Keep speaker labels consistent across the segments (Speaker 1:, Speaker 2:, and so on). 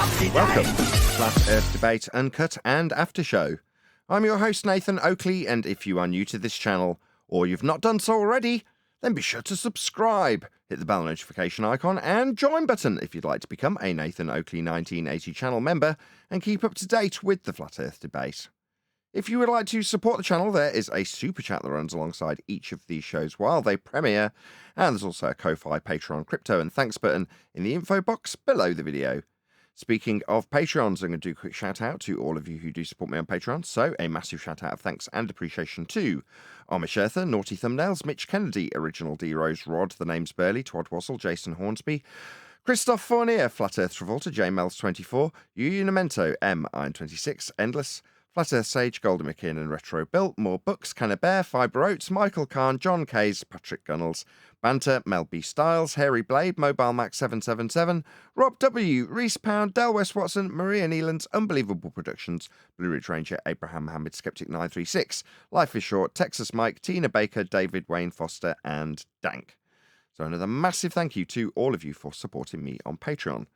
Speaker 1: Welcome to Flat Earth Debate, Uncut and After Show. I'm your host Nathan Oakley, and if you are new to this channel, or you've not done so already, then be sure to subscribe, hit the bell notification icon and join button if you'd like to become a Nathan Oakley 1980 channel member and keep up to date with the Flat Earth Debate. If you would like to support the channel, there is a super chat that runs alongside each of these shows while they premiere, and there's also a Ko-Fi, Patreon, crypto and thanks button in the info box below the video. Speaking of Patreons, I'm going to do a quick shout out to all of you who do support me on Patreon. So a massive shout out of thanks and appreciation to Amish Earther, Naughty Thumbnails, Mitch Kennedy, Original D Rose, Rod, The Name's Burley, Twad Wassel, Jason Hornsby, Christoph Fournier, Flat Earth Travolta, J Mels24, Unamento, M Iron26, Endless, Flat Earth Sage, Golden McKeon and Retro Built, More Books, Canna Bear, Fibre Oats, Michael Kahn, John Kays, Patrick Gunnels, Banter, Mel B. Styles, Hairy Blade, Mobile Max 777, Rob W, Reese Pound, Del West Watson, Maria Neelands, Unbelievable Productions, Blue Ridge Ranger, Abraham Mohammed, Skeptic 936, Life is Short, Texas Mike, Tina Baker, David Wayne Foster, and Dank. So another massive thank you to all of you for supporting me on Patreon.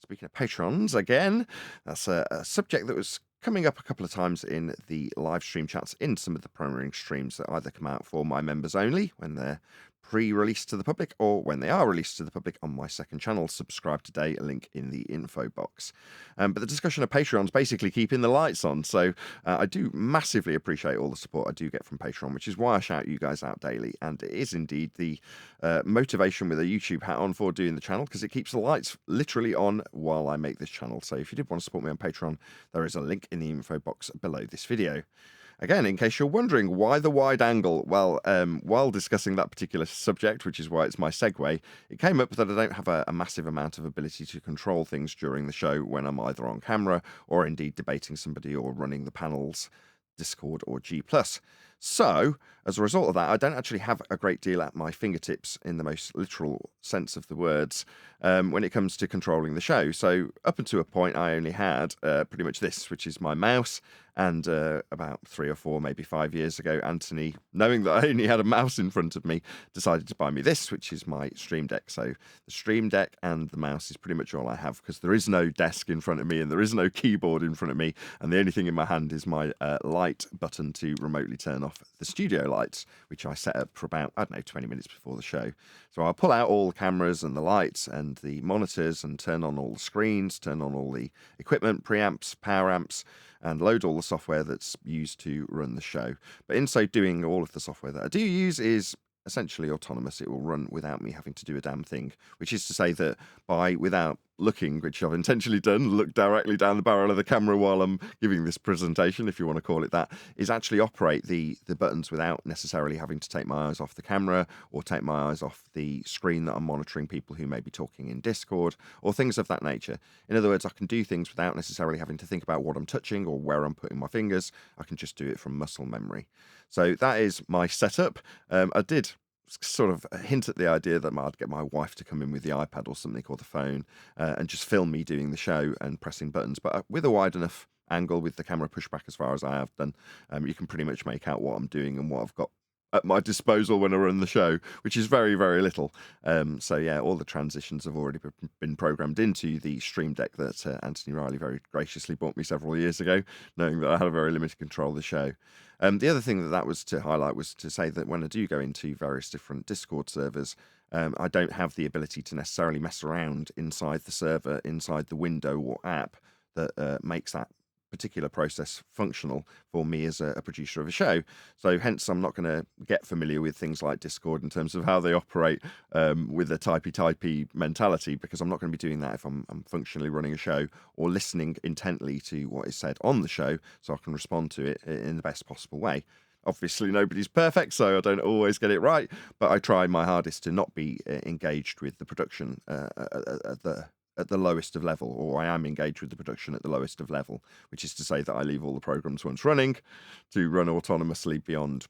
Speaker 1: Speaking of patrons, again, that's a subject that was coming up a couple of times in the live stream chats in some of the premiering streams that either come out for my members only when they're pre-released to the public or when they are released to the public on my second channel. Subscribe today, a link in the info box. But the discussion of Patreon's basically keeping the lights on, so I do massively appreciate all the support I do get from Patreon, which is why I shout you guys out daily, and it is indeed the motivation with a YouTube hat on for doing the channel, because it keeps the lights literally on while I make this channel. So if you did want to support me on Patreon, there is a link in the info box below this video. Again, in case you're wondering why the wide angle, well, while discussing that particular subject, which is why it's my segue, it came up that I don't have a massive amount of ability to control things during the show when I'm either on camera or indeed debating somebody or running the panels, Discord or G+. So, as a result of that, I don't actually have a great deal at my fingertips in the most literal sense of the words when it comes to controlling the show. So, up until a point, I only had pretty much this, which is my mouse. And about 3 or 4, maybe 5 years ago, Anthony, knowing that I only had a mouse in front of me, decided to buy me this, which is my Stream Deck. So the Stream Deck and the mouse is pretty much all I have, because there is no desk in front of me and there is no keyboard in front of me. And the only thing in my hand is my Lite button to remotely turn off the studio lights, which I set up for about, 20 minutes before the show. So I'll pull out all the cameras and the lights and the monitors and turn on all the screens, turn on all the equipment, preamps, power amps, and load all the software that's used to run the show. But in so doing, all of the software that I do use is essentially autonomous. It will run without me having to do a damn thing, which is to say that without looking, which I've intentionally done, look directly down the barrel of the camera while I'm giving this presentation, if you want to call it that, is actually operate the buttons without necessarily having to take my eyes off the camera or take my eyes off the screen that I'm monitoring people who may be talking in Discord or things of that nature. In other words, I can do things without necessarily having to think about what I'm touching or where I'm putting my fingers. I can just do it from muscle memory. So that is my setup. I did sort of hint at the idea that I'd get my wife to come in with the iPad or something or the phone and just film me doing the show and pressing buttons. But with a wide enough angle with the camera pushed back as far as I have done, you can pretty much make out what I'm doing and what I've got at my disposal when I run the show, which is very, very little. So yeah, all the transitions have already been programmed into the Stream Deck that Anthony Riley very graciously bought me several years ago, knowing that I had a very limited control of the show. The other thing that was to highlight was to say that when I do go into various different Discord servers, I don't have the ability to necessarily mess around inside the server, inside the window or app that makes that particular process functional for me as a producer of a show. So hence I'm not going to get familiar with things like Discord in terms of how they operate with a typey mentality, because I'm not going to be doing that if I'm functionally running a show or listening intently to what is said on the show so I can respond to it in the best possible way. Obviously, nobody's perfect, so I don't always get it right, but I try my hardest to not be engaged with the production at the lowest of level, or I am engaged with the production at the lowest of level, which is to say that I leave all the programs once running to run autonomously beyond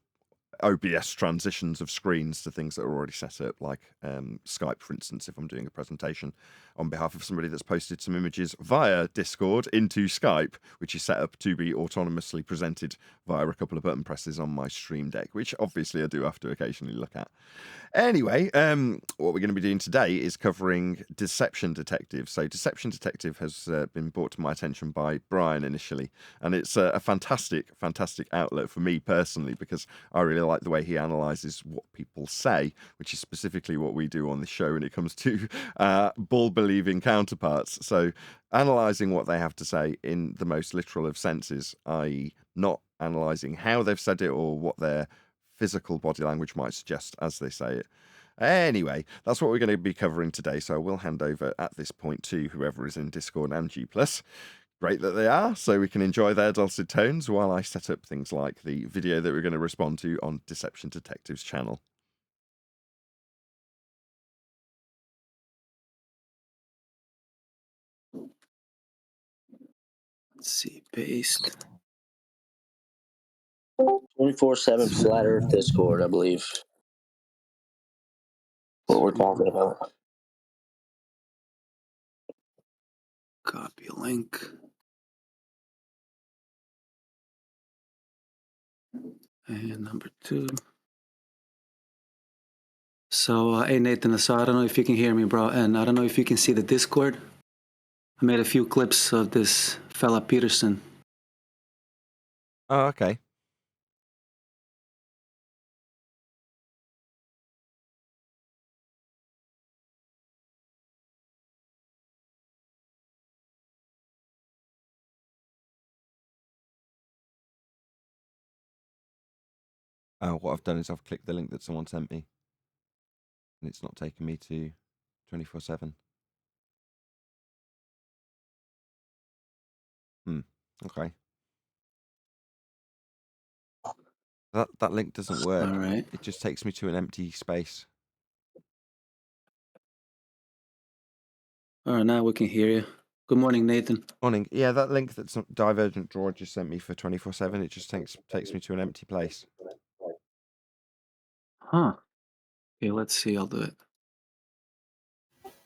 Speaker 1: OBS transitions of screens to things that are already set up, like Skype, for instance, if I'm doing a presentation on behalf of somebody that's posted some images via Discord into Skype, which is set up to be autonomously presented via a couple of button presses on my Stream Deck, which obviously I do have to occasionally look at. Anyway, what we're going to be doing today is covering Deception Detective. So Deception Detective has been brought to my attention by Brian initially, and it's a fantastic outlet for me personally, because I really like the way he analyses what people say, which is specifically what we do on this show when it comes to bull-believing counterparts. So analysing what they have to say in the most literal of senses, i.e. not analysing how they've said it or what their physical body language might suggest as they say it. Anyway, that's what we're going to be covering today, so I will hand over at this point to whoever is in Discord and G+. Great that they are, so we can enjoy their dulcet tones while I set up things like the video that we're going to respond to on Deception Detective's channel.
Speaker 2: Let's see, paste.
Speaker 3: 24/7 Flat Earth Discord, I believe. What we're talking about.
Speaker 2: Copy a link. And number 2. So, hey Nathan, so I don't know if you can hear me, bro, and I don't know if you can see the Discord. I made a few clips of this fella Peterson.
Speaker 1: Oh, okay. What I've done is I've clicked the link that someone sent me, and it's not taking me to 24/7. Okay. That link doesn't work.
Speaker 2: All right.
Speaker 1: It just takes me to an empty space.
Speaker 2: All right, now we can hear you. Good morning, Nathan.
Speaker 1: Morning. Yeah, that link that Divergent Draw just sent me for 24/7, it just takes me to an empty place.
Speaker 2: Huh. Okay, let's see. I'll do it.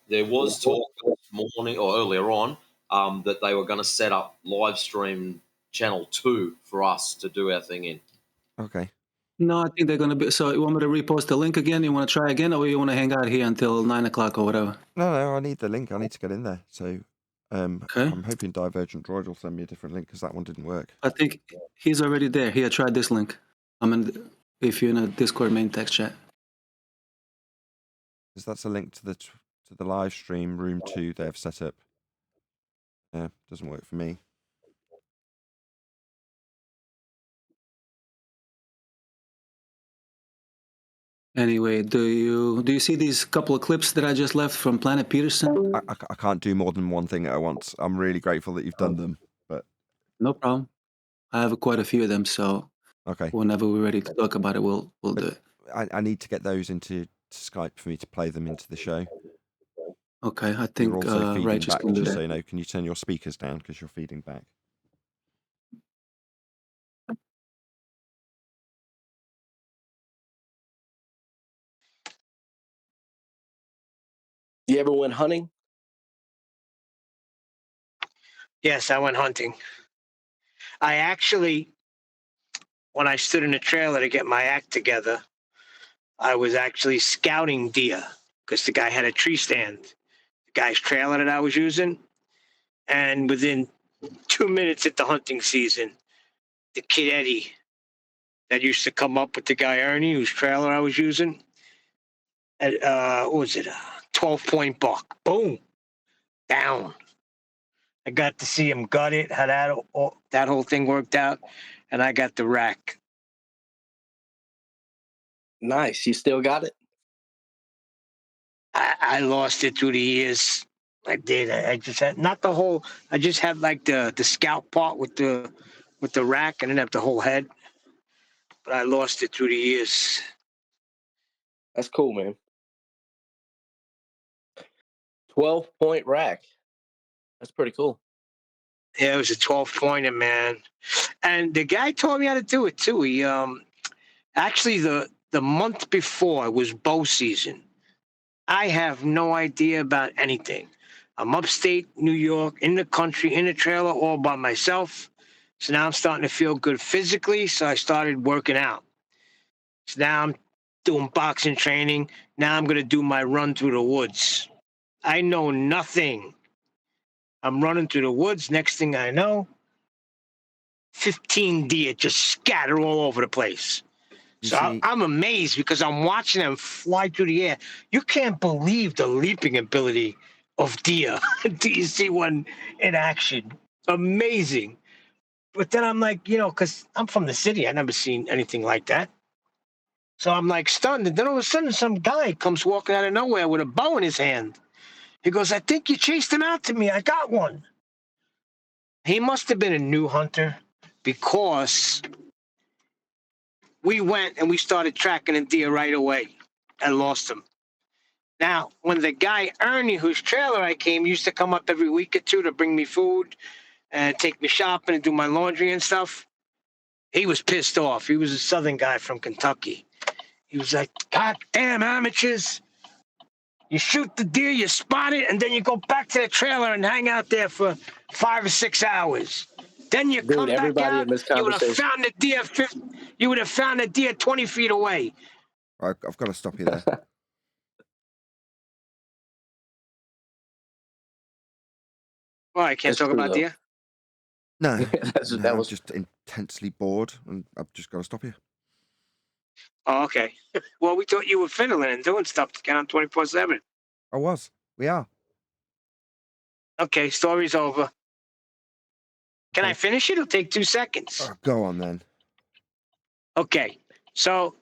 Speaker 4: There was talk this morning or earlier on that they were going to set up live stream channel 2 for us to do our thing in.
Speaker 1: Okay.
Speaker 2: No, I think they're going to be... So you want me to repost the link again? You want to try again? Or you want to hang out here until 9 o'clock or whatever?
Speaker 1: No, I need the link. I need to get in there. So
Speaker 2: Okay.
Speaker 1: I'm hoping Divergent Droid will send me a different link, because that one didn't work.
Speaker 2: I think he's already there. Here, try this link. If you're in a Discord main text chat.
Speaker 1: Because that's a link to the live stream room 2 they've set up. Yeah, doesn't work for me.
Speaker 2: Anyway, do you see these couple of clips that I just left from Planet Peterson?
Speaker 1: I can't do more than one thing at once. I'm really grateful that you've done them, but
Speaker 2: No problem. I have quite a few of them, so
Speaker 1: okay.
Speaker 2: Whenever we're ready to talk about it, we'll do it.
Speaker 1: I need to get those into Skype for me to play them into the show.
Speaker 2: Okay, I think
Speaker 1: you're also feeding
Speaker 2: Righteous
Speaker 1: back,
Speaker 2: can do
Speaker 1: just
Speaker 2: that.
Speaker 1: so you know. Can you turn your speakers down, because you're feeding back?
Speaker 3: You ever went hunting?
Speaker 5: Yes, I went hunting. I actually, when I stood in a trailer to get my act together, I was actually scouting deer because the guy had a tree stand, the guy's trailer that I was using. And within 2 minutes at the hunting season, the kid Eddie that used to come up with the guy Ernie, whose trailer I was using, at, what was it, a 12-point buck. Boom, down. I got to see him gut it, how that whole thing worked out, and I got the rack.
Speaker 3: Nice. You still got it?
Speaker 5: I lost it through the years. I did. I just had not the whole. I just had like the scalp part with the rack. I didn't have the whole head, but I lost it through the years.
Speaker 3: That's cool, man. 12-point rack. That's pretty cool.
Speaker 5: Yeah, it was a 12-pointer, man. And the guy taught me how to do it too. Actually, the month before was bow season. I have no idea about anything. I'm upstate New York, in the country, in a trailer, all by myself. So now I'm starting to feel good physically. So I started working out. So now I'm doing boxing training. Now I'm going to do my run through the woods. I know nothing. I'm running through the woods. Next thing I know, 15 deer just scatter all over the place.
Speaker 1: You
Speaker 5: So
Speaker 1: see,
Speaker 5: I'm amazed because I'm watching them fly through the air. You can't believe the leaping ability of deer. Do you see one in action? Amazing. But then I'm like, because I'm from the city, I never seen anything like that. So I'm like stunned. And then all of a sudden, some guy comes walking out of nowhere with a bow in his hand. He goes, I think you chased him out to me. I got one. He must have been a new hunter because we went and we started tracking a deer right away and lost him. Now, when the guy Ernie, whose trailer I came, used to come up every week or two to bring me food and take me shopping and do my laundry and stuff, he was pissed off. He was a southern guy from Kentucky. He was like, God damn amateurs. You shoot the deer, you spot it, and then you go back to the trailer and hang out there for 5 or 6 hours. Then you
Speaker 3: Dude,
Speaker 5: come back
Speaker 3: everybody
Speaker 5: out,
Speaker 3: in this
Speaker 5: you would have
Speaker 3: conversation.
Speaker 5: found the deer. You would have found the deer 20 feet away.
Speaker 1: I've got to stop you there.
Speaker 5: Well, I can't
Speaker 3: It's
Speaker 5: talk
Speaker 3: true,
Speaker 5: about
Speaker 3: though.
Speaker 5: deer.
Speaker 1: No,
Speaker 3: That
Speaker 1: I'm
Speaker 3: was
Speaker 1: just intensely bored, and I've just got to stop you.
Speaker 5: Oh, okay. Well, we thought you were fiddling and doing stuff to get on 24/7.
Speaker 1: I was. We are.
Speaker 5: Okay, story's over. Can I
Speaker 1: Okay.
Speaker 5: finish it? It'll take 2 seconds.
Speaker 1: Oh, go on then.
Speaker 5: Okay, so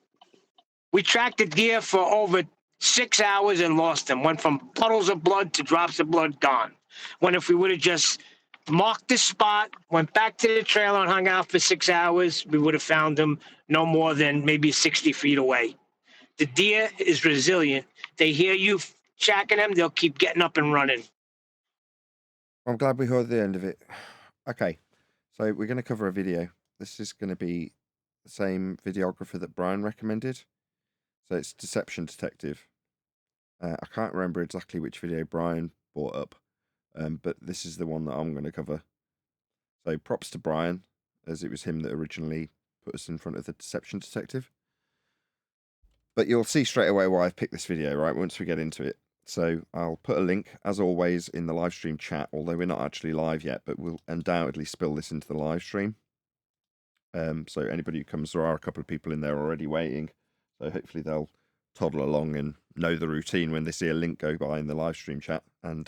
Speaker 5: we tracked the deer for over 6 hours and lost him. Went from puddles of blood to drops of blood, gone. When if we would have just marked the spot, went back to the trailer and hung out for 6 hours, we would have found him no more than maybe 60 feet away. The deer is resilient. They hear you tracking them, they'll keep getting up and running.
Speaker 1: I'm glad we heard the end of it. Okay, so we're going to cover a video. This is going to be the same videographer that Brian recommended. So it's Deception Detective. I can't remember exactly which video Brian brought up, but this is the one that I'm going to cover. So props to Brian, as it was him that originally put us in front of the Deception Detective. But you'll see straight away why I've picked this video, right, once we get into it. So I'll put a link, as always, in the live stream chat, although we're not actually live yet, but we'll undoubtedly spill this into the live stream. So anybody who comes, there are a couple of people in there already waiting. So hopefully they'll toddle along and know the routine when they see a link go by in the live stream chat. And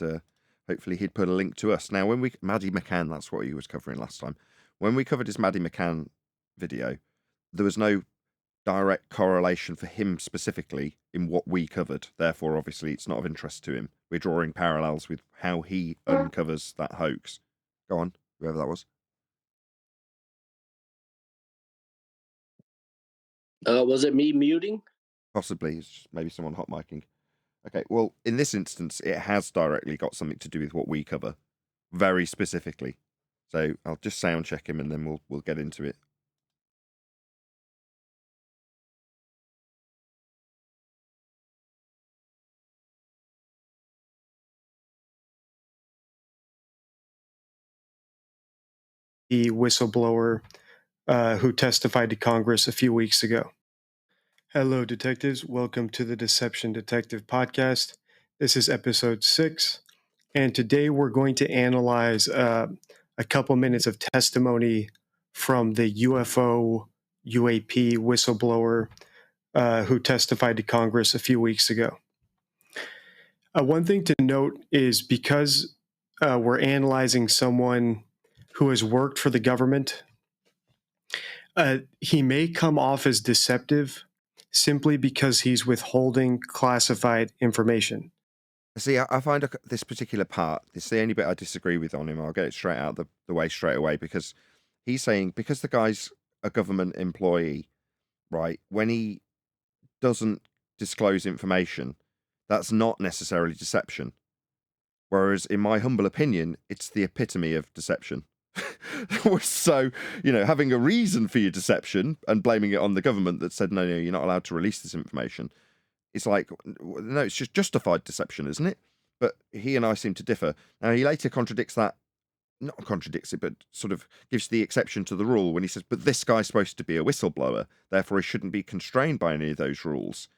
Speaker 1: hopefully he'd put a link to us. Now, when Maddie McCann, that's what he was covering last time. When we covered his Maddie McCann video, there was no direct correlation for him specifically in what we covered. Therefore, obviously, it's not of interest to him. We're drawing parallels with how he uncovers that hoax. Go on, whoever that was.
Speaker 3: Was it me muting?
Speaker 1: Possibly, it's maybe someone hot micing. Okay, well, in this instance, it has directly got something to do with what we cover, very specifically. So I'll just sound check him and then we'll get into it.
Speaker 6: The whistleblower who testified to Congress a few weeks ago. Hello, detectives. Welcome to the Deception Detective podcast. This is episode 6, and today we're going to analyze a couple minutes of testimony from the UFO UAP whistleblower who testified to Congress a few weeks ago. One thing to note is because we're analyzing someone who has worked for the government, he may come off as deceptive simply because he's withholding classified information.
Speaker 1: See, I find this particular part, it's the only bit I disagree with on him. I'll get it straight out the way straight away, because he's saying, because the guy's a government employee, right, when he doesn't disclose information, that's not necessarily deception. Whereas, in my humble opinion, it's the epitome of deception. was so, having a reason for your deception and blaming it on the government that said, no, you're not allowed to release this information. It's like, no, it's just justified deception, isn't it? But he and I seem to differ. Now, he later contradicts that, not contradicts it, but sort of gives the exception to the rule when he says, but this guy's supposed to be a whistleblower, therefore he shouldn't be constrained by any of those rules.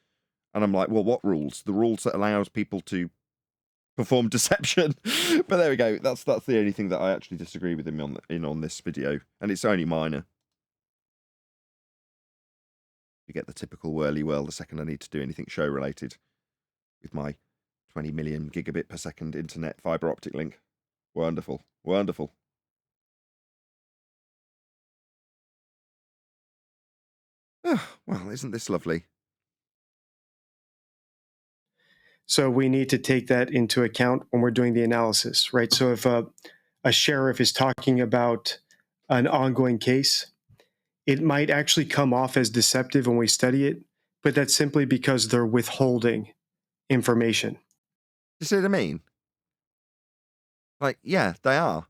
Speaker 1: And I'm like, well, what rules? The rules that allows people to perform deception. But there we go. That's the only thing that I actually disagree with him on this video, and it's only minor. You get the typical whirly whirl the second I need to do anything show related with my 20 million gigabit per second internet fiber optic link. Wonderful, wonderful. Oh, well, isn't this lovely?
Speaker 6: So we need to take that into account when we're doing the analysis, right? So if a sheriff is talking about an ongoing case, it might actually come off as deceptive when we study it, but that's simply because they're withholding information.
Speaker 1: You see what I mean? Like, yeah, they are.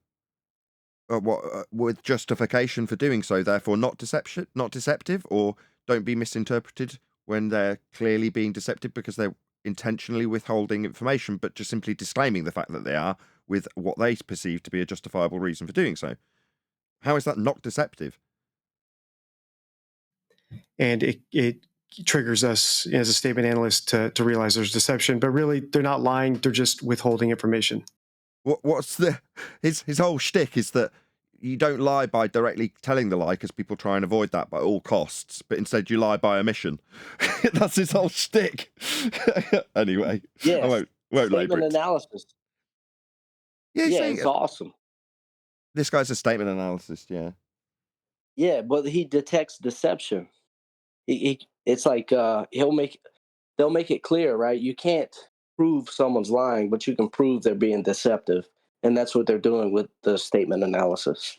Speaker 1: With justification for doing so, therefore not deceptive, or don't be misinterpreted when they're clearly being deceptive because they're intentionally withholding information, but just simply disclaiming the fact that they are with what they perceive to be a justifiable reason for doing so. How is that not deceptive?
Speaker 6: And it triggers us as a statement analyst to realize there's deception, but really they're not lying, they're just withholding information.
Speaker 1: What's his whole shtick is that you don't lie by directly telling the lie, because people try and avoid that by all costs, but instead you lie by omission. That's his whole shtick. Anyway,
Speaker 3: Yes.
Speaker 1: I won't labour
Speaker 3: Statement
Speaker 1: it.
Speaker 3: analysis.
Speaker 1: Yeah,
Speaker 3: It's awesome.
Speaker 1: This guy's a statement analyst, yeah.
Speaker 3: Yeah, but he detects deception. It's like they'll make it clear, right? You can't prove someone's lying, but you can prove they're being deceptive, and that's what they're doing with the statement analysis.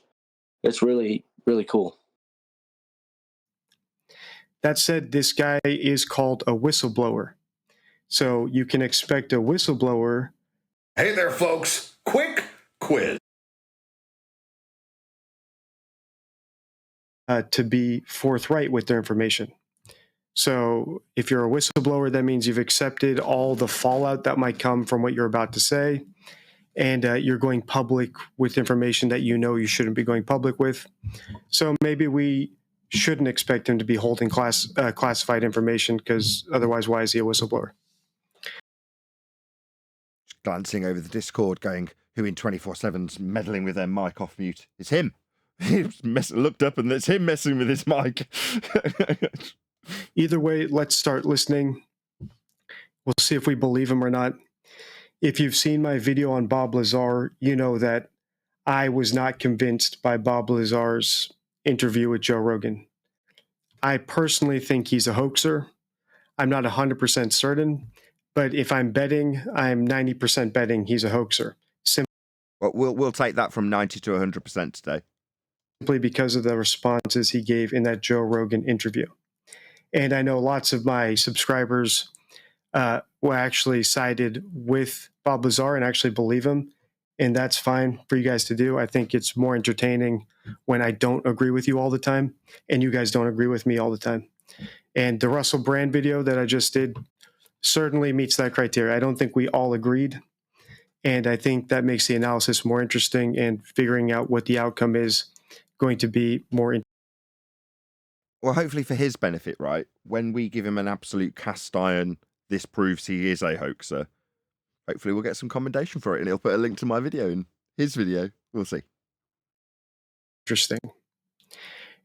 Speaker 3: It's really, really cool.
Speaker 6: That said, this guy is called a whistleblower. So you can expect a whistleblower.
Speaker 7: Hey there, folks. Quick quiz.
Speaker 6: To be forthright with their information. So if you're a whistleblower, that means you've accepted all the fallout that might come from what you're about to say, and you're going public with information that you know you shouldn't be going public with. So maybe we shouldn't expect him to be holding classified information, because otherwise, why is he a whistleblower?
Speaker 1: Just glancing over the Discord, going, who in 24/7's meddling with their mic off mute? It's him. He looked up and it's him messing with his mic.
Speaker 6: Either way, let's start listening. We'll see if we believe him or not. If you've seen my video on Bob Lazar, you know that I was not convinced by Bob Lazar's interview with Joe Rogan. I personally think he's a hoaxer. I'm not 100% certain, but if I'm betting, I'm 90% betting he's a hoaxer.
Speaker 1: Well, we'll take that from 90 to 100% today.
Speaker 6: Simply because of the responses he gave in that Joe Rogan interview. And I know lots of my subscribers were actually sided with Bob Lazar and actually believe him. And that's fine for you guys to do. I think it's more entertaining when I don't agree with you all the time and you guys don't agree with me all the time. And the Russell Brand video that I just did certainly meets that criteria. I don't think we all agreed. And I think that makes the analysis more interesting, and figuring out what the outcome is going to be more interesting.
Speaker 1: Well, hopefully for his benefit, right? When we give him an absolute cast iron, this proves he is a hoaxer. Hopefully we'll get some commendation for it, and he'll put a link to my video in his video. We'll see.
Speaker 6: Interesting.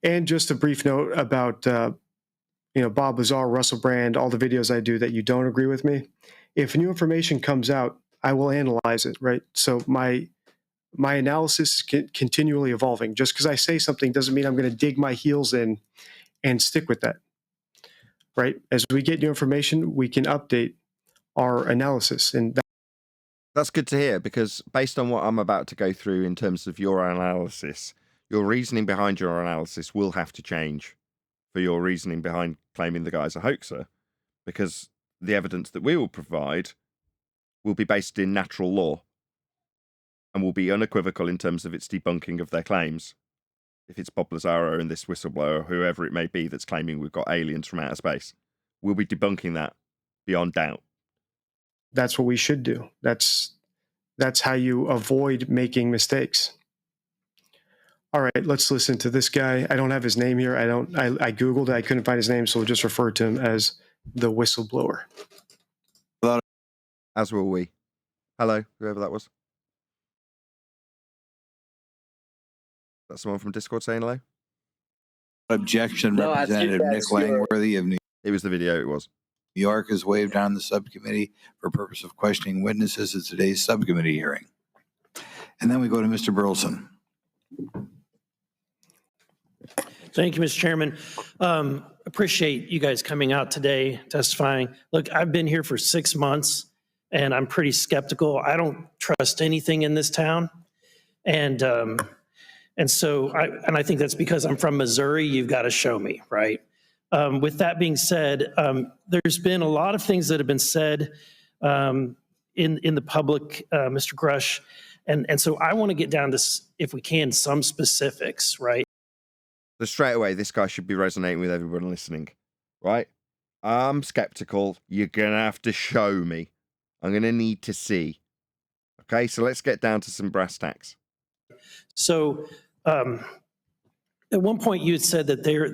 Speaker 6: And just a brief note about Bob Lazar, Russell Brand, all the videos I do that you don't agree with me. If new information comes out, I will analyze it, right? So my analysis is continually evolving. Just because I say something doesn't mean I'm going to dig my heels in and stick with that, right? As we get new information, we can update our analysis. And
Speaker 1: that's good to hear, because based on what I'm about to go through in terms of your analysis, your reasoning behind your analysis will have to change for your reasoning behind claiming the guy's a hoaxer, because the evidence that we will provide will be based in natural law. and will be unequivocal in terms of its debunking of their claims. If it's Bob Lazaro and this whistleblower, whoever it may be that's claiming we've got aliens from outer space, we'll be debunking that beyond doubt.
Speaker 6: That's what we should do. That's how you avoid making mistakes. All right, let's listen to this guy. I don't have his name here. I Googled it. I couldn't find his name, so we'll just refer to him as the whistleblower.
Speaker 1: As will we. Hello, whoever that was. That's someone from Discord saying hello?
Speaker 8: Objection,
Speaker 3: No, I think
Speaker 8: Representative Nick
Speaker 3: that's your-
Speaker 8: Langworthy of New
Speaker 1: It was the video, it was.
Speaker 8: York has waived down the subcommittee for purpose of questioning witnesses at today's subcommittee hearing. And then we go to Mr. Burleson.
Speaker 9: Thank you, Mr. Chairman. Appreciate you guys coming out today, testifying. Look, I've been here for 6 months, and I'm pretty skeptical. I don't trust anything in this town. And so I think that's because I'm from Missouri. You've got to show me, right? With that being said, there's been a lot of things that have been said in the public, Mr. Grush. And so I want to get down to, if we can, some specifics, right?
Speaker 1: So straight away, this guy should be resonating with everyone listening, right? I'm skeptical. You're going to have to show me. I'm going to need to see. Okay, so let's get down to some brass tacks.
Speaker 9: So at one point you had said that there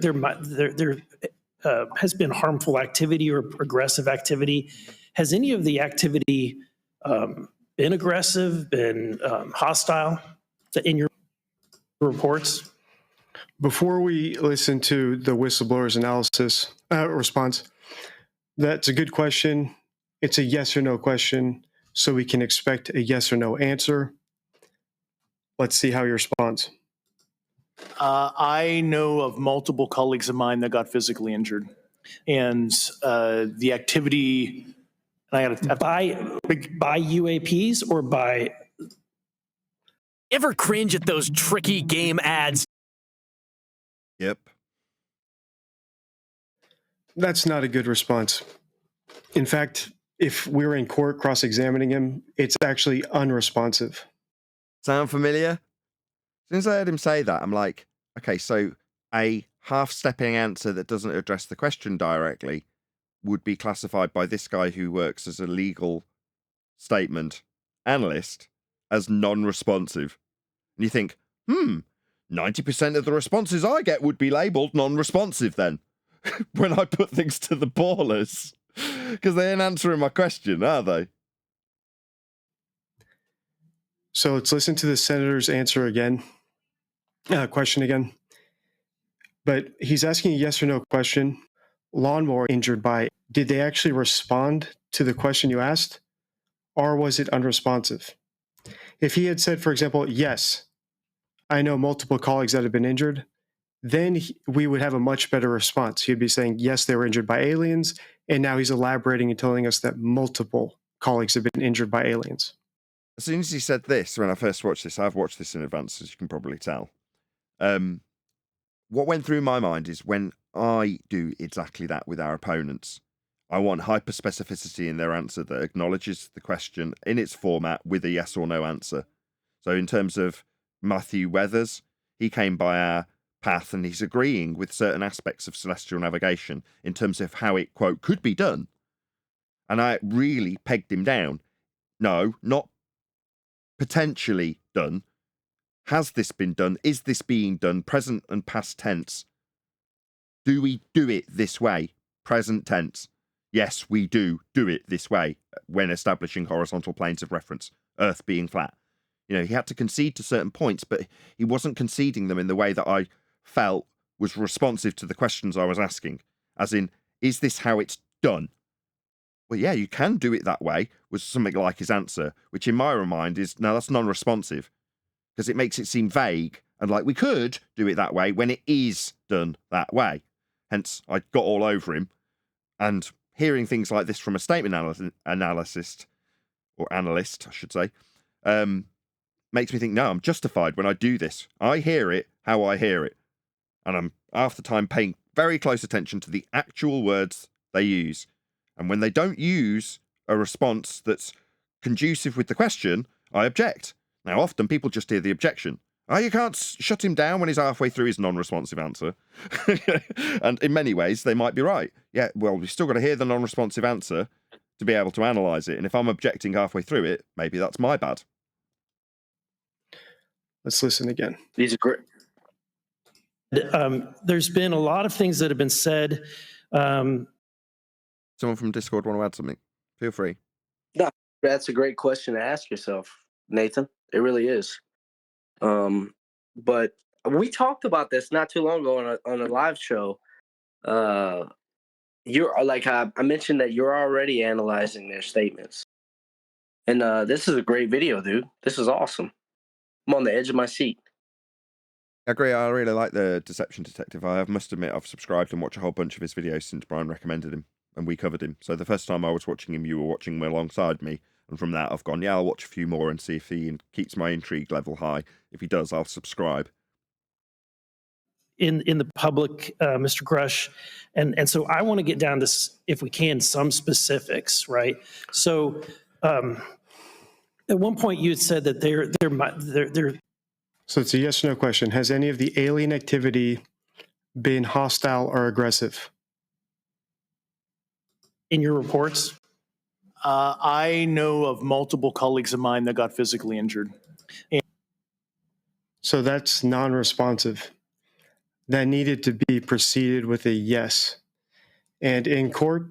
Speaker 9: has been harmful activity or aggressive activity. Has any of the activity been aggressive, been hostile in your reports?
Speaker 6: Before we listen to the whistleblower's response, that's a good question. It's a yes or no question, so we can expect a yes or no answer. Let's see how he responds.
Speaker 10: I know of multiple colleagues of mine that got physically injured, and the activity. I got
Speaker 9: by UAPs or by.
Speaker 11: Ever cringe at those tricky game ads?
Speaker 1: Yep.
Speaker 6: That's not a good response. In fact, if we were in court cross-examining him, it's actually unresponsive.
Speaker 1: Sound familiar? As soon as I heard him say that, I'm like, okay, so a half-stepping answer that doesn't address the question directly would be classified by this guy who works as a legal statement analyst as non-responsive. And you think, 90% of the responses I get would be labelled non-responsive then, when I put things to the ballers. Because they ain't answering my question, are they?
Speaker 6: So let's listen to the senator's answer again. Question again. But he's asking a yes or no question. Lawnmower injured by, did they actually respond to the question you asked? Or was it unresponsive? If he had said, for example, yes, I know multiple colleagues that have been injured, then we would have a much better response. He'd be saying, yes, they were injured by aliens, and now he's elaborating and telling us that multiple colleagues have been injured by aliens.
Speaker 1: As soon as he said this, when I first watched this, I've watched this in advance, as you can probably tell. What went through my mind is when I do exactly that with our opponents, I want hyper-specificity in their answer that acknowledges the question in its format with a yes or no answer. So in terms of Matthew Weathers, he came by our path and he's agreeing with certain aspects of celestial navigation in terms of how it, quote, could be done. And I really pegged him down. No, not potentially done. Has this been done? Is this being done? Present and past tense. Do we do it this way? Present tense. Yes, we do it this way when establishing horizontal planes of reference, Earth being flat. You know, he had to concede to certain points, but he wasn't conceding them in the way that I felt was responsive to the questions I was asking. As in, is this how it's done? Well, yeah, you can do it that way, was something like his answer, which in my mind is, no, that's non-responsive, because it makes it seem vague and like we could do it that way when it is done that way. Hence, I got all over him. And hearing things like this from a statement analyst, I should say, makes me think, no, I'm justified when I do this. I hear it how I hear it. And I'm half the time paying very close attention to the actual words they use. And when they don't use a response that's conducive with the question, I object. Now, often people just hear the objection. Oh, you can't shut him down when he's halfway through his non-responsive answer. And in many ways, they might be right. Yeah, well, we've still got to hear the non-responsive answer to be able to analyse it. And if I'm objecting halfway through it, maybe that's my bad.
Speaker 6: Let's listen again.
Speaker 3: These are great.
Speaker 9: There's been a lot of things that have been said.
Speaker 1: Someone from Discord want to add something? Feel free.
Speaker 3: No, that's a great question to ask yourself, Nathan. It really is. But we talked about this not too long ago on a live show. You're like I mentioned that you're already analyzing their statements, and this is a great video, dude. This is awesome. I'm on the edge of my seat.
Speaker 1: I agree. I really like the Deception Detective. I must admit I've subscribed and watched a whole bunch of his videos since Brian recommended him and we covered him. So the first time I was watching him, you were watching him alongside me. And from that, I've gone, yeah, I'll watch a few more and see if he keeps my intrigue level high. If he does, I'll subscribe.
Speaker 9: In the public, Mr. Grush, and so I want to get down to, if we can, some specifics, right? So at one point you had said that they're
Speaker 6: So it's a yes or no question. Has any of the alien activity been hostile or aggressive?
Speaker 9: in your reports.
Speaker 10: I know of multiple colleagues of mine that got physically injured.
Speaker 6: So that's non-responsive. That needed to be preceded with a yes. And in court,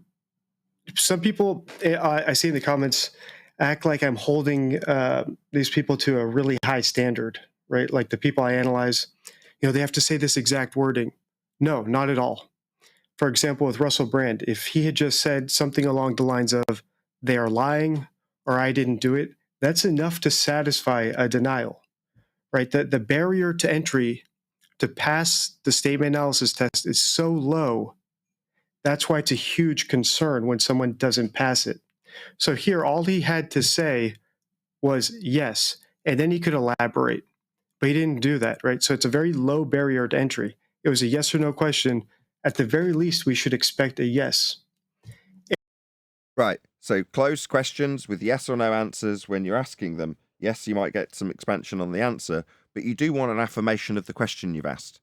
Speaker 6: some people, I see in the comments, act like I'm holding these people to a really high standard, right? Like the people I analyze, they have to say this exact wording. No, not at all. For example, with Russell Brand, if he had just said something along the lines of, they are lying or I didn't do it, that's enough to satisfy a denial, right? The barrier to entry to pass the statement analysis test is so low. That's why it's a huge concern when someone doesn't pass it. So here, all he had to say was yes, and then he could elaborate, but he didn't do that, right? So it's a very low barrier to entry. It was a yes or no question. At the very least, we should expect a yes.
Speaker 1: Right. So closed questions with yes or no answers when you're asking them. Yes, you might get some expansion on the answer, but you do want an affirmation of the question you've asked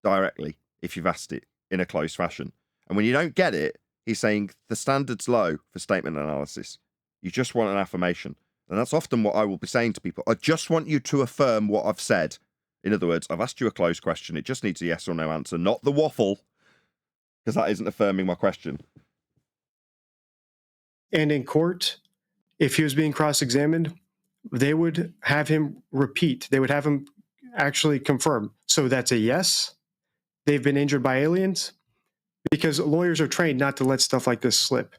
Speaker 1: directly if you've asked it in a closed fashion. And when you don't get it, he's saying the standard's low for statement analysis. You just want an affirmation. And that's often what I will be saying to people. I just want you to affirm what I've said. In other words, I've asked you a closed question. It just needs a yes or no answer, not the waffle, because that isn't affirming my question.
Speaker 6: And in court, if he was being cross-examined, they would have him repeat. They would have him actually confirm. So that's a yes. They've been injured by aliens, because lawyers are trained not to let stuff like this slip.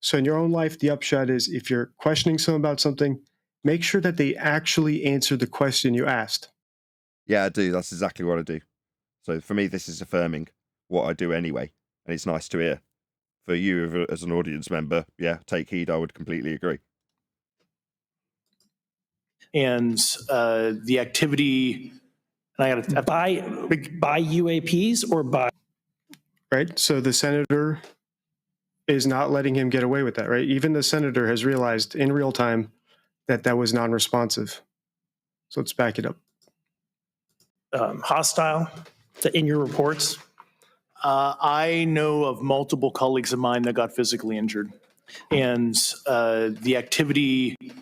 Speaker 6: So in your own life, the upshot is if you're questioning someone about something, make sure that they actually answer the question you asked.
Speaker 1: Yeah, I do. That's exactly what I do. So for me, this is affirming what I do anyway. And it's nice to hear. For you as an audience member, yeah, take heed. I would completely agree.
Speaker 10: And the activity, and I got to
Speaker 9: By UAPs or by?
Speaker 6: Right? So the senator is not letting him get away with that, right? Even the senator has realized in real time that that was non-responsive. So let's back it up.
Speaker 9: Hostile in your reports?
Speaker 10: I know of multiple colleagues of mine that got physically injured. And the activity, and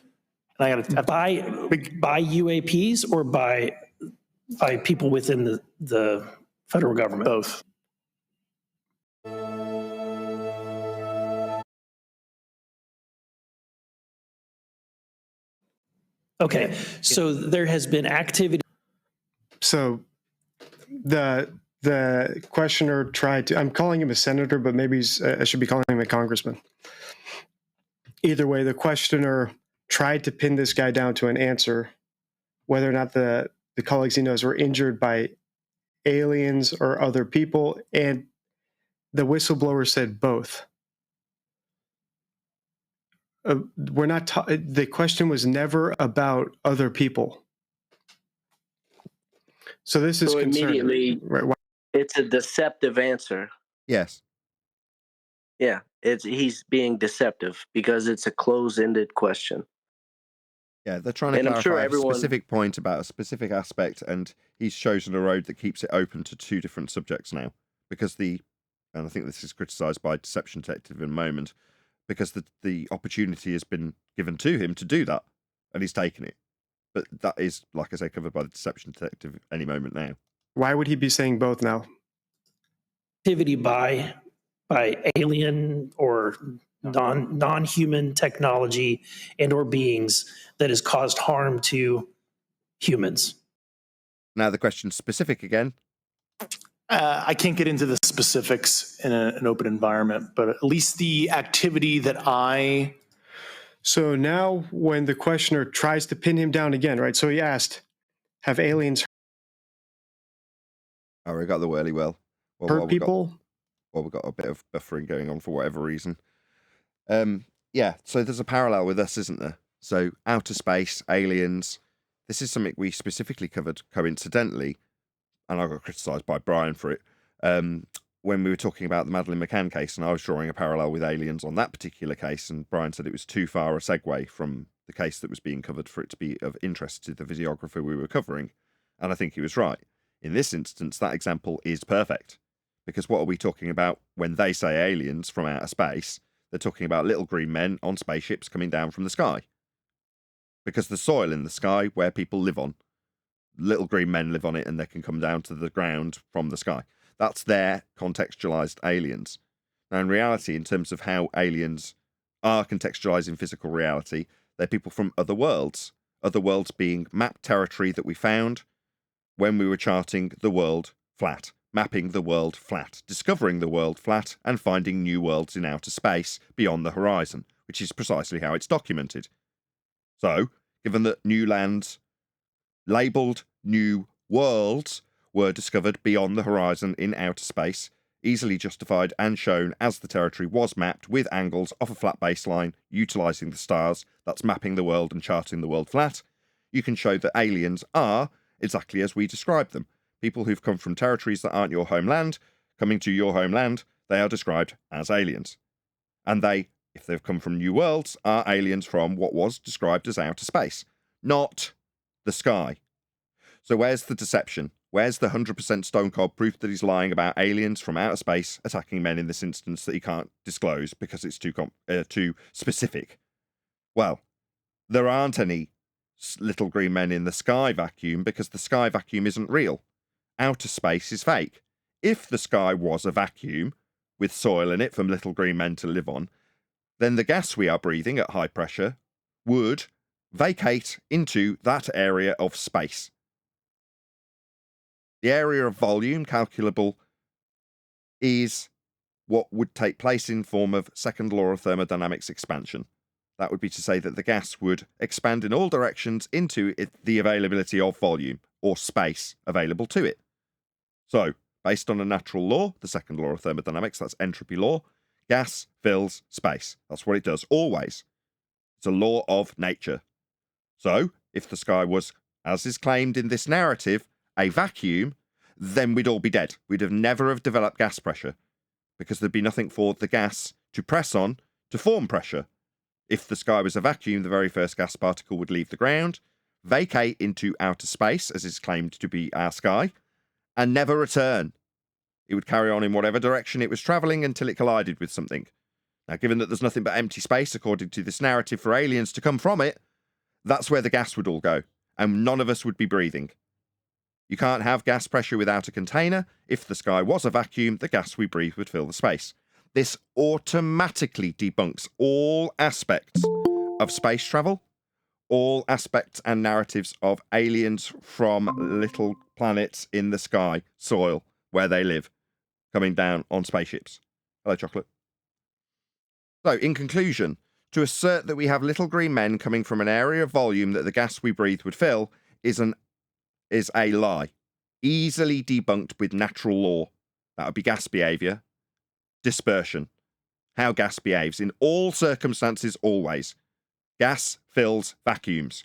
Speaker 10: I got to
Speaker 9: by UAPs or by people within the federal government?
Speaker 10: Both.
Speaker 9: Okay, so there has been activity.
Speaker 6: So the questioner tried to, I'm calling him a senator, but maybe I should be calling him a congressman. Either way, the questioner tried to pin this guy down to an answer, whether or not the colleagues he knows were injured by aliens or other people, and the whistleblower said both. We're not. The question was never about other people. So this is
Speaker 3: immediately,
Speaker 6: right?
Speaker 3: It's a deceptive answer.
Speaker 1: Yes.
Speaker 3: Yeah, he's being deceptive because it's a closed-ended question.
Speaker 1: Yeah, they're trying to
Speaker 3: And I'm
Speaker 1: clarify
Speaker 3: sure
Speaker 1: a
Speaker 3: everyone,
Speaker 1: specific point about a specific aspect, and he's chosen a road that keeps it open to two different subjects now. Because and I think this is criticised by Deception Detective in a moment, because the opportunity has been given to him to do that, and he's taken it. But that is, like I say, covered by the Deception Detective any moment now.
Speaker 6: Why would he be saying both now?
Speaker 9: Activity by alien or non-human technology and or beings that has caused harm to humans.
Speaker 1: Now the question's specific again.
Speaker 10: I can't get into the specifics in an open environment, but at least the activity that I.
Speaker 6: So now when the questioner tries to pin him down again, right? So he asked, have aliens
Speaker 1: Oh, we got the whirly well.
Speaker 6: hurt people?
Speaker 1: We've got a bit of buffering going on for whatever reason. Yeah, so there's a parallel with us, isn't there? So outer space, aliens. This is something we specifically covered coincidentally, and I got criticised by Brian for it, when we were talking about the Madeleine McCann case, and I was drawing a parallel with aliens on that particular case, and Brian said it was too far a segue from the case that was being covered for it to be of interest to the videographer we were covering, and I think he was right. In this instance, that example is perfect, because what are we talking about when they say aliens from outer space? They're talking about little green men on spaceships coming down from the sky. Because the soil in the sky where people live on, little green men live on it and they can come down to the ground from the sky. That's their contextualized aliens. Now, in reality, in terms of how aliens are contextualized in physical reality, they're people from other worlds being mapped territory that we found when we were charting the world flat, mapping the world flat, discovering the world flat, and finding new worlds in outer space beyond the horizon, which is precisely how it's documented. So, given that new lands, labelled new worlds, were discovered beyond the horizon in outer space, easily justified and shown as the territory was mapped with angles off a flat baseline, utilising the stars, that's mapping the world and charting the world flat, you can show that aliens are exactly as we describe them. People who've come from territories that aren't your homeland, coming to your homeland, they are described as aliens. And they, if they've come from new worlds, are aliens from what was described as outer space, not the sky. So where's the deception? Where's the 100% stone cold proof that he's lying about aliens from outer space attacking men in this instance that he can't disclose because it's too specific? Well, there aren't any little green men in the sky vacuum because the sky vacuum isn't real. Outer space is fake. If the sky was a vacuum with soil in it for little green men to live on, then the gas we are breathing at high pressure would vacate into that area of space. The area of volume calculable is what would take place in form of second law of thermodynamics expansion. That would be to say that the gas would expand in all directions into the availability of volume or space available to it. So, based on a natural law, the second law of thermodynamics, that's entropy law, gas fills space. That's what it does, always. It's a law of nature. So, if the sky was, as is claimed in this narrative, a vacuum, then we'd all be dead. We'd have never have developed gas pressure, because there'd be nothing for the gas to press on to form pressure. If the sky was a vacuum, the very first gas particle would leave the ground, vacate into outer space, as is claimed to be our sky, and never return. It would carry on in whatever direction it was travelling until it collided with something. Now, given that there's nothing but empty space, according to this narrative, for aliens to come from it, that's where the gas would all go, and none of us would be breathing. You can't have gas pressure without a container. If the sky was a vacuum, the gas we breathe would fill the space. This automatically debunks all aspects of space travel, all aspects and narratives of aliens from little planets in the sky, soil, where they live, coming down on spaceships. Hello, Chocolate. So, in conclusion, to assert that we have little green men coming from an area of volume that the gas we breathe would fill is a lie. Easily debunked with natural law. That would be gas behaviour. Dispersion. How gas behaves in all circumstances, always. Gas fills vacuums.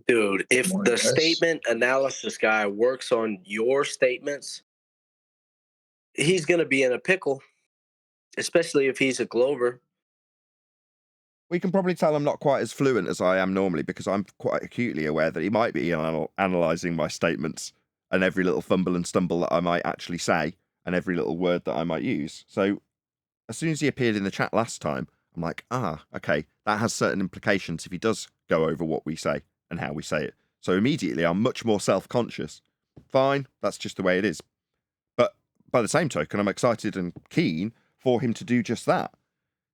Speaker 3: Dude, if
Speaker 8: Morning,
Speaker 3: the
Speaker 8: guys.
Speaker 3: statement analysis guy works on your statements, he's going to be in a pickle, especially if he's a Glover.
Speaker 1: We can probably tell I'm not quite as fluent as I am normally because I'm quite acutely aware that he might be analysing my statements and every little fumble and stumble that I might actually say and every little word that I might use. So as soon as he appeared in the chat last time, I'm like, okay, that has certain implications if he does go over what we say and how we say it. So immediately I'm much more self-conscious. Fine, that's just the way it is. But by the same token, I'm excited and keen for him to do just that.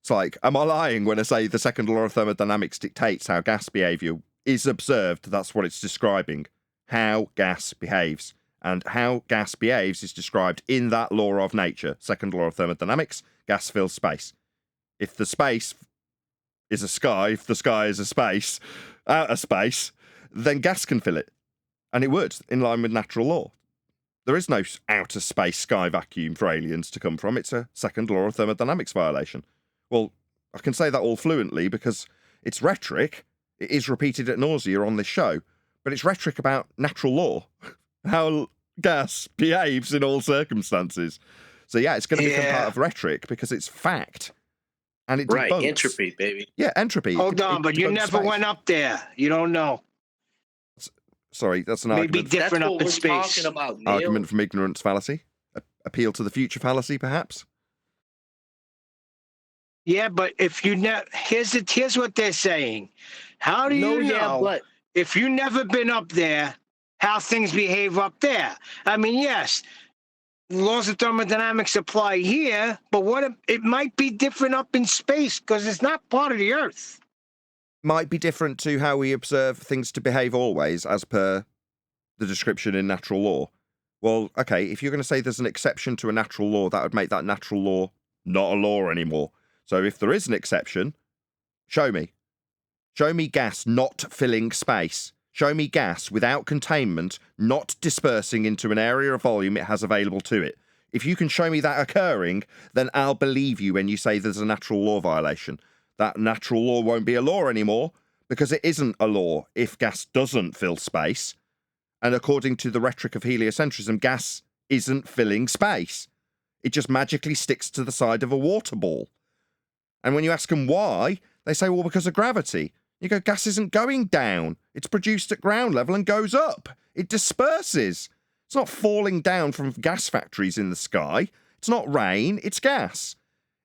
Speaker 1: It's like, am I lying when I say the second law of thermodynamics dictates how gas behaviour is observed? That's what it's describing, how gas behaves. And how gas behaves is described in that law of nature, second law of thermodynamics, gas fills space. If the space is a sky, if the sky is a space, outer space, then gas can fill it. And it would, in line with natural law. There is no outer space sky vacuum for aliens to come from. It's a second law of thermodynamics violation. Well, I can say that all fluently because it's rhetoric. It is repeated at nausea on this show, but it's rhetoric about natural law, how gas behaves in all circumstances. So yeah, it's going to become part of rhetoric because it's fact. And it debunks.
Speaker 3: Entropy, baby.
Speaker 1: Yeah, entropy.
Speaker 5: Hold on, but you never went up there. You don't know.
Speaker 1: Sorry, that's an
Speaker 5: Maybe
Speaker 1: argument.
Speaker 5: different
Speaker 3: That's
Speaker 5: up
Speaker 3: what
Speaker 5: in
Speaker 3: we're
Speaker 5: space.
Speaker 3: talking about, Neil.
Speaker 1: Argument from ignorance fallacy. Appeal to the future fallacy, perhaps.
Speaker 5: Yeah, but if you here's what they're saying. How do you know if you never been up there, how things behave up there? I mean, yes, laws of thermodynamics apply here, but what if it might be different up in space because it's not part of the Earth.
Speaker 1: Might be different to how we observe things to behave always, as per the description in natural law. Well, okay, if you're going to say there's an exception to a natural law, that would make that natural law not a law anymore. So if there is an exception, show me. Show me gas not filling space. Show me gas without containment, not dispersing into an area of volume it has available to it. If you can show me that occurring, then I'll believe you when you say there's a natural law violation. That natural law won't be a law anymore because it isn't a law if gas doesn't fill space. And according to the rhetoric of heliocentrism, gas isn't filling space. It just magically sticks to the side of a water ball. And when you ask them why, they say, well, because of gravity. You go, gas isn't going down. It's produced at ground level and goes up. It disperses. It's not falling down from gas factories in the sky. It's not rain, it's gas.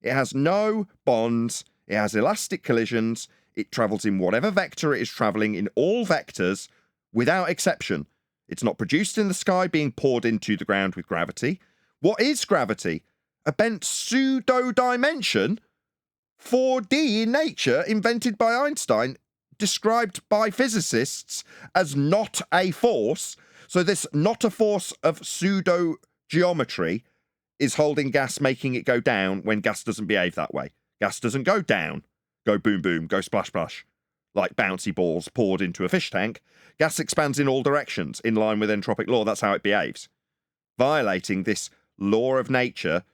Speaker 1: It has no bonds. It has elastic collisions. It travels in whatever vector it is traveling in all vectors without exception. It's not produced in the sky being poured into the ground with gravity. What is gravity? A bent pseudo-dimension? 4D in nature, invented by Einstein, described by physicists as not a force. So this not a force of pseudo-geometry is holding gas, making it go down when gas doesn't behave that way. Gas doesn't go down, go boom boom, go splash splash, like bouncy balls poured into a fish tank. Gas expands in all directions, in line with entropic law. That's how it behaves. Violating this law of nature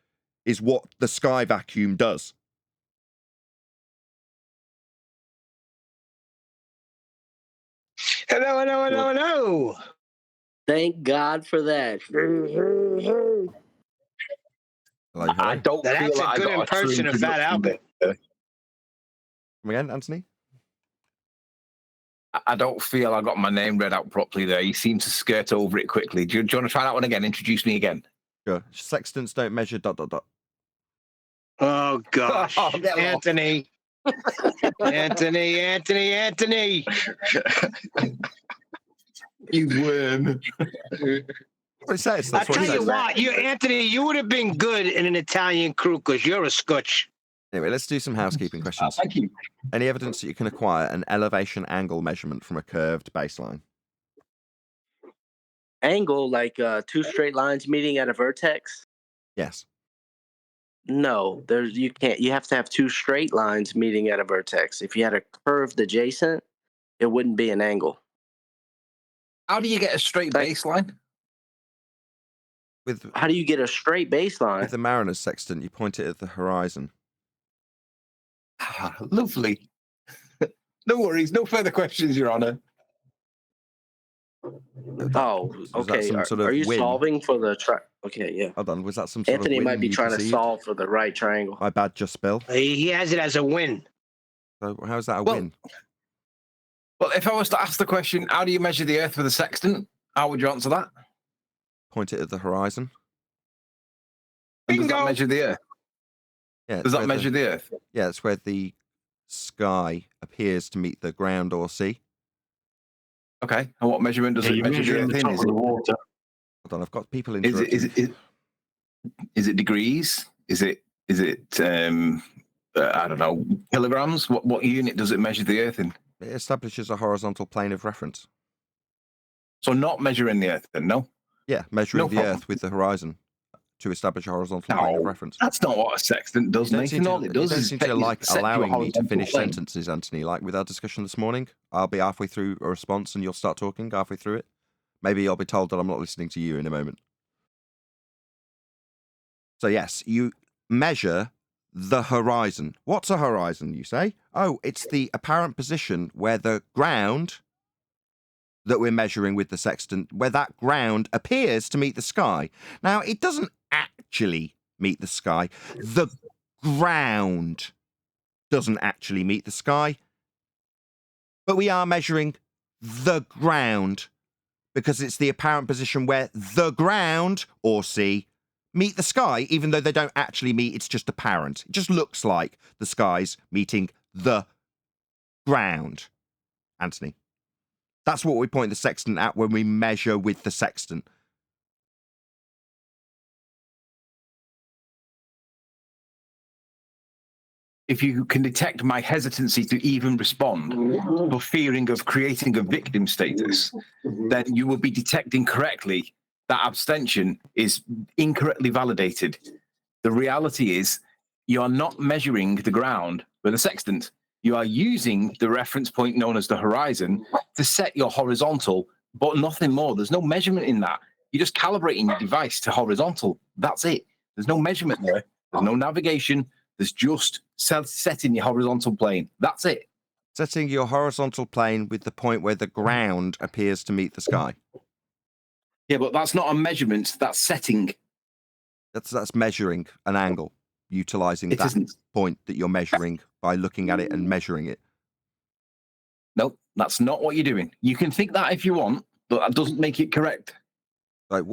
Speaker 1: is what the sky vacuum does.
Speaker 5: Hello.
Speaker 3: Thank God for that.
Speaker 12: I don't
Speaker 5: That's
Speaker 12: feel like
Speaker 5: a good
Speaker 12: I got
Speaker 5: impression
Speaker 12: a
Speaker 5: of that album.
Speaker 1: Come again, Anthony?
Speaker 12: I don't feel I got my name read out properly there. You seem to skirt over it quickly. Do you want to try that one again? Introduce me again.
Speaker 1: Sure. Sextants don't measure ...
Speaker 5: Oh, gosh.
Speaker 12: Oh, get
Speaker 5: Anthony. Anthony.
Speaker 12: You worm.
Speaker 1: What it says.
Speaker 5: I
Speaker 1: That's what
Speaker 5: tell
Speaker 1: it
Speaker 5: you
Speaker 1: says.
Speaker 5: what, Anthony, you would have been good in an Italian crew because you're a Scotch.
Speaker 1: Anyway, let's do some housekeeping questions.
Speaker 12: Thank you.
Speaker 1: Any evidence that you can acquire an elevation angle measurement from a curved baseline?
Speaker 3: Angle, like two straight lines meeting at a vertex?
Speaker 1: Yes.
Speaker 3: No, you can't. You have to have two straight lines meeting at a vertex. If you had a curved adjacent, it wouldn't be an angle.
Speaker 12: How do you get a straight baseline?
Speaker 3: How do you get a straight baseline?
Speaker 1: With the mariner's sextant, you point it at the horizon.
Speaker 12: Ah, lovely. No worries. No further questions, Your Honour.
Speaker 3: Okay. Are you solving for the Okay, yeah.
Speaker 1: Hold on. Was that some sort
Speaker 3: Anthony
Speaker 1: of win
Speaker 3: might be
Speaker 1: you
Speaker 3: trying
Speaker 1: perceived?
Speaker 3: to solve for the right triangle.
Speaker 1: My bad, just spill.
Speaker 5: He has it as a win.
Speaker 1: So how's that a
Speaker 12: Well,
Speaker 1: win?
Speaker 12: Well, if I was to ask the question, how do you measure the Earth with a sextant? How would you answer that?
Speaker 1: Point it at the horizon.
Speaker 12: And does that measure the Earth?
Speaker 1: Yeah.
Speaker 12: Does that measure the Earth?
Speaker 1: Yeah, it's where the sky appears to meet the ground or sea.
Speaker 12: Okay. And what measurement does it measure the Earth in? Is it
Speaker 1: Hold on, I've got people interrupting.
Speaker 12: Is it degrees? Is it I don't know, kilograms? What unit does it measure the Earth in?
Speaker 1: It establishes a horizontal plane of reference.
Speaker 12: So not measuring the Earth then, no?
Speaker 1: Yeah, measuring
Speaker 12: No
Speaker 1: the
Speaker 12: problem.
Speaker 1: Earth with the horizon to establish a horizontal plane of reference.
Speaker 12: That's not what a sextant does, Nathan. All it does is
Speaker 1: seem to like
Speaker 12: set you a
Speaker 1: allowing me to
Speaker 12: horizontal
Speaker 1: finish
Speaker 12: plane.
Speaker 1: sentences, Anthony. Like with our discussion this morning, I'll be halfway through a response and you'll start talking halfway through it. Maybe I'll be told that I'm not listening to you in a moment. So yes, you measure the horizon. What's a horizon, you say? Oh, it's the apparent position where the ground that we're measuring with the sextant, where that ground appears to meet the sky. Now, it doesn't actually meet the sky. The ground doesn't actually meet the sky. But we are measuring the ground because it's the apparent position where the ground, or sea, meet the sky, even though they don't actually meet, it's just apparent. It just looks like the sky's meeting the ground. Anthony. That's what we point the sextant at when we measure with the sextant.
Speaker 12: If you can detect my hesitancy to even respond for fearing of creating a victim status, then you will be detecting correctly that abstention is incorrectly validated. The reality is you are not measuring the ground with a sextant. You are using the reference point known as the horizon to set your horizontal, but nothing more. There's no measurement in that. You're just calibrating your device to horizontal. That's it. There's no measurement there. There's no navigation. There's just setting your horizontal plane. That's it.
Speaker 1: Setting your horizontal plane with the point where the ground appears to meet the sky.
Speaker 12: Yeah, but that's not a measurement. That's setting.
Speaker 1: That's measuring an angle, utilizing
Speaker 12: It
Speaker 1: that
Speaker 12: isn't.
Speaker 1: point that you're measuring by looking at it and measuring it.
Speaker 12: No, that's not what you're doing. You can think that if you want, but that doesn't make it correct.
Speaker 1: Like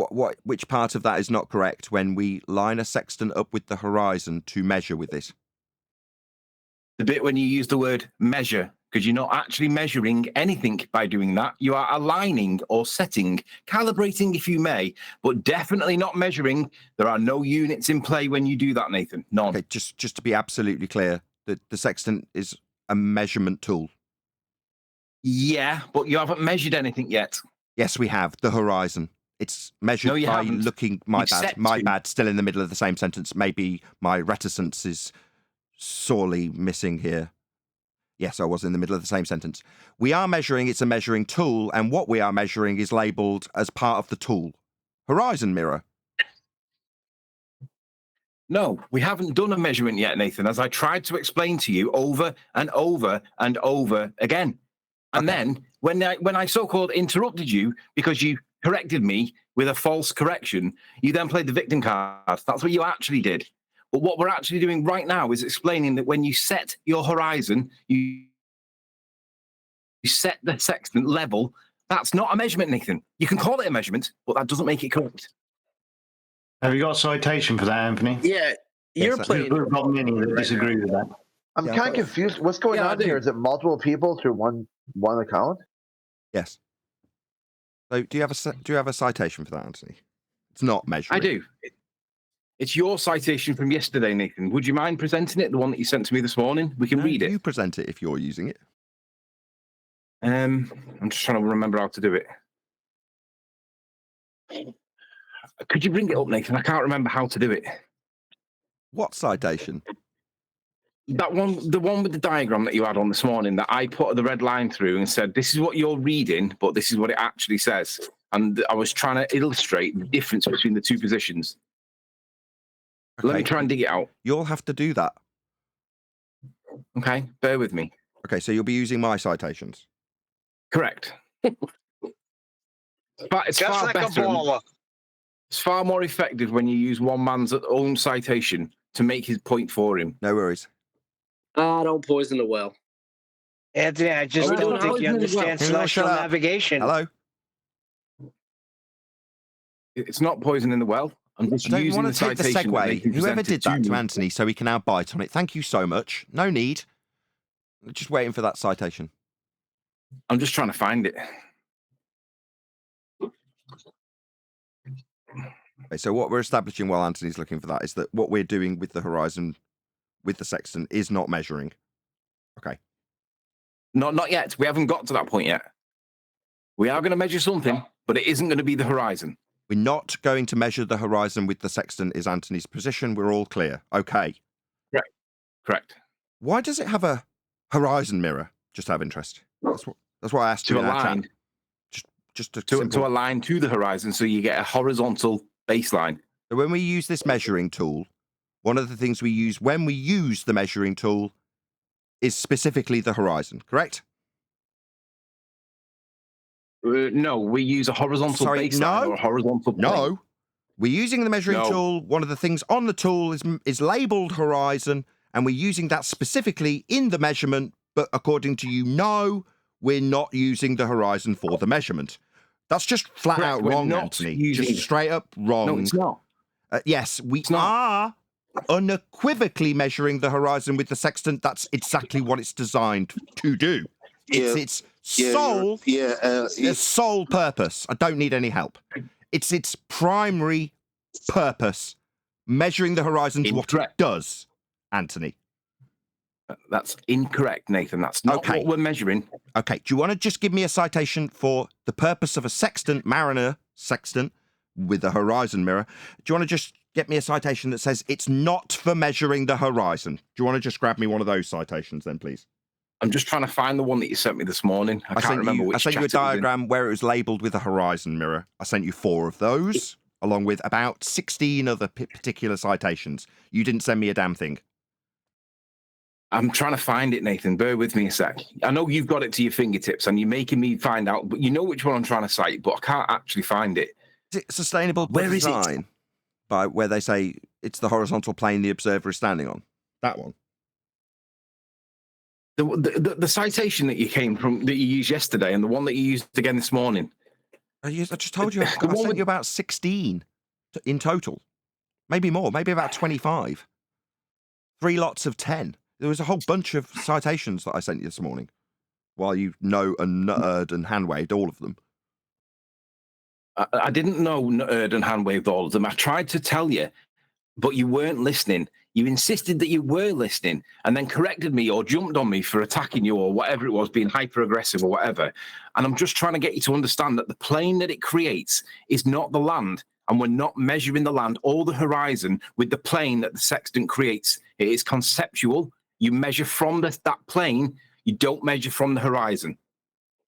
Speaker 1: which part of that is not correct when we line a sextant up with the horizon to measure with it?
Speaker 12: The bit when you use the word measure, because you're not actually measuring anything by doing that. You are aligning or setting, calibrating if you may, but definitely not measuring. There are no units in play when you do that, Nathan. None.
Speaker 1: Okay, just to be absolutely clear, the sextant is a measurement tool.
Speaker 12: Yeah, but you haven't measured anything yet.
Speaker 1: Yes, we have. The horizon. It's measured
Speaker 12: No, you
Speaker 1: by
Speaker 12: haven't.
Speaker 1: looking... My bad. Still in the middle of the same sentence. Maybe my reticence is sorely missing here. Yes, I was in the middle of the same sentence. We are measuring, it's a measuring tool, and what we are measuring is labelled as part of the tool. Horizon mirror.
Speaker 12: No, we haven't done a measurement yet, Nathan, as I tried to explain to you over and over and over again. And then when I so-called interrupted you because you corrected me with a false correction, you then played the victim card. That's what you actually did. But what we're actually doing right now is explaining that when you set your horizon, you set the sextant level. That's not a measurement, Nathan. You can call it a measurement, but that doesn't make it correct.
Speaker 13: Have you got a citation for that, Anthony?
Speaker 3: Yeah, you're
Speaker 1: Yes,
Speaker 3: playing.
Speaker 13: We've got many that disagree with that.
Speaker 14: I'm kind of confused. What's going on here? Is it multiple people through one account?
Speaker 1: Yes. So do you have a citation for that, Anthony? It's not measuring.
Speaker 12: I do. It's your citation from yesterday, Nathan. Would you mind presenting it, the one that you sent to me this morning? We can read it.
Speaker 1: You present it if you're using it.
Speaker 12: I'm just trying to remember how to do it. Could you bring it up, Nathan? I can't remember how to do it.
Speaker 1: What citation?
Speaker 12: That one, the one with the diagram that you had on this morning that I put the red line through and said, this is what you're reading, but this is what it actually says. And I was trying to illustrate the difference between the two positions.
Speaker 1: Okay.
Speaker 12: Let me try and dig it out.
Speaker 1: You'll have to do that.
Speaker 12: Okay, bear with me.
Speaker 1: Okay, so you'll be using my citations.
Speaker 12: Correct. But it's
Speaker 5: Just
Speaker 12: far
Speaker 5: like
Speaker 12: better.
Speaker 5: a baller.
Speaker 12: It's far more effective when you use one man's own citation to make his point for him.
Speaker 1: No worries.
Speaker 3: Don't poison the well.
Speaker 5: Anthony, I just
Speaker 3: Are we
Speaker 5: don't
Speaker 3: doing
Speaker 5: think you
Speaker 3: poison as well?
Speaker 5: understand
Speaker 1: Can you all
Speaker 5: celestial
Speaker 1: shut up?
Speaker 5: navigation.
Speaker 1: Hello?
Speaker 12: It's not poison in the well. I'm just
Speaker 1: I don't
Speaker 12: using
Speaker 1: want
Speaker 12: the
Speaker 1: to take the
Speaker 12: citation that they
Speaker 1: segue.
Speaker 12: can
Speaker 1: Whoever
Speaker 12: present
Speaker 1: did
Speaker 12: it to
Speaker 1: that to
Speaker 12: me.
Speaker 1: Anthony so he can now bite on it. Thank you so much. No need. Just waiting for that citation.
Speaker 12: I'm just trying to find it.
Speaker 1: Okay, so what we're establishing while Anthony's looking for that is that what we're doing with the horizon, with the sextant, is not measuring. Okay.
Speaker 12: Not yet. We haven't got to that point yet. We are going to measure something, but it isn't going to be the horizon.
Speaker 1: We're not going to measure the horizon with the sextant is Anthony's position. We're all clear. Okay.
Speaker 12: Correct.
Speaker 1: Why does it have a horizon mirror? Just out of interest. That's what I asked
Speaker 12: To
Speaker 1: you in our
Speaker 12: align.
Speaker 1: chat. Just
Speaker 12: To align to the horizon so you get a horizontal baseline.
Speaker 1: So when we use this measuring tool, one of the things we use when we use the measuring tool is specifically the horizon, correct?
Speaker 12: No, we use a horizontal baseline or a horizontal plane.
Speaker 1: No. We're using the measuring tool. One of the things on the tool is labeled horizon, and we're using that specifically in the measurement, but according to you, no, we're not using the horizon for the measurement. That's just flat
Speaker 12: Correct,
Speaker 1: out
Speaker 12: we're
Speaker 1: wrong,
Speaker 12: not
Speaker 1: Anthony.
Speaker 12: using
Speaker 1: Just
Speaker 12: it.
Speaker 1: straight up wrong.
Speaker 12: No, it's not.
Speaker 1: Yes, we are unequivocally measuring the horizon with the sextant. That's exactly what it's designed to do. It's its sole purpose. I don't need any help. It's its primary purpose, measuring the horizon to what it does, Anthony.
Speaker 12: That's incorrect, Nathan. That's not what we're measuring.
Speaker 1: Okay, do you want to just give me a citation for the purpose of a sextant, Mariner sextant, with a horizon mirror? Do you want to just get me a citation that says it's not for measuring the horizon? Do you want to just grab me one of those citations then, please?
Speaker 12: I'm just trying to find the one that you sent me this morning. I can't remember which
Speaker 1: I sent you a
Speaker 12: chat it was in.
Speaker 1: diagram where it was labelled with a horizon mirror. I sent you 4 of those, along with about 16 other particular citations. You didn't send me a damn thing.
Speaker 12: I'm trying to find it, Nathan. Bear with me a sec. I know you've got it to your fingertips and you're making me find out, but you know which one I'm trying to cite, but I can't actually find it.
Speaker 1: Is it sustainable
Speaker 12: Where is
Speaker 1: design?
Speaker 12: it?
Speaker 1: By where they say it's the horizontal plane the observer is standing on. That one.
Speaker 12: The citation that you used yesterday and the one that you used again this morning.
Speaker 1: I just told you. I sent you about 16 in total. Maybe more. Maybe about 25. 3 lots of 10. There was a whole bunch of citations that I sent you this morning. While you know and nuttered and hand-waved all of them.
Speaker 12: I didn't know nuttered and hand-waved all of them. I tried to tell you, but you weren't listening. You insisted that you were listening and then corrected me or jumped on me for attacking you or whatever it was, being hyper-aggressive or whatever. And I'm just trying to get you to understand that the plane that it creates is not the land, and we're not measuring the land or the horizon with the plane that the sextant creates. It is conceptual. You measure from that plane. You don't measure from the horizon.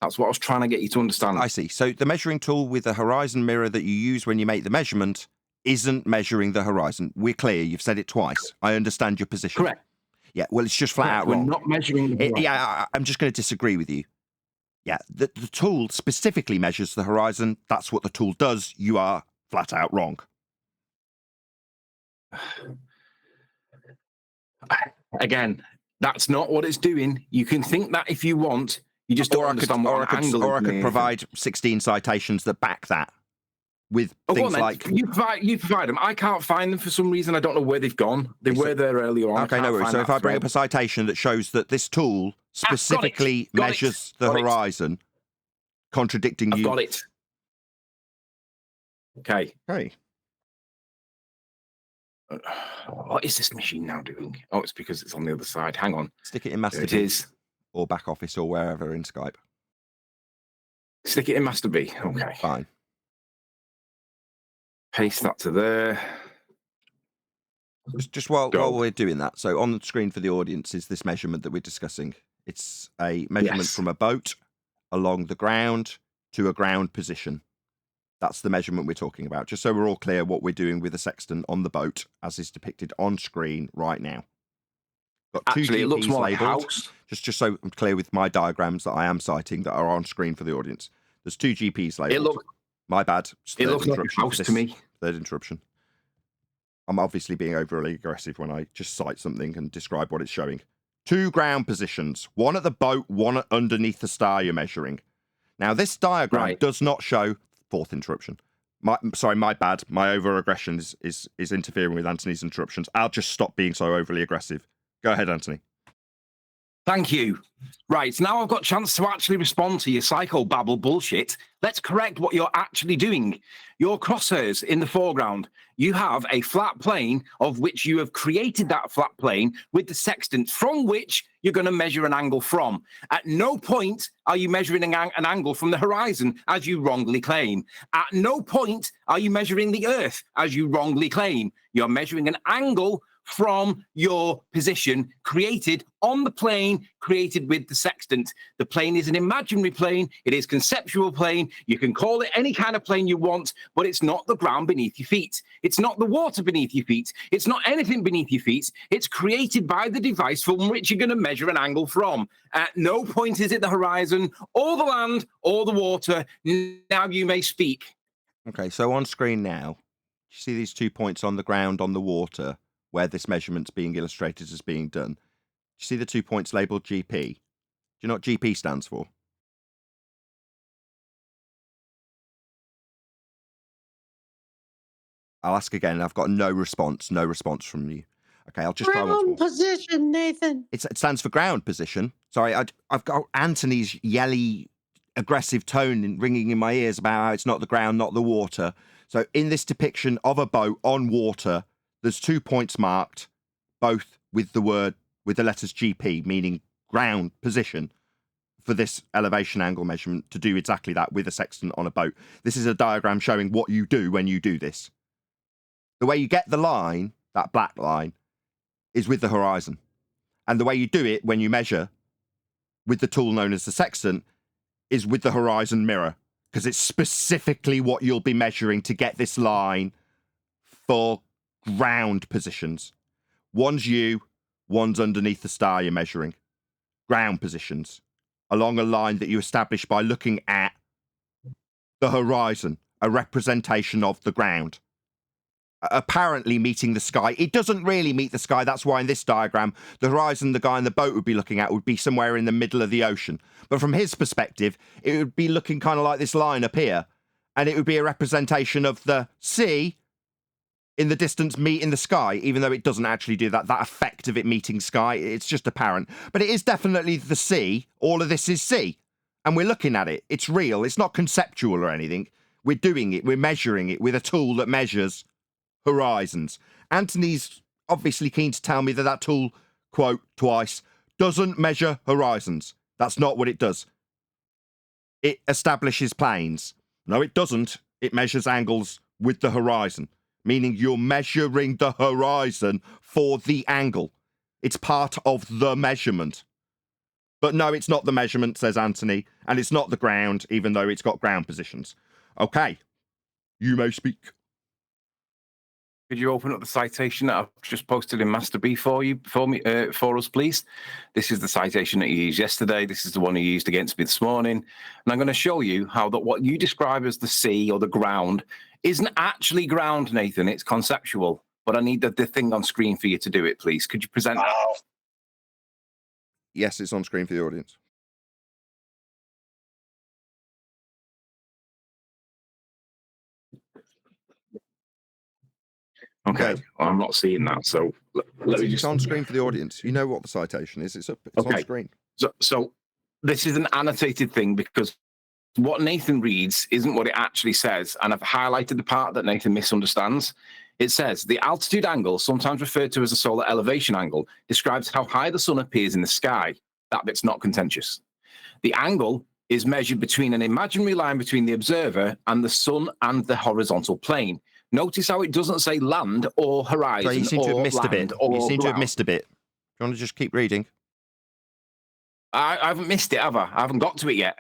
Speaker 12: That's what I was trying to get you to understand.
Speaker 1: I see. So the measuring tool with the horizon mirror that you use when you make the measurement isn't measuring the horizon. We're clear. You've said it twice. I understand your position.
Speaker 12: Correct.
Speaker 1: Yeah, well, it's just flat out
Speaker 12: We're
Speaker 1: wrong.
Speaker 12: not measuring the horizon.
Speaker 1: I'm just going to disagree with you. Yeah, the tool specifically measures the horizon. That's what the tool does. You are flat out wrong.
Speaker 12: Again, that's not what it's doing. You can think that if you want. You just don't understand what angle.
Speaker 1: Or I could provide 16 citations that back that with things like...
Speaker 12: You provide them. I can't find them for some reason. I don't know where they've gone. They were there earlier on.
Speaker 1: Okay, no worries. So if I bring up a citation that shows that this tool specifically measures the horizon, contradicting you...
Speaker 12: I've got it. Okay.
Speaker 1: Hey.
Speaker 12: What is this machine now doing? Oh, it's because it's on the other side. Hang on.
Speaker 1: Stick it in Master
Speaker 12: It
Speaker 1: B.
Speaker 12: is.
Speaker 1: Or back office or wherever in Skype.
Speaker 12: Stick it in Master B. Okay.
Speaker 1: Fine.
Speaker 12: Paste that to there.
Speaker 1: Just while we're doing that, so on the screen for the audience is this measurement that we're discussing. It's a measurement from a boat along the ground to a ground position. That's the measurement we're talking about, just so we're all clear what we're doing with the sextant on the boat, as is depicted on screen right now. Got 2
Speaker 12: Actually, it looks
Speaker 1: GPs
Speaker 12: more like a
Speaker 1: labelled,
Speaker 12: house.
Speaker 1: just so I'm clear with my diagrams that I am citing that are on screen for the audience. There's 2 GPs labelled. My bad.
Speaker 12: It looks like a house to me.
Speaker 1: Third interruption. I'm obviously being overly aggressive when I just cite something and describe what it's showing. 2 ground positions, one at the boat, one underneath the star you're measuring. Now, this diagram does not show, fourth interruption. My bad. My over-aggression is interfering with Anthony's interruptions. I'll just stop being so overly aggressive. Go ahead, Anthony.
Speaker 12: Thank you. Right, now I've got a chance to actually respond to your psychobabble bullshit. Let's correct what you're actually doing. Your crosshairs in the foreground. You have a flat plane of which you have created that flat plane with the sextant from which you're going to measure an angle from. At no point are you measuring an angle from the horizon, as you wrongly claim. At no point are you measuring the Earth, as you wrongly claim. You're measuring an angle from your position created on the plane created with the sextant. The plane is an imaginary plane. It is conceptual plane. You can call it any kind of plane you want, but it's not the ground beneath your feet. It's not the water beneath your feet. It's not anything beneath your feet. It's created by the device from which you're going to measure an angle from. At no point is it the horizon or the land or the water. Now you may speak.
Speaker 1: Okay, so on screen now, you see these 2 points on the ground, on the water, where this measurement's being illustrated as being done. Do you see the 2 points labelled GP? Do you know what GP stands for? I'll ask again. I've got no response from you. Okay, I'll just try once more.
Speaker 15: Ground position, Nathan.
Speaker 1: It stands for ground position. Sorry, I've got Anthony's yelly, aggressive tone ringing in my ears about how it's not the ground, not the water. So in this depiction of a boat on water, there's 2 points marked, both with the letters GP, meaning ground position, for this elevation angle measurement to do exactly that with a sextant on a boat. This is a diagram showing what you do when you do this. The way you get the line, that black line, is with the horizon. And the way you do it when you measure with the tool known as the sextant is with the horizon mirror, because it's specifically what you'll be measuring to get this line for ground positions. One's you, one's underneath the star you're measuring. Ground positions, along a line that you establish by looking at the horizon, a representation of the ground. Apparently meeting the sky. It doesn't really meet the sky. That's why in this diagram, the horizon the guy in the boat would be looking at would be somewhere in the middle of the ocean. But from his perspective, it would be looking kind of like this line up here. And it would be a representation of the sea in the distance meeting the sky, even though it doesn't actually do that effect of it meeting sky. It's just apparent. But it is definitely the sea. All of this is sea. And we're looking at it. It's real. It's not conceptual or anything. We're doing it. We're measuring it with a tool that measures horizons. Anthony's obviously keen to tell me that tool, quote, twice, doesn't measure horizons. That's not what it does. It establishes planes. No, it doesn't. It measures angles with the horizon, meaning you're measuring the horizon for the angle. It's part of the measurement. But no, it's not the measurement, says Anthony, and it's not the ground, even though it's got ground positions. Okay, you may speak.
Speaker 12: Could you open up the citation that I've just posted in Master B for us, please? This is the citation that you used yesterday. This is the one you used against me this morning. And I'm going to show you how that what you describe as the sea or the ground isn't actually ground, Nathan. It's conceptual. But I need the thing on screen for you to do it, please. Could you present that?
Speaker 1: Yes, it's on screen for the audience.
Speaker 12: Okay, well, I'm not seeing that, so let me
Speaker 1: just... It's on screen for the audience. You know what the citation is. It's on screen.
Speaker 12: So this is an annotated thing because what Nathan reads isn't what it actually says, and I've highlighted the part that Nathan misunderstands. It says, the altitude angle, sometimes referred to as the solar elevation angle, describes how high the sun appears in the sky. That bit's not contentious. The angle is measured between an imaginary line between the observer and the sun and the horizontal plane. Notice how it doesn't say land or horizon.
Speaker 1: So you seem to have missed a bit. You seem to have missed a bit. Do you want to just keep reading?
Speaker 12: I haven't missed it, have I? I haven't got to it yet.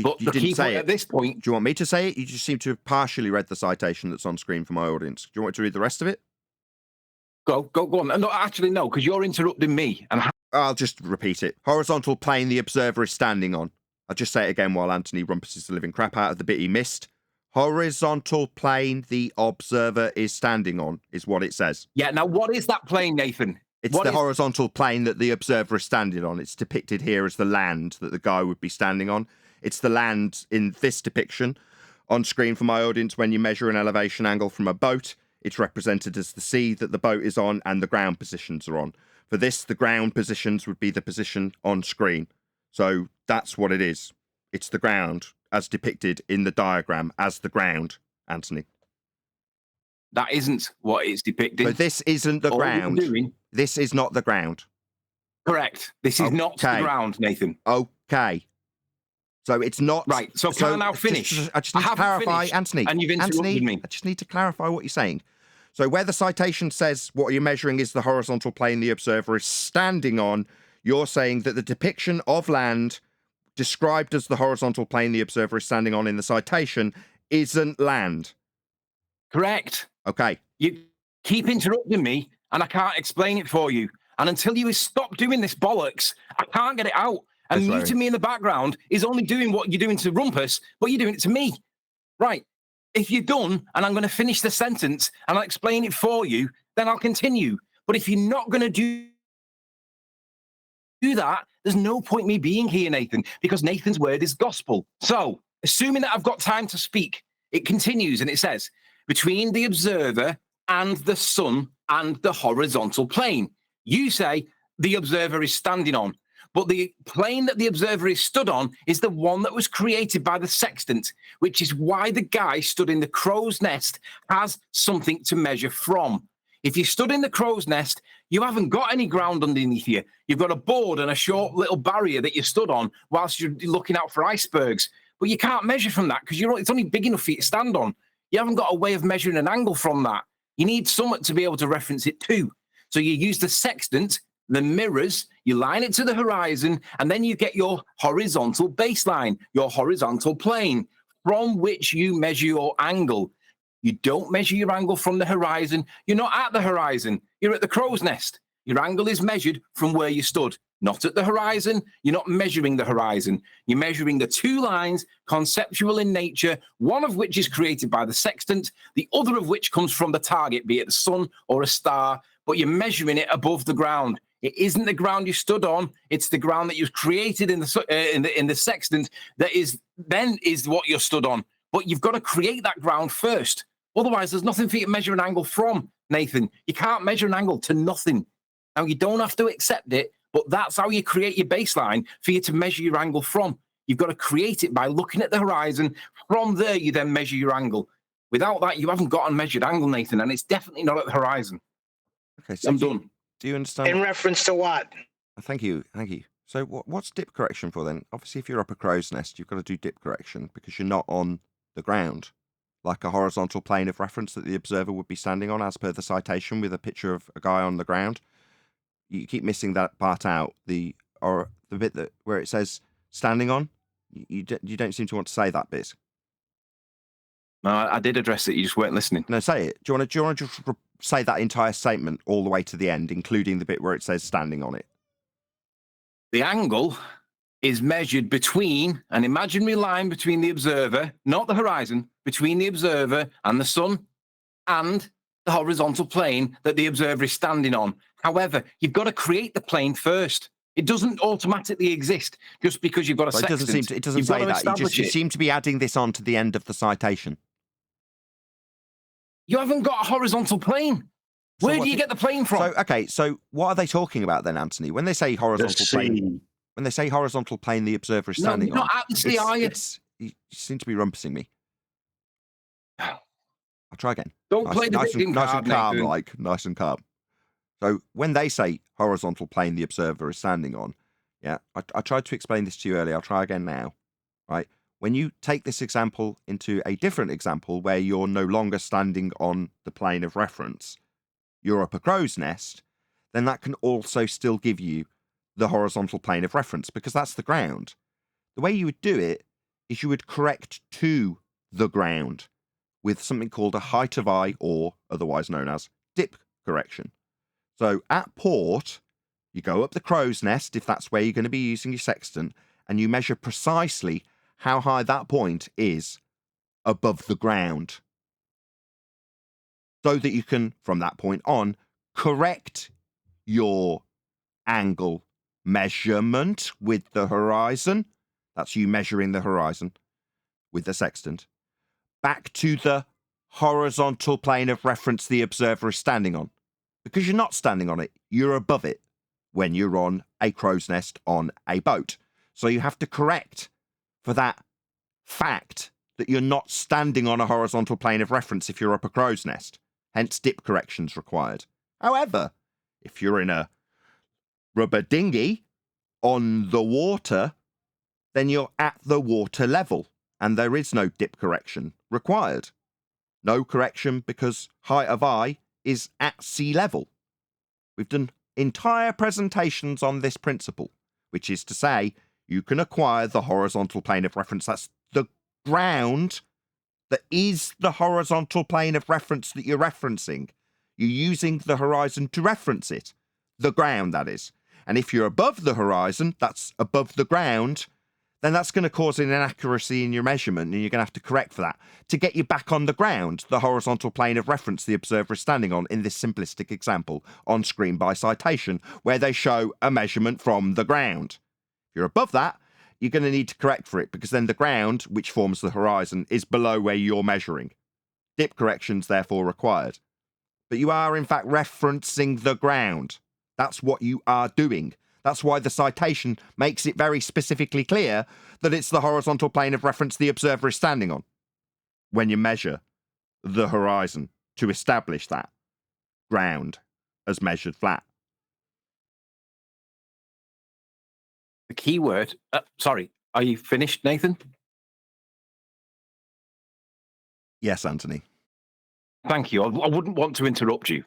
Speaker 1: But you didn't say it at this point. Do you want me to say it? You just seem to have partially read the citation that's on screen for my audience. Do you want me to read the rest of it?
Speaker 12: Go on. No, actually, no, because you're interrupting me. And
Speaker 1: I'll just repeat it. Horizontal plane the observer is standing on. I'll just say it again while Anthony rumpuses the living crap out of the bit he missed. Horizontal plane the observer is standing on is what it says.
Speaker 12: Yeah, now what is that plane, Nathan?
Speaker 1: It's the horizontal plane that the observer is standing on. It's depicted here as the land that the guy would be standing on. It's the land in this depiction. On screen for my audience, when you measure an elevation angle from a boat, it's represented as the sea that the boat is on and the ground positions are on. For this, the ground positions would be the position on screen. So that's what it is. It's the ground as depicted in the diagram as the ground, Anthony.
Speaker 12: That isn't what it's depicting.
Speaker 1: But this isn't the ground. This is not the ground.
Speaker 12: Correct. This is not the ground, Nathan.
Speaker 1: Okay. So it's not...
Speaker 12: Right, so can I now finish?
Speaker 1: I just need to clarify, Anthony.
Speaker 12: And you've interrupted me.
Speaker 1: I just need to clarify what you're saying. So where the citation says what you're measuring is the horizontal plane the observer is standing on, you're saying that the depiction of land described as the horizontal plane the observer is standing on in the citation isn't land.
Speaker 12: Correct.
Speaker 1: Okay.
Speaker 12: You keep interrupting me, and I can't explain it for you. And until you stop doing this bollocks, I can't get it out. And muting me in the background is only doing what you're doing to Rumpus, but you're doing it to me. Right. If you're done, and I'm going to finish the sentence, and I'll explain it for you, then I'll continue. But if you're not going to do that, there's no point me being here, Nathan, because Nathan's word is gospel. So, assuming that I've got time to speak, it continues, and it says, between the observer and the sun and the horizontal plane. You say the observer is standing on, but the plane that the observer is stood on is the one that was created by the sextant, which is why the guy stood in the crow's nest has something to measure from. If you stood in the crow's nest, you haven't got any ground underneath you. You've got a board and a short little barrier that you stood on whilst you're looking out for icebergs. But you can't measure from that because it's only big enough for you to stand on. You haven't got a way of measuring an angle from that. You need something to be able to reference it to. So you use the sextant, the mirrors, you line it to the horizon, and then you get your horizontal baseline, your horizontal plane, from which you measure your angle. You don't measure your angle from the horizon. You're not at the horizon. You're at the crow's nest. Your angle is measured from where you stood, not at the horizon. You're not measuring the horizon. You're measuring the two lines, conceptual in nature, one of which is created by the sextant, the other of which comes from the target, be it the sun or a star, but you're measuring it above the ground. It isn't the ground you stood on. It's the ground that you've created in the sextant that is what you're stood on. But you've got to create that ground first. Otherwise, there's nothing for you to measure an angle from, Nathan. You can't measure an angle to nothing. Now, you don't have to accept it, but that's how you create your baseline for you to measure your angle from. You've got to create it by looking at the horizon. From there, you then measure your angle. Without that, you haven't got a measured angle, Nathan, and it's definitely not at the horizon.
Speaker 1: Okay, so
Speaker 12: I'm done.
Speaker 1: Do you understand?
Speaker 5: In reference to what?
Speaker 1: Thank you. So what's dip correction for then? Obviously, if you're up a crow's nest, you've got to do dip correction because you're not on the ground, like a horizontal plane of reference that the observer would be standing on, as per the citation, with a picture of a guy on the ground. You keep missing that part out, the bit where it says standing on. You don't seem to want to say that bit.
Speaker 12: No, I did address it. You just weren't listening.
Speaker 1: No, say it. Do you want to just say that entire statement all the way to the end, including the bit where it says standing on it?
Speaker 12: The angle is measured between an imaginary line between the observer, not the horizon, between the observer and the sun and the horizontal plane that the observer is standing on. However, you've got to create the plane first. It doesn't automatically exist just because you've got a sextant.
Speaker 1: It doesn't say that. You seem to be adding this on to the end of the citation.
Speaker 12: You haven't got a horizontal plane. Where do you get the plane from?
Speaker 1: So what are they talking about then, Anthony? When they say horizontal plane, the observer is standing on.
Speaker 12: Not at the sea, are you?
Speaker 1: You seem to be rumpusing me. I'll try again.
Speaker 12: Don't play the victim card, Nathan.
Speaker 1: Nice and calm. So when they say horizontal plane the observer is standing on, yeah, I tried to explain this to you earlier. I'll try again now, right? When you take this example into a different example where you're no longer standing on the plane of reference, you're up a crow's nest, then that can also still give you the horizontal plane of reference because that's the ground. The way you would do it is you would correct to the ground with something called a height of eye, or otherwise known as dip correction. So at port, you go up the crow's nest, if that's where you're going to be using your sextant, and you measure precisely how high that point is above the ground, so that you can, from that point on, correct your angle measurement with the horizon, that's you measuring the horizon with the sextant, back to the horizontal plane of reference the observer is standing on. Because you're not standing on it, you're above it when you're on a crow's nest on a boat. So you have to correct for that fact that you're not standing on a horizontal plane of reference if you're up a crow's nest. Hence, dip corrections required. However, if you're in a rubber dinghy on the water, then you're at the water level, and there is no dip correction required. No correction because height of eye is at sea level. We've done entire presentations on this principle, which is to say you can acquire the horizontal plane of reference. That's the ground that is the horizontal plane of reference that you're referencing. You're using the horizon to reference it. The ground, that is. And if you're above the horizon, that's above the ground, then that's going to cause an inaccuracy in your measurement, and you're going to have to correct for that to get you back on the ground, the horizontal plane of reference the observer is standing on in this simplistic example on screen by citation, where they show a measurement from the ground. If you're above that, you're going to need to correct for it, because then the ground, which forms the horizon, is below where you're measuring. Dip corrections, therefore, required. But you are, in fact, referencing the ground. That's what you are doing. That's why the citation makes it very specifically clear that it's the horizontal plane of reference the observer is standing on when you measure the horizon to establish that ground as measured flat.
Speaker 12: The key word, sorry, are you finished, Nathan?
Speaker 1: Yes, Anthony.
Speaker 12: Thank you. I wouldn't want to interrupt you.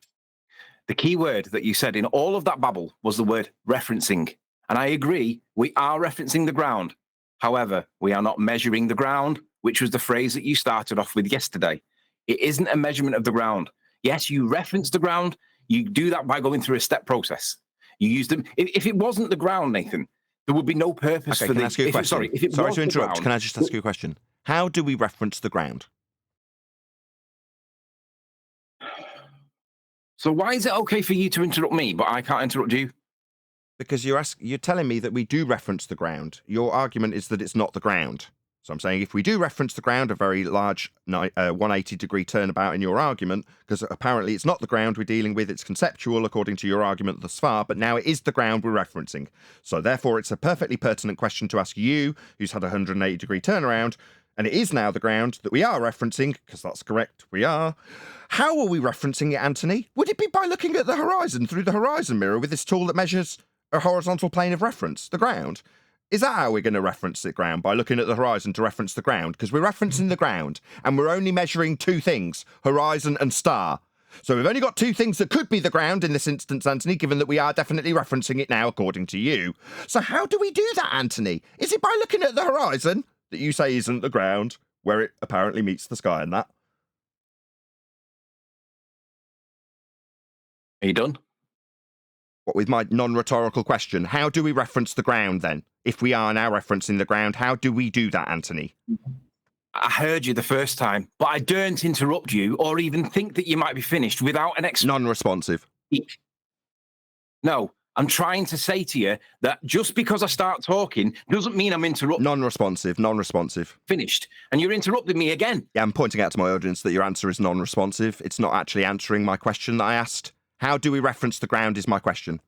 Speaker 12: The key word that you said in all of that babble was the word referencing. And I agree, we are referencing the ground. However, we are not measuring the ground, which was the phrase that you started off with yesterday. It isn't a measurement of the ground. Yes, you reference the ground. You do that by going through a step process. You use them. If it wasn't the ground, Nathan, there would be no purpose for
Speaker 1: can I ask you a question?
Speaker 12: Sorry
Speaker 1: to interrupt.
Speaker 12: Ground,
Speaker 1: can I just ask you a question? How do we reference the ground?
Speaker 12: So why is it okay for you to interrupt me, but I can't interrupt you?
Speaker 1: Because you're telling me that we do reference the ground. Your argument is that it's not the ground. So I'm saying if we do reference the ground, a very large 180-degree turnabout in your argument, because apparently it's not the ground we're dealing with, it's conceptual according to your argument thus far, but now it is the ground we're referencing. So therefore it's a perfectly pertinent question to ask you, who's had a 180-degree turnaround, and it is now the ground that we are referencing, because that's correct, we are. How are we referencing it, Anthony? Would it be by looking at the horizon through the horizon mirror with this tool that measures a horizontal plane of reference, the ground? Is that how we're going to reference the ground? By looking at the horizon to reference the ground? Because we're referencing the ground, and we're only measuring two things, horizon and star. So we've only got two things that could be the ground in this instance, Anthony, given that we are definitely referencing it now, according to you. So how do we do that, Anthony? Is it by looking at the horizon that you say isn't the ground, where it apparently meets the sky and that?
Speaker 12: Are you done?
Speaker 1: What with my non-rhetorical question? How do we reference the ground then? If we are now referencing the ground, how do we do that, Anthony?
Speaker 12: I heard you the first time, but I daren't interrupt you or even think that you might be finished without an
Speaker 1: non-responsive.
Speaker 12: No, I'm trying to say to you that just because I start talking doesn't mean I'm interrupting.
Speaker 1: Non-responsive.
Speaker 12: Finished. And you're interrupting me again.
Speaker 1: Yeah, I'm pointing out to my audience that your answer is non-responsive. It's not actually answering my question that I asked. How do we reference the ground is my question.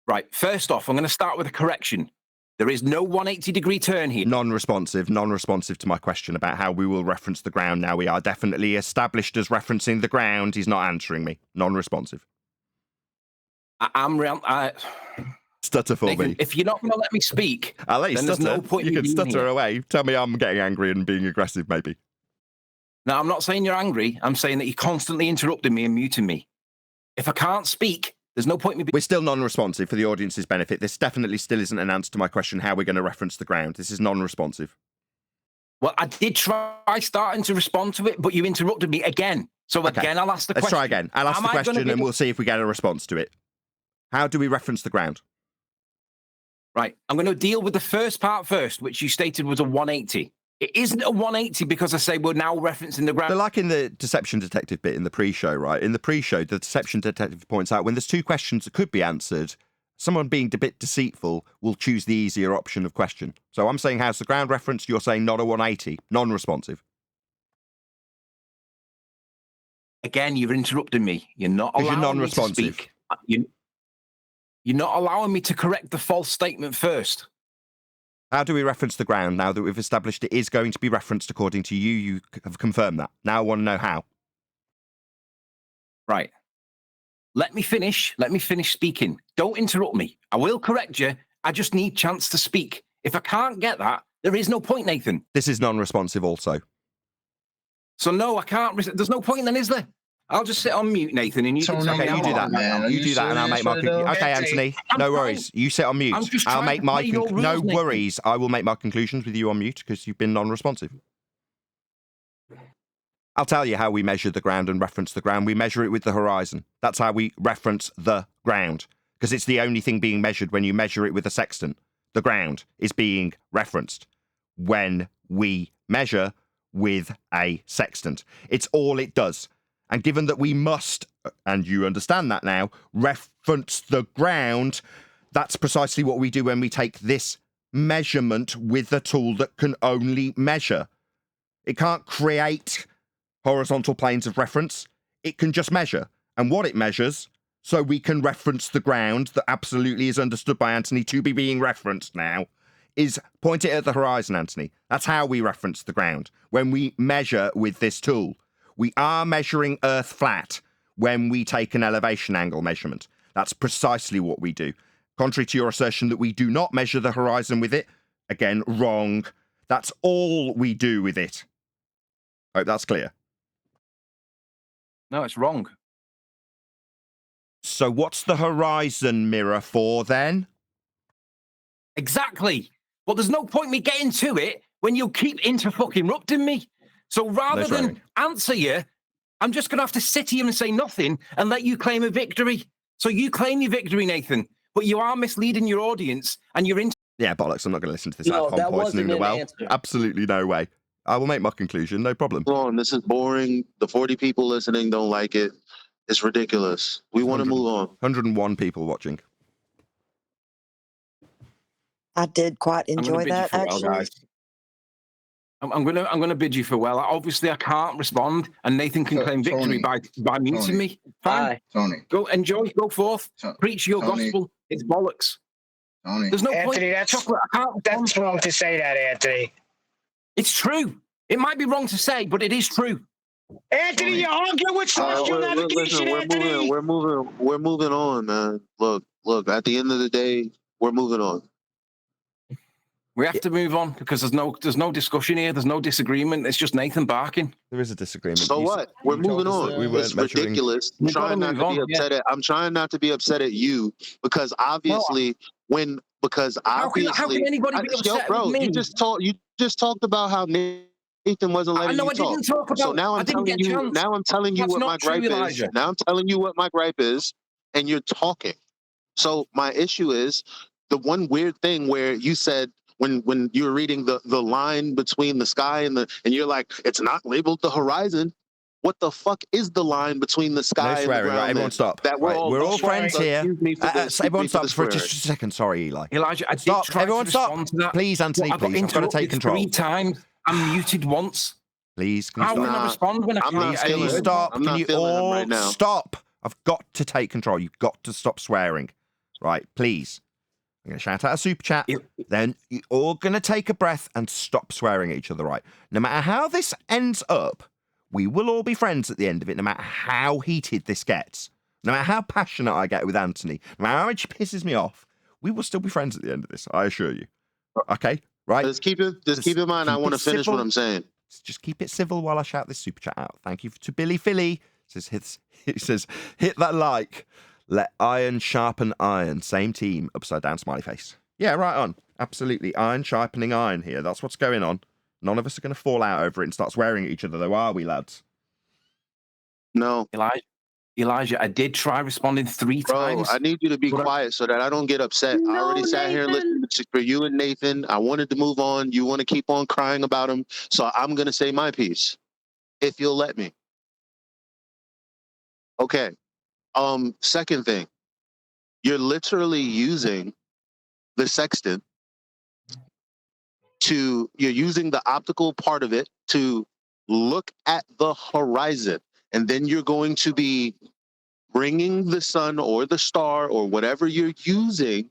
Speaker 12: Right, first off, I'm going to start with a correction. There is no 180-degree turn here.
Speaker 1: Non-responsive to my question about how we will reference the ground. Now we are definitely established as referencing the ground. He's not answering me. Non-responsive. Stutter for
Speaker 12: Nathan,
Speaker 1: me.
Speaker 12: If you're not going to let me speak,
Speaker 1: I'll let you
Speaker 12: then
Speaker 1: stutter.
Speaker 12: There's no point
Speaker 1: you
Speaker 12: in
Speaker 1: can stutter
Speaker 12: here.
Speaker 1: away. Tell me I'm getting angry and being aggressive, maybe.
Speaker 12: Now, I'm not saying you're angry. I'm saying that you're constantly interrupting me and muting me. If I can't speak, there's no point in me...
Speaker 1: We're still non-responsive for the audience's benefit. This definitely still isn't an answer to my question, how we're going to reference the ground. This is non-responsive.
Speaker 12: Well, I did try starting to respond to it, but you interrupted me again. So
Speaker 1: Okay.
Speaker 12: again, I'll ask the question.
Speaker 1: Let's try again. I'll ask the question and we'll see if we get a response to it. How do we reference the ground?
Speaker 12: Right. I'm going to deal with the first part first, which you stated was a 180. It isn't a 180 because I say we're now referencing the ground.
Speaker 1: They're like in the deception detective bit in the pre-show, right? In the pre-show, the deception detective points out when there's two questions that could be answered, someone being a bit deceitful will choose the easier option of question. So I'm saying how's the ground referenced? You're saying not a 180, non-responsive.
Speaker 12: Again, you're interrupting me. You're not
Speaker 1: Because you're
Speaker 12: allowing me to
Speaker 1: non-responsive.
Speaker 12: speak. You're not allowing me to correct the false statement first.
Speaker 1: How do we reference the ground now that we've established it is going to be referenced according to you? You have confirmed that. Now I want to know how.
Speaker 12: Right. Let me finish. Let me finish speaking. Don't interrupt me. I will correct you. I just need chance to speak. If I can't get that, there is no point, Nathan.
Speaker 1: This is non-responsive also.
Speaker 12: So no, I can't. There's no point then, is there? I'll just sit on mute, Nathan, and you can tell me
Speaker 1: Okay, you do that.
Speaker 12: man.
Speaker 1: You do that, and I'll make my. Okay, Anthony. No worries. You sit on mute. I'll make my. No worries. I will make my conclusions with you on mute because you've been non-responsive. I'll tell you how we measure the ground and reference the ground. We measure it with the horizon. That's how we reference the ground because it's the only thing being measured when you measure it with a sextant. The ground is being referenced when we measure with a sextant. It's all it does. And given that we must, and you understand that now, reference the ground, that's precisely what we do when we take this measurement with a tool that can only measure. It can't create horizontal planes of reference. It can just measure. And what it measures, so we can reference the ground that absolutely is understood by Anthony to be being referenced now, is point it at the horizon, Anthony. That's how we reference the ground, when we measure with this tool. We are measuring Earth flat when we take an elevation angle measurement. That's precisely what we do. Contrary to your assertion that we do not measure the horizon with it, again, wrong. That's all we do with it. Hope that's clear.
Speaker 12: No, it's wrong.
Speaker 1: So what's the horizon mirror for then?
Speaker 12: Exactly. Well, there's no point me getting to it when you keep interrupting me. So rather than answer you, I'm just going to have to sit here and say nothing and let you claim a victory. So you claim your victory, Nathan, but you are misleading your audience and you're
Speaker 1: Yeah, bollocks. I'm not going to listen to this.
Speaker 3: No,
Speaker 1: I've
Speaker 3: that
Speaker 1: poisoning
Speaker 3: wasn't
Speaker 1: the
Speaker 3: an
Speaker 1: well.
Speaker 3: answer.
Speaker 1: Absolutely no way. I will make my conclusion. No problem.
Speaker 15: On, this is boring. The 40 people listening don't like it. It's ridiculous. We want to move on.
Speaker 1: 101 people watching.
Speaker 16: I did quite enjoy that, actually.
Speaker 12: I'm gonna bid you farewell. Obviously, I can't respond, and Nathan can claim victory by muting me. Fine,
Speaker 8: Tony.
Speaker 12: Go enjoy. Go forth. Preach your gospel. It's bollocks. There's no
Speaker 5: Anthony,
Speaker 12: point. Chocolate. I can't.
Speaker 5: That's wrong to say that, Anthony.
Speaker 12: It's true. It might be wrong to say, but it is true.
Speaker 5: Anthony, you're arguing with celestial navigation, Anthony.
Speaker 15: We're moving on, man. Look. At the end of the day, we're moving on.
Speaker 12: We have to move on because there's no discussion here. There's no disagreement. It's just Nathan barking.
Speaker 1: There is a disagreement.
Speaker 15: So what? We're moving on. It's ridiculous. I'm trying not to be upset at. I'm trying not to be upset at you because obviously,
Speaker 12: how can anybody be upset
Speaker 15: bro,
Speaker 12: with me?
Speaker 15: You just talked about how Nathan wasn't letting you talk.
Speaker 12: I didn't talk about.
Speaker 15: So now I'm telling you. Now I'm telling you what my gripe is. Now I'm telling you what my gripe is, and you're talking. So my issue is the one weird thing where you said. When you're reading the line between the sky and you're like, it's not labeled the horizon. What the fuck is the line between the sky and the ground?
Speaker 1: Right, everyone stop. We're all friends here. Everyone stop for just a second. Sorry, Eli.
Speaker 12: Elijah, I did
Speaker 1: stop.
Speaker 12: try
Speaker 1: Everyone
Speaker 12: to
Speaker 1: stop.
Speaker 12: respond to that.
Speaker 1: Please, Anthony, please. I've got to take control.
Speaker 12: 3 times. I'm muted once.
Speaker 1: Please, can
Speaker 12: you stop? How can I respond when I can't?
Speaker 1: Please stop. Can you all stop? I've got to take control. You've got to stop swearing. Right, please. I'm going to shout out a super chat. Then you're all going to take a breath and stop swearing at each other, right? No matter how this ends up, we will all be friends at the end of it, no matter how heated this gets. No matter how passionate I get with Anthony, no matter how much he pisses me off, we will still be friends at the end of this, I assure you. Okay? Right?
Speaker 15: Just keep in mind, I want to finish what I'm saying.
Speaker 1: Just keep it civil while I shout this super chat out. Thank you to Billy Philly. He says, hit that like. Let iron sharpen iron. Same team. Upside down smiley face. Yeah, right on. Absolutely. Iron sharpening iron here. That's what's going on. None of us are going to fall out over it and start swearing at each other, though, are we, lads?
Speaker 15: No.
Speaker 12: Elijah, I did try responding 3 times.
Speaker 15: I need you to be quiet so that I don't get upset. I already sat here listening for you and Nathan. I wanted to move on. You want to keep on crying about him. So I'm going to say my piece, if you'll let me. Okay. Second thing, you're literally using the sextant you're using the optical part of it to look at the horizon. And then you're going to be bringing the sun or the star or whatever you're using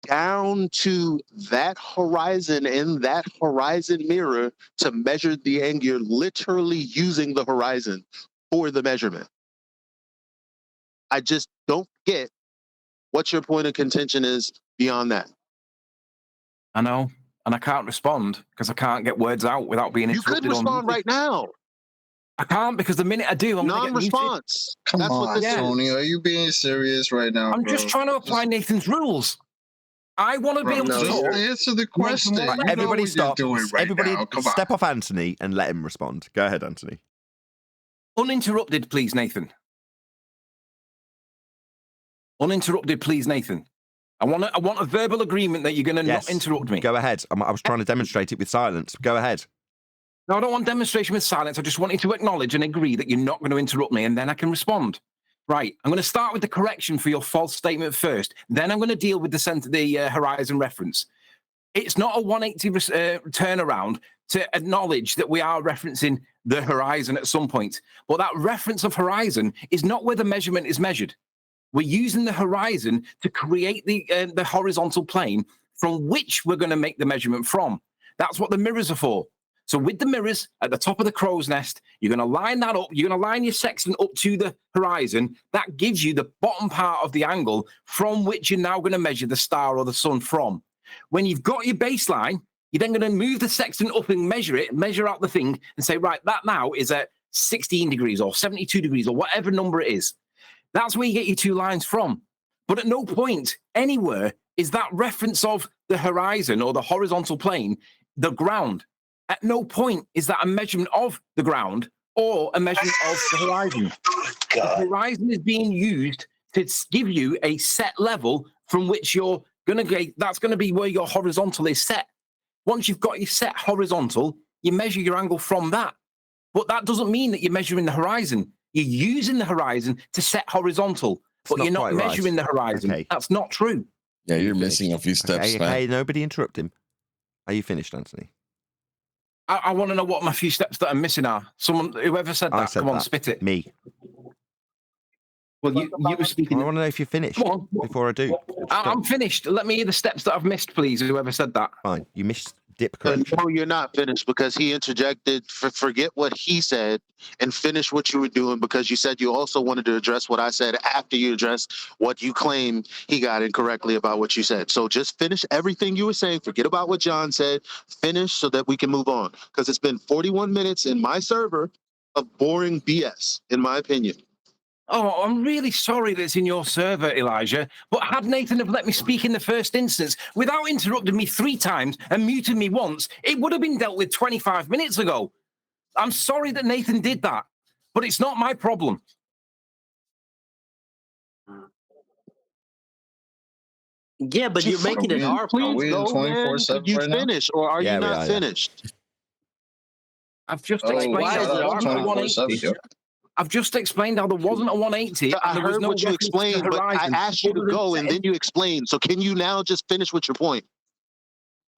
Speaker 15: down to that horizon in that horizon mirror to measure the angle. You're literally using the horizon for the measurement. I just don't get what your point of contention is beyond that.
Speaker 12: I know, and I can't respond because I can't get words out without being interrupted.
Speaker 15: You could respond right now.
Speaker 12: I can't because the minute I do, I'm
Speaker 15: non-response.
Speaker 17: Come on, Tony, are you being serious right now?
Speaker 12: I'm just trying to apply Nathan's rules. I want to be able to talk.
Speaker 17: Answer the question.
Speaker 1: Right, everybody stop. Everybody
Speaker 17: Come
Speaker 1: step off Anthony and let him respond. Go ahead, Anthony.
Speaker 12: Uninterrupted, please, Nathan. Uninterrupted, please, Nathan. I want a verbal agreement that you're going to not interrupt me.
Speaker 1: Go ahead. I was trying to demonstrate it with silence. Go ahead.
Speaker 12: No, I don't want demonstration with silence. I just want you to acknowledge and agree that you're not going to interrupt me, and then I can respond. Right. I'm going to start with the correction for your false statement first. Then I'm going to deal with the horizon reference. It's not a 180 turnaround to acknowledge that we are referencing the horizon at some point. But that reference of horizon is not where the measurement is measured. We're using the horizon to create the horizontal plane from which we're going to make the measurement from. That's what the mirrors are for. So with the mirrors at the top of the crow's nest, you're going to line that up. You're going to line your sextant up to the horizon. That gives you the bottom part of the angle from which you're now going to measure the star or the sun from. When you've got your baseline, you're then going to move the sextant up and measure it, measure out the thing and say, right, that now is at 16 degrees or 72 degrees or whatever number it is. That's where you get your 2 lines from. But at no point anywhere is that reference of the horizon or the horizontal plane the ground. At no point is that a measurement of the ground or a measurement of the horizon. The horizon is being used to give you a set level from which you're going to get. That's going to be where your horizontal is set. Once you've got your set horizontal, you measure your angle from that. But that doesn't mean that you're measuring the horizon. You're using the horizon to set horizontal, but you're not measuring the horizon. Okay. That's not true.
Speaker 17: Yeah, you're missing a few steps.
Speaker 1: Okay, nobody interrupt him. Are you finished, Anthony?
Speaker 12: I want to know what my few steps that I'm missing are. Whoever said that, come on, spit it.
Speaker 1: Me.
Speaker 12: Well, you were speaking.
Speaker 1: I want to know if you're finished before I do.
Speaker 12: I'm finished. Let me hear the steps that I've missed, please, whoever said that.
Speaker 1: Fine. You missed dip correction.
Speaker 15: No, you're not finished because he interjected. Forget what he said and finish what you were doing because you said you also wanted to address what I said after you addressed what you claim he got incorrectly about what you said. So just finish everything you were saying. Forget about what John said. Finish so that we can move on because it's been 41 minutes in my server of boring BS, in my opinion.
Speaker 12: Oh, I'm really sorry that it's in your server, Elijah. But had Nathan have let me speak in the first instance, without interrupting me 3 times and muting me once, it would have been dealt with 25 minutes ago. I'm sorry that Nathan did that, but it's not my problem.
Speaker 3: Yeah, but you're making it our problem.
Speaker 15: Please go, man. You finished, or are you not finished?
Speaker 12: I've just explained how there wasn't a 180. I've just explained how there wasn't a 180.
Speaker 15: I heard what you explained, but I asked you to go, and then you explained. So can you now just finish with your point?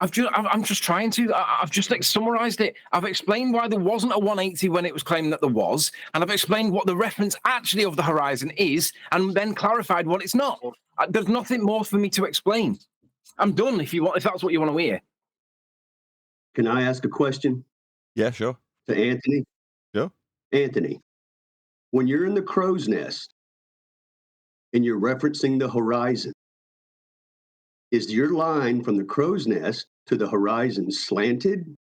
Speaker 12: I'm just trying to. I've just summarized it. I've explained why there wasn't a 180 when it was claimed that there was, and I've explained what the reference actually of the horizon is, and then clarified what it's not. There's nothing more for me to explain. I'm done. If that's what you want to hear.
Speaker 18: Can I ask a question?
Speaker 1: Yeah, sure.
Speaker 18: To Anthony.
Speaker 1: Sure.
Speaker 18: Anthony, when you're in the crow's nest and you're referencing the horizon, is your line from the crow's nest to the horizon slanted?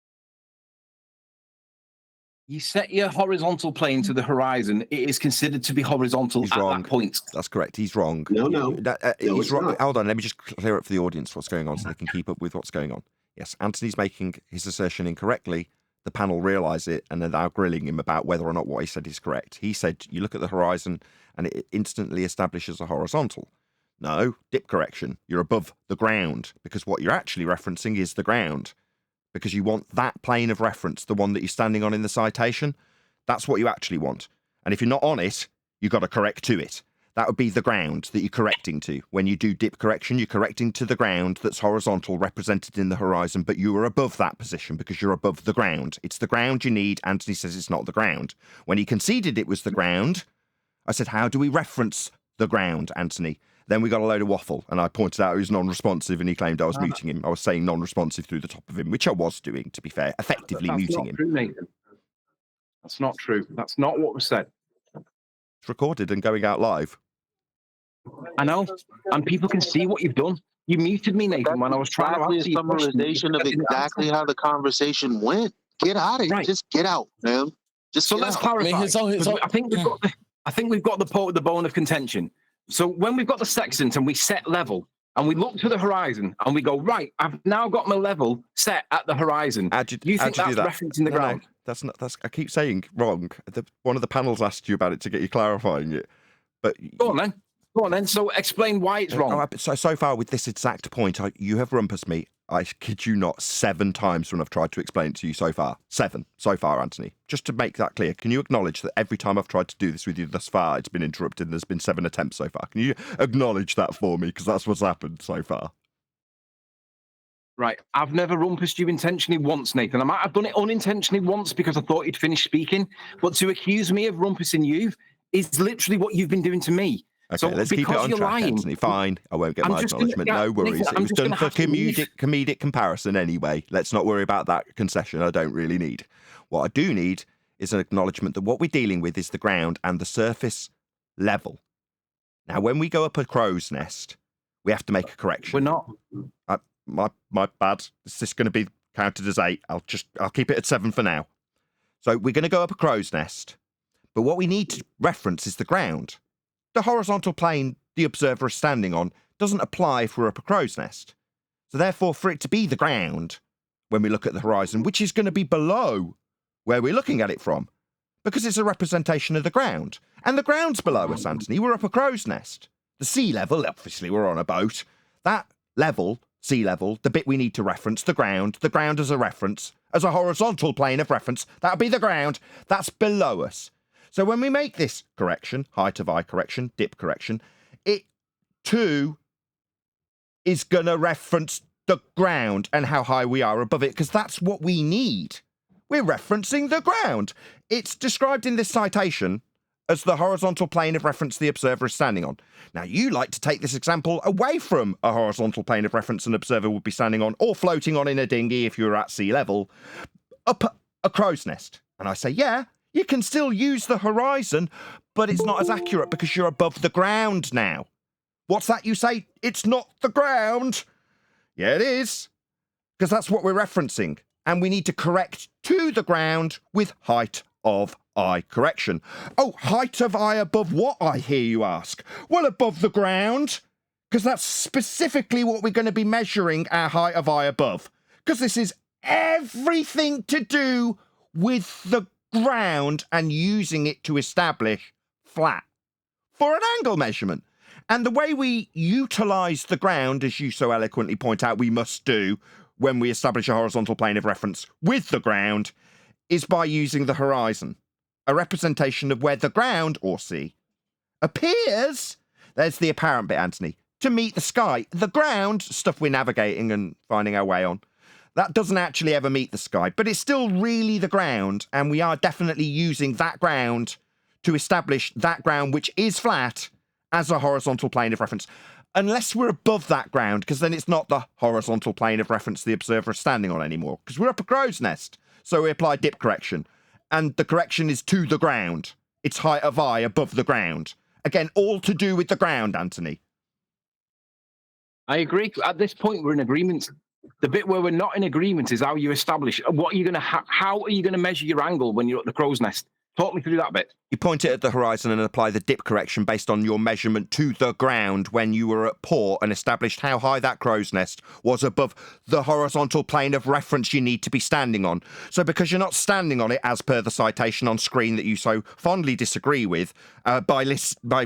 Speaker 12: You set your horizontal plane to the horizon. It is considered to be horizontal at that point.
Speaker 1: That's correct. He's wrong.
Speaker 18: No.
Speaker 1: He's wrong. Hold on. Let me just clear up for the audience what's going on so they can keep up with what's going on. Yes, Anthony's making his assertion incorrectly the panel realise it and are now grilling him about whether or not what he said is correct. He said, you look at the horizon and it instantly establishes a horizontal. No, dip correction. You're above the ground because what you're actually referencing is the ground because you want that plane of reference, the one that you're standing on in the citation. That's what you actually want. And if you're not on it, you've got to correct to it. That would be the ground that you're correcting to. When you do dip correction, you're correcting to the ground that's horizontal, represented in the horizon, but you are above that position because you're above the ground. It's the ground you need. Anthony says it's not the ground. When he conceded it was the ground, I said, how do we reference the ground, Anthony? Then we got a load of waffle, and I pointed out he was non-responsive, and he claimed I was muting him. I was saying non-responsive through the top of him, which I was doing, to be fair, effectively muting him.
Speaker 12: True, Nathan. That's not true. That's not what was said.
Speaker 1: It's recorded and going out live.
Speaker 12: I know, and people can see what you've done. You muted me, Nathan, when I was trying to answer your question.
Speaker 15: Summarization of exactly how the conversation went. Get out of here.
Speaker 12: Right.
Speaker 15: Just get out, man. Just
Speaker 12: so let's clarify. I think we've got the bone of contention. So when we've got the sextant and we set level and we look to the horizon and we go, right, I've now got my level set at the horizon. You think that's referencing the ground?
Speaker 1: No, that's not. I keep saying wrong. One of the panels asked you about it to get you clarifying it, but
Speaker 12: Go on then. So explain why it's wrong.
Speaker 1: So far with this exact point, you have rumpus me. I kid you not, 7 times when I've tried to explain it to you so far. 7 so far, Anthony. Just to make that clear, can you acknowledge that every time I've tried to do this with you thus far, it's been interrupted and there's been 7 attempts so far? Can you acknowledge that for me? Because that's what's happened so far.
Speaker 12: Right. I've never rumpused you intentionally once, Nathan. I might have done it unintentionally once because I thought you'd finished speaking. But to accuse me of rumpusing you is literally what you've been doing to me.
Speaker 1: Okay,
Speaker 12: so
Speaker 1: let's keep it on track, Anthony. Fine, I won't get my acknowledgement. No worries. It was done for comedic comparison anyway. Let's not worry about that concession. I don't really need. What I do need is an acknowledgement that what we're dealing with is the ground and the surface level. Now, when we go up a crow's nest, we have to make a correction.
Speaker 12: We're not.
Speaker 1: My bad. Is this going to be counted as 8? I'll keep it at 7 for now. So we're going to go up a crow's nest, but what we need to reference is the ground. The horizontal plane the observer is standing on doesn't apply if we're up a crow's nest. So therefore, for it to be the ground, when we look at the horizon, which is going to be below where we're looking at it from, because it's a representation of the ground. And the ground's below us, Anthony. We're up a crow's nest. The sea level, obviously we're on a boat. That level, sea level, the bit we need to reference, the ground as a reference, as a horizontal plane of reference, that would be the ground. That's below us. So when we make this correction, height of eye correction, dip correction, it too is going to reference the ground and how high we are above it, because that's what we need. We're referencing the ground. It's described in this citation as the horizontal plane of reference the observer is standing on. Now, you like to take this example away from a horizontal plane of reference an observer would be standing on, or floating on in a dinghy if you were at sea level, up a crow's nest. And I say, yeah, you can still use the horizon, but it's not as accurate because you're above the ground now. What's that you say? It's not the ground. Yeah, it is. Because that's what we're referencing. And we need to correct to the ground with height of eye correction. Oh, height of eye above what, I hear you ask? Well, above the ground. Because that's specifically what we're going to be measuring our height of eye above. Because this is everything to do with the ground and using it to establish flat for an angle measurement. And the way we utilize the ground, as you so eloquently point out we must do when we establish a horizontal plane of reference with the ground, is by using the horizon, a representation of where the ground, or sea, appears, there's the apparent bit, Anthony, to meet the sky. The ground, stuff we're navigating and finding our way on, that doesn't actually ever meet the sky, but it's still really the ground, and we are definitely using that ground to establish that ground, which is flat, as a horizontal plane of reference. Unless we're above that ground, because then it's not the horizontal plane of reference the observer is standing on anymore, because we're up a crow's nest. So we apply dip correction, and the correction is to the ground. It's height of eye above the ground. Again, all to do with the ground, Anthony.
Speaker 12: I agree. At this point, we're in agreement. The bit where we're not in agreement is how you establish what are you going to how are you going to measure your angle when you're at the crow's nest? Talk me through that bit.
Speaker 1: You point it at the horizon and apply the dip correction based on your measurement to the ground when you were at port and established how high that crow's nest was above the horizontal plane of reference you need to be standing on. So because you're not standing on it, as per the citation on screen that you so fondly disagree with, by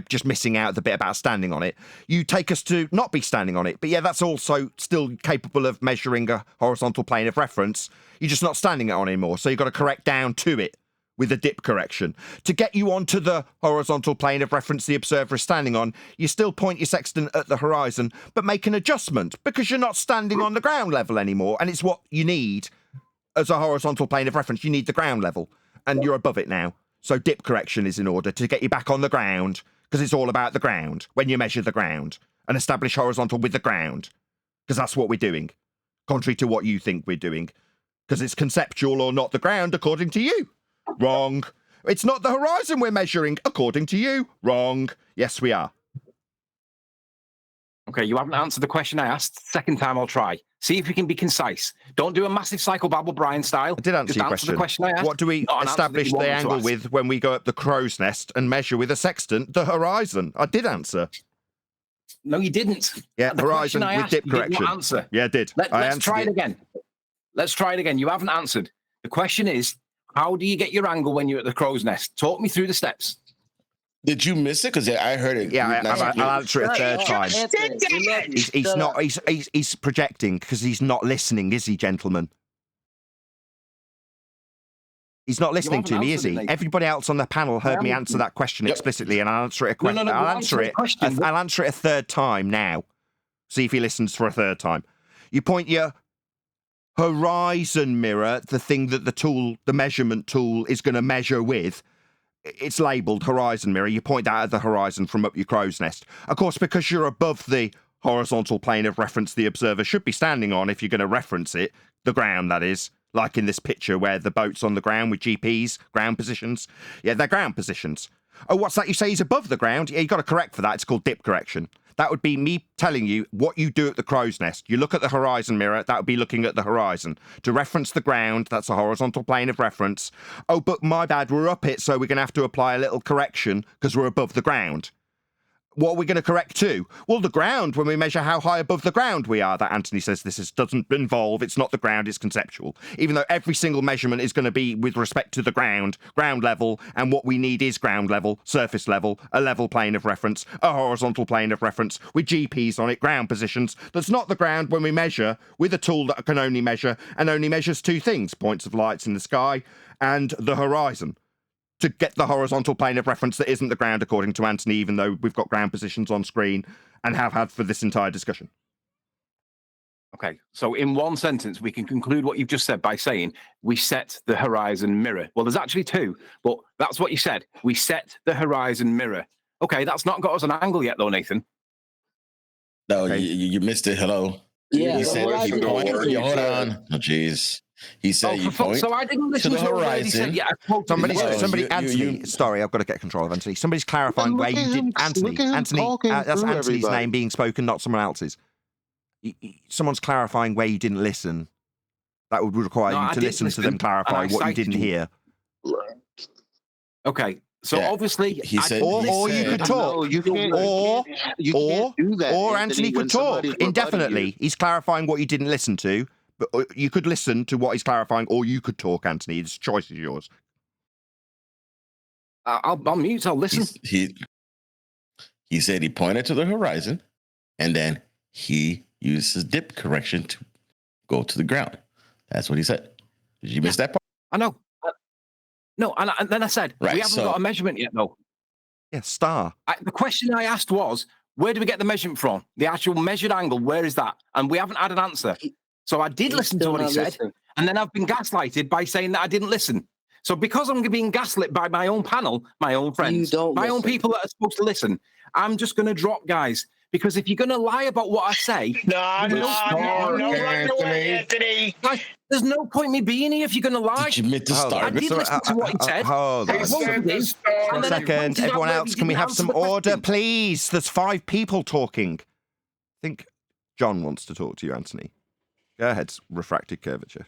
Speaker 1: just missing out the bit about standing on it, you take us to not be standing on it. But yeah, that's also still capable of measuring a horizontal plane of reference. You're just not standing on it anymore. So you've got to correct down to it with a dip correction. To get you onto the horizontal plane of reference the observer is standing on, you still point your sextant at the horizon, but make an adjustment because you're not standing on the ground level anymore, and it's what you need as a horizontal plane of reference. You need the ground level, and you're above it now. So dip correction is in order to get you back on the ground, because it's all about the ground when you measure the ground and establish horizontal with the ground, because that's what we're doing, contrary to what you think we're doing, because it's conceptual or not the ground according to you. Wrong. It's not the horizon we're measuring, according to you. Wrong. Yes, we are.
Speaker 12: Okay, you haven't answered the question I asked. Second time I'll try. See if you can be concise. Don't do a massive psychobabble Brian style.
Speaker 1: I did answer your
Speaker 12: the question I asked.
Speaker 1: What do we establish the angle with when we go up the crow's nest and measure with a sextant the horizon? I did answer.
Speaker 12: No, you didn't.
Speaker 1: Yeah,
Speaker 12: the
Speaker 1: horizon with
Speaker 12: asked,
Speaker 1: dip
Speaker 12: you did
Speaker 1: correction.
Speaker 12: not answer.
Speaker 1: Yeah, I did.
Speaker 12: Let's try it again. Let's try it again. You haven't answered. The question is, how do you get your angle when you're at the crow's nest? Talk me through the steps.
Speaker 17: Did you miss it? Because I heard it.
Speaker 1: Yeah, I'll answer it a third time. He's not. He's projecting because he's not listening, is he, gentlemen? He's not listening to me, is he? Everybody else on the panel heard me answer that question explicitly, and I'll answer it. I'll answer it. I'll answer it a third time now. See if he listens for a third time. You point your horizon mirror, the thing that the measurement tool is going to measure with. It's labelled horizon mirror. You point that at the horizon from up your crow's nest. Of course, because you're above the horizontal plane of reference the observer should be standing on if you're going to reference it, the ground, that is, like in this picture where the boat's on the ground with GPs, ground positions. Yeah, they're ground positions. Oh, what's that you say he's above the ground? Yeah, you got to correct for that. It's called dip correction. That would be me telling you what you do at the crow's nest. You look at the horizon mirror, that would be looking at the horizon. To reference the ground, that's a horizontal plane of reference. Oh, but my bad, we're up it, so we're going to have to apply a little correction because we're above the ground. What are we going to correct to? Well, the ground, when we measure how high above the ground we are. That Anthony says doesn't involve, it's not the ground, it's conceptual. Even though every single measurement is going to be with respect to the ground level, and what we need is ground level, surface level, a level plane of reference, a horizontal plane of reference, with GPs on it, ground positions. That's not the ground when we measure with a tool that can only measure, and only measures two things, points of lights in the sky, and the horizon. To get the horizontal plane of reference that isn't the ground, according to Anthony, even though we've got ground positions on screen and have had for this entire discussion.
Speaker 12: Okay, so in one sentence, we can conclude what you've just said by saying we set the horizon mirror. Well, there's actually two, but that's what you said. We set the horizon mirror. Okay, that's not got us an angle yet, though, Nathan.
Speaker 17: No, okay. you missed it. Hello.
Speaker 3: Yeah,
Speaker 17: he said, hold on. Oh, jeez. He said you point
Speaker 12: so I didn't listen
Speaker 17: to the
Speaker 12: Said,
Speaker 17: horizon.
Speaker 12: yeah,
Speaker 1: Anthony, sorry, I've got to get control of Anthony. Somebody's clarifying where you did. Anthony, that's Anthony's name being spoken, not someone else's. Someone's clarifying where you didn't listen. That would require you to listen to them clarify what you didn't hear.
Speaker 12: Okay. So obviously,
Speaker 1: he said, or you could talk, or Anthony could talk indefinitely. He's clarifying what you didn't listen to. But you could listen to what he's clarifying, or you could talk, Anthony. The choice is yours.
Speaker 12: I'll mute. I'll listen.
Speaker 17: He said he pointed to the horizon, and then he used his dip correction to go to the ground. That's what he said. Did you miss that part?
Speaker 12: I know. No, and then I said, we haven't got a measurement yet, though.
Speaker 1: Yeah, star.
Speaker 12: The question I asked was, where do we get the measurement from? The actual measured angle, where is that? And we haven't had an answer. So I did listen to what he said, and then I've been gaslighted by saying that I didn't listen. So because I'm being gaslit by my own panel, my own friends, my own people that are supposed to listen, I'm just going to drop, guys. Because if you're going to lie about what I say...
Speaker 5: Anthony.
Speaker 12: There's no point me being here if you're going to lie.
Speaker 17: Did you admit to start?
Speaker 12: I did listen to what he said.
Speaker 1: Hold on. 1 second. Everyone else, can we have some order, please? There's 5 people talking. I think John wants to talk to you, Anthony. Go ahead, refracted curvature.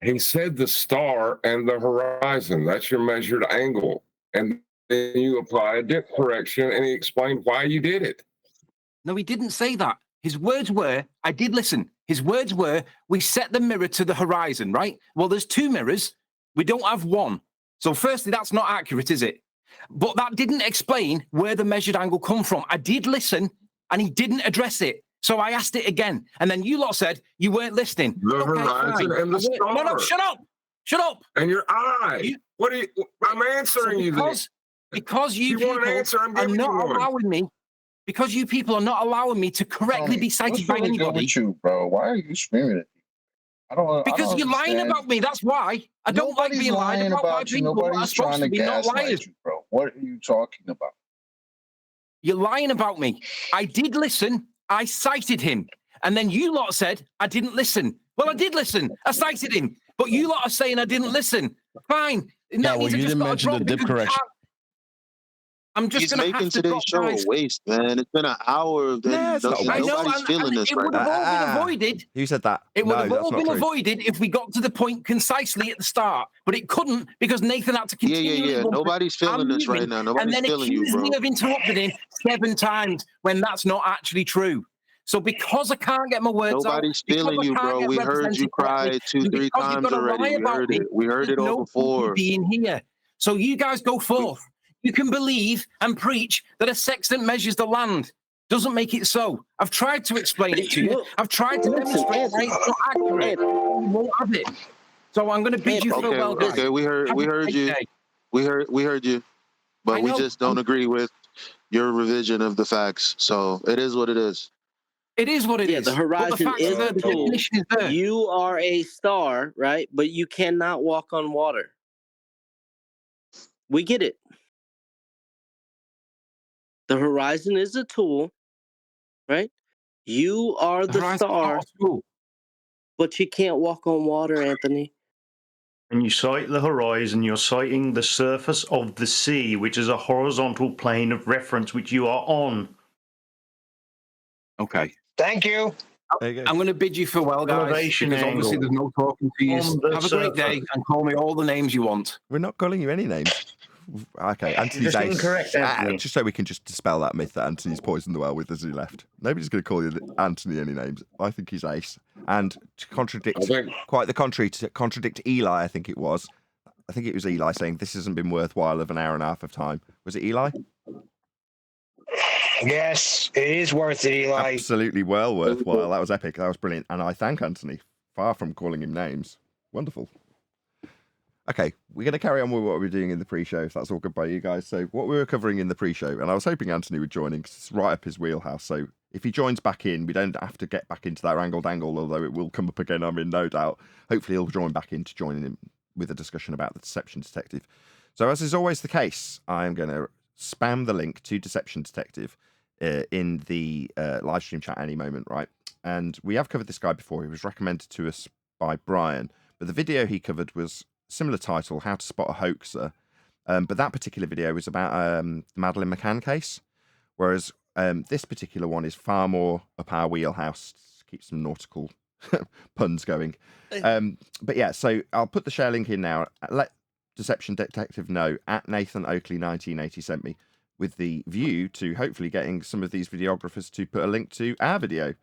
Speaker 19: He said the star and the horizon. That's your measured angle. And then you apply a dip correction, and he explained why you did it.
Speaker 12: No, he didn't say that. His words were, I did listen. His words were, we set the mirror to the horizon, right? Well, there's two mirrors. We don't have one. So firstly, that's not accurate, is it? But that didn't explain where the measured angle come from. I did listen, and he didn't address it. So I asked it again. And then you lot said you weren't listening.
Speaker 19: The horizon and the star.
Speaker 12: No, shut up. Shut up.
Speaker 19: And your eye. What are you? I'm answering you.
Speaker 12: Because you people
Speaker 19: want an answer, I'm
Speaker 12: are
Speaker 19: giving
Speaker 12: not
Speaker 19: you one.
Speaker 12: allowing me. Because you people are not allowing me to correctly be cited by anybody.
Speaker 20: What's with you, bro? Why are you screaming at me?
Speaker 12: Because you're lying about me. That's why. I don't like being lied about by people who are
Speaker 20: Nobody's
Speaker 12: supposed
Speaker 20: trying
Speaker 12: to
Speaker 20: to
Speaker 12: be not
Speaker 20: gaslight
Speaker 12: liars.
Speaker 20: you, bro. What are you talking about?
Speaker 12: You're lying about me. I did listen. I cited him. And then you lot said, I didn't listen. Well, I did listen. I cited him. But you lot are saying I didn't listen. Fine.
Speaker 17: Yeah, well, you didn't mention the dip correction.
Speaker 15: I'm just making today's show a waste, man. It's been an hour of this. Nobody's feeling this right
Speaker 12: now. It would have all been avoided.
Speaker 1: Who said that?
Speaker 12: It would have all been avoided if we got to the point concisely at the start, but it couldn't because Nathan had to continue.
Speaker 15: Yeah. Nobody's feeling this right now. Nobody's feeling you, bro.
Speaker 12: And then accused me of interrupting him 7 times when that's not actually true. So because I can't get my words out,
Speaker 15: nobody's feeling you, bro. We heard you cry 2-3 times already. We heard it all before.
Speaker 12: Being here, so you guys go forth. You can believe and preach that a sextant measures the land. Doesn't make it so. I've tried to explain it to you. I've tried to demonstrate that it's not accurate. You won't have it. So I'm going to bid you farewell, guys.
Speaker 15: Okay, we heard you. We heard you. But we just don't agree with your revision of the facts. So it is what it is.
Speaker 12: It is what it is.
Speaker 3: The horizon is a tool. You are a star, right? But you cannot walk on water. We get it. The horizon is a tool, right? You are the star, but you can't walk on water, Anthony.
Speaker 13: When you cite the horizon, you're citing the surface of the sea, which is a horizontal plane of reference which you are on.
Speaker 12: Okay.
Speaker 5: Thank you.
Speaker 12: I'm going to bid you farewell, guys, because obviously there's no talking to you. Have a great day and call me all the names you want.
Speaker 1: We're not calling you any names. Okay, Anthony's ace.
Speaker 13: Incorrect, Anthony.
Speaker 1: Just so we can just dispel that myth that Anthony's poisoned the well with as he left. Nobody's going to call you Anthony any names. I think he's ace. And to contradict, quite the contrary, to contradict Eli, I think it was Eli saying this hasn't been worthwhile of an hour and a half of time. Was it Eli?
Speaker 5: Yes, it is worth it, Eli.
Speaker 1: Absolutely well worthwhile. That was epic. That was brilliant. And I thank Anthony, far from calling him names. Wonderful. Okay, we're going to carry on with what we were doing in the pre-show, if that's all good by you guys. So what we were covering in the pre-show, and I was hoping Anthony would join in because it's right up his wheelhouse. So if he joins back in, we don't have to get back into that wrangle dangle, although it will come up again, I'm in no doubt. Hopefully he'll join back in to join in with a discussion about the Deception Detective. So as is always the case, I'm going to spam the link to Deception Detective in the live stream chat any moment, right? And we have covered this guy before. He was recommended to us by Brian, but the video he covered was similar title, How to Spot a Hoaxer. But that particular video was about the Madeleine McCann case, whereas this particular one is far more up our wheelhouse. Keep some nautical puns going. But yeah, so I'll put the share link in now. Let Deception Detective know at Nathan Oakley 1980 sent me, with the view to hopefully getting some of these videographers to put a link to our video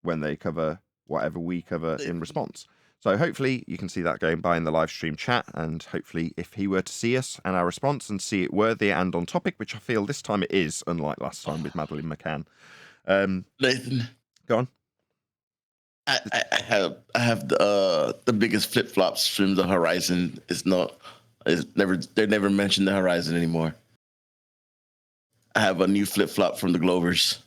Speaker 1: when they cover whatever we cover in response. So hopefully you can see that going by in the live stream chat, and hopefully if he were to see us and our response and see it worthy and on topic, which I feel this time it is, unlike last time with Madeleine McCann.
Speaker 17: Nathan,
Speaker 1: go on.
Speaker 17: I have the biggest flip flops from the horizon. They never mentioned the horizon anymore. I have a new flip flop from the Glovers.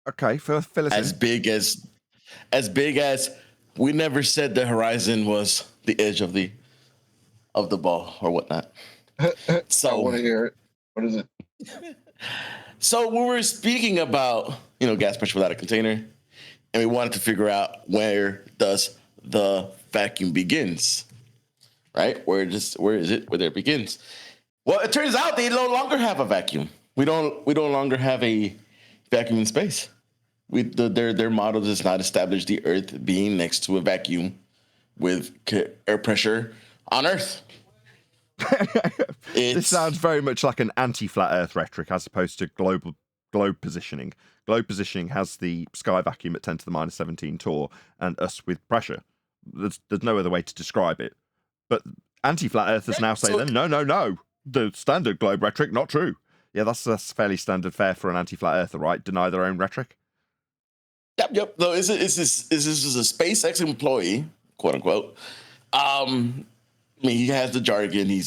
Speaker 1: Okay, fill us in.
Speaker 17: As big as we never said the horizon was the edge of the ball or whatnot. So
Speaker 20: I want to hear it. What is it?
Speaker 17: So we were speaking about gas pressure without a container, and we wanted to figure out where does the vacuum begins, right? Where is it? Where there begins? Well, it turns out they no longer have a vacuum. We no longer have a vacuum in space. Their model does not establish the Earth being next to a vacuum with air pressure on Earth.
Speaker 1: This sounds very much like an anti-flat Earth rhetoric as opposed to globe positioning. Globe positioning has the sky vacuum at 10 to the minus 17 torr and us with pressure. There's no other way to describe it. But anti-flat Earthers now say, no, the standard globe rhetoric, not true. Yeah, that's fairly standard fare for an anti-flat Earther, right? Deny their own rhetoric.
Speaker 17: Yep. No, this is a SpaceX employee, quote unquote. I mean, he has the jargon. He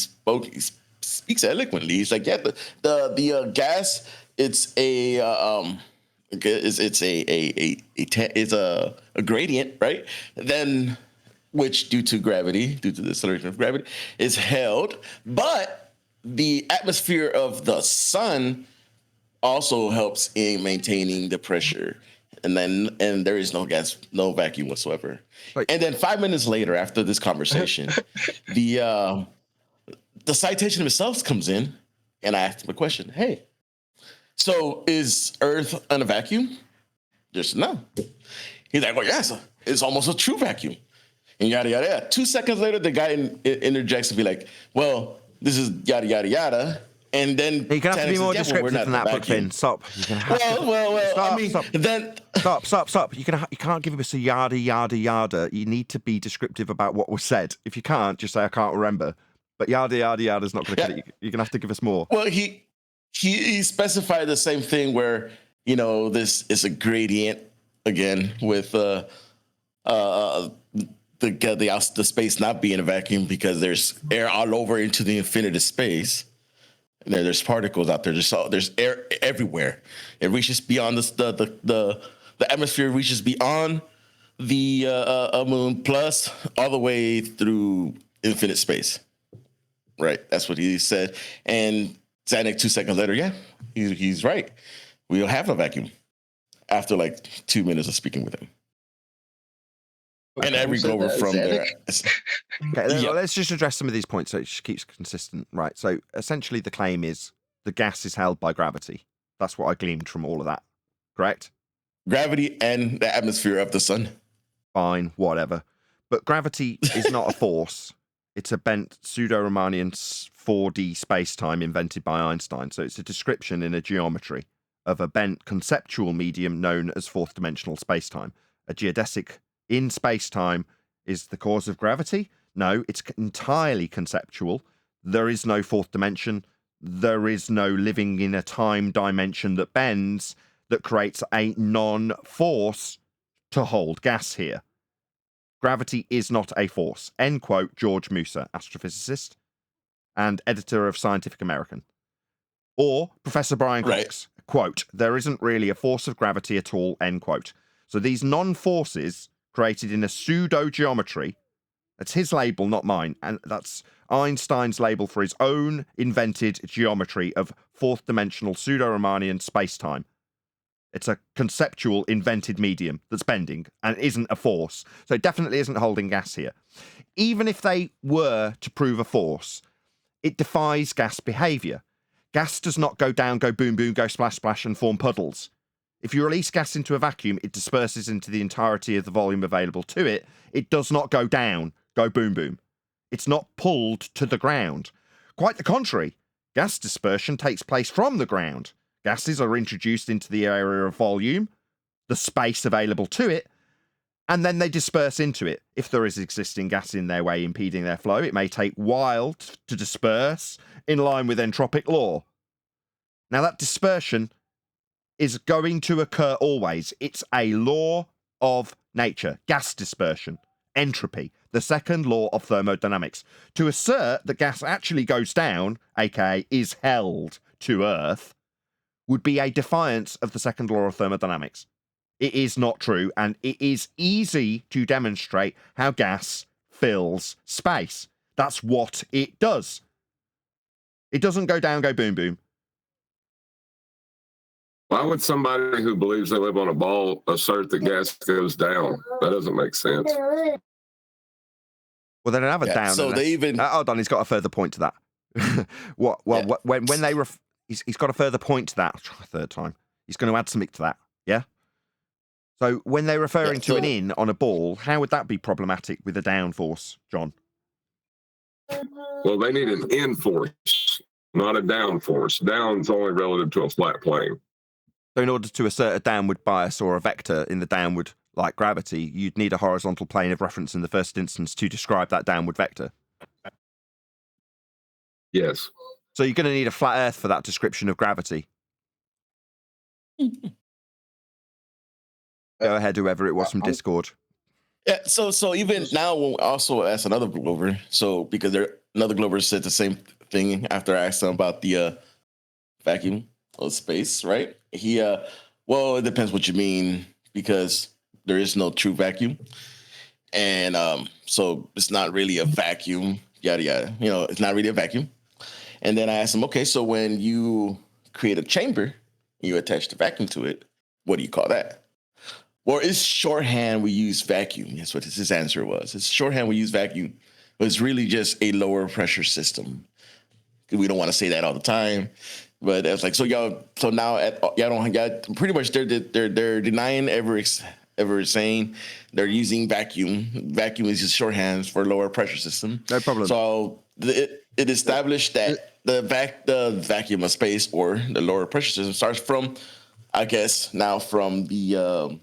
Speaker 17: speaks eloquently. He's like, yeah, the gas. It's a gradient, right? Then, which due to the acceleration of gravity, is held, but the atmosphere of the sun also helps in maintaining the pressure. And there is no gas, no vacuum whatsoever. Right. And then 5 minutes later, after this conversation, the citation itself comes in, and I asked him a question. Hey, so is Earth in a vacuum? Just no. He's like, well, yes, it's almost a true vacuum. And yada, yada, yada. 2 seconds later, the guy interjects and be like, well, this is yada, yada, yada. And then
Speaker 1: you're gonna have to be more descriptive than that, Brookfin. Stop. Stop. You can't give us a yada yada yada. You need to be descriptive about what was said. If you can't, just say I can't remember. But yada yada yada is not going to cut it. You're gonna have to give us more.
Speaker 17: Well, he specified the same thing where this is a gradient again with the space not being a vacuum because there's air all over into the infinite space. There's particles out there. There's air everywhere. It reaches beyond the atmosphere. Reaches beyond the moon, plus all the way through infinite space. Right. That's what he said. And Zanuck 2 seconds later, yeah, he's right. We don't have a vacuum. After like 2 minutes of speaking with him. And every go over from there.
Speaker 1: Okay, let's just address some of these points so it just keeps consistent. Right. So essentially the claim is the gas is held by gravity. That's what I gleaned from all of that. Correct?
Speaker 17: Gravity and the atmosphere of the sun.
Speaker 1: Fine, whatever. But gravity is not a force. It's a bent pseudo-Riemannian 4D space-time invented by Einstein. So it's a description in a geometry of a bent conceptual medium known as fourth dimensional space-time. A geodesic in space-time is the cause of gravity? No, it's entirely conceptual. There is no fourth dimension. There is no living in a time dimension that bends that creates a non-force to hold gas here. Gravity is not a force. End quote, George Musa, astrophysicist and editor of Scientific American. Or Professor Brian Cox, quote, there isn't really a force of gravity at all, end quote. So these non-forces created in a pseudo-geometry, that's his label, not mine, and that's Einstein's label for his own invented geometry of fourth-dimensional pseudo-Riemannian space-time. It's a conceptual invented medium that's bending and isn't a force, so it definitely isn't holding gas here. Even if they were to prove a force, it defies gas behaviour. Gas does not go down, go boom, boom, go splash, splash, and form puddles. If you release gas into a vacuum, it disperses into the entirety of the volume available to it. It does not go down, go boom, boom. It's not pulled to the ground. Quite the contrary. Gas dispersion takes place from the ground. Gases are introduced into the area of volume, the space available to it, and then they disperse into it. If there is existing gas in their way impeding their flow, it may take a while to disperse in line with entropic law. Now that dispersion is going to occur always. It's a law of nature. Gas dispersion. Entropy. The second law of thermodynamics. To assert that gas actually goes down, aka is held to Earth, would be a defiance of the second law of thermodynamics. It is not true, and it is easy to demonstrate how gas fills space. That's what it does. It doesn't go down, go boom, boom.
Speaker 19: Why would somebody who believes they live on a ball assert that gas goes down? That doesn't make sense.
Speaker 1: Well, they don't have a down.
Speaker 17: So they even
Speaker 1: hold on. He's got a further point to that. When they he's got a further point to that. I'll try a third time. He's going to add something to that. Yeah. So when they're referring to an in on a ball, how would that be problematic with a downforce, John?
Speaker 19: Well, they need an in force, not a down force. Down's only relative to a flat plane.
Speaker 1: So in order to assert a downward bias or a vector in the downward, like gravity, you'd need a horizontal plane of reference in the first instance to describe that downward vector.
Speaker 19: Yes.
Speaker 1: So you're going to need a flat Earth for that description of gravity. Go ahead, whoever it was from Discord.
Speaker 17: Yeah, so even now we'll also ask another Glover. So because another Glover said the same thing after I asked him about the vacuum of space, right? Well, it depends what you mean, because there is no true vacuum. And so it's not really a vacuum, yada yada. It's not really a vacuum. And then I asked him, okay, so when you create a chamber, you attach the vacuum to it, what do you call that? Or is shorthand we use vacuum? That's what his answer was. It's shorthand we use vacuum. But it's really just a lower pressure system. We don't want to say that all the time, but it's like, so y'all. So now pretty much they're denying ever saying they're using vacuum. Vacuum is just shorthand for lower pressure system.
Speaker 1: No problem.
Speaker 17: So it established that the vacuum of space or the lower pressure system starts from, I guess now from the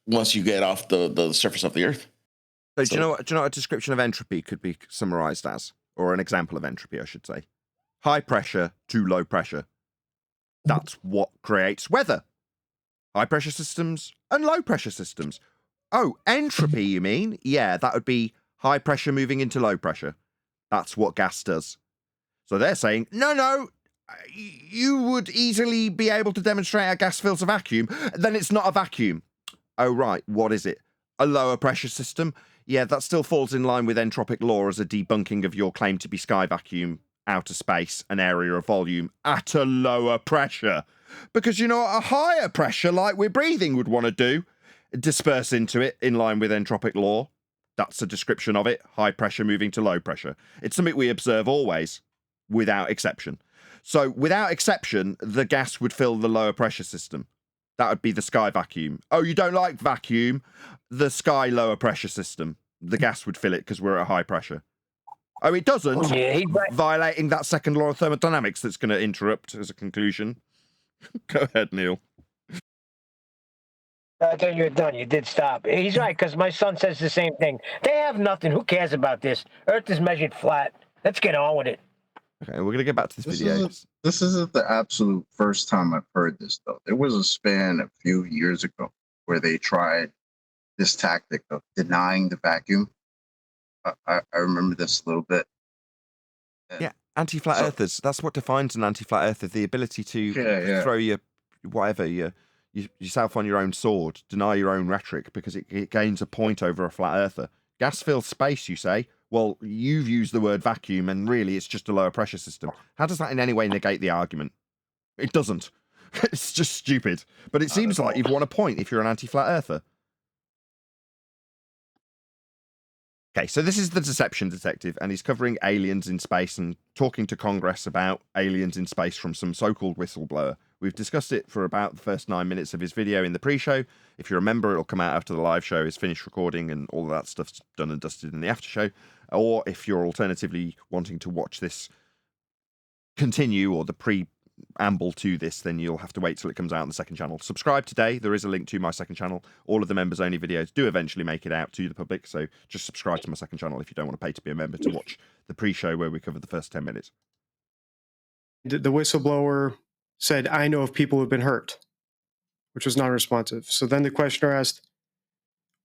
Speaker 17: once you get off the surface of the Earth.
Speaker 1: So do you know what a description of entropy could be summarized as, or an example of entropy, I should say? High pressure to low pressure. That's what creates weather. High pressure systems and low pressure systems. Oh, entropy, you mean? Yeah, that would be high pressure moving into low pressure. That's what gas does. So they're saying, no, you would easily be able to demonstrate a gas fills a vacuum. Then it's not a vacuum. Oh, right. What is it? A lower pressure system? Yeah, that still falls in line with entropic law as a debunking of your claim to be sky vacuum, outer space, an area of volume at a lower pressure. Because, a higher pressure like we're breathing would want to do, disperse into it in line with entropic law. That's a description of it. High pressure moving to low pressure. It's something we observe always, without exception. So without exception, the gas would fill the lower pressure system. That would be the sky vacuum. Oh, you don't like vacuum? The sky lower pressure system. The gas would fill it because we're at high pressure. Oh, it doesn't?
Speaker 5: Yeah,
Speaker 1: violating that second law of thermodynamics that's going to interrupt as a conclusion. Go ahead, Neil.
Speaker 5: Then you're done. You did stop. He's right, because my son says the same thing. They have nothing. Who cares about this? Earth is measured flat. Let's get on with it.
Speaker 1: Okay, we're going to get back to this video.
Speaker 20: This isn't the absolute first time I've heard this, though. There was a span a few years ago where they tried this tactic of denying the vacuum. I remember this a little bit.
Speaker 1: Yeah, anti-flat earthers. That's what defines an anti-flat earther, the ability to throw yourself on your own sword, deny your own rhetoric because it gains a point over a flat earther. Gas fills space, you say? Well, you've used the word vacuum, and really it's just a lower pressure system. How does that in any way negate the argument? It doesn't. It's just stupid. But it seems like you've won a point if you're an anti-flat earther. Okay, so this is the Deception Detective, and he's covering aliens in space and talking to Congress about aliens in space from some so-called whistleblower. We've discussed it for about the first 9 minutes of his video in the pre-show. If you remember, it'll come out after the live show is finished recording and all of that stuff's done and dusted in the after show. Or if you're alternatively wanting to watch this continue or the preamble to this, then you'll have to wait till it comes out on the second channel. Subscribe today. There is a link to my second channel. All of the members-only videos do eventually make it out to the public, so just subscribe to my second channel if you don't want to pay to be a member to watch the pre-show where we cover the first 10 minutes.
Speaker 6: The whistleblower said, I know of people who've been hurt, which was non-responsive. So then the questioner asked,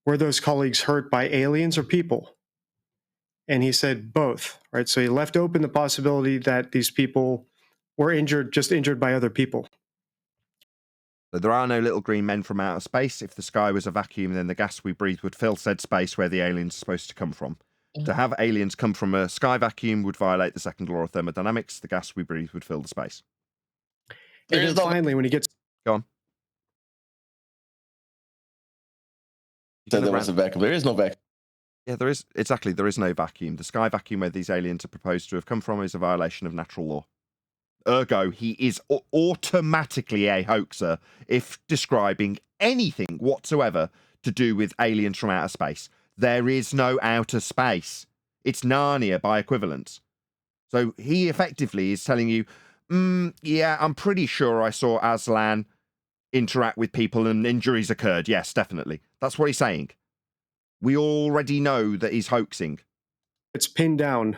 Speaker 6: were those colleagues hurt by aliens or people? And he said both, right? So he left open the possibility that these people were injured by other people.
Speaker 1: So there are no little green men from outer space. If the sky was a vacuum, then the gas we breathe would fill said space where the aliens are supposed to come from. To have aliens come from a sky vacuum would violate the second law of thermodynamics. The gas we breathe would fill the space.
Speaker 6: And then finally, when he gets...
Speaker 1: Go on.
Speaker 17: So there was a vacuum. There is no vacuum.
Speaker 1: Yeah, there is. Exactly, there is no vacuum. The sky vacuum where these aliens are proposed to have come from is a violation of natural law. Ergo, he is automatically a hoaxer if describing anything whatsoever to do with aliens from outer space. There is no outer space. It's Narnia by equivalence. So he effectively is telling you, yeah, I'm pretty sure I saw Aslan interact with people and injuries occurred. Yes, definitely. That's what he's saying. We already know that he's hoaxing.
Speaker 6: It's pinned down.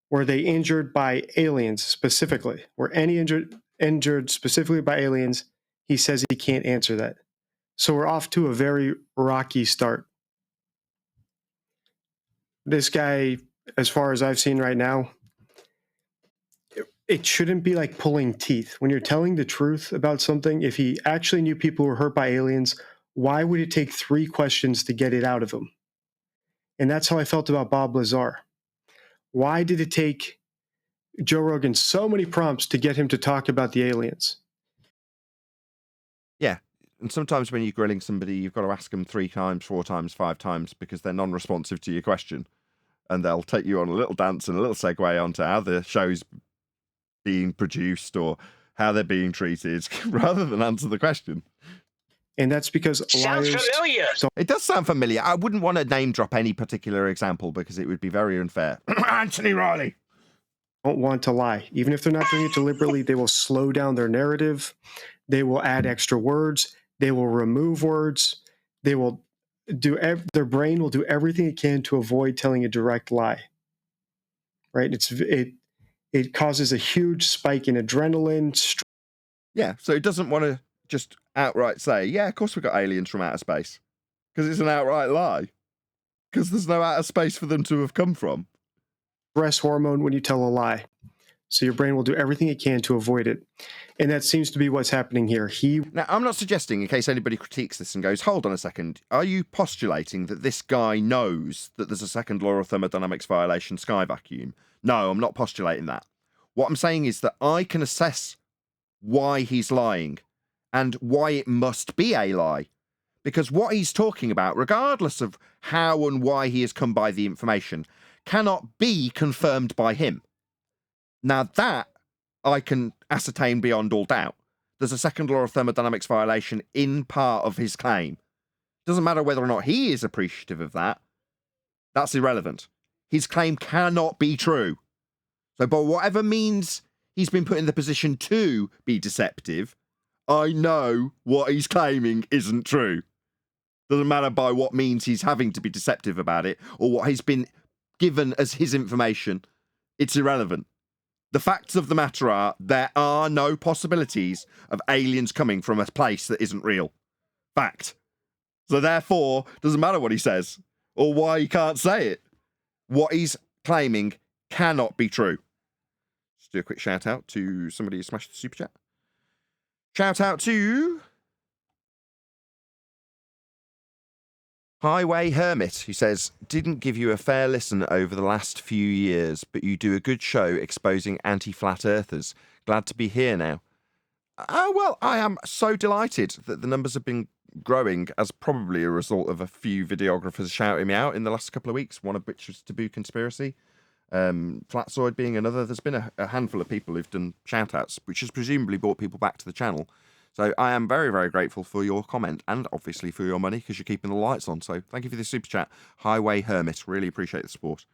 Speaker 6: Were they injured by aliens specifically? Were any injured specifically by aliens? He says he can't answer that. So we're off to a very rocky start. This guy, as far as I've seen right now, it shouldn't be like pulling teeth. When you're telling the truth about something, if he actually knew people were hurt by aliens, why would it take 3 questions to get it out of him? And that's how I felt about Bob Lazar. Why did it take Joe Rogan so many prompts to get him to talk about the aliens?
Speaker 1: Yeah. And sometimes when you're grilling somebody, you've got to ask them 3 times, 4 times, 5 times because they're non-responsive to your question. And they'll take you on a little dance and a little segue onto how the show's being produced or how they're being treated rather than answer the question.
Speaker 6: And that's because
Speaker 5: Sounds familiar.
Speaker 1: It does sound familiar. I wouldn't want to name drop any particular example because it would be very unfair. Anthony Riley.
Speaker 6: Don't want to lie. Even if they're not doing it deliberately, they will slow down their narrative. They will add extra words. They will remove words. They will do their brain will do everything it can to avoid telling a direct lie. Right? It causes a huge spike in adrenaline.
Speaker 1: Yeah, so it doesn't want to just outright say, yeah, of course we've got aliens from outer space. Because it's an outright lie. Because there's no outer space for them to have come from.
Speaker 6: Stress hormone when you tell a lie. So your brain will do everything it can to avoid it. And that seems to be what's happening here. Now,
Speaker 1: I'm not suggesting, in case anybody critiques this and goes, hold on a second, are you postulating that this guy knows that there's a second law of thermodynamics violation, sky vacuum? No, I'm not postulating that. What I'm saying is that I can assess why he's lying and why it must be a lie. Because what he's talking about, regardless of how and why he has come by the information, cannot be confirmed by him. Now that I can ascertain beyond all doubt. There's a second law of thermodynamics violation in part of his claim. Doesn't matter whether or not he is appreciative of that. That's irrelevant. His claim cannot be true. So by whatever means he's been put in the position to be deceptive, I know what he's claiming isn't true. Doesn't matter by what means he's having to be deceptive about it or what he's been given as his information. It's irrelevant. The facts of the matter are there are no possibilities of aliens coming from a place that isn't real. Fact. So therefore, doesn't matter what he says or why he can't say it. What he's claiming cannot be true. Just do a quick shout out to somebody who smashed the super chat. Shout out to Highway Hermit, who says, didn't give you a fair listen over the last few years, but you do a good show exposing anti-flat earthers. Glad to be here now. Oh, well, I am so delighted that the numbers have been growing as probably a result of a few videographers shouting me out in the last couple of weeks, one of which was Taboo Conspiracy, Flatzoid being another. There's been a handful of people who've done shout-outs, which has presumably brought people back to the channel. So I am very, very grateful for your comment and obviously for your money because you're keeping the lights on. So thank you for the super chat. Highway Hermit. Really appreciate the support.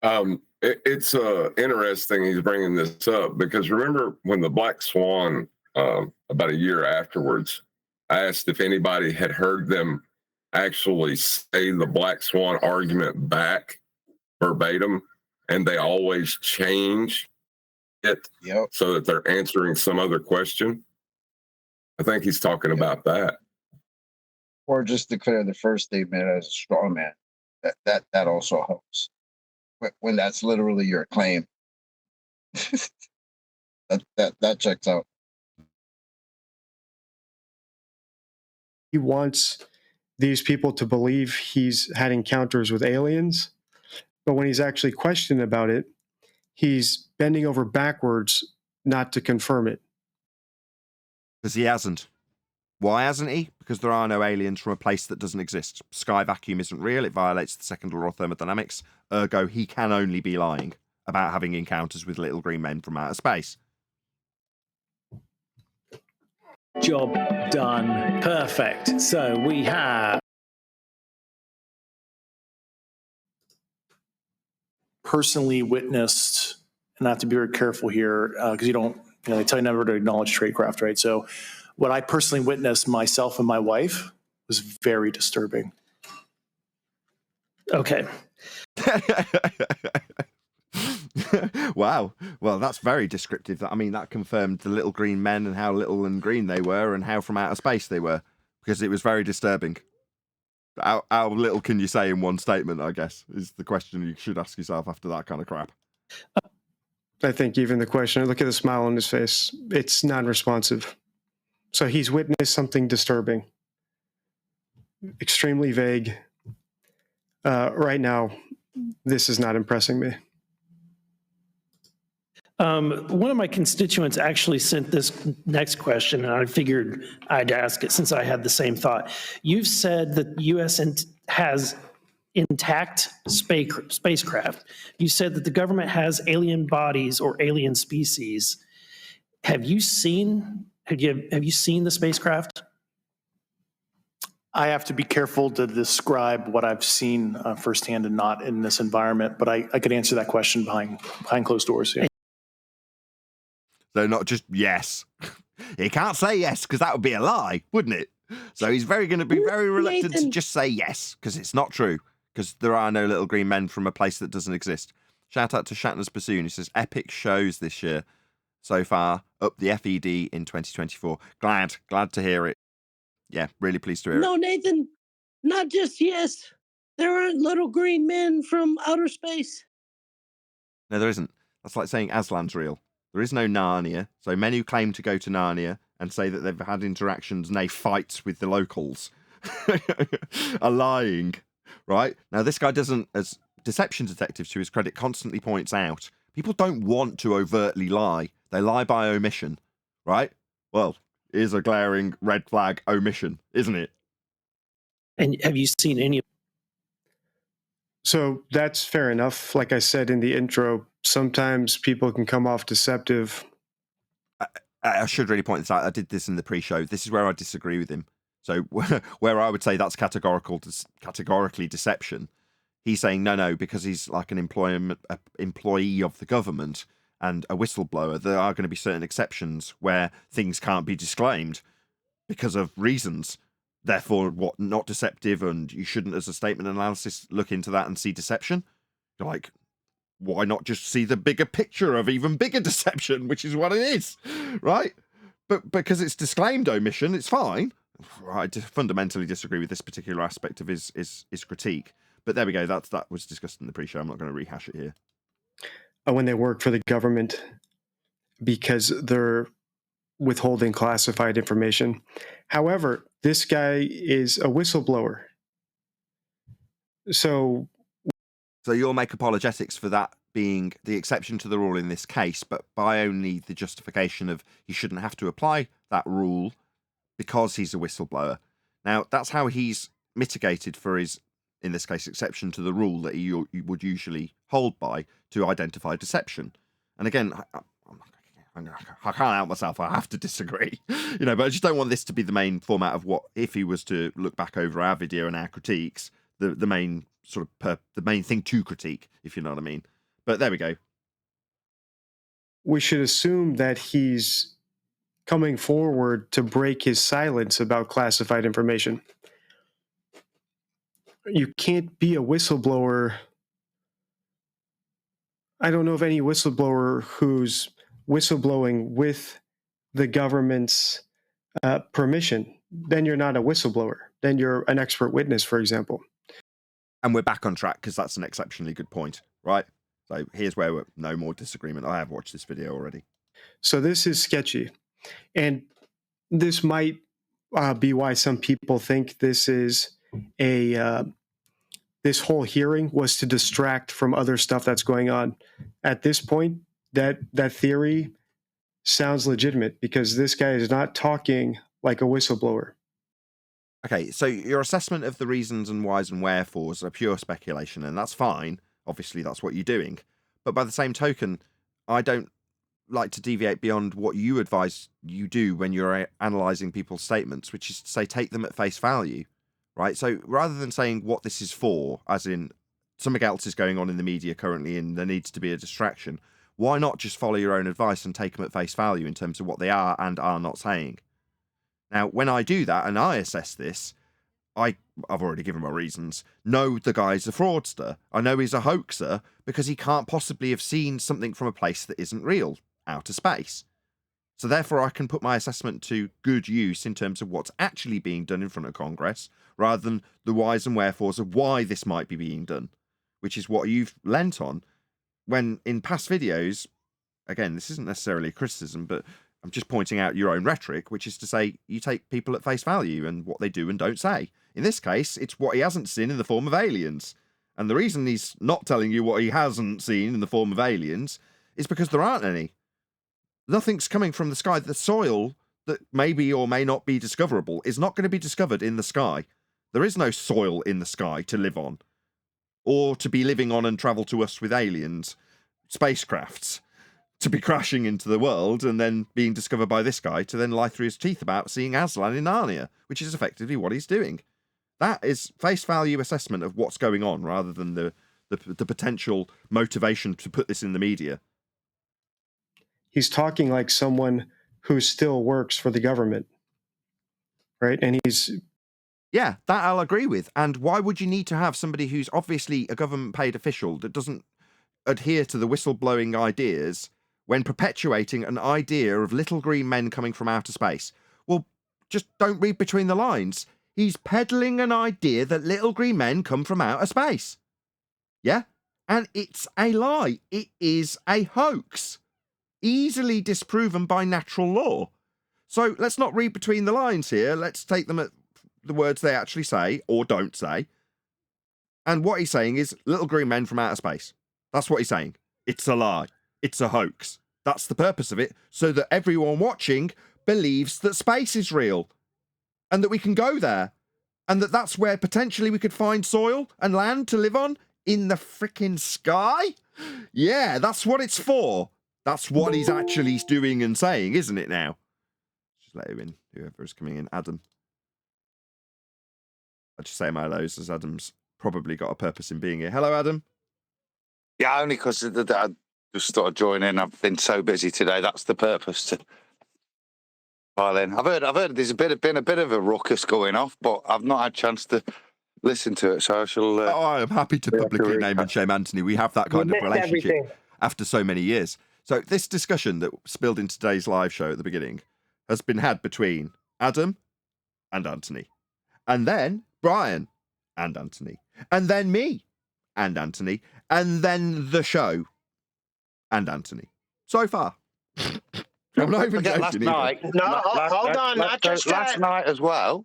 Speaker 19: It's interesting he's bringing this up because remember when the Black Swan, about a year afterwards, I asked if anybody had heard them actually say the Black Swan argument back verbatim, and they always change it so that they're answering some other question. I think he's talking about that.
Speaker 20: Or just declare the first statement as a straw man. That also helps. When that's literally your claim. that checks out.
Speaker 6: He wants these people to believe he's had encounters with aliens, but when he's actually questioned about it, he's bending over backwards not to confirm it.
Speaker 1: Because he hasn't. Why hasn't he? Because there are no aliens from a place that doesn't exist. Sky vacuum isn't real. It violates the second law of thermodynamics. Ergo, he can only be lying. about having encounters with little green men from outer space.
Speaker 10: Job done. Perfect. So we have personally witnessed, and I have to be very careful here because they tell you never to acknowledge tradecraft, right? So what I personally witnessed myself and my wife was very disturbing.
Speaker 9: Okay.
Speaker 1: Wow. Well, that's very descriptive. I mean, that confirmed the little green men and how little and green they were and how from outer space they were, because it was very disturbing. How little can you say in one statement, I guess, is the question you should ask yourself after that kind of crap.
Speaker 6: I think even the questioner, look at the smile on his face. It's non-responsive. So he's witnessed something disturbing, extremely vague. Right now, this is not impressing me.
Speaker 9: One of my constituents actually sent this next question, and I figured I'd ask it since I had the same thought. You've said that the U.S. has intact spacecraft. You said that the government has alien bodies or alien species. Have you seen the spacecraft?
Speaker 10: I have to be careful to describe what I've seen firsthand and not in this environment, but I could answer that question behind closed doors. Yeah.
Speaker 1: So not just yes. He can't say yes because that would be a lie, wouldn't it? So he's going to be very reluctant to just say yes because it's not true, because there are no little green men from a place that doesn't exist. Shout out to Shatner's Bassoon. He says, epic shows this year so far, up the FED in 2024. Glad to hear it. Yeah, really pleased to hear it.
Speaker 3: No, Nathan, not just yes. There aren't little green men from outer space.
Speaker 1: No, there isn't. That's like saying Aslan's real. There is no Narnia, so men who claim to go to Narnia and say that they've had interactions, nay, fights with the locals, are lying, right? Now, this guy doesn't, as deception detective to his credit, constantly points out, people don't want to overtly lie. They lie by omission, right? Well, here's a glaring red flag omission, isn't it?
Speaker 9: And have you seen any?
Speaker 6: So that's fair enough. Like I said in the intro, sometimes people can come off deceptive.
Speaker 1: I should really point this out. I did this in the pre-show. This is where I disagree with him. So where I would say that's categorically deception, he's saying no, because he's like an employee of the government and a whistleblower. There are going to be certain exceptions where things can't be disclaimed because of reasons. Therefore, not deceptive, and you shouldn't, as a statement analysis, look into that and see deception. You're like, why not just see the bigger picture of even bigger deception, which is what it is, right? But because it's disclaimed omission, it's fine. I fundamentally disagree with this particular aspect of his critique. But there we go. That was discussed in the pre-show. I'm not going to rehash it here.
Speaker 6: When they work for the government, because they're withholding classified information. However, this guy is a whistleblower. So
Speaker 1: you'll make apologetics for that being the exception to the rule in this case, but by only the justification of he shouldn't have to apply that rule because he's a whistleblower. Now, that's how he's mitigated for his, in this case, exception to the rule that he would usually hold by to identify deception. And again, I can't help myself. I have to disagree, but I just don't want this to be the main format of what, if he was to look back over our video and our critiques, the main the main thing to critique, if you know what I mean. But there we go.
Speaker 6: We should assume that he's coming forward to break his silence about classified information. You can't be a whistleblower. I don't know of any whistleblower who's whistleblowing with the government's permission. Then you're not a whistleblower. Then you're an expert witness, for example.
Speaker 1: And we're back on track because that's an exceptionally good point, right? So here's where we're no more disagreement. I have watched this video already.
Speaker 6: So this is sketchy. And this might be why some people think this is this whole hearing was to distract from other stuff that's going on. At this point, that theory sounds legitimate because this guy is not talking like a whistleblower.
Speaker 1: Okay, so your assessment of the reasons and whys and wherefores are pure speculation, and that's fine. Obviously, that's what you're doing. But by the same token, I don't like to deviate beyond what you advise you do when you're analysing people's statements, which is to say take them at face value, right? So rather than saying what this is for, as in something else is going on in the media currently and there needs to be a distraction, why not just follow your own advice and take them at face value in terms of what they are and are not saying? Now, when I do that and I assess this, I've already given my reasons. No, the guy's a fraudster. I know he's a hoaxer because he can't possibly have seen something from a place that isn't real, outer space. So therefore, I can put my assessment to good use in terms of what's actually being done in front of Congress, rather than the whys and wherefores of why this might be being done, which is what you've lent on. When in past videos, again, this isn't necessarily a criticism, but I'm just pointing out your own rhetoric, which is to say you take people at face value and what they do and don't say. In this case, it's what he hasn't seen in the form of aliens. And the reason he's not telling you what he hasn't seen in the form of aliens is because there aren't any. Nothing's coming from the sky. The soil that may be or may not be discoverable is not going to be discovered in the sky. There is no soil in the sky to live on, or to be living on and travel to us with aliens, spacecrafts, to be crashing into the world and then being discovered by this guy to then lie through his teeth about seeing Aslan in Narnia, which is effectively what he's doing. That is face value assessment of what's going on rather than the potential motivation to put this in the media.
Speaker 6: He's talking like someone who still works for the government, right? And he's...
Speaker 1: Yeah, that I'll agree with. And why would you need to have somebody who's obviously a government-paid official that doesn't adhere to the whistleblowing ideas when perpetuating an idea of little green men coming from outer space? Well, just don't read between the lines. He's peddling an idea that little green men come from outer space. Yeah? And it's a lie. It is a hoax. Easily disproven by natural law. So let's not read between the lines here. Let's take them at the words they actually say or don't say. And what he's saying is little green men from outer space. That's what he's saying. It's a lie. It's a hoax. That's the purpose of it, so that everyone watching believes that space is real and that we can go there and that that's where potentially we could find soil and land to live on in the frickin' sky. Yeah, that's what it's for. That's what he's actually doing and saying, isn't it now? Just let him in, whoever is coming in. Adam. I'll just say my hellos as Adam's probably got a purpose in being here. Hello, Adam.
Speaker 21: Yeah, only because I just thought I'd join in. I've been so busy today. That's the purpose to pile in. I've heard there's been a bit of a ruckus going off, but I've not had a chance to listen to it. So I shall.
Speaker 1: I'm happy to publicly name and shame Anthony. We have that kind of relationship after so many years. So this discussion that spilled into today's live show at the beginning has been had between Adam and Anthony, and then Brian and Anthony, and then me and Anthony, and then the show and Anthony. So far. I'm not even joking.
Speaker 21: Last night.
Speaker 5: Hold on. Not just
Speaker 21: last night as well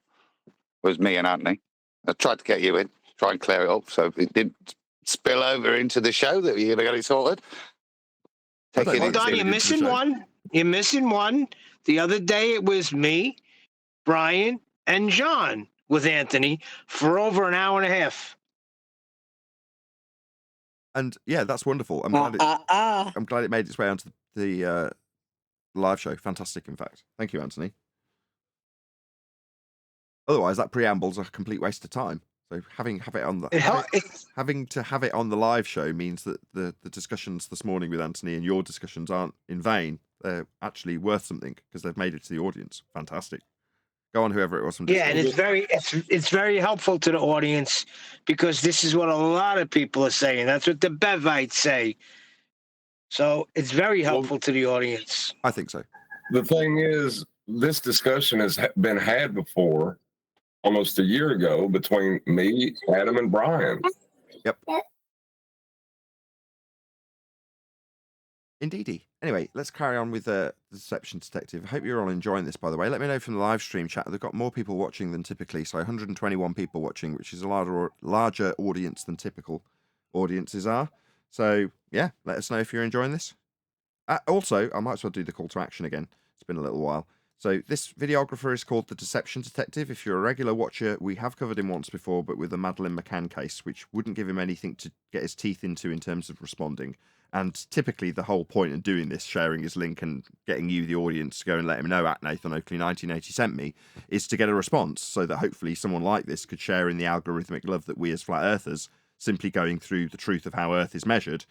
Speaker 21: was me and Anthony. I tried to get you in, try and clear it up so it didn't spill over into the show that you're going to get it sorted.
Speaker 5: Hold on, you're missing one. You're missing one. The other day it was me, Brian, and John with Anthony for over an hour and a half.
Speaker 1: And yeah, that's wonderful. I'm glad it made its way onto the live show. Fantastic, in fact. Thank you, Anthony. Otherwise, that preamble's a complete waste of time. So having to have it on the live show means that the discussions this morning with Anthony and your discussions aren't in vain. They're actually worth something because they've made it to the audience. Fantastic. Go on, whoever it was from Discord.
Speaker 5: Yeah, and it's very helpful to the audience because this is what a lot of people are saying. That's what the Bevites say. So it's very helpful to the audience.
Speaker 1: I think so.
Speaker 19: The thing is, this discussion has been had before almost a year ago between me, Adam, and Brian.
Speaker 1: Yep. Indeedy. Anyway, let's carry on with the Deception Detective. I hope you're all enjoying this, by the way. Let me know from the live stream chat. They've got more people watching than typically, so 121 people watching, which is a larger audience than typical audiences are. So, yeah, let us know if you're enjoying this. Also, I might as well do the call to action again. It's been a little while. So this videographer is called The Deception Detective. If you're a regular watcher, we have covered him once before, but with the Madeleine McCann case, which wouldn't give him anything to get his teeth into in terms of responding. And typically the whole point of doing this, sharing his link and getting you, the audience, to go and let him know at Nathan Oakley 1980 sent me, is to get a response so that hopefully someone like this could share in the algorithmic love that we as flat earthers, simply going through the truth of how Earth is measured,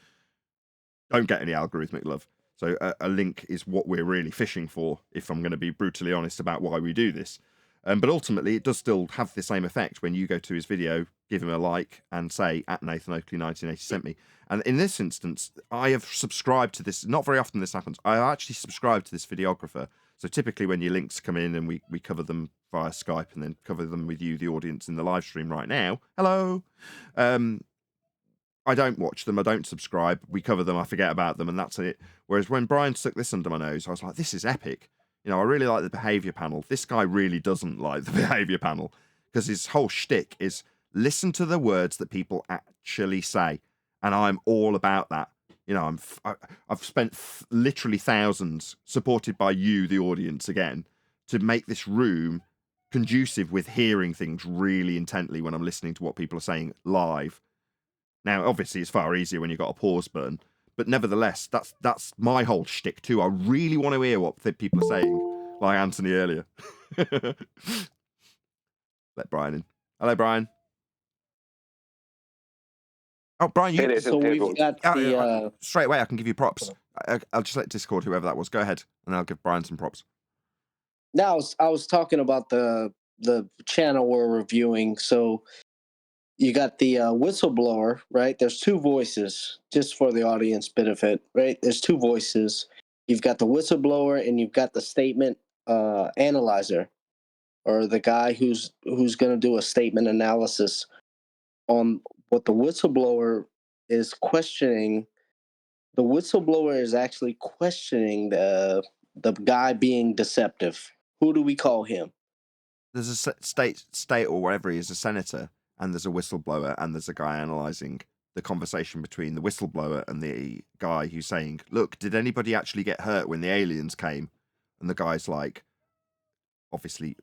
Speaker 1: don't get any algorithmic love. So a link is what we're really fishing for, if I'm going to be brutally honest about why we do this. But ultimately, it does still have the same effect when you go to his video, give him a like, and say, at Nathan Oakley 1980 sent me. And in this instance, I have subscribed to this. Not very often this happens. I actually subscribe to this videographer. So typically when your links come in and we cover them via Skype and then cover them with you, the audience, in the live stream right now. Hello. I don't watch them. I don't subscribe. We cover them. I forget about them, and that's it. Whereas when Brian stuck this under my nose, I was like, this is epic. You know, I really like the behavior panel. This guy really doesn't like the behavior panel because his whole shtick is listen to the words that people actually say. And I'm all about that. You know, I've spent literally thousands, supported by you, the audience, again, to make this room conducive with hearing things really intently when I'm listening to what people are saying live. Now, obviously, it's far easier when you've got a pause button, but nevertheless, that's my whole shtick too. I really want to hear what people are saying, like Anthony earlier. Let Brian in. Hello, Brian. Oh, Brian, you.
Speaker 3: So we've got the
Speaker 1: straight away. I can give you props. I'll just let Discord, whoever that was, go ahead, and I'll give Brian some props.
Speaker 3: now I was talking about the channel we're reviewing. So you got the whistleblower, right? There's two voices, just for the audience benefit, right? There's two voices. You've got the whistleblower and you've got the statement analyzer, or the guy who's going to do a statement analysis on what the whistleblower is questioning. The whistleblower is actually questioning the guy being deceptive. Who do we call him?
Speaker 1: There's a state or wherever he is, a senator, and there's a whistleblower, and there's a guy analysing the conversation between the whistleblower and the guy who's saying, look, did anybody actually get hurt when the aliens came? And the guy's like, obviously,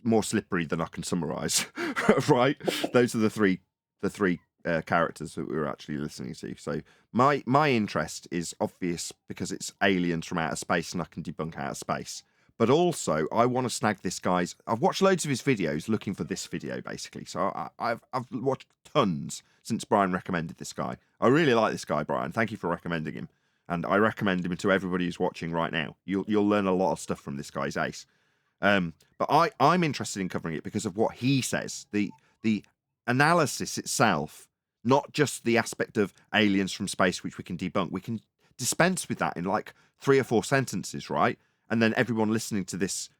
Speaker 1: more slippery than I can summarise, right? Those are the three characters that we were actually listening to. So my interest is obvious because it's aliens from outer space and I can debunk outer space. But also, I want to snag this guy's. I've watched loads of his videos looking for this video, basically. So I've watched tons since Brian recommended this guy. I really like this guy, Brian. Thank you for recommending him, and I recommend him to everybody who's watching right now. You'll learn a lot of stuff from this guy's ace. But I'm interested in covering it because of what he says. The analysis itself, not just the aspect of aliens from space, which we can debunk. We can dispense with that in like 3 or 4 sentences, right? And then everyone listening to this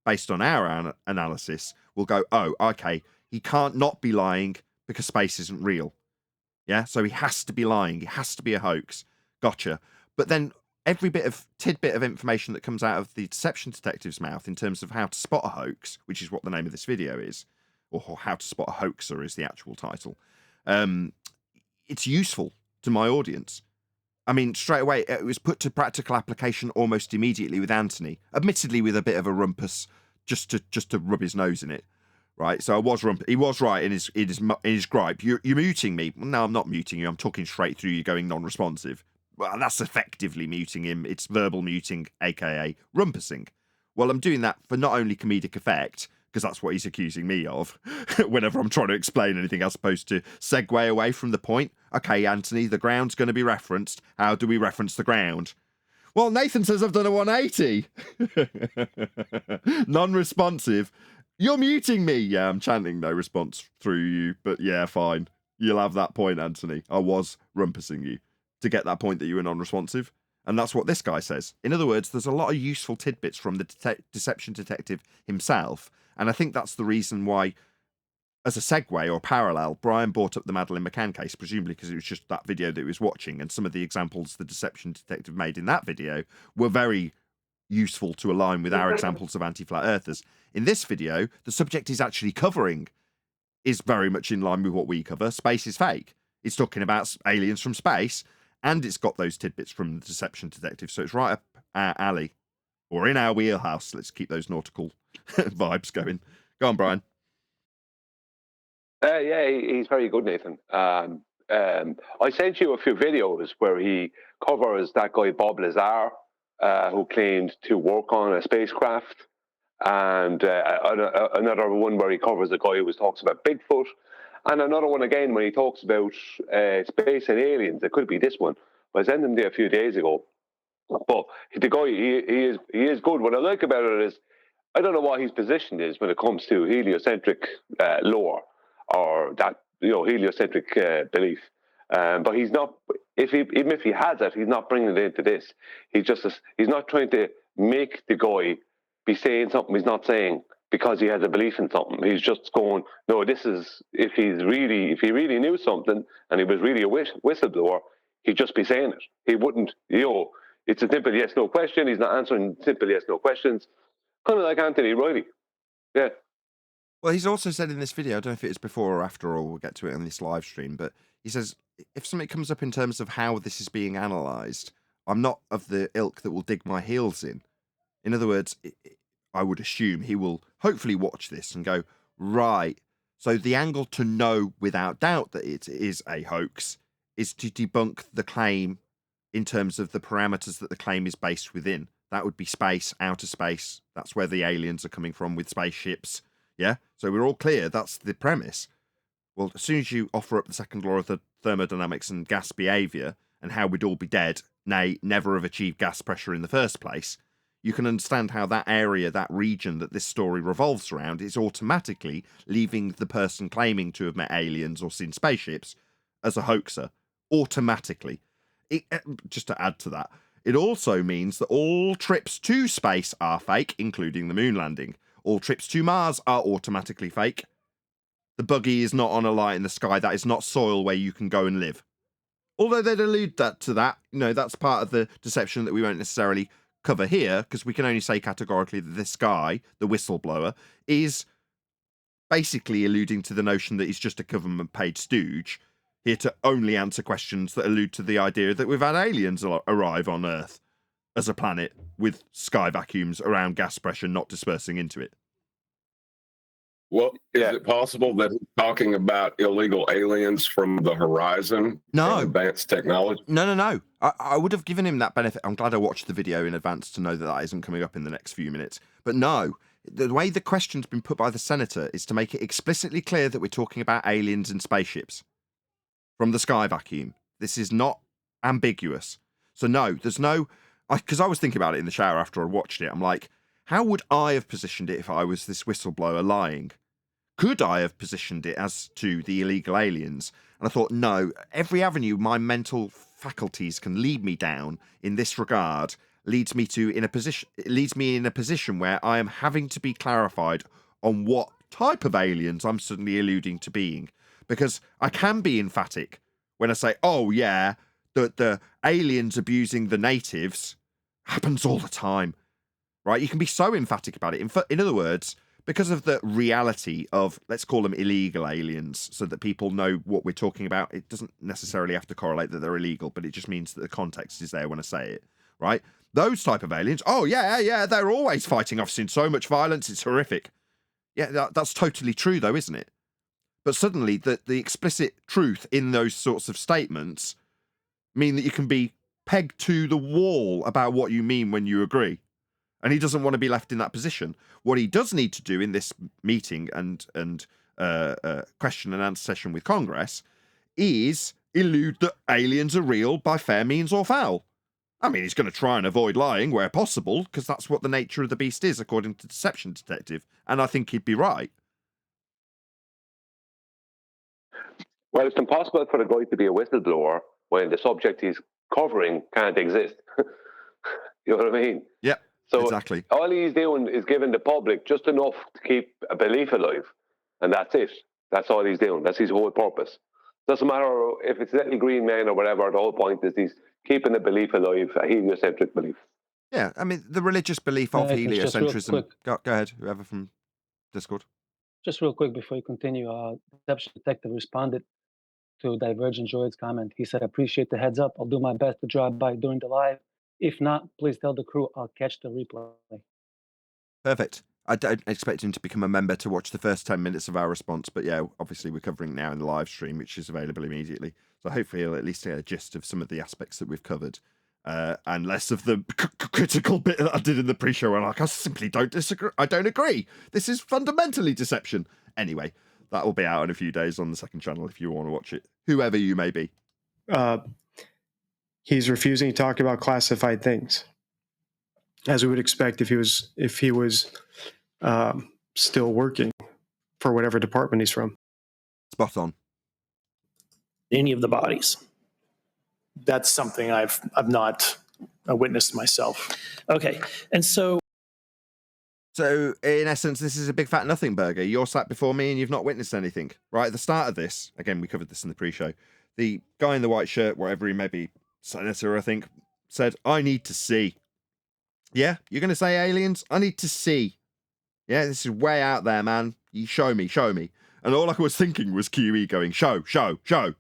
Speaker 1: based on our analysis will go, oh, okay, he can't not be lying because space isn't real. Yeah, so he has to be lying. He has to be a hoax. Gotcha. But then every bit of tidbit of information that comes out of the deception detective's mouth in terms of how to spot a hoax, which is what the name of this video is, or how to spot a hoaxer is the actual title, it's useful to my audience. I mean, straight away, it was put to practical application almost immediately with Anthony, admittedly with a bit of a rumpus, just to rub his nose in it, right? So he was right in his gripe. You're muting me. No, I'm not muting you. I'm talking straight through you, going non-responsive. Well, that's effectively muting him. It's verbal muting, aka rumpusing. Well, I'm doing that for not only comedic effect, because that's what he's accusing me of whenever I'm trying to explain anything as opposed to segue away from the point. Okay, Anthony, the ground's going to be referenced. How do we reference the ground? Well, Nathan says I've done a 180. Non-responsive. You're muting me. Yeah, I'm chanting no response through you, but yeah, fine. You'll have that point, Anthony. I was rumpusing you to get that point that you were non-responsive. And that's what this guy says. In other words, there's a lot of useful tidbits from the deception detective himself. And I think that's the reason why, as a segue or parallel, Brian brought up the Madeleine McCann case, presumably because it was just that video that he was watching. And some of the examples the deception detective made in that video were very useful to align with our examples of anti-flat earthers. In this video, the subject he's actually covering is very much in line with what we cover. Space is fake. It's talking about aliens from space, and it's got those tidbits from the deception detective. So it's right up our alley. or in our wheelhouse. Let's keep those nautical vibes going. Go on, Brian.
Speaker 4: Yeah, he's very good, Nathan. I sent you a few videos where he covers that guy Bob Lazar, who claimed to work on a spacecraft, and another one where he covers a guy who talks about Bigfoot, and another one again when he talks about space and aliens. It could be this one. I sent him there a few days ago. But the guy, he is good. What I like about it is, I don't know what his position is when it comes to heliocentric lore or that heliocentric belief. But he's not. Even if he has it, he's not bringing it into this. He's not trying to make the guy be saying something he's not saying because he has a belief in something. He's just going, no, this is if he really knew something and he was really a whistleblower, he'd just be saying it. He wouldn't, it's a simple yes no question. He's not answering simple yes no questions. Kind of like Anthony Riley. Yeah.
Speaker 1: Well, he's also said in this video, I don't know if it's before or after, or we'll get to it on this live stream, but he says, if something comes up in terms of how this is being analysed, I'm not of the ilk that will dig my heels in. In other words, I would assume he will hopefully watch this and go, right, so the angle to know without doubt that it is a hoax is to debunk the claim in terms of the parameters that the claim is based within. That would be space, outer space. That's where the aliens are coming from with spaceships. Yeah? So we're all clear. That's the premise. Well, as soon as you offer up the second law of the thermodynamics and gas behaviour and how we'd all be dead, nay, never have achieved gas pressure in the first place, you can understand how that area, that region that this story revolves around is automatically leaving the person claiming to have met aliens or seen spaceships as a hoaxer. Automatically. Just to add to that, it also means that all trips to space are fake, including the moon landing. All trips to Mars are automatically fake. The buggy is not on a light in the sky. That is not soil where you can go and live. Although they'd allude to that, that's part of the deception that we won't necessarily cover here, because we can only say categorically that this guy, the whistleblower, is basically alluding to the notion that he's just a government-paid stooge, here to only answer questions that allude to the idea that we've had aliens arrive on Earth as a planet with sky vacuums around gas pressure not dispersing into it.
Speaker 19: Well, is it possible that he's talking about illegal aliens from the horizon?
Speaker 1: No.
Speaker 19: Advanced technology?
Speaker 1: No. I would have given him that benefit. I'm glad I watched the video in advance to know that that isn't coming up in the next few minutes. But no, the way the question's been put by the senator is to make it explicitly clear that we're talking about aliens and spaceships from the sky vacuum. This is not ambiguous. So no, there's no... Because I was thinking about it in the shower after I watched it. I'm like, how would I have positioned it if I was this whistleblower lying? Could I have positioned it as to the illegal aliens? And I thought, no, every avenue my mental faculties can lead me down in this regard leads me in a position where I am having to be clarified on what type of aliens I'm suddenly alluding to being. Because I can be emphatic when I say, oh yeah, the aliens abusing the natives happens all the time, right? You can be so emphatic about it. In other words, because of the reality of, let's call them illegal aliens, so that people know what we're talking about, it doesn't necessarily have to correlate that they're illegal, but it just means that the context is there when I say it, right? Those type of aliens, oh yeah, they're always fighting. I've seen so much violence, it's horrific. Yeah, that's totally true though, isn't it? But suddenly the explicit truth in those sorts of statements mean that you can be pegged to the wall about what you mean when you agree. And he doesn't want to be left in that position. What he does need to do in this meeting and question and answer session with Congress is elude that aliens are real by fair means or foul. I mean, he's going to try and avoid lying where possible, because that's what the nature of the beast is, according to Deception Detective. And I think he'd be right.
Speaker 4: Well, it's impossible for the guy to be a whistleblower when the subject he's covering can't exist. You know what I mean?
Speaker 1: Yeah,
Speaker 4: so
Speaker 1: exactly.
Speaker 4: All he's doing is giving the public just enough to keep a belief alive. And that's it. That's all he's doing. That's his whole purpose. Doesn't matter if it's little green man or whatever, the whole point is he's keeping a belief alive, a heliocentric belief.
Speaker 1: Yeah, I mean, the religious belief of heliocentrism. Go ahead, whoever from Discord.
Speaker 2: Just real quick before you continue, Deception Detective responded to Divergent Droid's comment. He said, appreciate the heads up. I'll do my best to drop by during the live
Speaker 7: If not, please tell the crew I'll catch the replay.
Speaker 1: Perfect. I don't expect him to become a member to watch the first 10 minutes of our response, but yeah, obviously we're covering now in the live stream, which is available immediately. So hopefully he'll at least get a gist of some of the aspects that we've covered, and less of the critical bit that I did in the pre-show where I simply don't disagree. I don't agree. This is fundamentally deception. Anyway, that will be out in a few days on the second channel if you want to watch it, whoever you may be.
Speaker 6: He's refusing to talk about classified things, as we would expect if he was still working for whatever department he's from.
Speaker 1: Spot on.
Speaker 9: Any of the bodies.
Speaker 10: That's something I've not witnessed myself.
Speaker 9: Okay, and so
Speaker 1: in essence, this is a big fat nothing burger. You're sat before me and you've not witnessed anything. Right at the start of this, again, we covered this in the pre-show, the guy in the white shirt, whatever he may be, senator, I think, said, I need to see. Yeah, you're going to say aliens? I need to see. Yeah, this is way out there, man. You show me. And all I was thinking was QE going, show. Because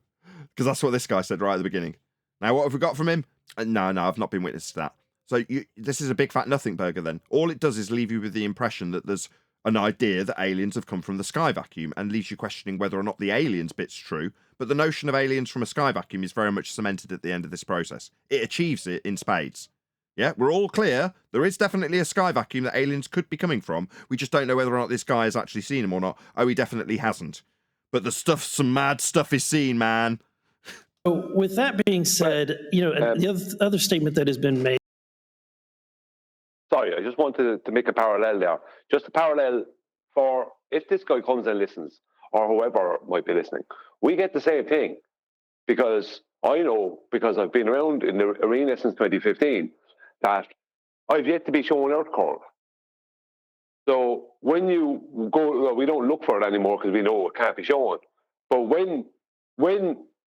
Speaker 1: that's what this guy said right at the beginning. Now, what have we got from him? No, I've not been witness to that. So this is a big fat nothing burger then. All it does is leave you with the impression that there's an idea that aliens have come from the sky vacuum and leaves you questioning whether or not the aliens bit's true. But the notion of aliens from a sky vacuum is very much cemented at the end of this process. It achieves it in spades. Yeah, we're all clear. There is definitely a sky vacuum that aliens could be coming from. We just don't know whether or not this guy has actually seen him or not. Oh, he definitely hasn't. But some mad stuff is seen, man.
Speaker 9: So with that being said, the other statement that has been made.
Speaker 4: Sorry, I just wanted to make a parallel there. Just a parallel for if this guy comes and listens, or whoever might be listening, we get the same thing. Because I know, because I've been around in the arena since 2015, that I've yet to be shown Earth curve. So when you go, well, we don't look for it anymore because we know it can't be shown. But when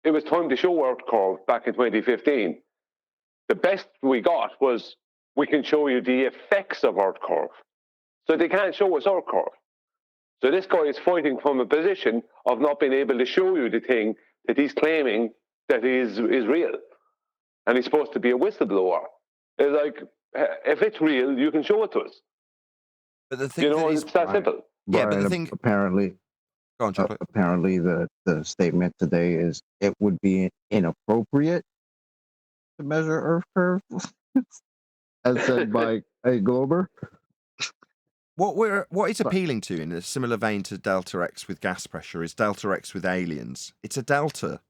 Speaker 4: it was time to show Earth curve back in 2015, the best we got was, we can show you the effects of Earth curve. So they can't show us Earth curve. So this guy is fighting from a position of not being able to show you the thing that he's claiming that is real. And he's supposed to be a whistleblower. It's like, if it's real, you can show it to us.
Speaker 1: But the thing
Speaker 4: it's that simple.
Speaker 1: Yeah, but the thing...
Speaker 20: Apparently,
Speaker 1: go on, Chocolate.
Speaker 20: Apparently the statement today is it would be inappropriate to measure Earth curve, as said by a Glober.
Speaker 1: What it's appealing to, in a similar vein to Delta X with gas pressure, is Delta X with aliens. It's a delta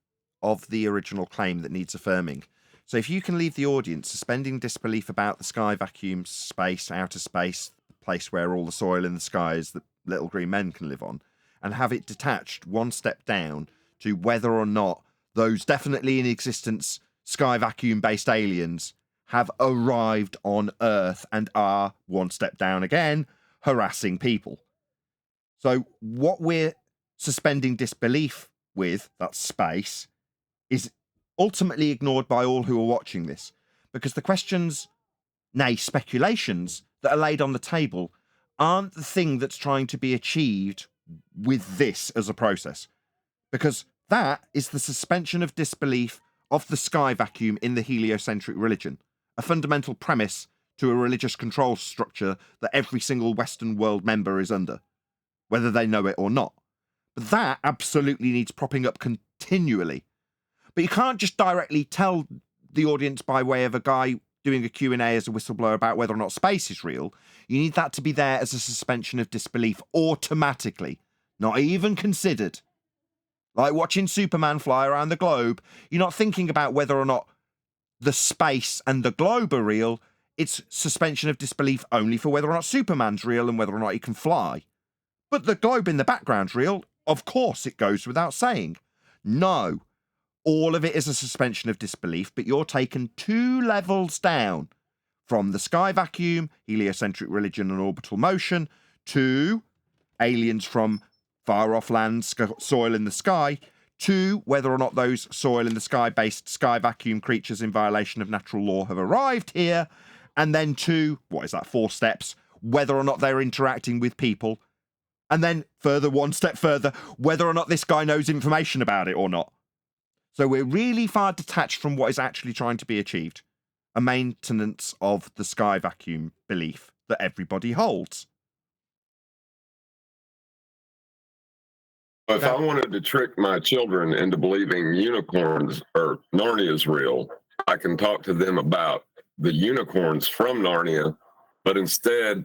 Speaker 1: of the original claim that needs affirming. So if you can leave the audience suspending disbelief about the sky vacuum, space, outer space, the place where all the soil in the sky is that little green men can live on, and have it detached one step down to whether or not those definitely in existence sky vacuum-based aliens have arrived on Earth and are, one step down again, harassing people. So what we're suspending disbelief with, that space, is ultimately ignored by all who are watching this, because the questions, nay, speculations, that are laid on the table aren't the thing that's trying to be achieved with this as a process, because that is the suspension of disbelief of the sky vacuum in the heliocentric religion, a fundamental premise to a religious control structure that every single Western world member is under, whether they know it or not. But that absolutely needs propping up continually. But you can't just directly tell the audience by way of a guy doing a Q&A as a whistleblower about whether or not space is real. You need that to be there as a suspension of disbelief automatically, not even considered. Like watching Superman fly around the globe, you're not thinking about whether or not the space and the globe are real. It's suspension of disbelief only for whether or not Superman's real and whether or not he can fly. But the globe in the background's real. Of course it goes without saying. No. All of it is a suspension of disbelief, but you're taken 2 levels down from the sky vacuum, heliocentric religion and orbital motion, to aliens from far off lands, soil in the sky, to whether or not those soil in the sky based sky vacuum creatures in violation of natural law have arrived here, and then to, 4 steps, whether or not they're interacting with people, and then further, 1 step further, whether or not this guy knows information about it or not. So we're really far detached from what is actually trying to be achieved. a maintenance of the sky vacuum belief that everybody holds.
Speaker 19: If I wanted to trick my children into believing unicorns or Narnia is real, I can talk to them about the unicorns from Narnia, but instead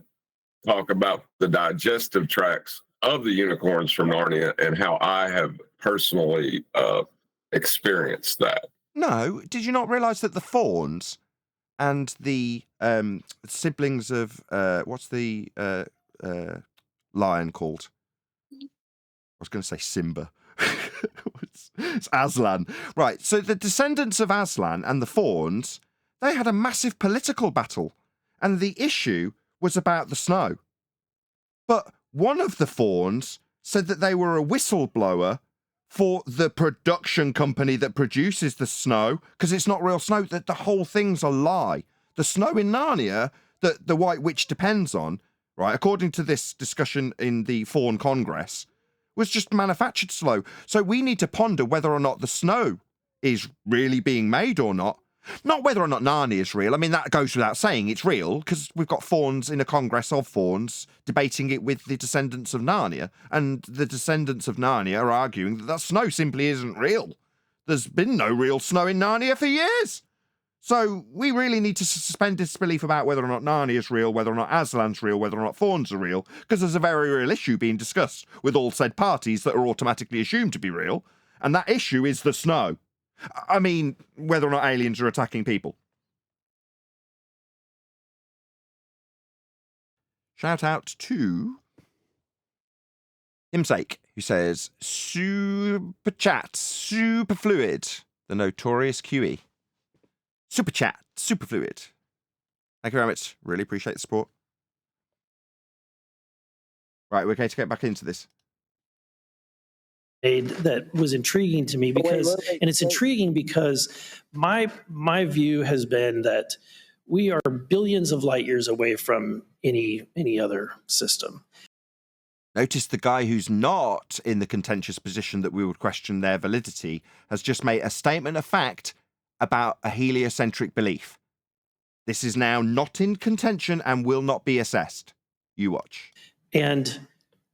Speaker 19: talk about the digestive tracts of the unicorns from Narnia and how I have personally experienced that.
Speaker 1: No, did you not realise that the fawns and the siblings of what's the lion called? I was going to say Simba. It's Aslan. Right, so the descendants of Aslan and the fawns, they had a massive political battle, and the issue was about the snow. But one of the fawns said that they were a whistleblower for the production company that produces the snow, because it's not real snow, that the whole thing's a lie. The snow in Narnia that the White Witch depends on, right, according to this discussion in the Fawn Congress, was just manufactured snow. So we need to ponder whether or not the snow is really being made or not. Not whether or not Narnia is real. I mean, that goes without saying. It's real because we've got fawns in a Congress of fawns debating it with the descendants of Narnia. And the descendants of Narnia are arguing that that snow simply isn't real. There's been no real snow in Narnia for years. So we really need to suspend disbelief about whether or not Narnia is real, whether or not Aslan's real, whether or not fawns are real, because there's a very real issue being discussed with all said parties that are automatically assumed to be real, and that issue is the snow. I mean, whether or not aliens are attacking people. Shout out to Himsake, who says, super chat, super fluid, the notorious QE. Super chat, super fluid. Thank you very much. Really appreciate the support. Right, we're going to get back into this.
Speaker 9: That was intriguing to me because, and it's intriguing because my view has been that we are billions of light years away from any other system.
Speaker 1: Notice the guy who's not in the contentious position that we would question their validity has just made a statement of fact about a heliocentric belief. This is now not in contention and will not be assessed. You watch.
Speaker 9: And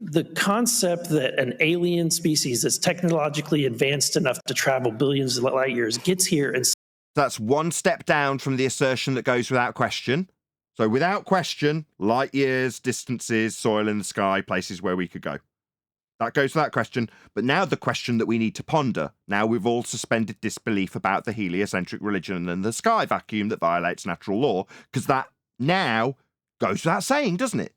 Speaker 9: the concept that an alien species that's technologically advanced enough to travel billions of light years gets here and...
Speaker 1: That's one step down from the assertion that goes without question. So without question, light years, distances, soil in the sky, places where we could go. That goes without question. But now the question that we need to ponder, now we've all suspended disbelief about the heliocentric religion and the sky vacuum that violates natural law, because that now goes without saying, doesn't it?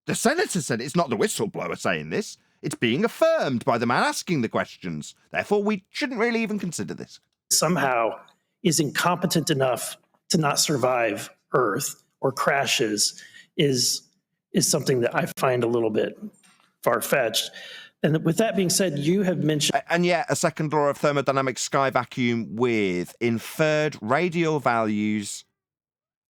Speaker 1: The senator said it's not the whistleblower saying this. It's being affirmed by the man asking the questions. Therefore, we shouldn't really even consider this.
Speaker 9: Somehow is incompetent enough to not survive Earth or crashes is something that I find a little bit far-fetched. And with that being said, you have mentioned...
Speaker 1: And yet, a second law of thermodynamics sky vacuum with inferred radial values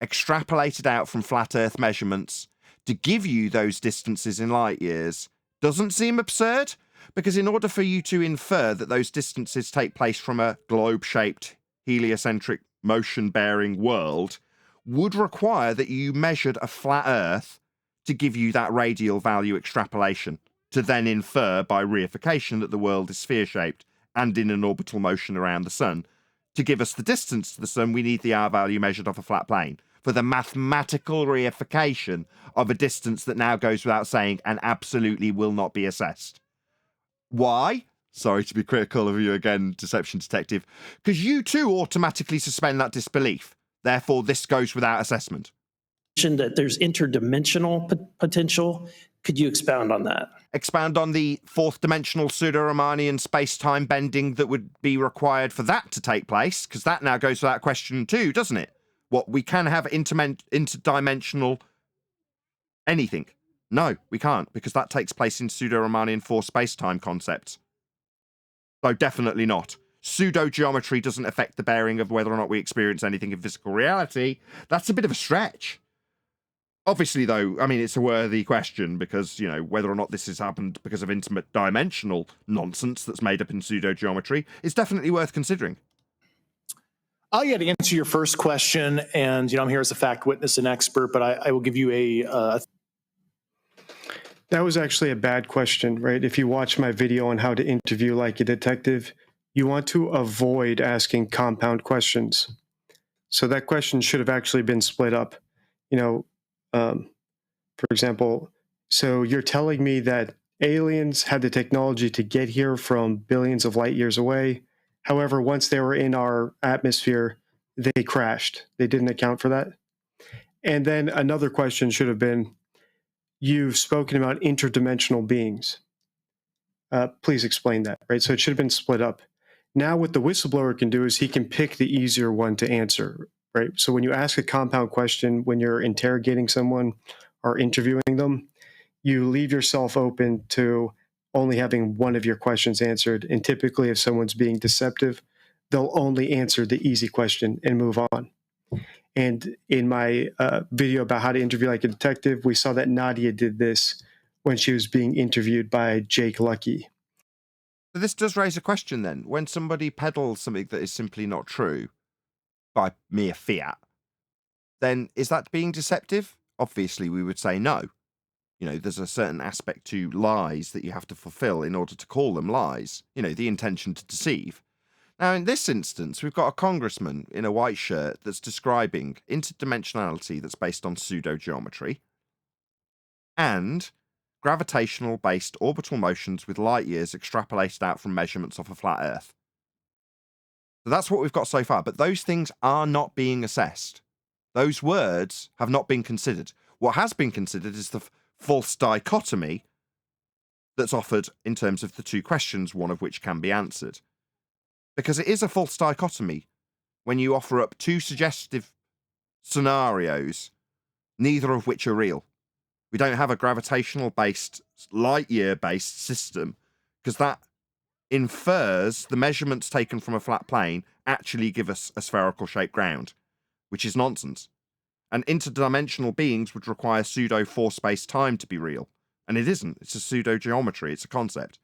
Speaker 1: extrapolated out from flat Earth measurements to give you those distances in light years doesn't seem absurd, because in order for you to infer that those distances take place from a globe-shaped, heliocentric, motion-bearing world would require that you measured a flat Earth to give you that radial value extrapolation, to then infer by reification that the world is sphere-shaped and in an orbital motion around the sun. To give us the distance to the sun, we need the R value measured off a flat plane for the mathematical reification of a distance that now goes without saying and absolutely will not be assessed. Why? Sorry to be critical of you again, Deception Detective, because you too automatically suspend that disbelief. Therefore, this goes without assessment.
Speaker 9: That there's interdimensional potential. Could you expound on that?
Speaker 1: Expound on the fourth dimensional pseudo-Riemannian space-time bending that would be required for that to take place, because that now goes without question too, doesn't it? What, we can have interdimensional anything? No, we can't, because that takes place in pseudo-Riemannian 4 space-time concepts. So definitely not. Pseudo-geometry doesn't affect the bearing of whether or not we experience anything in physical reality. That's a bit of a stretch. Obviously, though, I mean, it's a worthy question because, you know, whether or not this has happened because of intimate dimensional nonsense that's made up in pseudo-geometry is definitely worth considering.
Speaker 10: Oh, yeah, to answer your first question, and I'm here as a fact witness and expert, but I will give you a.
Speaker 6: That was actually a bad question, right? If you watch my video on how to interview like a detective, you want to avoid asking compound questions. So that question should have actually been split up. For example, so you're telling me that aliens had the technology to get here from billions of light years away. However, once they were in our atmosphere, they crashed. They didn't account for that. And then another question should have been, you've spoken about interdimensional beings. Please explain that, right? So it should have been split up. Now what the whistleblower can do is he can pick the easier one to answer, right? So when you ask a compound question, when you're interrogating someone or interviewing them, you leave yourself open to only having one of your questions answered. And typically, if someone's being deceptive, they'll only answer the easy question and move on. And in my video about how to interview like a detective, we saw that Nadia did this when she was being interviewed by Jake Lucky.
Speaker 1: So this does raise a question then. When somebody peddles something that is simply not true by mere fiat, then is that being deceptive? Obviously, we would say no. There's a certain aspect to lies that you have to fulfill in order to call them lies. The intention to deceive. Now, in this instance, we've got a congressman in a white shirt that's describing interdimensionality that's based on pseudo-geometry and gravitational-based orbital motions with light years extrapolated out from measurements of a flat Earth. So that's what we've got so far, but those things are not being assessed. Those words have not been considered. What has been considered is the false dichotomy that's offered in terms of the two questions, one of which can be answered. Because it is a false dichotomy when you offer up two suggestive scenarios, neither of which are real. We don't have a gravitational-based, light-year-based system, because that infers the measurements taken from a flat plane actually give us a spherical-shaped ground, which is nonsense. And interdimensional beings would require pseudo-force-based time to be real. And it isn't. It's a pseudo-geometry. It's a concept.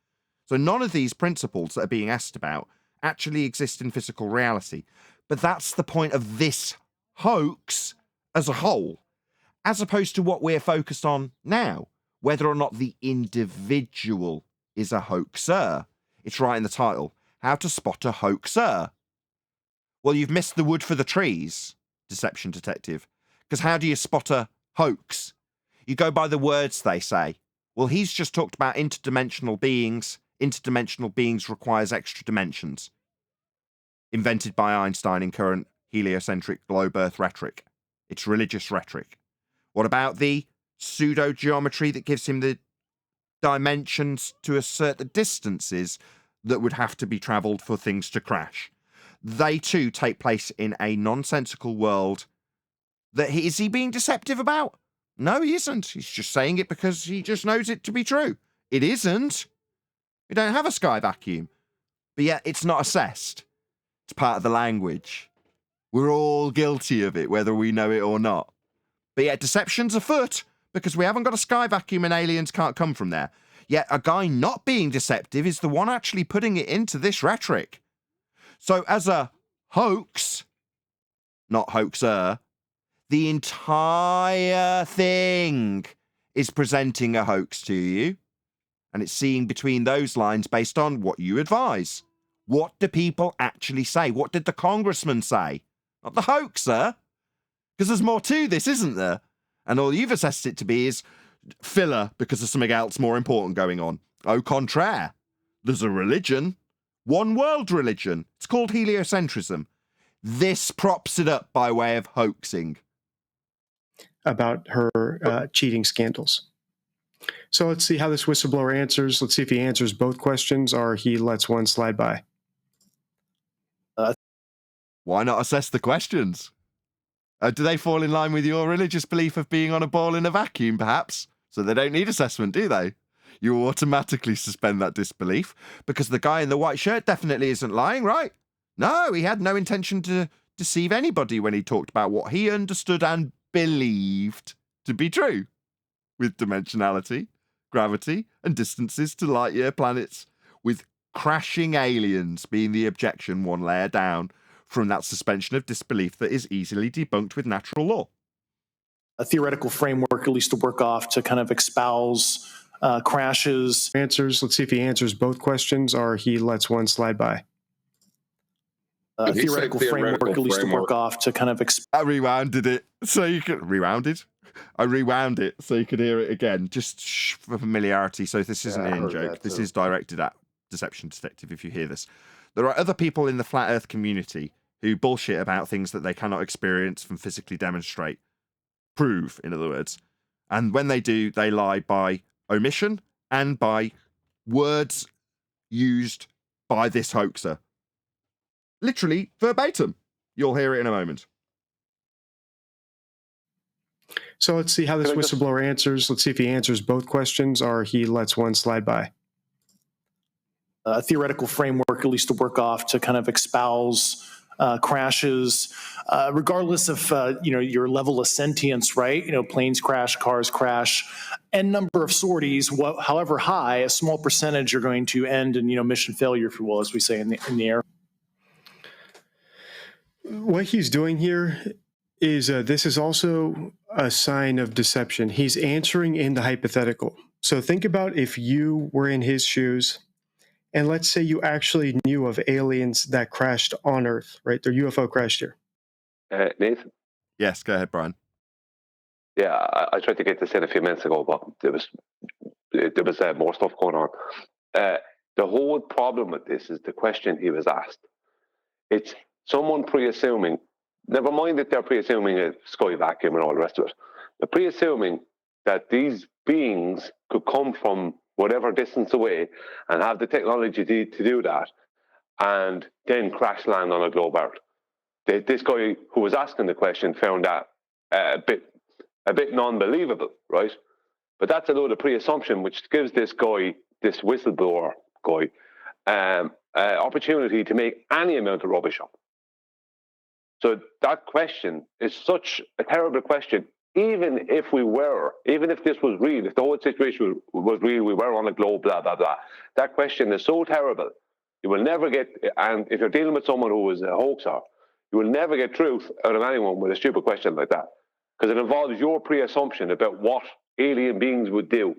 Speaker 1: So none of these principles that are being asked about actually exist in physical reality. But that's the point of this hoax as a whole, as opposed to what we're focused on now, whether or not the individual is a hoaxer. It's right in the title. How to spot a hoaxer. Well, you've missed the wood for the trees, Deception Detective. Because how do you spot a hoax? You go by the words they say. Well, he's just talked about interdimensional beings. Interdimensional beings requires extra dimensions. Invented by Einstein in current heliocentric globe Earth rhetoric. It's religious rhetoric. What about the pseudo-geometry that gives him the dimensions to assert the distances that would have to be travelled for things to crash? They too take place in a nonsensical world. Is he being deceptive about? No, he isn't. He's just saying it because he just knows it to be true. It isn't. We don't have a sky vacuum. But yet it's not assessed. It's part of the language. We're all guilty of it, whether we know it or not. But yet deception's afoot because we haven't got a sky vacuum and aliens can't come from there. Yet a guy not being deceptive is the one actually putting it into this rhetoric. So as a hoax, not hoaxer, the entire thing is presenting a hoax to you, and it's seeing between those lines based on what you advise. What do people actually say? What did the congressman say? Not the hoaxer. Because there's more to this, isn't there? And all you've assessed it to be is filler because there's something else more important going on. Au contraire. There's a religion. One world religion. It's called heliocentrism. This props it up by way of hoaxing.
Speaker 6: About her cheating scandals. So let's see how this whistleblower answers. Let's see if he answers both questions or he lets one slide by.
Speaker 1: Why not assess the questions? Do they fall in line with your religious belief of being on a ball in a vacuum, perhaps? So they don't need assessment, do they? You automatically suspend that disbelief because the guy in the white shirt definitely isn't lying, right? No, he had no intention to deceive anybody when he talked about what he understood and believed to be true, with dimensionality, gravity, and distances to light-year planets, with crashing aliens being the objection one layer down from that suspension of disbelief that is easily debunked with natural law.
Speaker 10: A theoretical framework, at least to work off, to kind of espouse crashes.
Speaker 6: Answers. Let's see if he answers both questions or he lets one slide by.
Speaker 10: A theoretical framework, at least to work off, to kind of
Speaker 1: I rewounded it so you could I rewound it so you could hear it again, just for familiarity. So this isn't an in-joke. This is directed at Deception Detective, if you hear this. There are other people in the Flat Earth community who bullshit about things that they cannot experience and physically demonstrate. Prove, in other words. And when they do, they lie by omission and by words used by this hoaxer. Literally verbatim. You'll hear it in a moment.
Speaker 6: So let's see how this whistleblower answers. Let's see if he answers both questions or he lets one slide by.
Speaker 10: A theoretical framework, at least to work off, to kind of espouse crashes, regardless of your level of sentience, right? Planes crash, cars crash, n number of sorties, however high, a small percentage are going to end in mission failure, if you will, as we say in the air.
Speaker 6: What he's doing here is this is also a sign of deception. He's answering in the hypothetical. So think about if you were in his shoes, and let's say you actually knew of aliens that crashed on Earth, right? Their UFO crashed here.
Speaker 4: Nathan?
Speaker 1: Yes, go ahead, Brian.
Speaker 4: Yeah, I tried to get this in a few minutes ago, but there was more stuff going on. The whole problem with this is the question he was asked. It's someone pre-assuming, never mind that they're pre-assuming a sky vacuum and all the rest of it, but pre-assuming that these beings could come from whatever distance away and have the technology to do that and then crash land on a globe Earth. This guy who was asking the question found that a bit non-believable, right? But that's a load of pre-assumption, which gives this guy, this whistleblower guy, opportunity to make any amount of rubbish up. So that question is such a terrible question. Even if this was real, if the whole situation was real, we were on a globe, blah, blah, blah. That question is so terrible. You will never get, and if you're dealing with someone who is a hoaxer, you will never get truth out of anyone with a stupid question like that. Because it involves your pre-assumption about what alien beings would do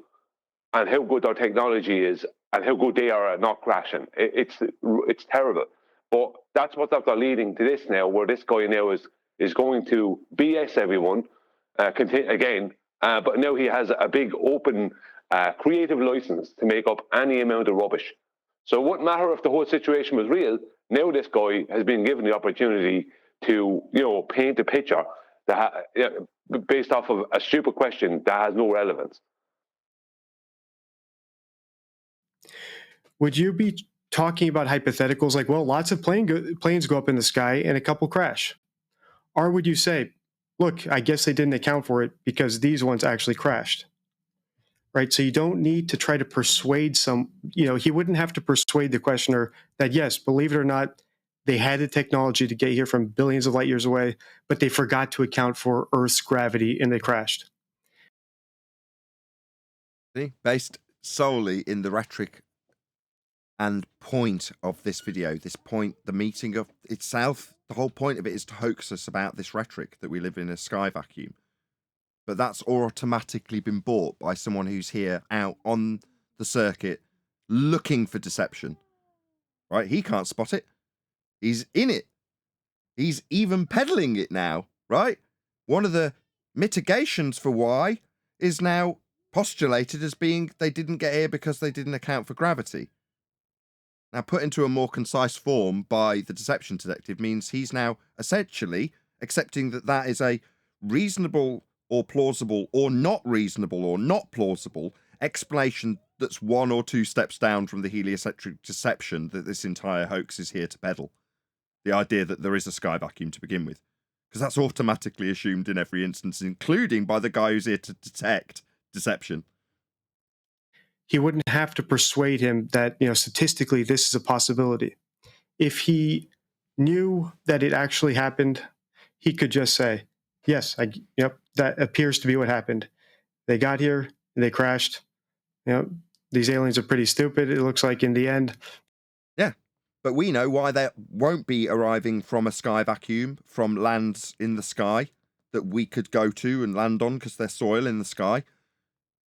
Speaker 4: and how good our technology is and how good they are at not crashing. It's terrible. But that's what's after leading to this now, where this guy now is going to BS everyone again, but now he has a big open creative license to make up any amount of rubbish. So it wouldn't matter if the whole situation was real. Now this guy has been given the opportunity to, paint a picture that based off of a stupid question that has no relevance.
Speaker 6: Would you be talking about hypotheticals like, well, lots of planes go up in the sky and a couple crash? Or would you say, look, I guess they didn't account for it because these ones actually crashed, right? So you don't need to try to persuade he wouldn't have to persuade the questioner that, yes, believe it or not, they had the technology to get here from billions of light years away, but they forgot to account for Earth's gravity and they crashed.
Speaker 1: Based solely in the rhetoric and point of this video, the meeting of itself, the whole point of it is to hoax us about this rhetoric that we live in a sky vacuum. But that's automatically been bought by someone who's here out on the circuit looking for deception. Right? He can't spot it. He's in it. He's even peddling it now, right? One of the mitigations for why is now postulated as being they didn't get here because they didn't account for gravity. Now, put into a more concise form by the deception detective means he's now essentially accepting that that is a reasonable or plausible or not reasonable or not plausible explanation that's one or two steps down from the heliocentric deception that this entire hoax is here to peddle. The idea that there is a sky vacuum to begin with. Because that's automatically assumed in every instance, including by the guy who's here to detect deception.
Speaker 6: He wouldn't have to persuade him that, statistically, this is a possibility. If he knew that it actually happened, he could just say, yes, that appears to be what happened. They got here, they crashed. These aliens are pretty stupid, it looks like in the end.
Speaker 1: Yeah, But we know why they won't be arriving from a sky vacuum, from lands in the sky that we could go to and land on because they're soil in the sky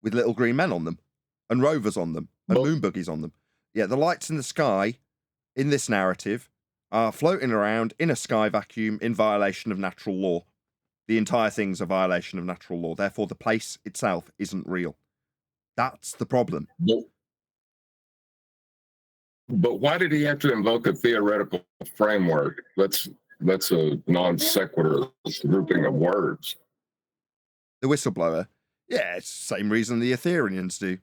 Speaker 1: with little green men on them and rovers on them and moon buggies on them. Yeah, the lights in the sky in this narrative are floating around in a sky vacuum in violation of natural law. The entire thing's a violation of natural law. Therefore, the place itself isn't real. That's the problem.
Speaker 19: But why did he have to invoke a theoretical framework? That's a non sequitur grouping of words.
Speaker 1: The whistleblower? Yeah, it's the same reason the Ethereans do.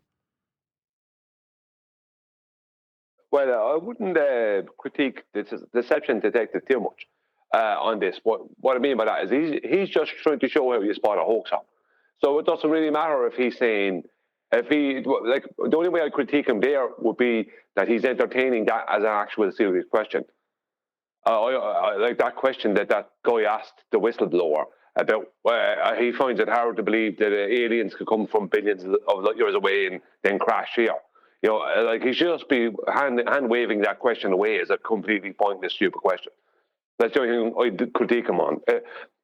Speaker 4: Well, I wouldn't critique the deception detective too much on this. What I mean by that is he's just trying to show how you spot a hoax up. So it doesn't really matter if he's saying, the only way I critique him there would be that he's entertaining that as an actual serious question. I like that question that guy asked the whistleblower about. He finds it hard to believe that aliens could come from billions of light years away and then crash here. You know, like he should just be hand waving that question away as a completely pointless, stupid question. That's the only thing I critique him on.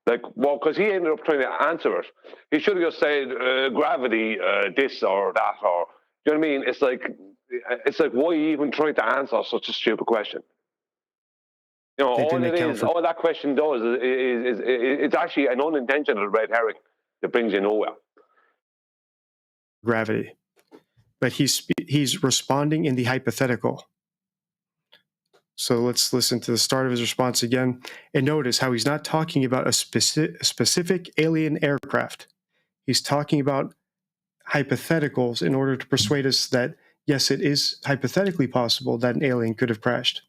Speaker 4: Because he ended up trying to answer it. He should have just said gravity, this or that, or you know what I mean? It's like why are you even trying to answer such a stupid question? You know, all that question does is it's actually an unintentional red herring that brings you nowhere.
Speaker 6: Gravity. But he's responding in the hypothetical. So let's listen to the start of his response again and notice how he's not talking about a specific alien aircraft. He's talking about hypotheticals in order to persuade us that, yes, it is hypothetically possible that an alien could have crashed.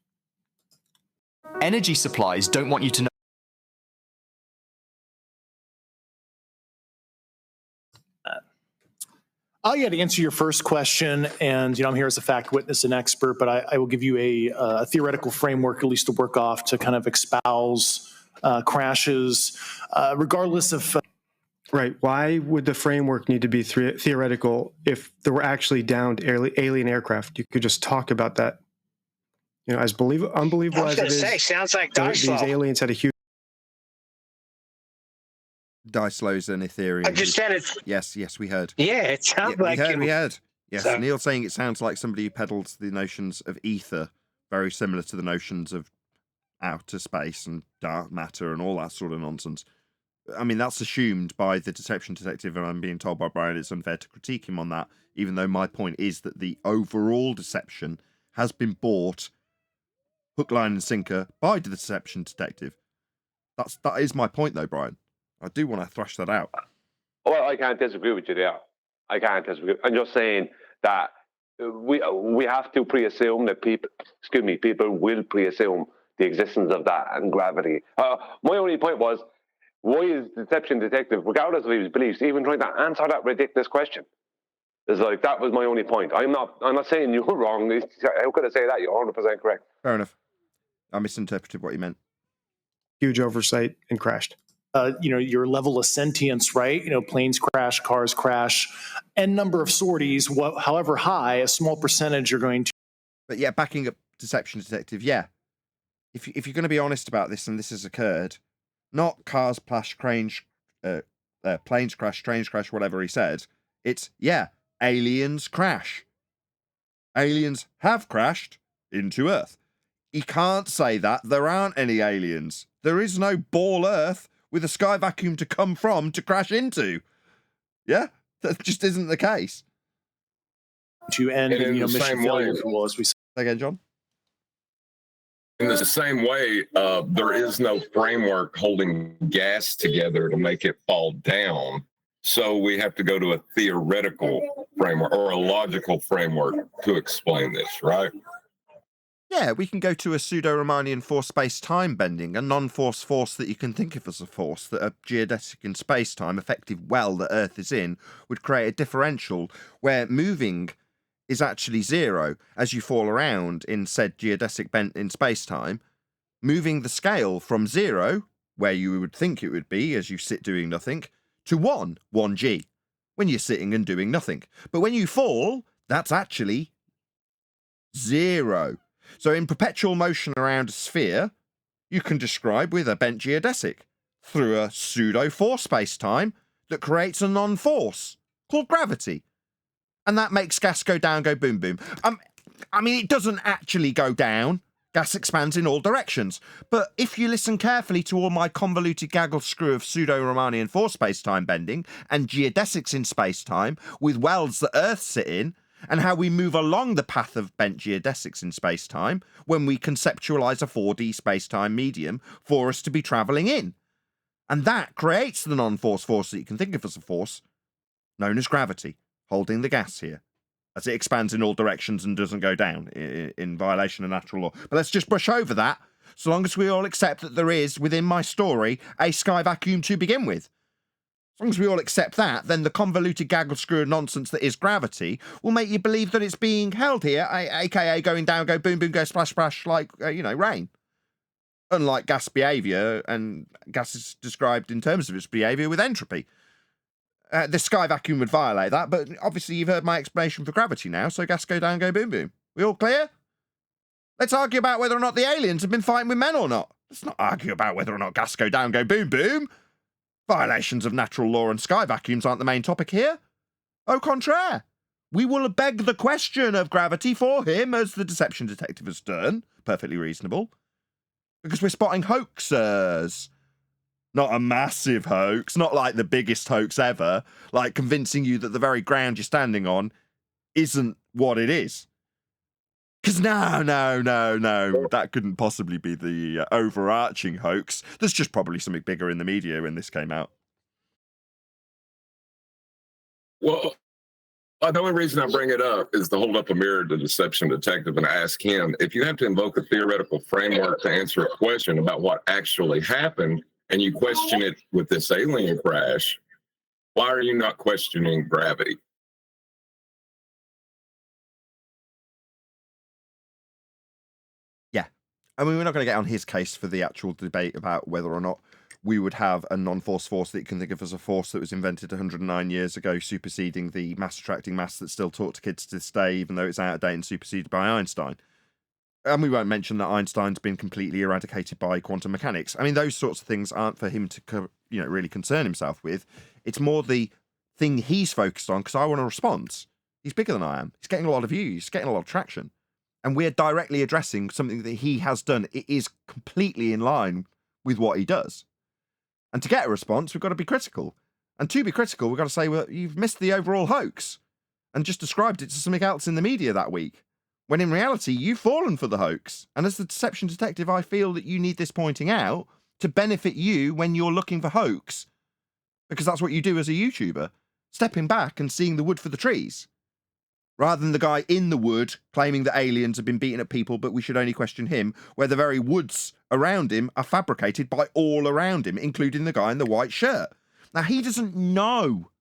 Speaker 11: Energy supplies don't want you to know.
Speaker 10: Yeah, to answer your first question, and I'm here as a fact witness and expert, but I will give you a theoretical framework, at least to work off, to kind of espouse crashes, regardless of.
Speaker 6: Right. Why would the framework need to be theoretical if there were actually downed alien aircraft? You could just talk about that. You know, as unbelievable as it is.
Speaker 5: Sounds like
Speaker 6: these aliens had a huge.
Speaker 1: Dicelo's an Ethereum.
Speaker 5: I just said it.
Speaker 1: Yes, we heard.
Speaker 5: Yeah, it sounds like
Speaker 1: we heard. Yes,
Speaker 5: So-
Speaker 1: Neil saying it sounds like somebody who peddles the notions of ether, very similar to the notions of outer space and dark matter and all that sort of nonsense. I mean, that's assumed by the deception detective, and I'm being told by Brian it's unfair to critique him on that, even though my point is that the overall deception has been bought hook, line, and sinker by the deception detective. That is my point, though, Brian. I do want to thrash that out.
Speaker 4: Well, I can't disagree with you there. I can't disagree. I'm just saying that we have to pre-assume that people will pre-assume the existence of that and gravity. My only point was, why is the deception detective, regardless of his beliefs, even trying to answer that ridiculous question? It's like, that was my only point. I'm not saying you're wrong. How could I say that? You're 100% correct.
Speaker 1: Fair enough. I misinterpreted what you meant.
Speaker 6: Huge oversight and crashed.
Speaker 10: Your level of sentience, right? Planes crash, cars crash, and number of sorties, however high, a small percentage are going to.
Speaker 1: But yeah, backing up deception detective, yeah. If you're going to be honest about this, and this has occurred, not cars crash, planes crash, trains crash, whatever he said. It's, aliens crash. Aliens have crashed into Earth. You can't say that there aren't any aliens. There is no ball Earth with a sky vacuum to come from to crash into. Yeah, that just isn't the case.
Speaker 10: To end in mission failure, as we say.
Speaker 1: Again, John?
Speaker 19: In the same way, there is no framework holding gas together to make it fall down. So we have to go to a theoretical framework or a logical framework to explain this, right?
Speaker 1: Yeah, we can go to a pseudo-Riemannian force space-time bending, a non-force force that you can think of as a force that a geodesic in space-time, effective well that Earth is in, would create a differential where moving is actually zero as you fall around in said geodesic bent in space-time, moving the scale from 0, where you would think it would be as you sit doing nothing, to 1G, when you're sitting and doing nothing. But when you fall, that's actually 0. So in perpetual motion around a sphere, you can describe with a bent geodesic through a pseudo-force space-time that creates a non-force called gravity. And that makes gas go down, go boom, boom. I mean, it doesn't actually go down. Gas expands in all directions. But if you listen carefully to all my convoluted gaggle screw of pseudo-Riemannian force space-time bending and geodesics in space-time with welds that Earth sit in, and how we move along the path of bent geodesics in space-time when we conceptualize a 4D space-time medium for us to be travelling in. And that creates the non-force force that you can think of as a force, known as gravity, holding the gas here, as it expands in all directions and doesn't go down in violation of natural law. But let's just brush over that, so long as we all accept that there is, within my story, a sky vacuum to begin with. As long as we all accept that, then the convoluted gaggle screw of nonsense that is gravity will make you believe that it's being held here, aka going down, go boom, boom, go splash, splash, like, rain. Unlike gas behaviour, and gas is described in terms of its behaviour with entropy. The sky vacuum would violate that, but obviously you've heard my explanation for gravity now, so gas go down, go boom, boom. We all clear? Let's argue about whether or not the aliens have been fighting with men or not. Let's not argue about whether or not gas go down, go boom, boom. Violations of natural law and sky vacuums aren't the main topic here. Au contraire. We will beg the question of gravity for him, as the deception detective has done. Perfectly reasonable. Because we're spotting hoaxers. Not a massive hoax, not like the biggest hoax ever, like convincing you that the very ground you're standing on isn't what it is. Because no, that couldn't possibly be the overarching hoax. There's just probably something bigger in the media when this came out.
Speaker 19: Well, the only reason I bring it up is to hold up a mirror to deception detective and ask him, if you have to invoke a theoretical framework to answer a question about what actually happened, and you question it with this alien crash, why are you not questioning gravity?
Speaker 1: Yeah. I mean, we're not going to get on his case for the actual debate about whether or not we would have a non-force force that you can think of as a force that was invented 109 years ago, superseding the mass-attracting mass that's still taught to kids to this day, even though it's out of date and superseded by Einstein. And we won't mention that Einstein's been completely eradicated by quantum mechanics. I mean, those sorts of things aren't for him to, really concern himself with. It's more the thing he's focused on, because I want a response. He's bigger than I am. He's getting a lot of views. He's getting a lot of traction. And we're directly addressing something that he has done. It is completely in line with what he does. And to get a response, we've got to be critical. And to be critical, we've got to say, well, you've missed the overall hoax and just described it to something else in the media that week. When in reality, you've fallen for the hoax. And as the deception detective, I feel that you need this pointing out to benefit you when you're looking for hoax. Because that's what you do as a YouTuber. Stepping back and seeing the wood for the trees. Rather than the guy in the wood claiming that aliens have been beating at people, but we should only question him, where the very woods around him are fabricated by all around him, including the guy in the white shirt. Now, he doesn't know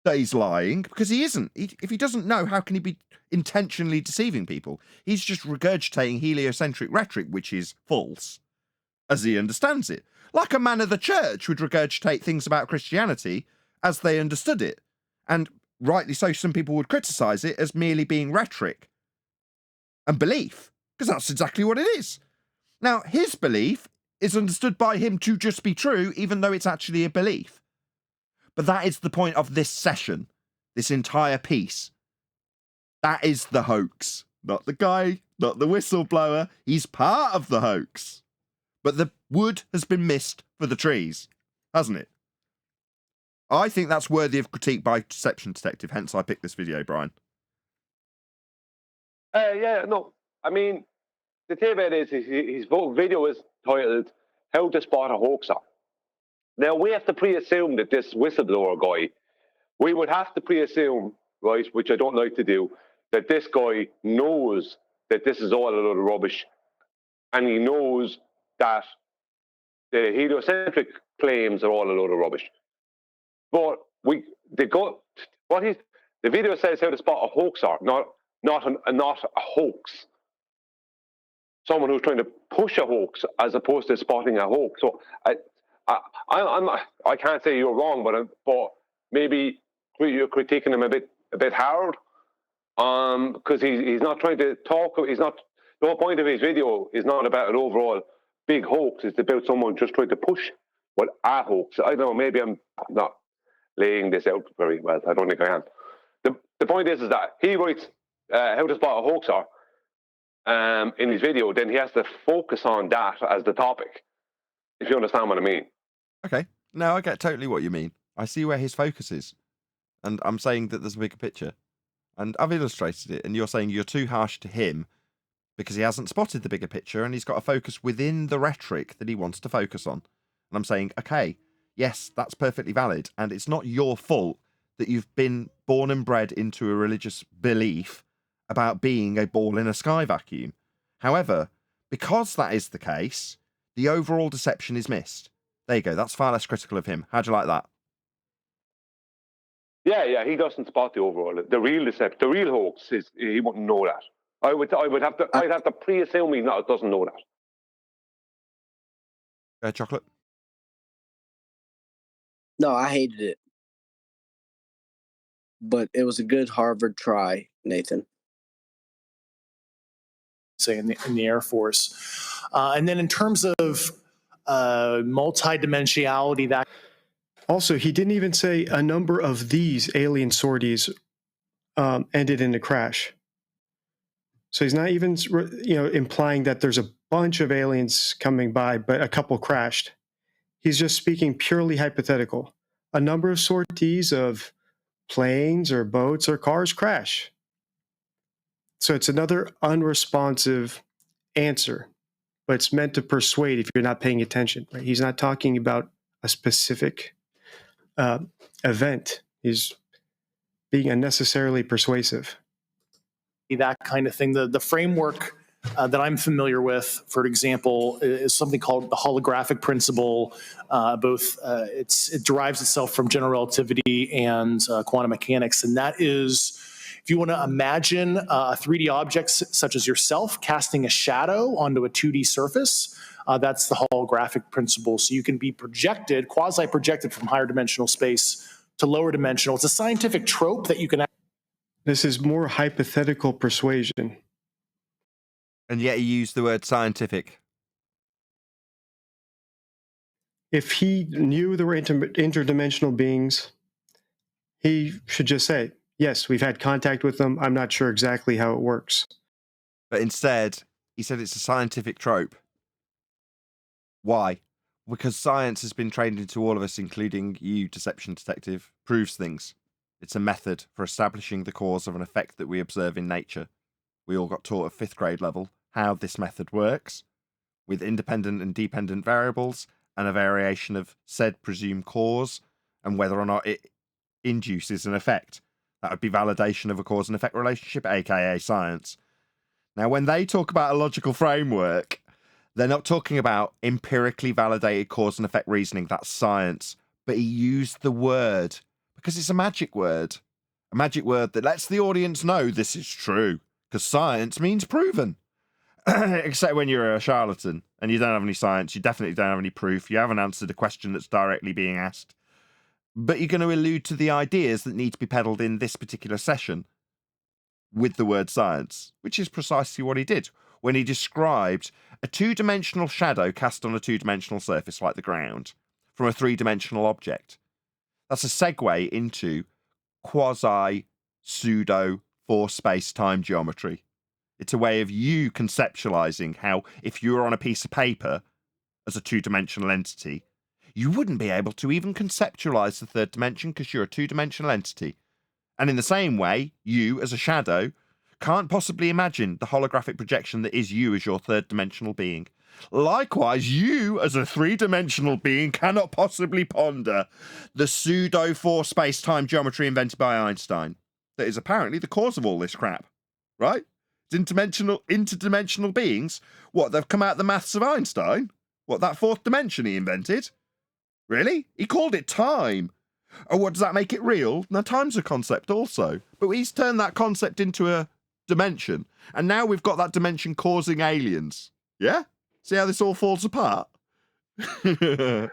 Speaker 1: that he's lying, because he isn't. If he doesn't know, how can he be intentionally deceiving people? He's just regurgitating heliocentric rhetoric, which is false, as he understands it. Like a man of the church would regurgitate things about Christianity as they understood it. And rightly so, some people would criticise it as merely being rhetoric and belief, because that's exactly what it is. Now, his belief is understood by him to just be true, even though it's actually a belief. But that is the point of this session, this entire piece. That is the hoax. Not the guy, not the whistleblower. He's part of the hoax. But the wood has been missed for the trees, hasn't it? I think that's worthy of critique by Deception Detective, hence I picked this video, Brian.
Speaker 4: I mean, the thing about it is his video is titled How to Spot a Hoaxer. Now, we have to pre-assume that this whistleblower guy, we would have to pre-assume, right, which I don't like to do, that this guy knows that this is all a load of rubbish, and he knows that the heliocentric claims are all a load of rubbish. But the video says how to spot a hoaxer, not a hoax. Someone who's trying to push a hoax as opposed to spotting a hoax. So I can't say you're wrong, but maybe you're critiquing him a bit hard, because he's not trying to talk. He's not. The whole point of his video is not about an overall big hoax. It's about someone just trying to push what a hoax. I don't know, maybe I'm not laying this out very well. I don't think I am. The point is that he writes how to spot a hoaxer in his video, then he has to focus on that as the topic, if you understand what I mean.
Speaker 1: Okay. No, I get totally what you mean. I see where his focus is. And I'm saying that there's a bigger picture. And I've illustrated it, and you're saying you're too harsh to him because he hasn't spotted the bigger picture and he's got to focus within the rhetoric that he wants to focus on. And I'm saying, okay, yes, that's perfectly valid. And it's not your fault that you've been born and bred into a religious belief about being a ball in a sky vacuum. However, because that is the case, the overall deception is missed. There you go. That's far less critical of him. How'd you like that?
Speaker 4: Yeah, he doesn't spot the overall. The real deception, the real hoax is he wouldn't know that. I'd have to pre-assume he doesn't know that.
Speaker 1: Chocolate?
Speaker 3: No, I hated it. But it was a good Harvard try, Nathan.
Speaker 10: Say in the Air Force. And then in terms of multidimensionality, that
Speaker 6: also, he didn't even say a number of these alien sorties ended in a crash. So he's not even, implying that there's a bunch of aliens coming by, but a couple crashed. He's just speaking purely hypothetical. A number of sorties of planes or boats or cars crash. So it's another unresponsive answer, but it's meant to persuade if you're not paying attention. Right? He's not talking about a specific event. He's being unnecessarily persuasive.
Speaker 10: That kind of thing. The framework that I'm familiar with, for example, is something called the holographic principle. It derives itself from general relativity and quantum mechanics, and that is, if you want to imagine a 3D object such as yourself casting a shadow onto a 2D surface, that's the holographic principle. So you can be projected, quasi-projected from higher dimensional space to lower dimensional. It's a scientific trope that you can.
Speaker 6: This is more hypothetical persuasion.
Speaker 1: And yet he used the word scientific.
Speaker 6: If he knew there were interdimensional beings, he should just say, yes, we've had contact with them. I'm not sure exactly how it works.
Speaker 1: But instead, he said it's a scientific trope. Why? Because science has been trained into all of us, including you, Deception Detective, proves things. It's a method for establishing the cause of an effect that we observe in nature. We all got taught at 5th grade level how this method works, with independent and dependent variables and a variation of said presumed cause and whether or not it induces an effect. That would be validation of a cause and effect relationship, aka science. Now, when they talk about a logical framework, they're not talking about empirically validated cause and effect reasoning. That's science. But he used the word because it's a magic word that lets the audience know this is true, because science means proven. Except when you're a charlatan and you don't have any science, you definitely don't have any proof, you haven't answered a question that's directly being asked, but you're going to allude to the ideas that need to be peddled in this particular session with the word science, which is precisely what he did when he described a 2-dimensional shadow cast on a 2-dimensional surface like the ground from a 3-dimensional object. That's a segue into quasi-pseudo four-space-time geometry. It's a way of you conceptualizing how, if you were on a piece of paper as a 2-dimensional entity, you wouldn't be able to even conceptualize the 3rd dimension because you're a 2-dimensional entity. And in the same way, you, as a shadow, can't possibly imagine the holographic projection that is you as your 3rd dimensional being. Likewise, you, as a 3-dimensional being, cannot possibly ponder the pseudo four-space-time geometry invented by Einstein that is apparently the cause of all this crap, right? Interdimensional beings? What, they've come out of the maths of Einstein? What, that 4th dimension he invented? Really? He called it time. Oh, what, does that make it real? Now, time's a concept also, but he's turned that concept into a dimension, and now we've got that dimension causing aliens. Yeah? See how this all falls apart?
Speaker 4: Yeah,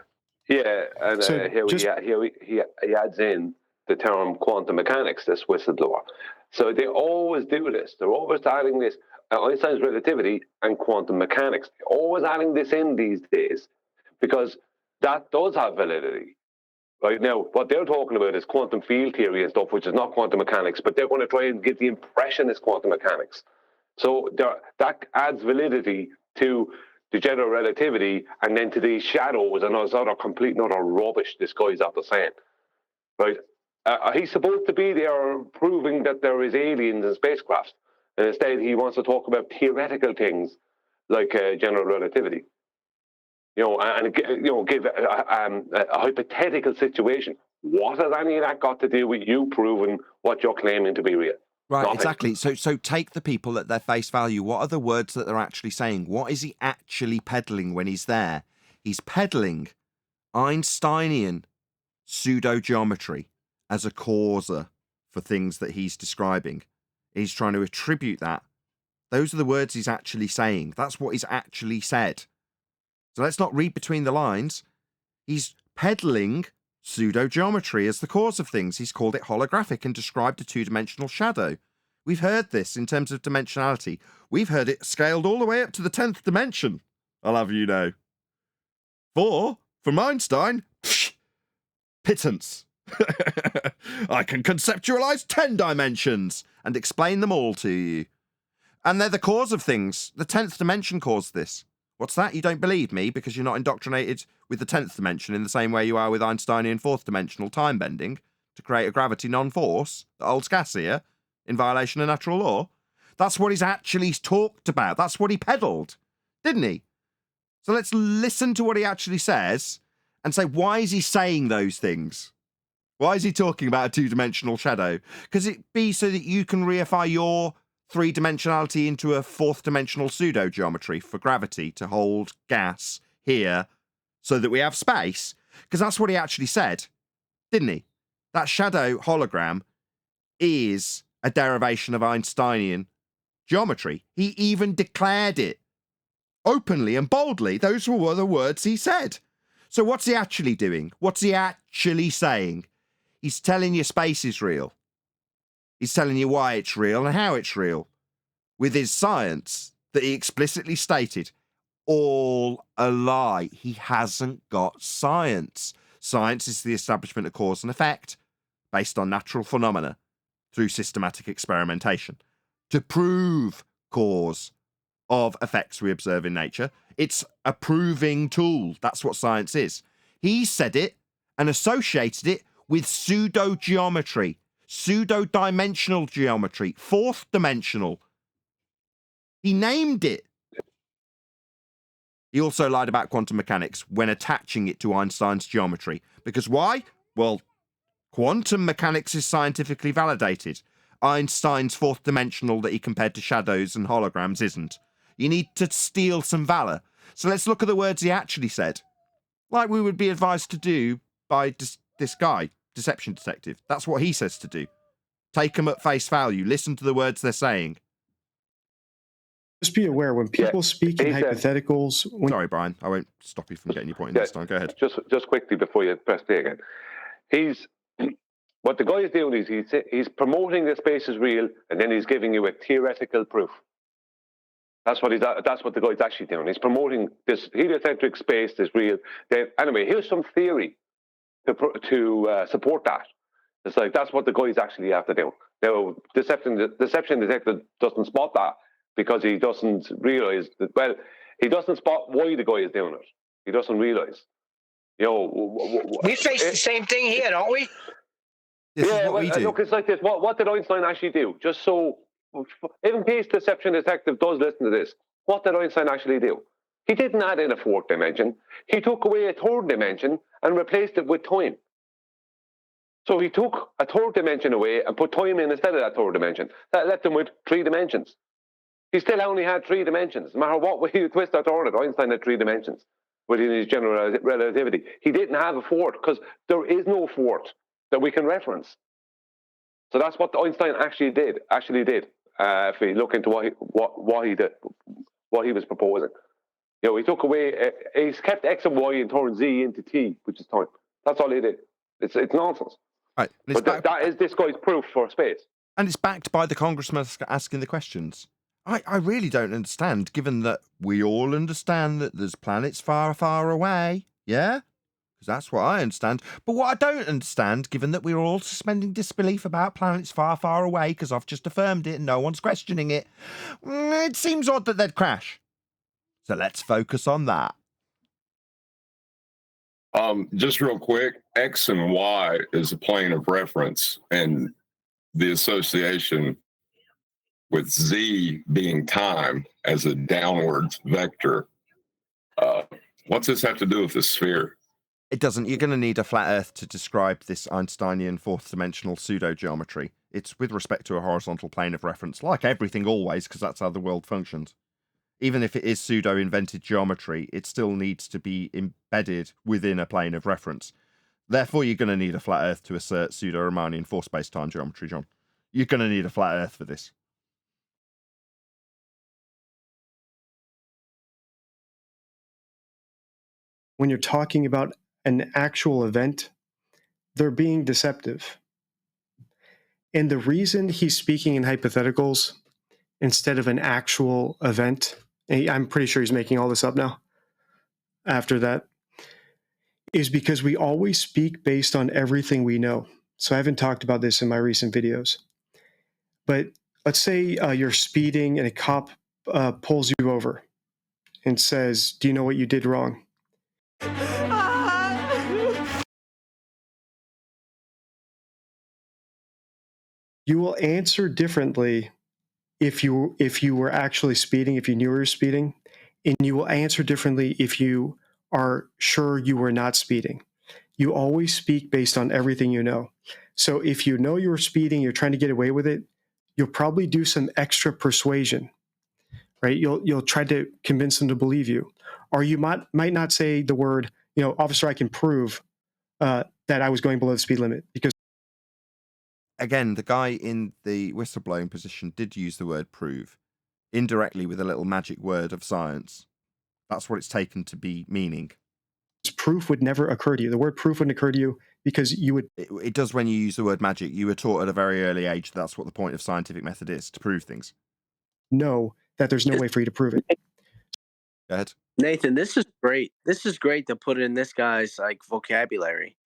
Speaker 4: and
Speaker 6: So
Speaker 4: he adds in the term quantum mechanics, this whistleblower. So they always do this. They're always adding this. Einstein's relativity and quantum mechanics. Always adding this in these days because that does have validity. Right now, what they're talking about is quantum field theory and stuff, which is not quantum mechanics, but they're going to try and get the impression it's quantum mechanics. So that adds validity to the general relativity and then to these shadows and those other complete and utter rubbish this guy's after saying. Right? He's supposed to be there proving that there is aliens in spacecraft. And instead, he wants to talk about theoretical things like general relativity. Give a hypothetical situation. What has any of that got to do with you proving what you're claiming to be real?
Speaker 1: Right,
Speaker 4: Nothing.
Speaker 1: exactly. So take the people at their face value. What are the words that they're actually saying? What is he actually peddling when he's there? He's peddling Einsteinian pseudo-geometry as a causer for things that he's describing. He's trying to attribute that. Those are the words he's actually saying. That's what he's actually said. So let's not read between the lines. He's peddling pseudo-geometry as the cause of things. He's called it holographic and described a two-dimensional shadow. We've heard this in terms of dimensionality. We've heard it scaled all the way up to the 10th dimension, I'll have you know. From Einstein, pittance. I can conceptualize 10 dimensions and explain them all to you. And they're the cause of things. The 10th dimension caused this. What's that? You don't believe me because you're not indoctrinated with the 10th dimension in the same way you are with Einsteinian 4th dimensional time bending to create a gravity non-force that holds gas here in violation of natural law? That's what he's actually talked about. That's what he peddled, didn't he? So let's listen to what he actually says and say, why is he saying those things? Why is he talking about a two-dimensional shadow? Because it be so that you can reify your three-dimensionality into a fourth-dimensional pseudo-geometry for gravity to hold gas here so that we have space? Because that's what he actually said, didn't he? That shadow hologram is a derivation of Einsteinian geometry. He even declared it openly and boldly. Those were the words he said. So what's he actually doing? What's he actually saying? He's telling you space is real. He's telling you why it's real and how it's real. With his science that he explicitly stated, all a lie. He hasn't got science. Science is the establishment of cause and effect based on natural phenomena through systematic experimentation to prove cause of effects we observe in nature. It's a proving tool. That's what science is. He said it and associated it with pseudo-geometry, pseudo-dimensional geometry, fourth dimensional. He named it. He also lied about quantum mechanics when attaching it to Einstein's geometry. Because why? Well, quantum mechanics is scientifically validated. Einstein's fourth dimensional that he compared to shadows and holograms isn't. You need to steal some valor. So let's look at the words he actually said. Like we would be advised to do by this guy, Deception Detective. That's what he says to do. Take them at face value. Listen to the words they're saying.
Speaker 6: Just be aware when people speak in hypotheticals.
Speaker 1: Sorry, Brian. I won't stop you from getting your point in this time. Go ahead.
Speaker 4: Just quickly before you press play again. What the guy is doing is he's promoting the space is real, and then he's giving you a theoretical proof. That's what the guy's actually doing. He's promoting this heliocentric space is real. Anyway, here's some theory to support that. It's like that's what the guy's actually after doing. Now, deception detective doesn't spot that because he doesn't realize that. Well, he doesn't spot why the guy is doing it. He doesn't realize.
Speaker 5: We face the same thing here, don't we?
Speaker 4: Look, it's like this. What did Einstein actually do? Just so, in case deception detective does listen to this, what did Einstein actually do? He didn't add in a fourth dimension. He took away a third dimension and replaced it with time. So he took a third dimension away and put time in instead of that third dimension. That left him with 3 dimensions. He still only had 3 dimensions. No matter what way you twist or turn it, Einstein had 3 dimensions within his general relativity. He didn't have a fourth because there is no fourth that we can reference. So that's what Einstein actually did. If we look into what he did, what he was proposing. He took away. He's kept X and Y and turned Z into T, which is time. That's all he did. It's nonsense.
Speaker 1: Right.
Speaker 4: But that is this guy's proof for space.
Speaker 1: And it's backed by the congressman asking the questions. I really don't understand, given that we all understand that there's planets far, far away. Yeah? Because that's what I understand. But what I don't understand, given that we're all suspending disbelief about planets far, far away, because I've just affirmed it and no one's questioning it, it seems odd that they'd crash. So let's focus on that.
Speaker 19: Just real quick, X and Y is a plane of reference, and the association with Z being time as a downward vector. What's this have to do with the sphere?
Speaker 1: It doesn't. You're going to need a flat Earth to describe this Einsteinian fourth-dimensional pseudo-geometry. It's with respect to a horizontal plane of reference, like everything always, because that's how the world functions. Even if it is pseudo-invented geometry, it still needs to be embedded within a plane of reference. Therefore, you're going to need a flat Earth to assert pseudo-Riemannian four-space-time geometry, John. You're going to need a flat Earth for this.
Speaker 6: When you're talking about an actual event, they're being deceptive. And the reason he's speaking in hypotheticals instead of an actual event, I'm pretty sure he's making all this up now, after that, is because we always speak based on everything we know. So I haven't talked about this in my recent videos. But let's say you're speeding and a cop pulls you over and says, "Do you know what you did wrong?" You will answer differently if you were actually speeding, if you knew you were speeding, and you will answer differently if you are sure you were not speeding. You always speak based on everything you know. So if you know you're speeding, you're trying to get away with it, you'll probably do some extra persuasion, right? You'll try to convince them to believe you, or you might not say the word, "Officer, I can prove that I was going below the speed limit," because
Speaker 1: again, the guy in the whistleblowing position did use the word prove, indirectly with a little magic word of science. That's what it's taken to be meaning.
Speaker 6: Proof would never occur to you. The word proof wouldn't occur to you because you would...
Speaker 1: It does when you use the word magic. You were taught at a very early age that's what the point of scientific method is, to prove things.
Speaker 6: Know that there's no way for you to prove it.
Speaker 1: Go ahead.
Speaker 3: Nathan, this is great. This is great to put in this guy's vocabulary,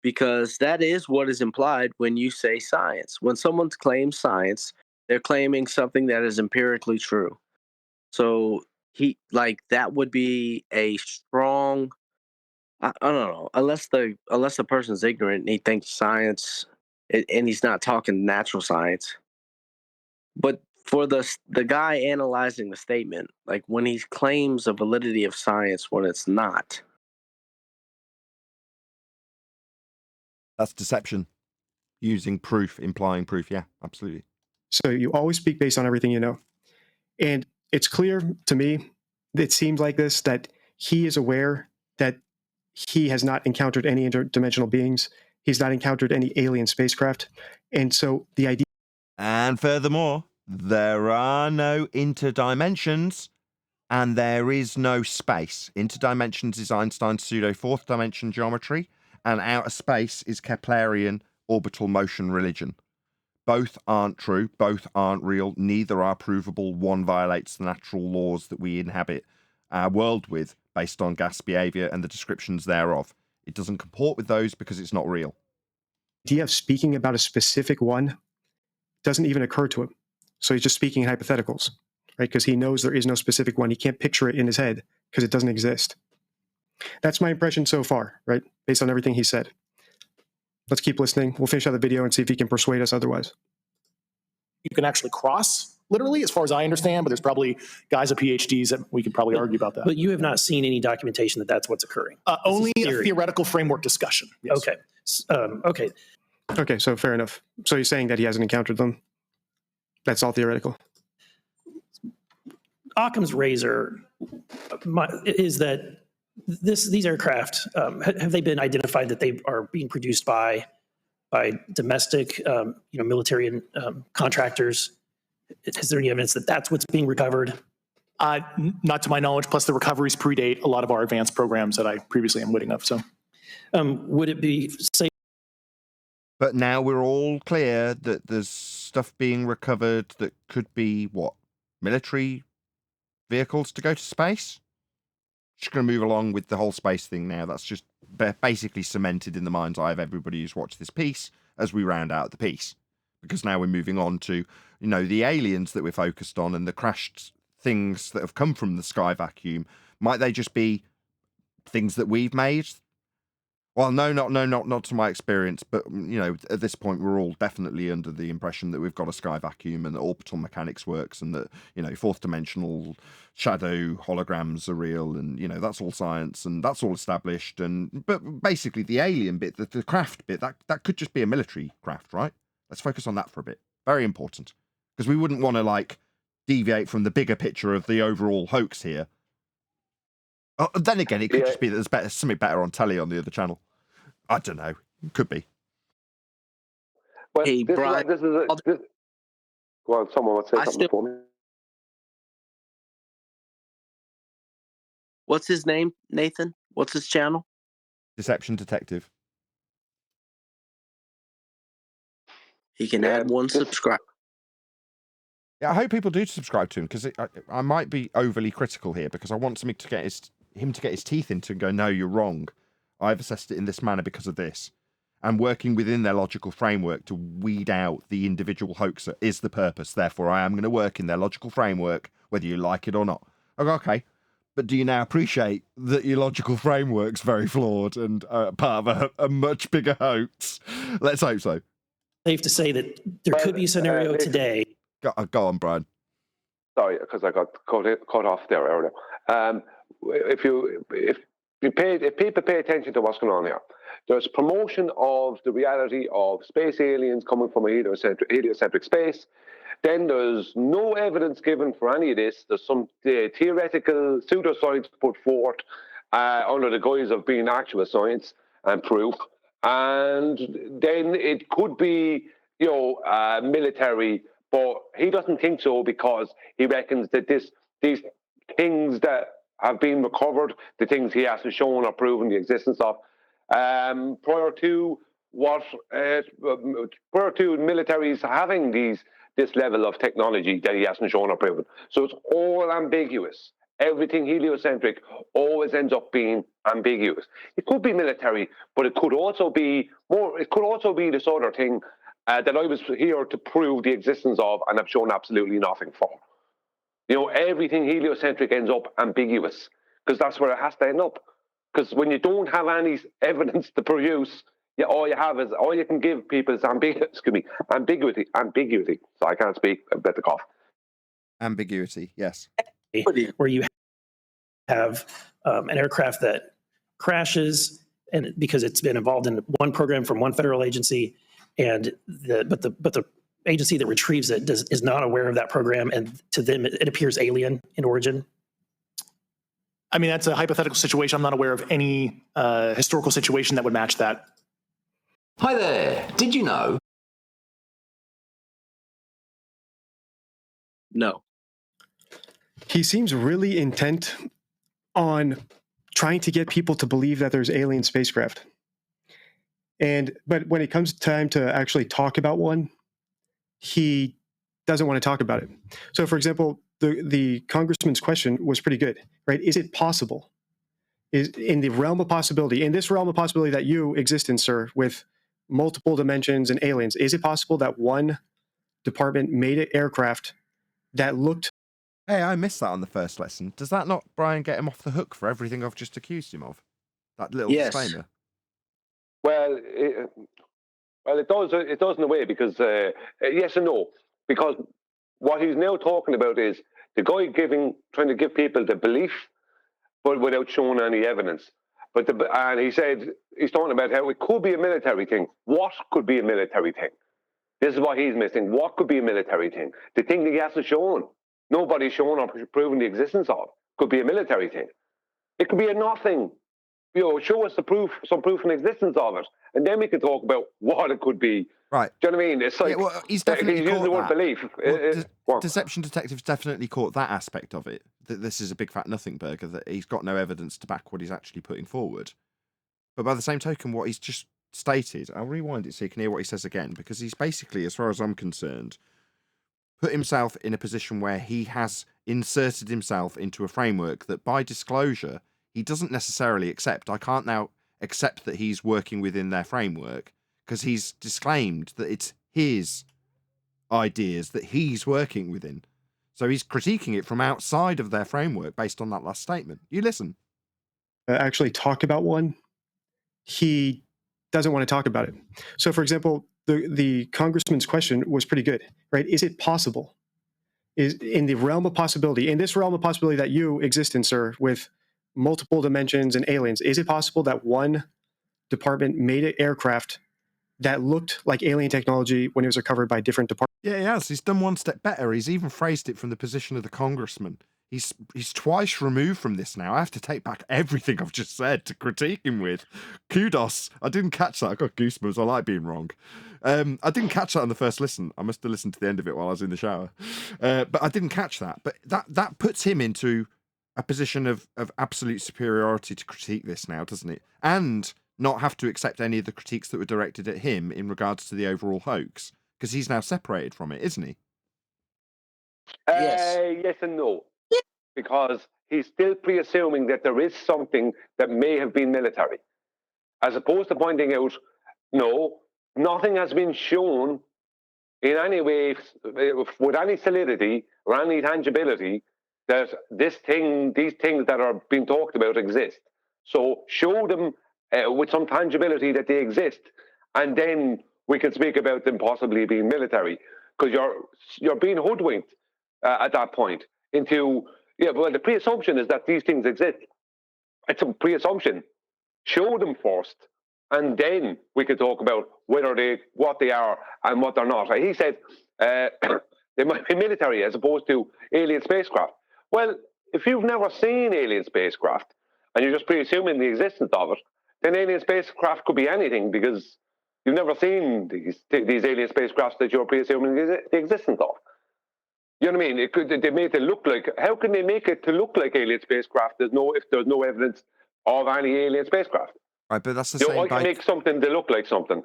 Speaker 3: because that is what is implied when you say science. When someone claims science, they're claiming something that is empirically true. So that would be a strong, I don't know, unless the person's ignorant and he thinks science, and he's not talking natural science. But for the guy analyzing the statement, like when he claims a validity of science when it's not,
Speaker 1: that's deception. Using proof, implying proof. Yeah, absolutely.
Speaker 6: So you always speak based on everything you know. And it's clear to me, it seems like this, that he is aware that he has not encountered any interdimensional beings. He's not encountered any alien spacecraft. And so the idea...
Speaker 1: And furthermore, there are no interdimensions and there is no space. Interdimensions is Einstein's pseudo fourth dimension geometry, and outer space is Keplerian orbital motion religion. Both aren't true, both aren't real, neither are provable. One violates the natural laws that we inhabit our world with, based on gas behavior and the descriptions thereof. It doesn't comport with those because it's not real.
Speaker 6: The idea of speaking about a specific one doesn't even occur to him. So he's just speaking in hypotheticals, right? Because he knows there is no specific one. He can't picture it in his head because it doesn't exist. That's my impression so far, right? Based on everything he said. Let's keep listening. We'll finish out the video and see if he can persuade us otherwise.
Speaker 10: You can actually cross, literally, as far as I understand, but there's probably guys with PhDs that we can probably argue about that.
Speaker 9: But you have not seen any documentation that that's what's occurring?
Speaker 10: Only a theoretical framework discussion. Yes.
Speaker 9: Okay. Okay.
Speaker 6: Okay, so fair enough. So he's saying that he hasn't encountered them. That's all theoretical.
Speaker 9: Occam's razor is that these aircraft, have they been identified that they are being produced by domestic, military contractors? Is there any evidence that that's what's being recovered?
Speaker 10: Not to my knowledge. Plus, the recoveries predate a lot of our advanced programs that I previously am witting of. So,
Speaker 9: would it be safe?
Speaker 1: But now we're all clear that there's stuff being recovered that could be what? military vehicles to go to space. Just going to move along with the whole space thing now. That's just basically cemented in the mind's eye of everybody who's watched this piece as we round out the piece. Because now we're moving on to, the aliens that we're focused on and the crashed things that have come from the sky vacuum. Might they just be things that we've made? Well, not to my experience, but at this point we're all definitely under the impression that we've got a sky vacuum and that orbital mechanics works and that fourth dimensional shadow holograms are real and that's all science and that's all established. But basically the alien bit, the craft bit, that could just be a military craft, right? Let's focus on that for a bit. Very important, because we wouldn't want to deviate from the bigger picture of the overall hoax here. Oh, then again, it could just be that there's something better on telly on the other channel. I don't know. Could be.
Speaker 4: Well,
Speaker 3: Hey, Brian.
Speaker 4: Go on, someone would say something before me.
Speaker 3: What's his name, Nathan? What's his channel?
Speaker 1: Deception Detective.
Speaker 3: He can add one subscriber.
Speaker 1: Yeah, I hope people do subscribe to him, because I might be overly critical here, because I want something to get him to get his teeth into and go, no, you're wrong. I've assessed it in this manner because of this. And working within their logical framework to weed out the individual hoaxer is the purpose. Therefore, I am going to work in their logical framework, whether you like it or not. I go, okay, but do you now appreciate that your logical framework's very flawed and part of a much bigger hoax? Let's hope so.
Speaker 9: Safe to say that there could be a scenario today.
Speaker 1: Go on, Brian.
Speaker 4: Sorry, because I got cut off there earlier. If people pay attention to what's going on here, there's promotion of the reality of space aliens coming from a heliocentric space. Then there's no evidence given for any of this. There's some theoretical pseudoscience put forth under the guise of being actual science and proof. And then it could be, military, but he doesn't think so, because he reckons that these things that have been recovered, the things he has shown or proven the existence of, prior to militaries having this level of technology that he hasn't shown or proven. So it's all ambiguous. Everything heliocentric always ends up being ambiguous. It could be military, but it could also be more. It could also be this other thing that I was here to prove the existence of, and have shown absolutely nothing for. Everything heliocentric ends up ambiguous, because that's where it has to end up. Because when you don't have any evidence to produce, all you can give people is ambiguity. So I can't speak. I bet the cough.
Speaker 1: Ambiguity, yes.
Speaker 9: Where you have an aircraft that crashes, and because it's been involved in one program from one federal agency, but the agency that retrieves it is not aware of that program, and to them it appears alien in origin.
Speaker 10: I mean, that's a hypothetical situation. I'm not aware of any historical situation that would match that.
Speaker 14: Hi there. Did you know?
Speaker 3: No.
Speaker 6: He seems really intent on trying to get people to believe that there's alien spacecraft. But when it comes time to actually talk about one, he doesn't want to talk about it. So, for example, the congressman's question was pretty good, right? Is it possible? Is in the realm of possibility, in this realm of possibility that you exist in, sir, with multiple dimensions and aliens, is it possible that one department made an aircraft that looked...
Speaker 1: Hey, I missed that on the first lesson. Does that not, Brian, get him off the hook for everything I've just accused him of? That little disclaimer?
Speaker 4: Well, it does. It does in a way, because yes and no. Because what he's now talking about is the guy trying to give people the belief, but without showing any evidence. And he said he's talking about how it could be a military thing. What could be a military thing? This is what he's missing. What could be a military thing? The thing that he hasn't shown. Nobody's shown or proven the existence of. Could be a military thing. It could be a nothing. Show us some proof in existence of it, and then we can talk about what it could be.
Speaker 1: Right.
Speaker 4: Do you know what I mean? It's like
Speaker 1: he's definitely
Speaker 4: using the word belief.
Speaker 1: Deception Detective's definitely caught that aspect of it. That this is a big fat nothing burger. That he's got no evidence to back what he's actually putting forward. But by the same token, what he's just stated, I'll rewind it so you can hear what he says again, because he's basically, as far as I'm concerned, put himself in a position where he has inserted himself into a framework that by disclosure he doesn't necessarily accept. I can't now accept that he's working within their framework because he's disclaimed that it's his ideas that he's working within. So he's critiquing it from outside of their framework based on that last statement. You listen.
Speaker 6: Actually talk about one, he doesn't want to talk about it. So, for example, the congressman's question was pretty good, right? Is it possible? Is in the realm of possibility, in this realm of possibility that you exist in, sir, with multiple dimensions and aliens, is it possible that one department made an aircraft that looked like alien technology when it was recovered by different departments?
Speaker 1: Yeah, he has. He's done one step better. He's even phrased it from the position of the congressman. He's twice removed from this now. I have to take back everything I've just said to critique him with. Kudos. I didn't catch that. I got goosebumps. I like being wrong. I didn't catch that on the first listen. I must have listened to the end of it while I was in the shower. But I didn't catch that. But that puts him into a position of absolute superiority to critique this now, doesn't it? And not have to accept any of the critiques that were directed at him in regards to the overall hoax, because he's now separated from it, isn't he?
Speaker 4: Yes and no. Because he's still pre-assuming that there is something that may have been military, as opposed to pointing out, no, nothing has been shown in any way with any solidity or any tangibility that these things that are being talked about exist. So show them with some tangibility that they exist, and then we can speak about them possibly being military, because you're being hoodwinked at that point into. Yeah, well, the pre-assumption is that these things exist. It's a pre-assumption. Show them first, and then we can talk about what they are and what they're not. He said they might be military as opposed to alien spacecraft. Well, if you've never seen alien spacecraft and you're just pre-assuming the existence of it, then alien spacecraft could be anything because you've never seen these alien spacecraft that you're pre-assuming the existence of. You know what I mean? They made it look like. How can they make it to look like alien spacecraft? If there's no evidence of any alien spacecraft.
Speaker 1: Right, but that's the same.
Speaker 4: I can make something to look like something.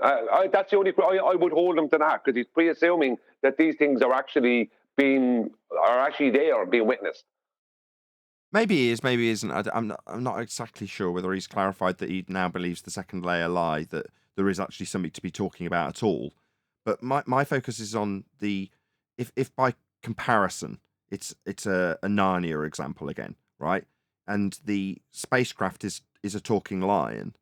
Speaker 4: That's the only. I would hold him to that because he's pre-assuming that these things are actually there being witnessed.
Speaker 1: Maybe he is, maybe he isn't. I'm not exactly sure whether he's clarified that he now believes the second layer lie, that there is actually something to be talking about at all. But my focus is on the if by comparison, it's a Narnia example again, right? And the spacecraft is a talking lion,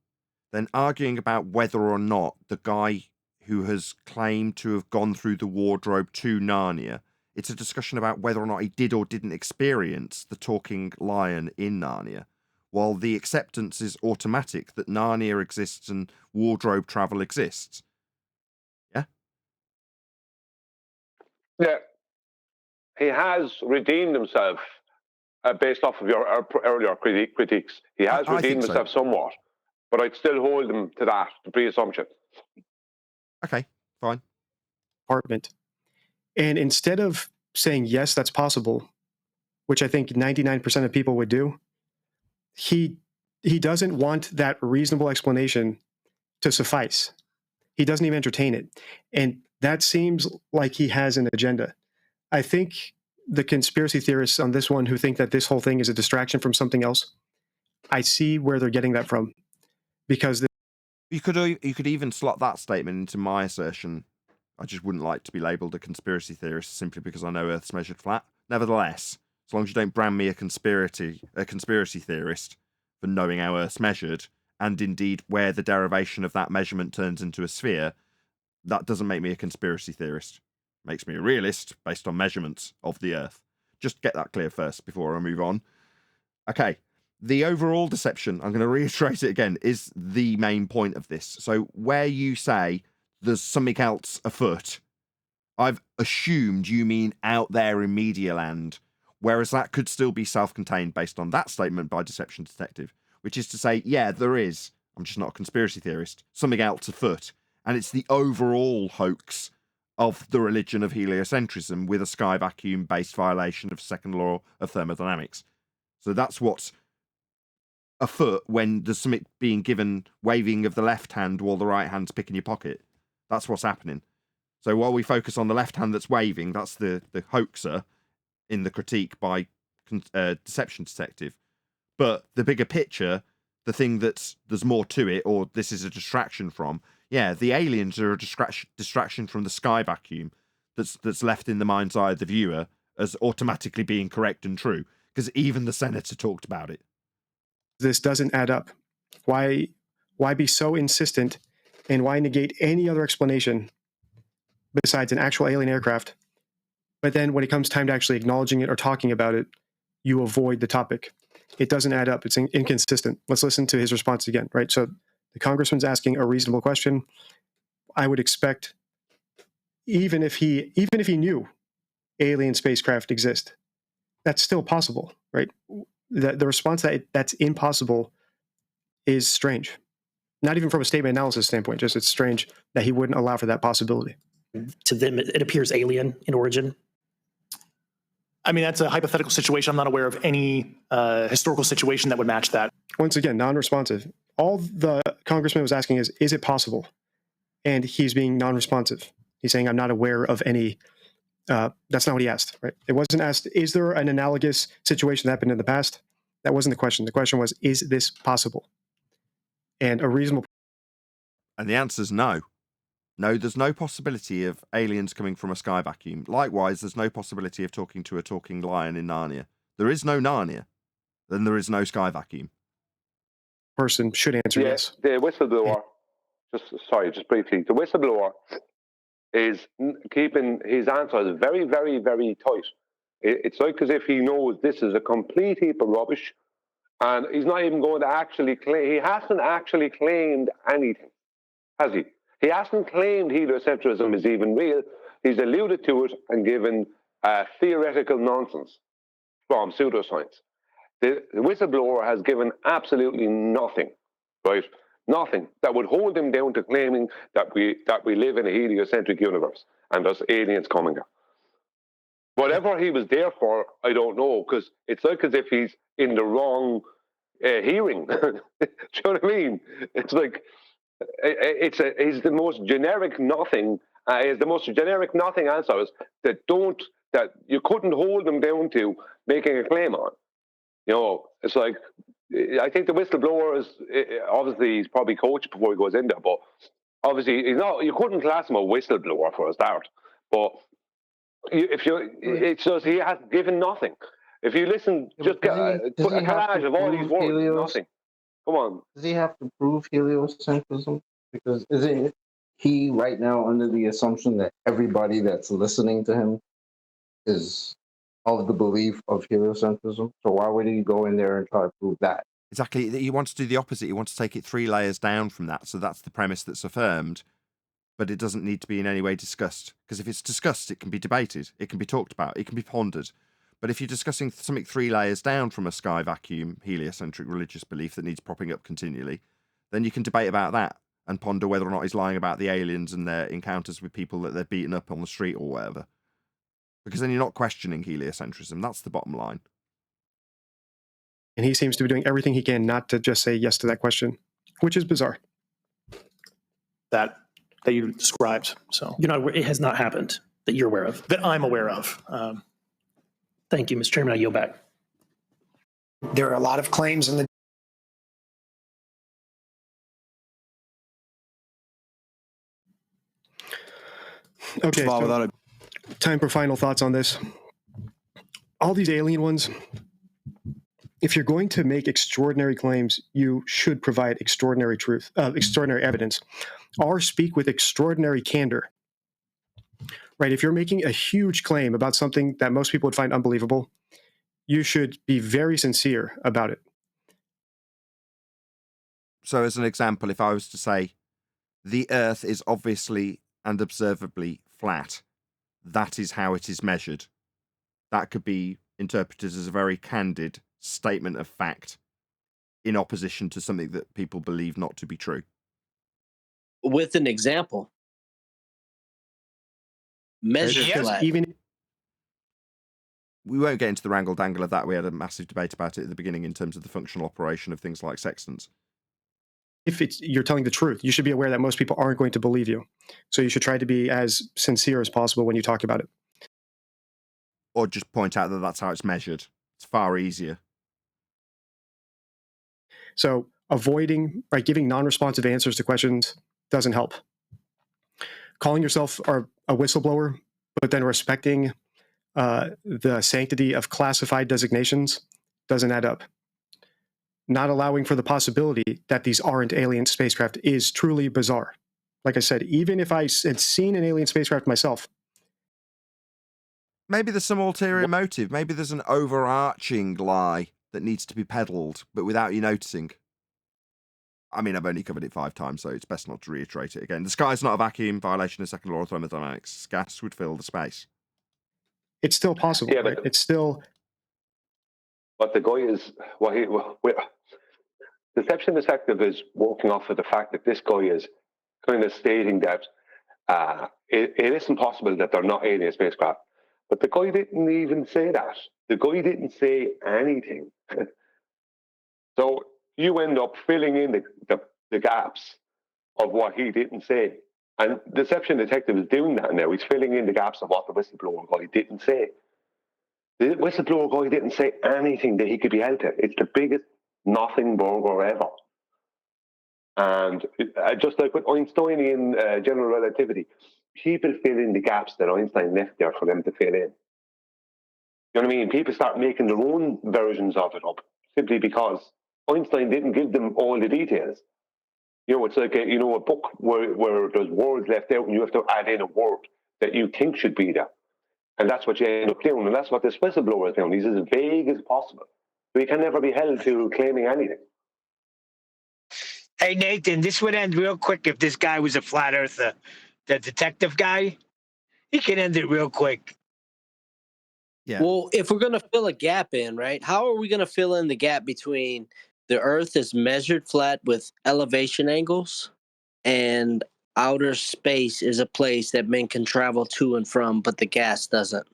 Speaker 1: then arguing about whether or not the guy who has claimed to have gone through the wardrobe to Narnia, it's a discussion about whether or not he did or didn't experience the talking lion in Narnia, while the acceptance is automatic that Narnia exists and wardrobe travel exists. Yeah?
Speaker 4: Yeah. He has redeemed himself based off of your earlier critiques. He has redeemed himself somewhat, but I'd still hold him to that, the pre-assumption.
Speaker 1: Okay, fine.
Speaker 6: Department. And instead of saying, yes, that's possible, which I think 99% of people would do, he doesn't want that reasonable explanation to suffice. He doesn't even entertain it. And that seems like he has an agenda. I think the conspiracy theorists on this one who think that this whole thing is a distraction from something else, I see where they're getting that from. Because
Speaker 1: you could even slot that statement into my assertion. I just wouldn't like to be labelled a conspiracy theorist simply because I know Earth's measured flat. Nevertheless, as long as you don't brand me a conspiracy theorist for knowing how Earth's measured, and indeed where the derivation of that measurement turns into a sphere, that doesn't make me a conspiracy theorist. Makes me a realist based on measurements of the Earth. Just get that clear first before I move on. Okay, the overall deception, I'm going to reiterate it again, is the main point of this. So where you say there's something else afoot, I've assumed you mean out there in media land, whereas that could still be self-contained based on that statement by Deception Detective, which is to say, yeah, there is, I'm just not a conspiracy theorist, something else afoot, and it's the overall hoax of the religion of heliocentrism with a sky vacuum-based violation of second law of thermodynamics. So that's what's afoot when there's something being given, waving of the left hand while the right hand's picking your pocket. That's what's happening. So while we focus on the left hand that's waving, that's the hoaxer in the critique by Deception Detective. But the bigger picture, the thing there's more to it, or this is a distraction from, the aliens are a distraction from the sky vacuum that's left in the mind's eye of the viewer as automatically being correct and true, because even the senator talked about it.
Speaker 6: This doesn't add up. Why be so insistent, and why negate any other explanation besides an actual alien aircraft? But then when it comes time to actually acknowledging it or talking about it, you avoid the topic. It doesn't add up. It's inconsistent. Let's listen to his response again, right? So the congressman's asking a reasonable question. I would expect, even if he knew alien spacecraft exist, that's still possible, right? The response that's impossible is strange. Not even from a statement analysis standpoint, just it's strange that he wouldn't allow for that possibility.
Speaker 9: To them, it appears alien in origin.
Speaker 10: I mean, that's a hypothetical situation. I'm not aware of any historical situation that would match that.
Speaker 6: Once again, non-responsive. All the congressman was asking is it possible? And he's being non-responsive. He's saying, I'm not aware of any. That's not what he asked, right? It wasn't asked, is there an analogous situation that happened in the past? That wasn't the question. The question was, is this possible? And a reasonable.
Speaker 1: And the answer is no. No, there's no possibility of aliens coming from a sky vacuum. Likewise, there's no possibility of talking to a talking lion in Narnia. There is no Narnia. Then there is no sky vacuum.
Speaker 6: Person should answer yes.
Speaker 4: The whistleblower, just briefly, the whistleblower is keeping his answers very, very, very tight. It's like as if he knows this is a complete heap of rubbish, and he's not even going to actually claim. He hasn't actually claimed anything, has he? He hasn't claimed heliocentrism is even real. He's alluded to it and given theoretical nonsense from pseudoscience. The whistleblower has given absolutely nothing, right? Nothing that would hold him down to claiming that we live in a heliocentric universe and there's aliens coming here. Whatever he was there for, I don't know, because it's like as if he's in the wrong hearing. Do you know what I mean? It's like he's the most generic nothing. Is the most generic nothing answers that you couldn't hold him down to making a claim on. You know, it's like I think the whistleblower is obviously he's probably coached before he goes in there, but obviously he's not. You couldn't class him a whistleblower for a start. But it's just he has given nothing. If you listen, just put a collage of all these words, nothing. Come on.
Speaker 20: Does he have to prove heliocentrism? Because isn't he right now under the assumption that everybody that's listening to him is of the belief of heliocentrism? So why would he go in there and try to prove that?
Speaker 1: Exactly. He wants to do the opposite. He wants to take it 3 layers down from that. So that's the premise that's affirmed. But it doesn't need to be in any way discussed. Because if it's discussed, it can be debated. It can be talked about. It can be pondered. But if you're discussing something 3 layers down from a sky vacuum, heliocentric religious belief that needs propping up continually, then you can debate about that and ponder whether or not he's lying about the aliens and their encounters with people that they're beating up on the street or whatever. Because then you're not questioning heliocentrism. That's the bottom line.
Speaker 6: And he seems to be doing everything he can not to just say yes to that question, which is bizarre.
Speaker 10: That you described. So
Speaker 9: it has not happened that you're aware of.
Speaker 10: That I'm aware of.
Speaker 9: Thank you, Mr. Chairman. I yield back.
Speaker 16: There are a lot of claims in the
Speaker 6: Okay, so time for final thoughts on this. All these alien ones, if you're going to make extraordinary claims, you should provide extraordinary evidence, or speak with extraordinary candor. Right? If you're making a huge claim about something that most people would find unbelievable, you should be very sincere about it.
Speaker 1: So as an example, if I was to say, the Earth is obviously and observably flat, that is how it is measured. That could be interpreted as a very candid statement of fact in opposition to something that people believe not to be true.
Speaker 3: With an example. Measured flat.
Speaker 1: We won't get into the wrangle-dangle of that. We had a massive debate about it at the beginning in terms of the functional operation of things like sextants.
Speaker 6: if you're telling the truth, you should be aware that most people aren't going to believe you. So you should try to be as sincere as possible when you talk about it.
Speaker 1: Or just point out that that's how it's measured. It's far easier.
Speaker 6: So avoiding, giving non-responsive answers to questions doesn't help. Calling yourself a whistleblower, but then respecting the sanctity of classified designations doesn't add up. Not allowing for the possibility that these aren't alien spacecraft is truly bizarre. Like I said, even if I had seen an alien spacecraft myself.
Speaker 1: Maybe there's some ulterior motive. Maybe there's an overarching lie that needs to be peddled, but without you noticing. I mean, I've only covered it 5 times, so it's best not to reiterate it again. The sky is not a vacuum, violation of second law of thermodynamics. Gas would fill the space.
Speaker 6: It's still possible, right? It's still...
Speaker 4: But the guy is... Deception Detective is working off of the fact that this guy is kind of stating that it isn't possible that they're not alien spacecraft. But the guy didn't even say that. The guy didn't say anything. So you end up filling in the gaps of what he didn't say. And Deception Detective is doing that now. He's filling in the gaps of what the whistleblower guy didn't say. The whistleblower guy didn't say anything that he could be held to. It's the biggest nothing burger ever. And just like with Einsteinian general relativity, people fill in the gaps that Einstein left there for them to fill in. You know what I mean? People start making their own versions of it up simply because Einstein didn't give them all the details. You know, it's like a book where there's words left out and you have to add in a word that you think should be there. And that's what you end up doing. And that's what this whistleblower is doing. He's as vague as possible. So he can never be held to claiming anything.
Speaker 5: Hey, Nathan, this would end real quick if this guy was a flat earther. The detective guy, he could end it real quick.
Speaker 1: Yeah.
Speaker 3: Well, if we're going to fill a gap in, right, how are we going to fill in the gap between the Earth is measured flat with elevation angles and outer space is a place that men can travel to and from, but the gas doesn't?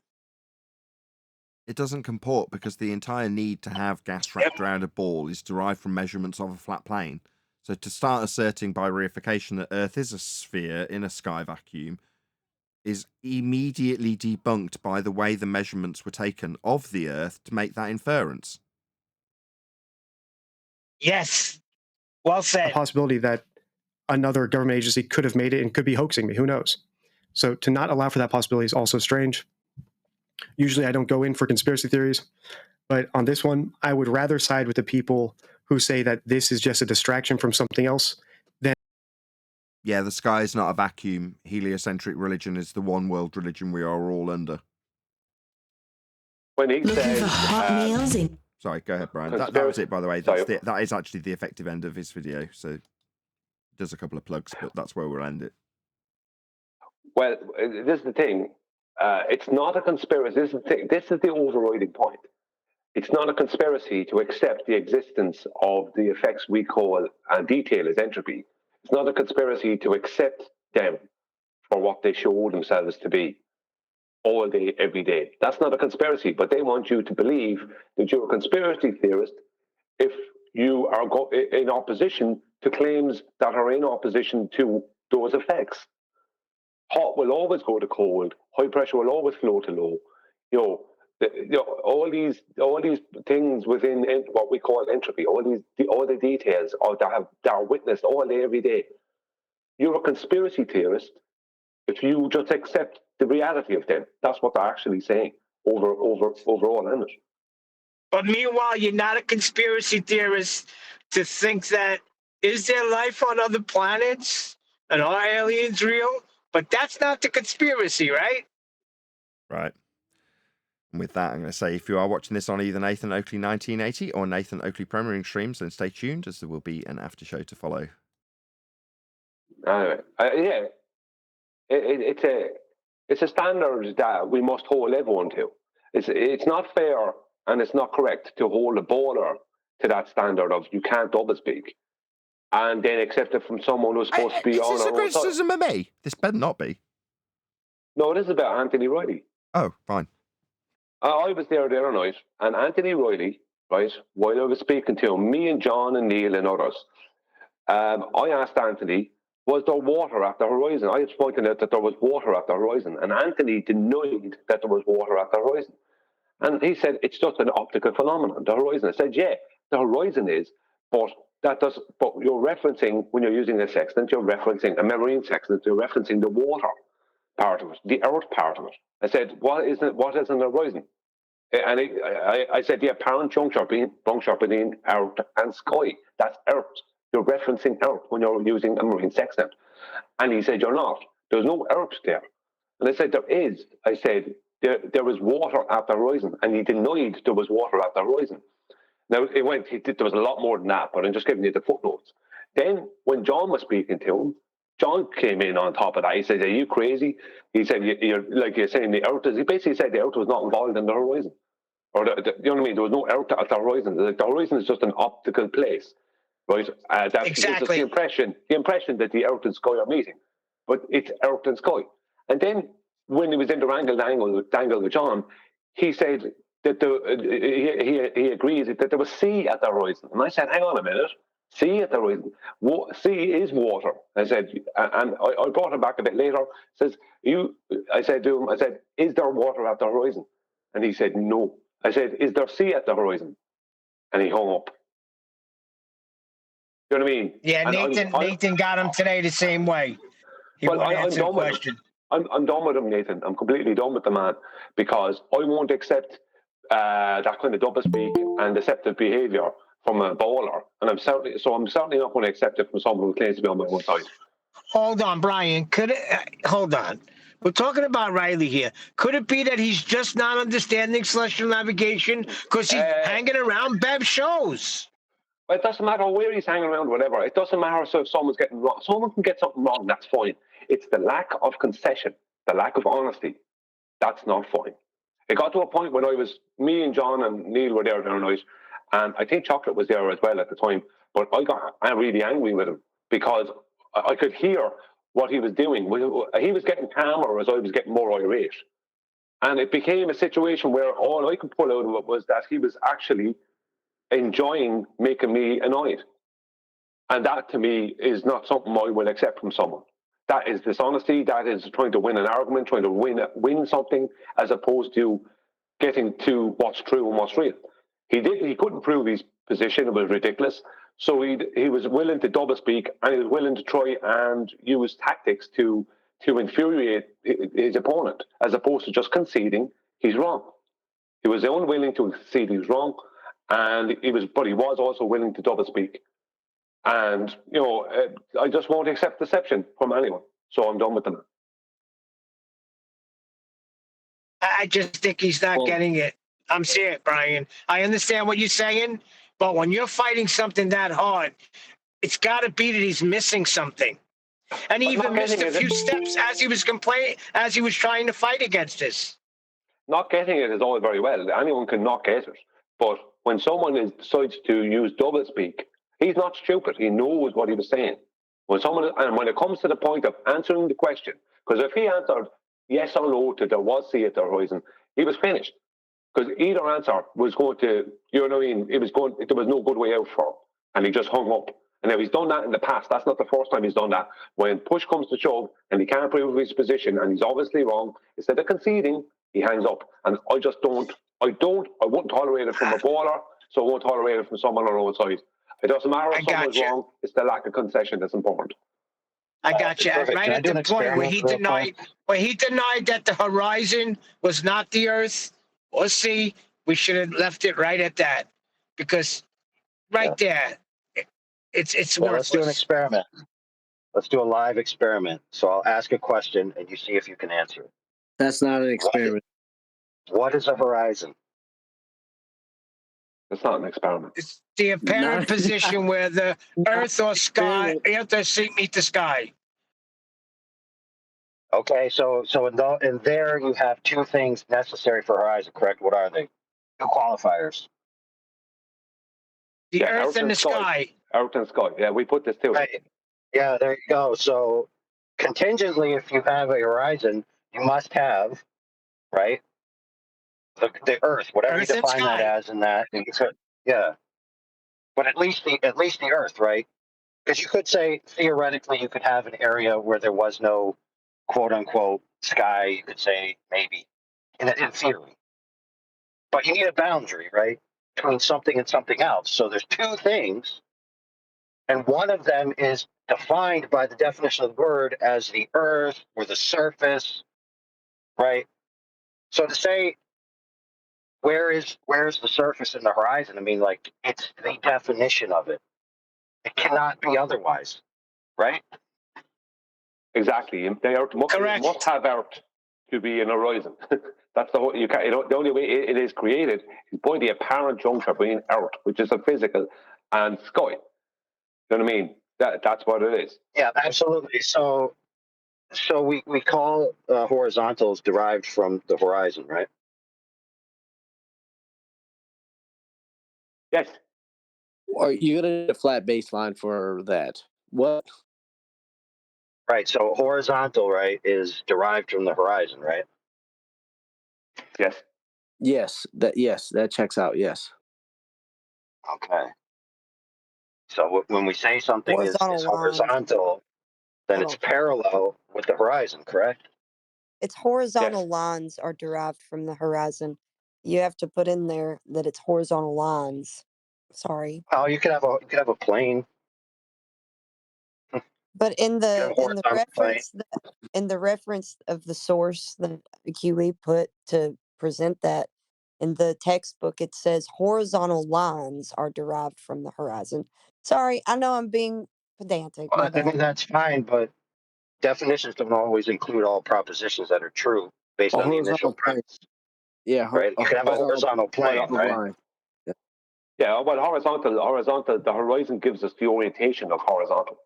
Speaker 1: It doesn't comport because the entire need to have gas wrapped around a ball is derived from measurements of a flat plane. So to start asserting by reification that Earth is a sphere in a sky vacuum is immediately debunked by the way the measurements were taken of the Earth to make that inference.
Speaker 5: Yes. Well said.
Speaker 6: A possibility that another government agency could have made it and could be hoaxing me. Who knows? So to not allow for that possibility is also strange. Usually I don't go in for conspiracy theories, but on this one, I would rather side with the people who say that this is just a distraction from something else than...
Speaker 1: Yeah, the sky is not a vacuum. Heliocentric religion is the one world religion we are all under.
Speaker 4: When he says...
Speaker 1: Sorry, go ahead, Brian. That was it, by the way. That is actually the effective end of his video. So he does a couple of plugs, but that's where we'll end it.
Speaker 4: Well, this is the thing. It's not a conspiracy. This is the thing. This is the overriding point. It's not a conspiracy to accept the existence of the effects we call and detail as entropy. It's not a conspiracy to accept them for what they show themselves to be all day, every day. That's not a conspiracy, but they want you to believe that you're a conspiracy theorist if you are in opposition to claims that are in opposition to those effects. Hot will always go to cold. High pressure will always flow to low. All these things within what we call entropy, all the details that are witnessed all day, every day. You're a conspiracy theorist if you just accept the reality of them. That's what they're actually saying overall, isn't it?
Speaker 5: But meanwhile, you're not a conspiracy theorist to think that is there life on other planets and are aliens real? But that's not the conspiracy, right?
Speaker 1: Right. And with that, I'm going to say if you are watching this on either Nathan Oakley 1980 or Nathan Oakley premiering streams, then stay tuned as there will be an after show to follow.
Speaker 4: Anyway, yeah, it's a standard that we must hold everyone to. It's not fair and it's not correct to hold a baller to that standard of you can't double speak and then accept it from someone who's supposed to be on our own side.
Speaker 1: Is this a criticism of me? This better not be.
Speaker 4: No, this is about Anthony Riley.
Speaker 1: Oh, fine.
Speaker 4: I was there the other night, and Anthony Riley, right, while I was speaking to him, me and John and Neil and others, I asked Anthony, was there water at the horizon? I was pointing out that there was water at the horizon, and Anthony denied that there was water at the horizon. And he said, it's just an optical phenomenon, the horizon. I said, yeah, the horizon is, but but you're referencing, when you're using a sextant, you're referencing a marine sextant, you're referencing the water part of it, the earth part of it. I said, what is an horizon? And I said, yeah, apparent juncture between earth and sky. That's earth. You're referencing earth when you're using a marine sextant. And he said, you're not. There's no earth there. And I said, there is. I said, there was water at the horizon. And he denied there was water at the horizon. Now, there was a lot more than that, but I'm just giving you the footnotes. Then, when John was speaking to him, John came in on top of that. He said, are you crazy? He said, you're saying the earth is, he basically said the earth was not involved in the horizon. Or, you know what I mean? There was no earth at the horizon. The horizon is just an optical place, right? That's
Speaker 5: exactly
Speaker 4: the impression that the earth and sky are meeting. But it's earth and sky. And then, when he was in the dangle with John, he said that he agrees that there was sea at the horizon. And I said, hang on a minute. Sea at the horizon. Sea is water. I said, and I brought him back a bit later. I said to him, is there water at the horizon? And he said, no. I said, is there sea at the horizon? And he hung up. You know what I mean?
Speaker 5: Yeah, Nathan got him today the same way. He won't answer the question.
Speaker 4: I'm done with him, Nathan. I'm completely done with the man because I won't accept that kind of doublespeak and deceptive behaviour from a bowler, and I'm certainly not going to accept it from someone who claims to be on my own side.
Speaker 5: Hold on, Brian. Hold on. We're talking about Riley here. Could it be that he's just not understanding celestial navigation because he's hanging around Bev shows?
Speaker 4: It doesn't matter where he's hanging around, whatever. It doesn't matter if someone's getting wrong. Someone can get something wrong, that's fine. It's the lack of concession, the lack of honesty. That's not fine. It got to a point when me and John and Neil were there the other night, and I think Chocolate was there as well at the time, but I got really angry with him because I could hear what he was doing. He was getting calmer as I was getting more irate. And it became a situation where all I could pull out of it was that he was actually enjoying making me annoyed. And that, to me, is not something I will accept from someone. That is dishonesty. That is trying to win an argument, trying to win something, as opposed to getting to what's true and what's real. He couldn't prove his position. It was ridiculous. So he was willing to doublespeak, and he was willing to try and use tactics to infuriate his opponent, as opposed to just conceding he's wrong. He was unwilling to concede he's wrong, and but he was also willing to doublespeak. And I just won't accept deception from anyone. So I'm done with them.
Speaker 5: I just think he's not getting it. I'm serious, Brian. I understand what you're saying, but when you're fighting something that hard, it's got to be that he's missing something. And he even missed a few steps as he was trying to fight against this.
Speaker 4: Not getting it is all very well. Anyone can not get it. But when someone decides to use doublespeak, he's not stupid. He knows what he was saying. When it comes to the point of answering the question, because if he answered yes or no to there was sea at the horizon, he was finished. Because either answer was going to, you know what I mean, there was no good way out for him. And he just hung up. And now he's done that in the past. That's not the first time he's done that. When push comes to shove and he can't prove his position and he's obviously wrong, instead of conceding, he hangs up. And I wouldn't tolerate it from a bowler, so I won't tolerate it from someone on our own side. It doesn't matter if someone's wrong, it's the lack of concession that's important.
Speaker 5: I got you. Right at the point where he denied that the horizon was not the Earth or sea, we should have left it right at that. Because there, it's worthless.
Speaker 8: Let's do an experiment. Let's do a live experiment. So I'll ask a question and you see if you can answer it.
Speaker 3: That's not an experiment.
Speaker 8: What is a horizon?
Speaker 4: It's not an experiment.
Speaker 5: It's the apparent position where the Earth or sea meet the sky.
Speaker 8: Okay, so in there you have two things necessary for horizon, correct? What are they? Two qualifiers.
Speaker 5: The Earth and the sky.
Speaker 4: Earth and sky. Yeah, we put this too.
Speaker 8: Right. Yeah, there you go. So contingently, if you have a horizon, you must have, right? The Earth, whatever you define that as, in that. Yeah. But at least the Earth, right? Because you could say, theoretically, you could have an area where there was no quote unquote sky. You could say maybe in theory. But you need a boundary, right? Between something and something else. So there's two things, and one of them is defined by the definition of the word as the earth or the surface, right? So to say where's the surface and the horizon, I mean, like, it's the definition of it. It cannot be otherwise, right?
Speaker 4: Exactly. The Earth must have Earth to be an horizon. That's the whole. The only way it is created is by the apparent juncture between Earth, which is a physical, and sky. You know what I mean? That's what it is.
Speaker 8: Yeah, absolutely. So we call horizontals derived from the horizon, right?
Speaker 4: Yes.
Speaker 3: Or you're gonna need a flat baseline for that. What?
Speaker 8: Right. So horizontal, right, is derived from the horizon, right?
Speaker 4: Yes.
Speaker 3: Yes, that checks out. Yes.
Speaker 8: Okay. So when we say something is
Speaker 18: Horizontal lines.
Speaker 8: horizontal, then
Speaker 18: Hold
Speaker 8: it's
Speaker 18: on.
Speaker 8: parallel with the horizon, correct?
Speaker 18: It's horizontal lines are derived from the horizon. You have to put in there that it's horizontal lines. Sorry.
Speaker 8: Oh, you could have a plane.
Speaker 18: But in the
Speaker 8: horizontal plane.
Speaker 18: reference of the source that QE put to present that in the textbook, it says horizontal lines are derived from the horizon. Sorry, I know I'm being pedantic. My
Speaker 8: Well, I mean,
Speaker 18: bad.
Speaker 8: that's fine, but definitions don't always include all propositions that are true based on the initial premise.
Speaker 3: Yeah.
Speaker 8: Right. You can have a horizontal plane, right?
Speaker 3: line.
Speaker 4: Yeah. Well, horizontal. The horizon gives us the orientation of horizontal.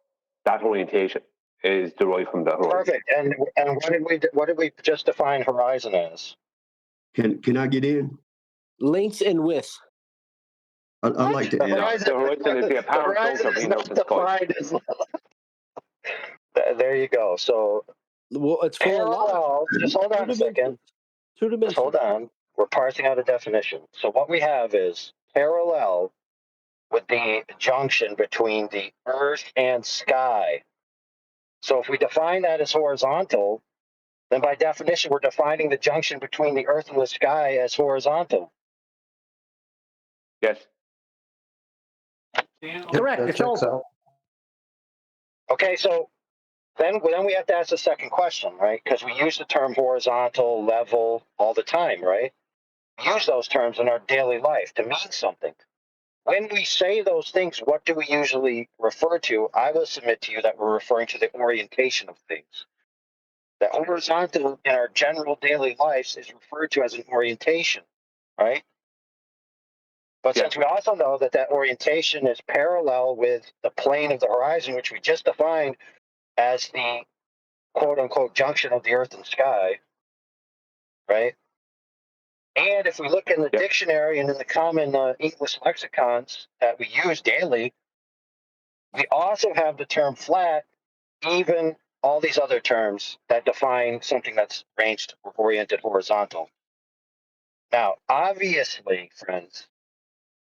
Speaker 4: That orientation is derived from the horizon.
Speaker 8: Perfect. And what did we just define horizon as?
Speaker 22: Can I get in?
Speaker 3: Length and width.
Speaker 22: I'd like to
Speaker 8: The
Speaker 22: add.
Speaker 4: horizon is the apparent juncture between Earth and sky.
Speaker 8: There you go. So
Speaker 3: it's
Speaker 8: parallel. Just hold on a second. Just hold on. We're parsing out a definition. So what we have is parallel with the junction between the earth and sky. So if we define that as horizontal, then by definition, we're defining the junction between the earth and the sky as horizontal.
Speaker 4: Yes.
Speaker 8: Correct. It's all. Okay, so then we have to ask the second question, right? Because we use the term horizontal, level all the time, right? We use those terms in our daily life to mean something. When we say those things, what do we usually refer to? I will submit to you that we're referring to the orientation of things. The horizontal in our general daily lives is referred to as an orientation, right? But since we also know that orientation is parallel with the plane of the horizon, which we just defined as the quote unquote junction of the earth and sky, right? And if we look in the dictionary and in the common English lexicons that we use daily, we also have the term flat, even all these other terms that define something that's ranged or oriented horizontal. Now, obviously, friends,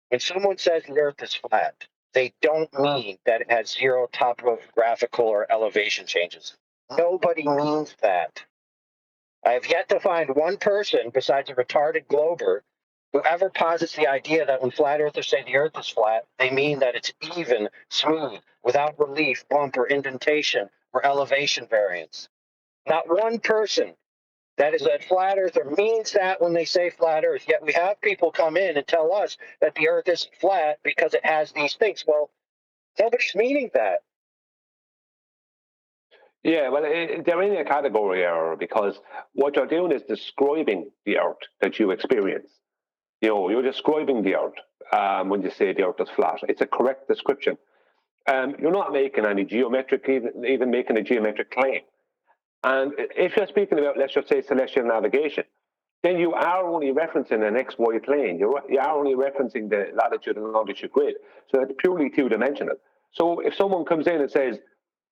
Speaker 8: when someone says the earth is flat, they don't mean that it has zero topographical or elevation changes. Nobody means that. I have yet to find one person besides a retarded glober who ever posits the idea that when flat earthers say the earth is flat, they mean that it's even, smooth, without relief, bump, or indentation, or elevation variance. Not one person that is a flat earther means that when they say flat earth, yet we have people come in and tell us that the earth isn't flat because it has these things. Well, nobody's meaning that.
Speaker 4: Yeah, well, they're in a category error because what you're doing is describing the earth that you experience. You know, you're describing the earth when you say the earth is flat. It's a correct description. You're not making any geometric, even making a geometric claim. And if you're speaking about, let's just say, celestial navigation, then you are only referencing an XY plane. You are only referencing the latitude and longitude grid. So it's purely two-dimensional. So if someone comes in and says,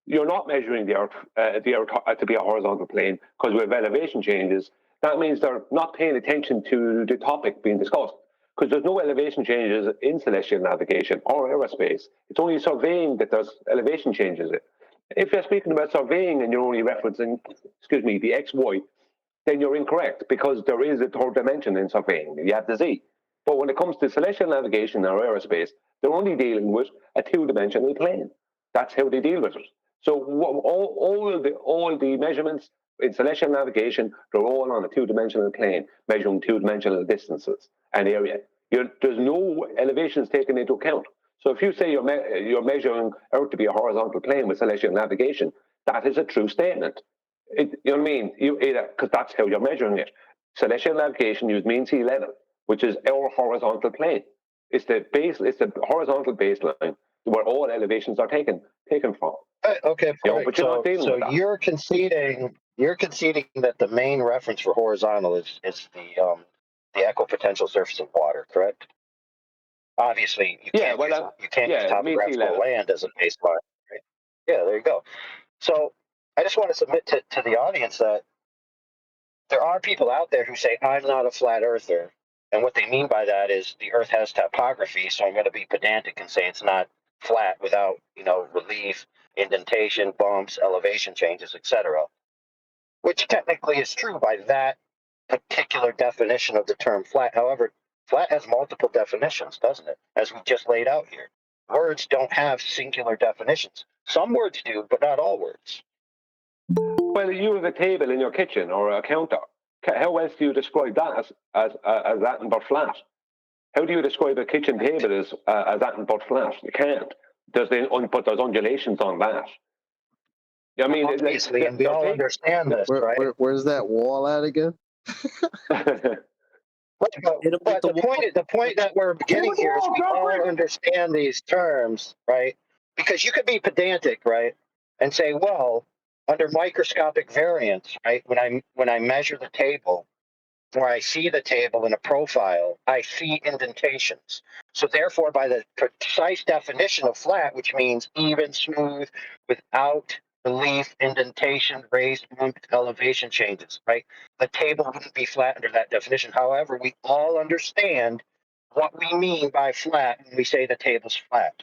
Speaker 4: you're not measuring the earth to be a horizontal plane because we have elevation changes, that means they're not paying attention to the topic being discussed. because there's no elevation changes in celestial navigation or aerospace. It's only surveying that there's elevation changes. If you're speaking about surveying and you're only referencing, the XY, then you're incorrect, because there is a third dimension in surveying. You have the Z. But when it comes to celestial navigation or aerospace, they're only dealing with a two-dimensional plane. That's how they deal with it. So all the measurements in celestial navigation, they're all on a two-dimensional plane, measuring two-dimensional distances and area. There's no elevations taken into account. So if you say you're measuring Earth to be a horizontal plane with celestial navigation, that is a true statement. You know what I mean? Because that's how you're measuring it. Celestial navigation use mean sea level, which is our horizontal plane. It's the horizontal baseline where all elevations are taken from.
Speaker 8: Okay,
Speaker 4: but you're not dealing
Speaker 8: so
Speaker 4: with that.
Speaker 8: you're conceding that the main reference for horizontal is the equipotential surface of water, correct? Obviously, you can't use topographical land as a baseline. Right? Yeah, there you go. So I just want to submit to the audience that there are people out there who say, I'm not a flat earther. And what they mean by that is the Earth has topography, so I'm going to be pedantic and say it's not flat without, relief, indentation, bumps, elevation changes, etc. Which technically is true by that particular definition of the term flat. However, flat has multiple definitions, doesn't it? As we just laid out here. Words don't have singular definitions. Some words do, but not all words.
Speaker 4: Well, you have a table in your kitchen or a counter. How else do you describe that as that but flat? How do you describe a kitchen table as that but flat? You can't. But there's undulations on that. I mean,
Speaker 8: obviously, and we all understand this, right?
Speaker 20: Where's that wall at again?
Speaker 8: But the point that we're getting here is we all understand these terms, right? Because you could be pedantic, right, and say, well, under microscopic variance, right, when I measure the table, or I see the table in a profile, I see indentations. So therefore, by the precise definition of flat, which means even, smooth, without relief, indentation, raised, bumped, elevation changes, right? The table wouldn't be flat under that definition. However, we all understand what we mean by flat when we say the table's flat.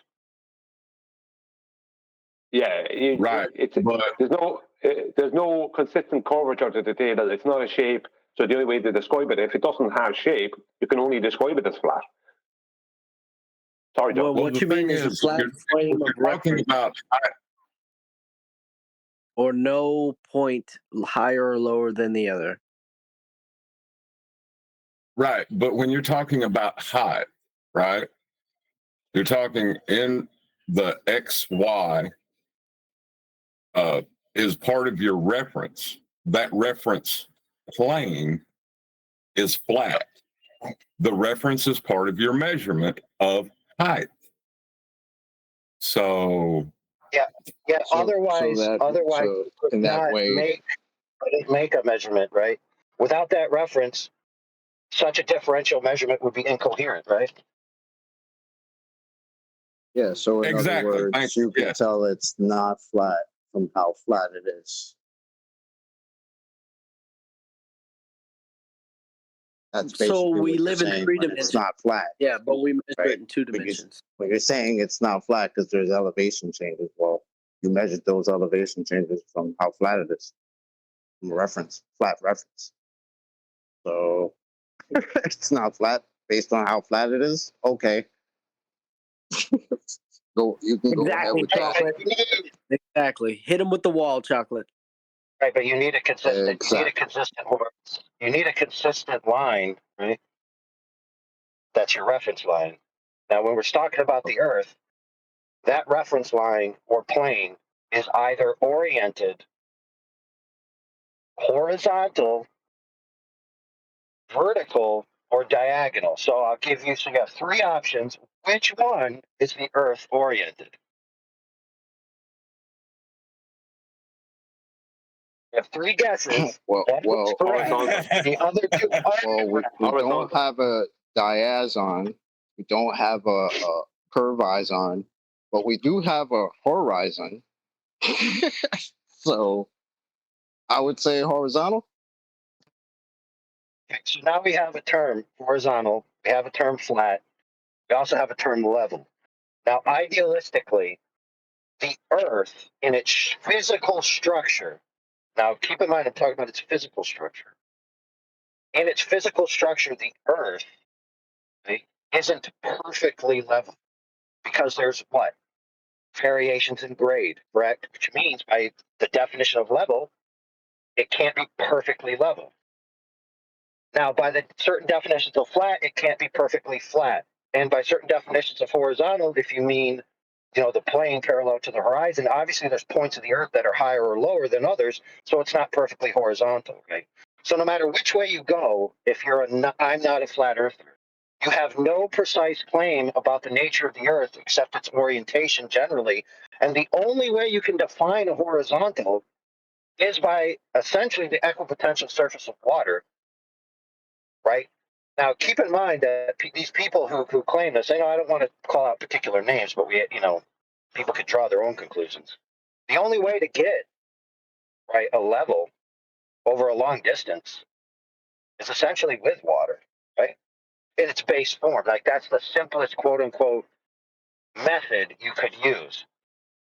Speaker 4: Yeah,
Speaker 19: right.
Speaker 4: There's no consistent curvature to the table. It's not a shape. So the only way to describe it, if it doesn't have shape, you can only describe it as flat. Sorry, John.
Speaker 3: Well, what you mean is a flat frame of reference, or no point higher or lower than the other.
Speaker 19: Right, but when you're talking about height, right, you're talking in the XY is part of your reference. That reference plane is flat. The reference is part of your measurement of height. So
Speaker 8: Otherwise,
Speaker 20: in that way,
Speaker 8: make a measurement, right? Without that reference, such a differential measurement would be incoherent, right?
Speaker 20: Yeah, so in other words, you can tell it's not flat from how flat it is. That's
Speaker 3: So
Speaker 20: basically
Speaker 3: we
Speaker 20: what
Speaker 3: live
Speaker 20: you're
Speaker 3: in
Speaker 20: saying,
Speaker 3: 3
Speaker 20: but
Speaker 3: dimensions.
Speaker 20: it's not flat.
Speaker 3: Yeah, but we measure
Speaker 20: Right.
Speaker 3: it in 2 dimensions.
Speaker 20: When you're saying it's not flat because there's elevation changes, well, you measured those elevation changes from how flat it is, from a flat reference. So it's not flat based on how flat it is. Okay, you can go ahead with that.
Speaker 3: Exactly. Hit him with the wall, chocolate.
Speaker 8: Right, but you need a consistent. You need a consistent. You need a consistent line, right? That's your reference line. Now, when we're talking about the Earth, that reference line or plane is either oriented horizontal, vertical, or diagonal. So I'll give you. So you have 3 options. Which one is the Earth oriented? You have 3 guesses.
Speaker 20: Well,
Speaker 8: correct. The other 2 are
Speaker 20: we don't have a diazon. We don't have a curvizon, but we do have a horizon. So I would say horizontal.
Speaker 8: Okay, so now we have a term horizontal, we have a term flat, we also have a term level. Now, idealistically, the Earth in its physical structure, now keep in mind I'm talking about its physical structure. In its physical structure, the Earth, right, isn't perfectly level because there's what? Variations in grade, correct? Which means by the definition of level, it can't be perfectly level. Now, by the certain definitions of flat, it can't be perfectly flat. And by certain definitions of horizontal, if you mean, the plane parallel to the horizon, obviously there's points of the Earth that are higher or lower than others, so it's not perfectly horizontal, okay? So no matter which way you go, if you're I'm not a flat earther, you have no precise claim about the nature of the Earth except its orientation generally. And the only way you can define a horizontal is by essentially the equipotential surface of water, right? Now, keep in mind that these people who claim this, I don't want to call out particular names, but people could draw their own conclusions. The only way to get, right, a level over a long distance is essentially with water, right? In its base form. Like, that's the simplest quote unquote method you could use,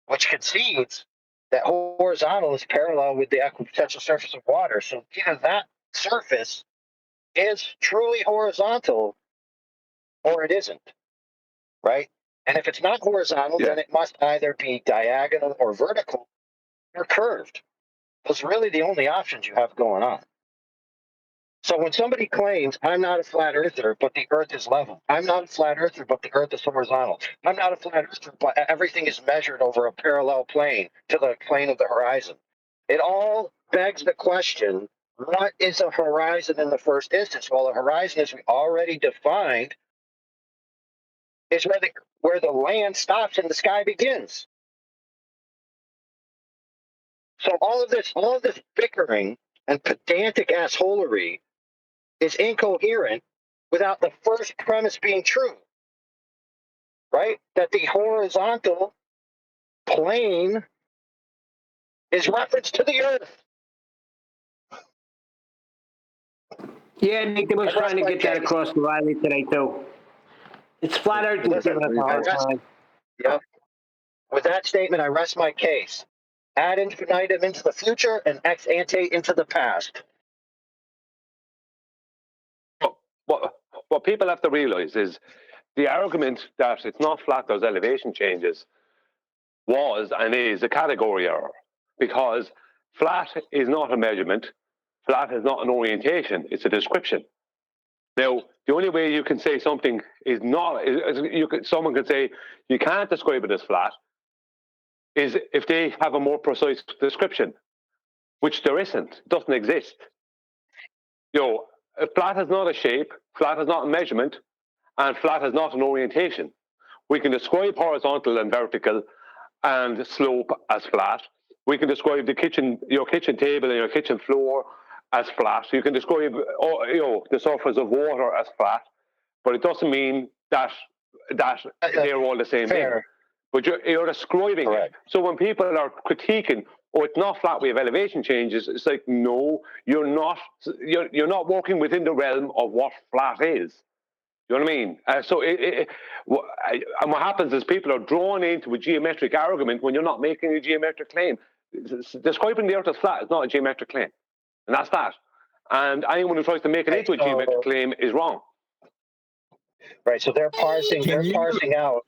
Speaker 8: which concedes that horizontal is parallel with the equipotential surface of water. So either that surface is truly horizontal or it isn't, right? And if it's not horizontal, then it must either be diagonal or vertical or curved. Those are really the only options you have going on. So when somebody claims, I'm not a flat earther, but the Earth is level. I'm not a flat earther, but the Earth is horizontal. I'm not a flat earther, but everything is measured over a parallel plane to the plane of the horizon. It all begs the question, what is a horizon in the first instance? Well, a horizon, as we already defined, is where the land stops and the sky begins. So all of this bickering and pedantic assholery is incoherent without the first premise being true, right? That the horizontal plane is reference to the Earth.
Speaker 5: Yeah, Nathan was trying to get that across to Riley today, too. It's flat Earth is giving us a hard time.
Speaker 8: Yep. With that statement, I rest my case. Ad infinitum into the future and ex ante into the past.
Speaker 4: What people have to realize is the argument that it's not flat, there's elevation changes, was and is a category error, because flat is not a measurement, flat is not an orientation, it's a description. Now, the only way you can say something is not, someone can say you can't describe it as flat, is if they have a more precise description, which there isn't, it doesn't exist. Flat is not a shape, flat is not a measurement, and flat is not an orientation. We can describe horizontal and vertical and slope as flat. We can describe your kitchen table and your kitchen floor as flat. So you can describe the surface of water as flat, but it doesn't mean that they're all the same thing. But you're describing it. So when people are critiquing, it's not flat, we have elevation changes, it's like, no, you're not working within the realm of what flat is. You know what I mean? And what happens is people are drawn into a geometric argument when you're not making a geometric claim. Describing the Earth as flat is not a geometric claim. And that's that. And anyone who tries to make it into a geometric claim is wrong.
Speaker 8: Right, so they're parsing out.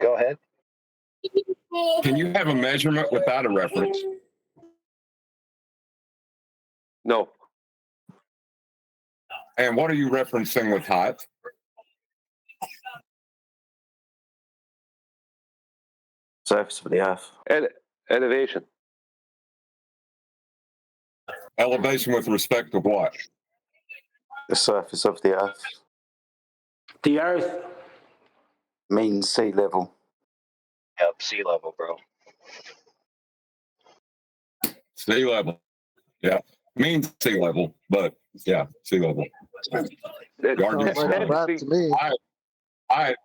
Speaker 8: Go ahead.
Speaker 19: Can you have a measurement without a reference?
Speaker 4: No.
Speaker 19: And what are you referencing with height?
Speaker 3: Surface of the Earth.
Speaker 4: Elevation.
Speaker 19: Elevation with respect to what?
Speaker 3: The surface of the Earth.
Speaker 5: The Earth
Speaker 3: means sea level.
Speaker 8: Yep, sea level, bro.
Speaker 19: Sea level. Yeah. Means sea level, but yeah, sea level. The argument's valid.
Speaker 12: To me.
Speaker 19: Height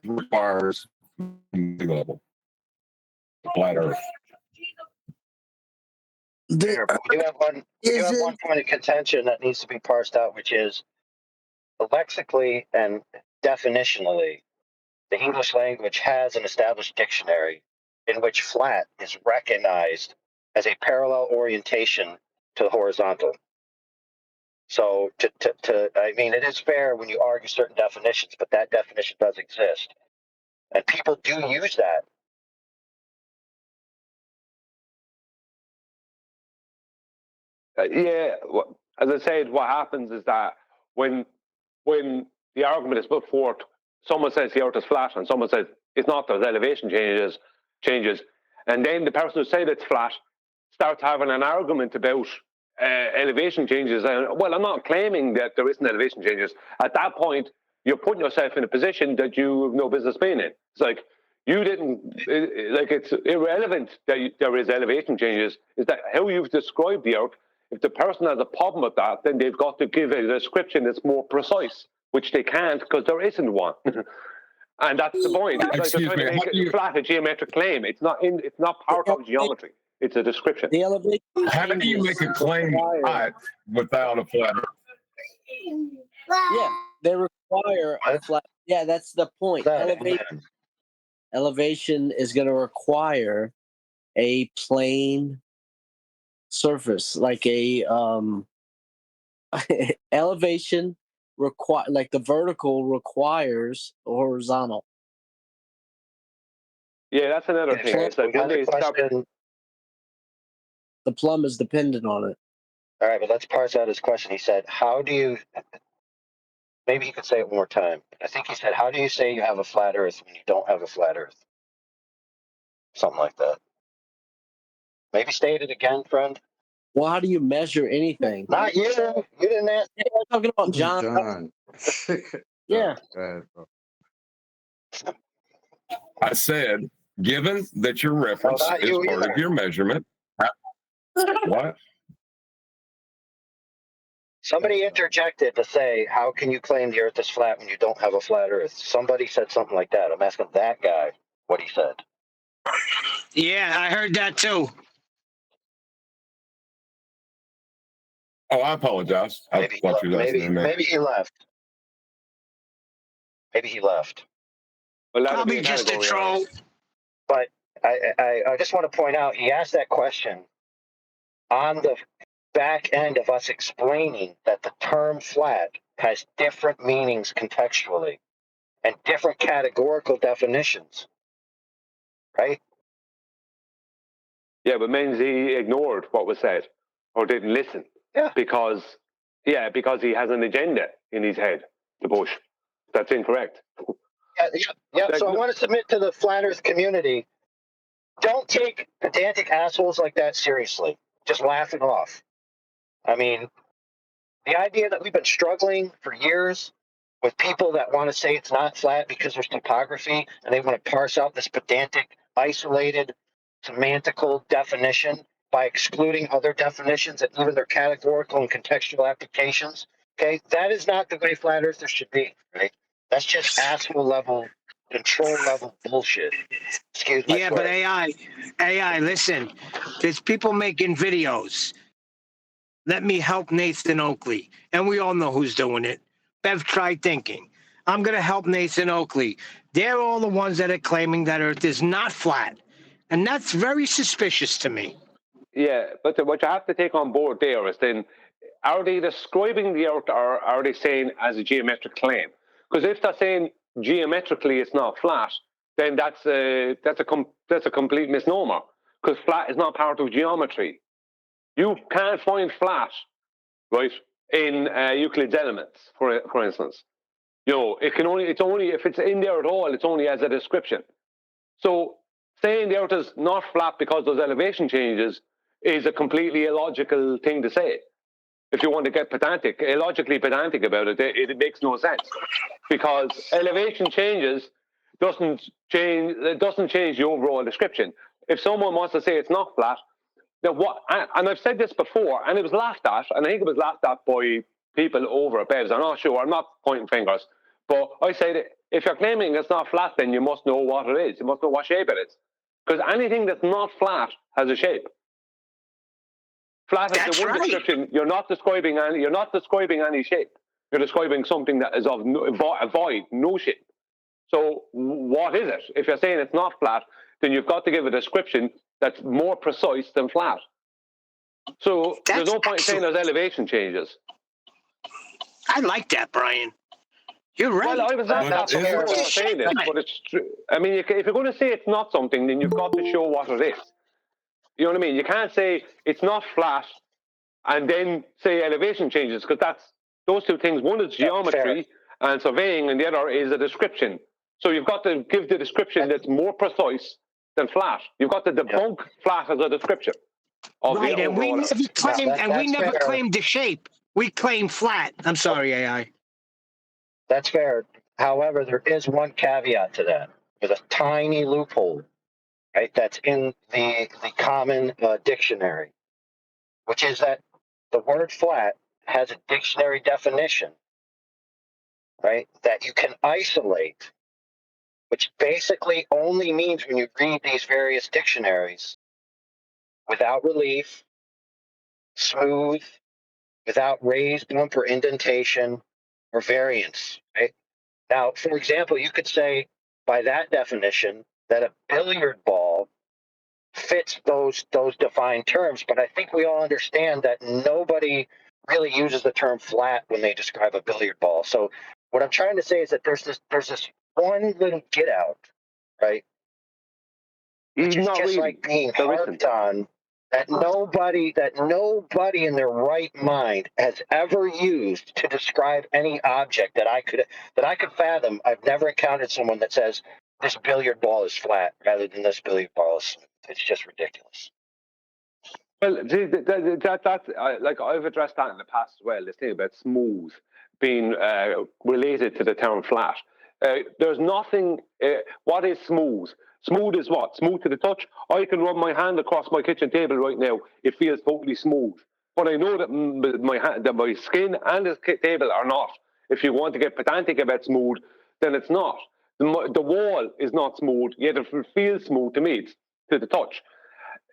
Speaker 19: requires sea level. Flat Earth.
Speaker 8: Sure, but we do have one point of contention that needs to be parsed out, which is lexically and definitionally, the English language has an established dictionary in which flat is recognized as a parallel orientation to the horizontal. So, I mean, it is fair when you argue certain definitions, but that definition does exist. And people do use that.
Speaker 4: As I said, what happens is that when the argument is put forth, someone says the Earth is flat, and someone says it's not. There's elevation changes, and then the person who said it's flat starts having an argument about elevation changes. And well, I'm not claiming that there isn't elevation changes. At that point, you're putting yourself in a position that you have no business being in. It's like you didn't like. It's irrelevant that there is elevation changes. Is that how you've described the Earth? If the person has a problem with that, then they've got to give a description that's more precise, which they can't because there isn't one. And that's the point. It's like they're trying to make it flat, a geometric claim. It's not part of geometry. It's a description.
Speaker 3: The elevation.
Speaker 19: How do you make a claim without a flat Earth?
Speaker 3: Yeah, they require a flat. Yeah, that's the point. Elevation is going to require a plane surface, like a elevation like the vertical requires a horizontal.
Speaker 4: Yeah, that's another thing. It's like when they start,
Speaker 3: the plumb is dependent on it.
Speaker 8: All right, but let's parse out his question. He said, how do you, maybe he could say it one more time. I think he said, how do you say you have a flat Earth when you don't have a flat Earth? Something like that. Maybe state it again, friend.
Speaker 3: Well, how do you measure anything?
Speaker 8: Not you. You didn't ask.
Speaker 3: Yeah, I'm talking about John. Yeah.
Speaker 19: I said, given that your reference is part of your measurement. What?
Speaker 8: Somebody interjected to say, how can you claim the Earth is flat when you don't have a flat Earth? Somebody said something like that. I'm asking that guy what he said.
Speaker 5: Yeah, I heard that too.
Speaker 19: Oh, I apologize. I thought you were listening to me.
Speaker 8: Maybe he left. Maybe he left.
Speaker 4: Well,
Speaker 5: probably just a troll.
Speaker 8: But I just want to point out, he asked that question on the back end of us explaining that the term flat has different meanings contextually and different categorical definitions. Right?
Speaker 4: Yeah, but means he ignored what was said or didn't listen.
Speaker 8: Yeah.
Speaker 4: Because he has an agenda in his head, the Bush. That's incorrect.
Speaker 8: Yeah. So I want to submit to the flat Earth community. Don't take pedantic assholes like that seriously. Just laugh it off. I mean, the idea that we've been struggling for years with people that want to say it's not flat because there's topography and they want to parse out this pedantic, isolated, semantical definition by excluding other definitions and even their categorical and contextual applications. Okay, that is not the way flat earthers should be, right? That's just asshole level, control level bullshit. Excuse me.
Speaker 5: Yeah, but AI, listen, there's people making videos. Let me help Nathan Oakley. And we all know who's doing it. Bev, try thinking. I'm going to help Nathan Oakley. They're all the ones that are claiming that Earth is not flat. And that's very suspicious to me.
Speaker 4: Yeah, but what you have to take on board there is then, are they describing the Earth or are they saying as a geometric claim? Because if they're saying geometrically it's not flat, then that's a complete misnomer. Because flat is not part of geometry. You can't find flat, right, in Euclid's Elements, for instance. You know, it's only if it's in there at all, it's only as a description. So saying the Earth is not flat because those elevation changes is a completely illogical thing to say. If you want to get illogically pedantic about it, it makes no sense. Because elevation changes doesn't change the overall description. If someone wants to say it's not flat, then what? And I've said this before, and it was laughed at, and I think it was laughed at by people over at Bev's. I'm not sure. I'm not pointing fingers, but I said if you're claiming it's not flat, then you must know what it is. You must know what shape it is, because anything that's not flat has a shape. Flat is
Speaker 5: That's
Speaker 4: the one
Speaker 5: right.
Speaker 4: description. You're not describing any shape. You're describing something that is of a void, no shape. So what is it? If you're saying it's not flat, then you've got to give a description that's more precise than flat. So there's no point in saying there's elevation changes.
Speaker 5: I like that, Brian. You're right.
Speaker 4: Well, I was at that before I was saying it, but it's true. I mean, if you're going to say it's not something, then you've got to show what it is. You know what I mean? You can't say it's not flat and then say elevation changes, because that's those two things. One is geometry and surveying, and the other is a description. So you've got to give the description that's more precise than flat. You've got to debunk flat as a description.
Speaker 5: Right, and we never claimed the shape. We claim flat. I'm sorry, AI.
Speaker 8: That's fair. However, there is one caveat to that. There's a tiny loophole, right? That's in the common dictionary, which is that the word flat has a dictionary definition, right? That you can isolate, which basically only means when you read these various dictionaries, without relief, smooth, without raised bump or indentation or variance, right? Now, for example, you could say by that definition that a billiard ball fits those defined terms, but I think we all understand that nobody really uses the term flat when they describe a billiard ball. So what I'm trying to say is that there's this one little get out, right? Which is just really, like being harped on, that nobody in their right mind has ever used to describe any object that I could fathom. I've never encountered someone that says this billiard ball is flat rather than this billiard ball is smooth. It's just ridiculous.
Speaker 4: Well, that's like I've addressed that in the past as well. This thing about smooth being related to the term flat. There's nothing. What is smooth? Smooth is what? Smooth to the touch. I can run my hand across my kitchen table right now. It feels totally smooth. But I know that my skin and the table are not. If you want to get pedantic about smooth, then it's not. The wall is not smooth, yet it feels smooth to me. It's to the touch.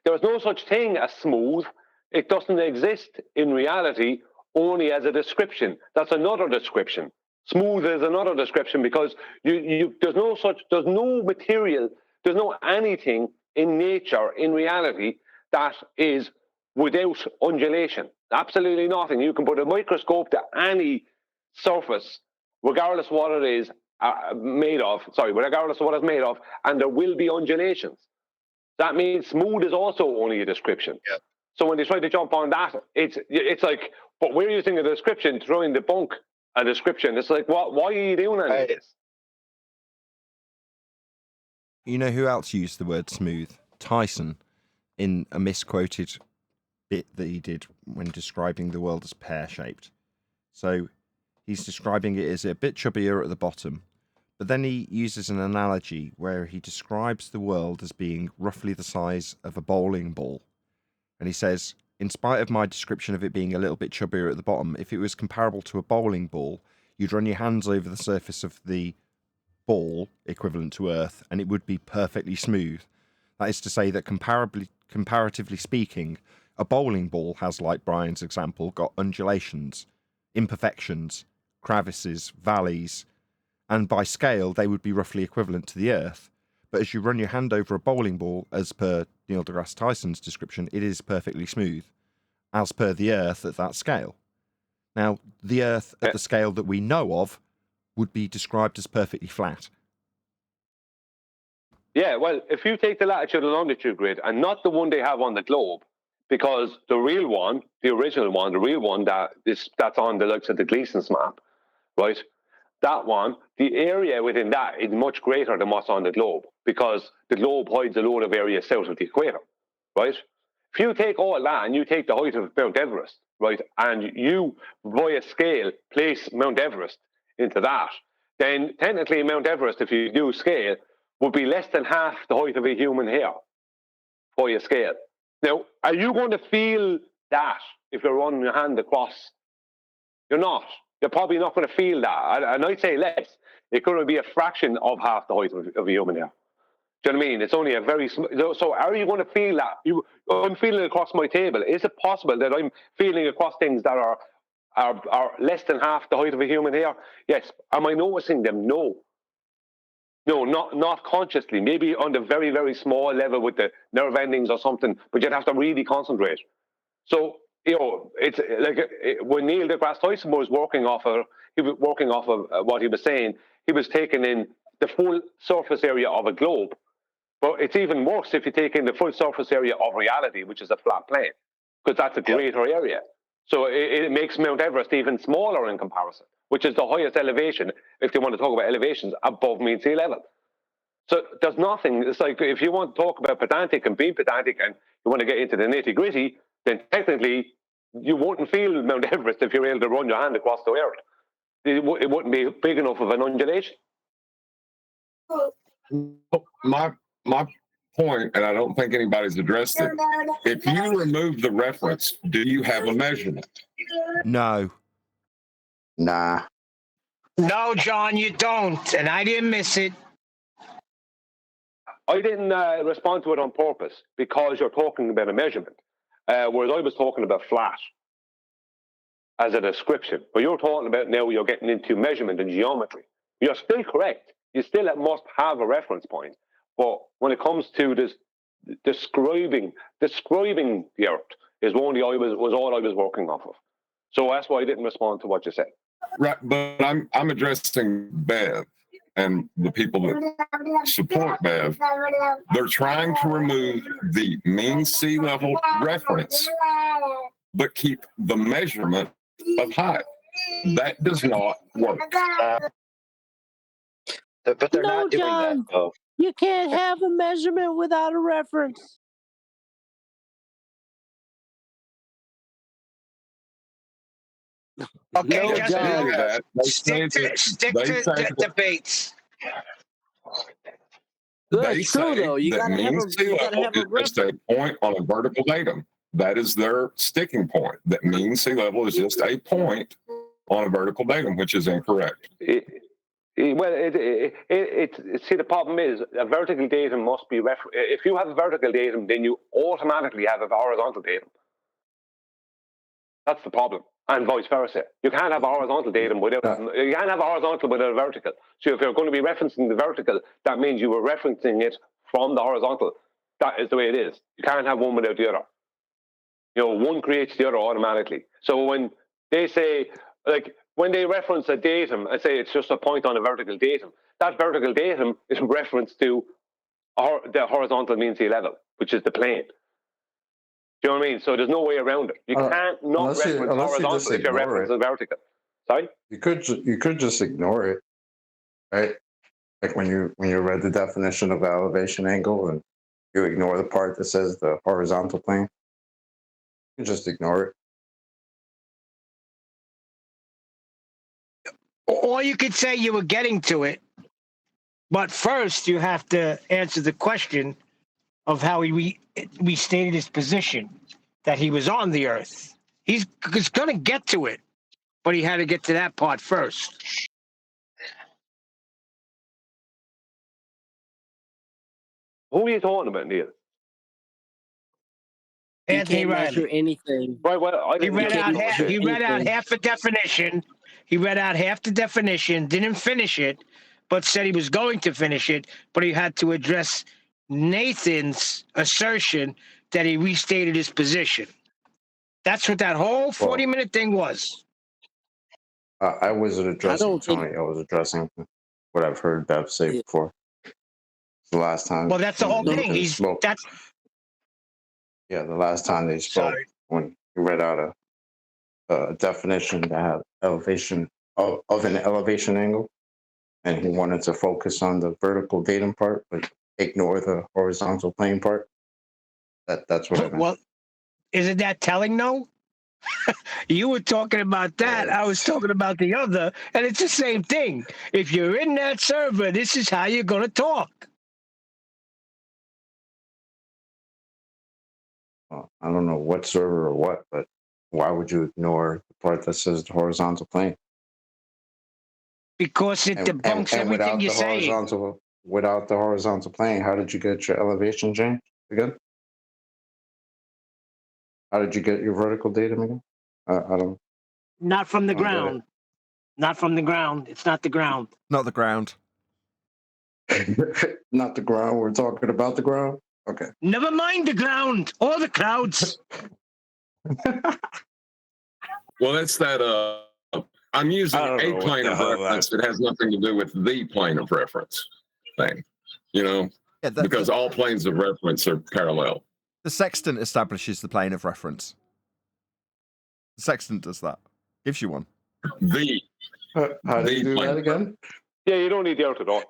Speaker 4: There is no such thing as smooth. It doesn't exist in reality, only as a description. That's another description. Smooth is another description because there's no material, there's no anything in nature, in reality, that is without undulation. Absolutely nothing. You can put a microscope to any surface, regardless of what it is regardless of what it's made of, and there will be undulations. That means smooth is also only a description. Yeah. So when they try to jump on that, it's like, but we're using a description to try and debunk a description. It's like, why are you doing any of this?
Speaker 1: You know who else used the word smooth? Tyson, in a misquoted bit that he did when describing the world as pear-shaped. So he's describing it as a bit chubbier at the bottom, but then he uses an analogy where he describes the world as being roughly the size of a bowling ball. And he says, in spite of my description of it being a little bit chubbier at the bottom, if it was comparable to a bowling ball, you'd run your hands over the surface of the ball, equivalent to Earth, and it would be perfectly smooth. That is to say that comparatively speaking, a bowling ball has, like Brian's example, got undulations, imperfections, crevices, valleys, and by scale they would be roughly equivalent to the Earth. But as you run your hand over a bowling ball, as per Neil deGrasse Tyson's description, it is perfectly smooth, as per the Earth at that scale. Now, the Earth at the scale that we know of would be described as perfectly flat.
Speaker 4: Yeah, well, if you take the latitude and longitude grid, and not the one they have on the globe, because the real one, the original one, the real one that's on the likes of the Gleason's map, right? That one, the area within that is much greater than what's on the globe, because the globe hides a load of area south of the equator, right? If you take all that and you take the height of Mount Everest, right, and you, by a scale, place Mount Everest into that, then technically Mount Everest, if you do scale, would be less than half the height of a human hair by a scale. Now, are you going to feel that if you're running your hand across? You're not. You're probably not going to feel that. And I'd say less. It could be a fraction of half the height of a human hair. Do you know what I mean? It's only a very small. So are you going to feel that? I'm feeling it across my table. Is it possible that I'm feeling across things that are less than half the height of a human hair? Yes. Am I noticing them? No. No, not consciously. Maybe on the very, very small level with the nerve endings or something, but you'd have to really concentrate. So, it's like when Neil deGrasse Tyson was working off of what he was saying. He was taking in the full surface area of a globe. But it's even worse if you take in the full surface area of reality, which is a flat plane, because that's a greater area. So it makes Mount Everest even smaller in comparison, which is the highest elevation, if you want to talk about elevations, above mean sea level. So there's nothing. It's like if you want to talk about pedantic and being pedantic and you want to get into the nitty-gritty, then technically you wouldn't feel Mount Everest if you're able to run your hand across the earth. It wouldn't be big enough of an undulation.
Speaker 19: My point, and I don't think anybody's addressed it. If you remove the reference, do you have a measurement?
Speaker 1: No.
Speaker 20: Nah.
Speaker 5: No, John, you don't, and I didn't miss it.
Speaker 4: I didn't respond to it on purpose because you're talking about a measurement, whereas I was talking about flat as a description. But you're talking about now you're getting into measurement and geometry. You're still correct. You still must have a reference point. But when it comes to this describing the earth is only was all I was working off of. So that's why I didn't respond to what you said.
Speaker 19: Right, but I'm addressing Bev and the people that support Bev. They're trying to remove the mean sea level reference, but keep the measurement of height. That does not work.
Speaker 8: But they're
Speaker 12: No,
Speaker 8: not doing
Speaker 12: John.
Speaker 8: that, though.
Speaker 12: You can't have a measurement without a reference.
Speaker 5: Okay,
Speaker 3: No,
Speaker 5: just
Speaker 3: John.
Speaker 5: stick to debates.
Speaker 19: They say that mean sea level is just a point on a vertical datum. That is their sticking point. That mean sea level is just a point on a vertical datum, which is incorrect.
Speaker 4: See, the problem is a vertical datum must be if you have a vertical datum, then you automatically have a horizontal datum. That's the problem, and vice versa. You can't have a horizontal datum without you can't have a horizontal without a vertical. So if you're going to be referencing the vertical, that means you were referencing it from the horizontal. That is the way it is. You can't have one without the other. One creates the other automatically. So when they say, like, when they reference a datum and say it's just a point on a vertical datum, that vertical datum is reference to the horizontal mean sea level, which is the plane. Do you know what I mean? So there's no way around it. You can't not reference horizontal if you're referencing vertical. Sorry?
Speaker 15: You could just ignore it, right? Like when you read the definition of elevation angle and you ignore the part that says the horizontal plane, you can just ignore it.
Speaker 5: Or you could say you were getting to it, but first you have to answer the question of how he restated his position, that he was on the earth. He's going to get to it, but he had to get to that part first.
Speaker 4: Who are you talking about, Neil?
Speaker 5: Anthony
Speaker 3: can't measure
Speaker 5: Riley.
Speaker 3: anything.
Speaker 4: Right, well,
Speaker 5: He read out half a definition. He read out half the definition, didn't finish it, but said he was going to finish it, but he had to address Nathan's assertion that he restated his position. That's what that whole 40-minute thing was.
Speaker 15: I wasn't addressing Tony. I was addressing what I've heard Bev say before. The last time.
Speaker 5: Well, that's the whole thing.
Speaker 15: The last time they spoke, when he read out a definition that had elevation of an elevation angle, and he wanted to focus on the vertical datum part, but ignore the horizontal plane part. That's what I meant.
Speaker 5: Well, isn't that telling, no? You were talking about that. I was talking about the other, and it's the same thing. If you're in that server, this is how you're going to talk.
Speaker 15: I don't know what server or what, but why would you ignore the part that says the horizontal plane?
Speaker 5: Because it debunks everything you're saying.
Speaker 15: without the horizontal plane, how did you get your elevation change again? How did you get your vertical datum again? I don't.
Speaker 5: Not from the
Speaker 15: I don't get it.
Speaker 5: ground. Not from the ground. It's not the ground.
Speaker 1: Not the ground.
Speaker 15: Not the ground. We're talking about the ground. Okay.
Speaker 5: Never mind the ground or the clouds.
Speaker 19: Well, it's that I'm using
Speaker 15: I don't know
Speaker 19: a
Speaker 15: what
Speaker 19: plane
Speaker 15: the
Speaker 19: of
Speaker 15: hell
Speaker 19: reference that has nothing to do with the plane of reference thing, you know,
Speaker 1: Yeah,
Speaker 19: because all planes of reference are parallel.
Speaker 1: The sextant establishes the plane of reference. The sextant does that. Gives you one.
Speaker 15: How do you do that again?
Speaker 4: Yeah, you don't need the earth at all.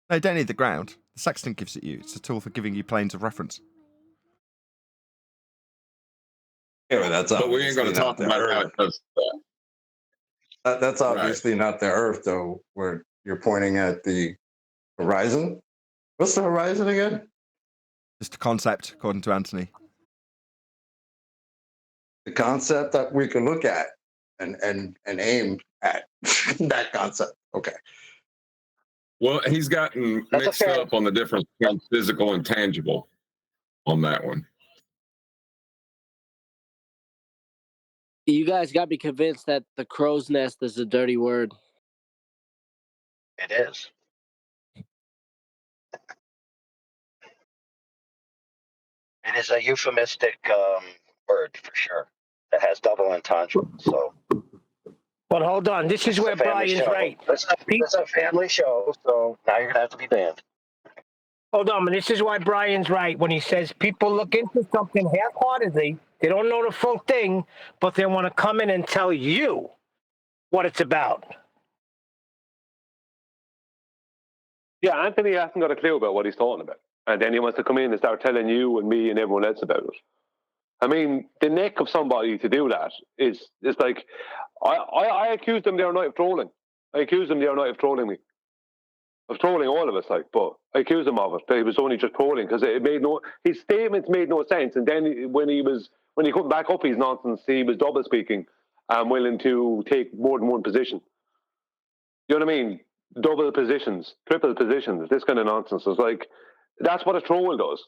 Speaker 1: No, you don't need the ground. The sextant gives it you. It's a tool for giving you planes of reference.
Speaker 15: Yeah, but that's
Speaker 19: But we ain't going to talk about that because
Speaker 15: that's obviously not the Earth, though, where you're pointing at the horizon. What's the horizon again?
Speaker 1: Just a concept, according to Anthony.
Speaker 15: The concept that we can look at and aim at. That concept. Okay.
Speaker 19: Well, he's gotten mixed up on the difference between physical and tangible on that one.
Speaker 3: You guys got me convinced that the crow's nest is a dirty word.
Speaker 8: It is. It is a euphemistic word for sure. It has double entendre. So.
Speaker 5: But hold on, this is where Brian's right.
Speaker 8: It's a family show, so now you're gonna have to be banned.
Speaker 5: Hold on, but this is why Brian's right when he says people look into something half-heartedly. They don't know the full thing, but they want to come in and tell you what it's about.
Speaker 4: Yeah, Anthony hasn't got a clue about what he's talking about. And then he wants to come in and start telling you and me and everyone else about it. I mean, the neck of somebody to do that is like, I accuse them the other night of trolling. I accused them the other night of trolling me. Of trolling all of us, like, but I accused him of it. But he was only just trolling because his statements made no sense. And then when he couldn't back up his nonsense, he was double speaking and willing to take more than one position. You know what I mean? Double positions, triple positions, this kind of nonsense. It's like, that's what a troll does.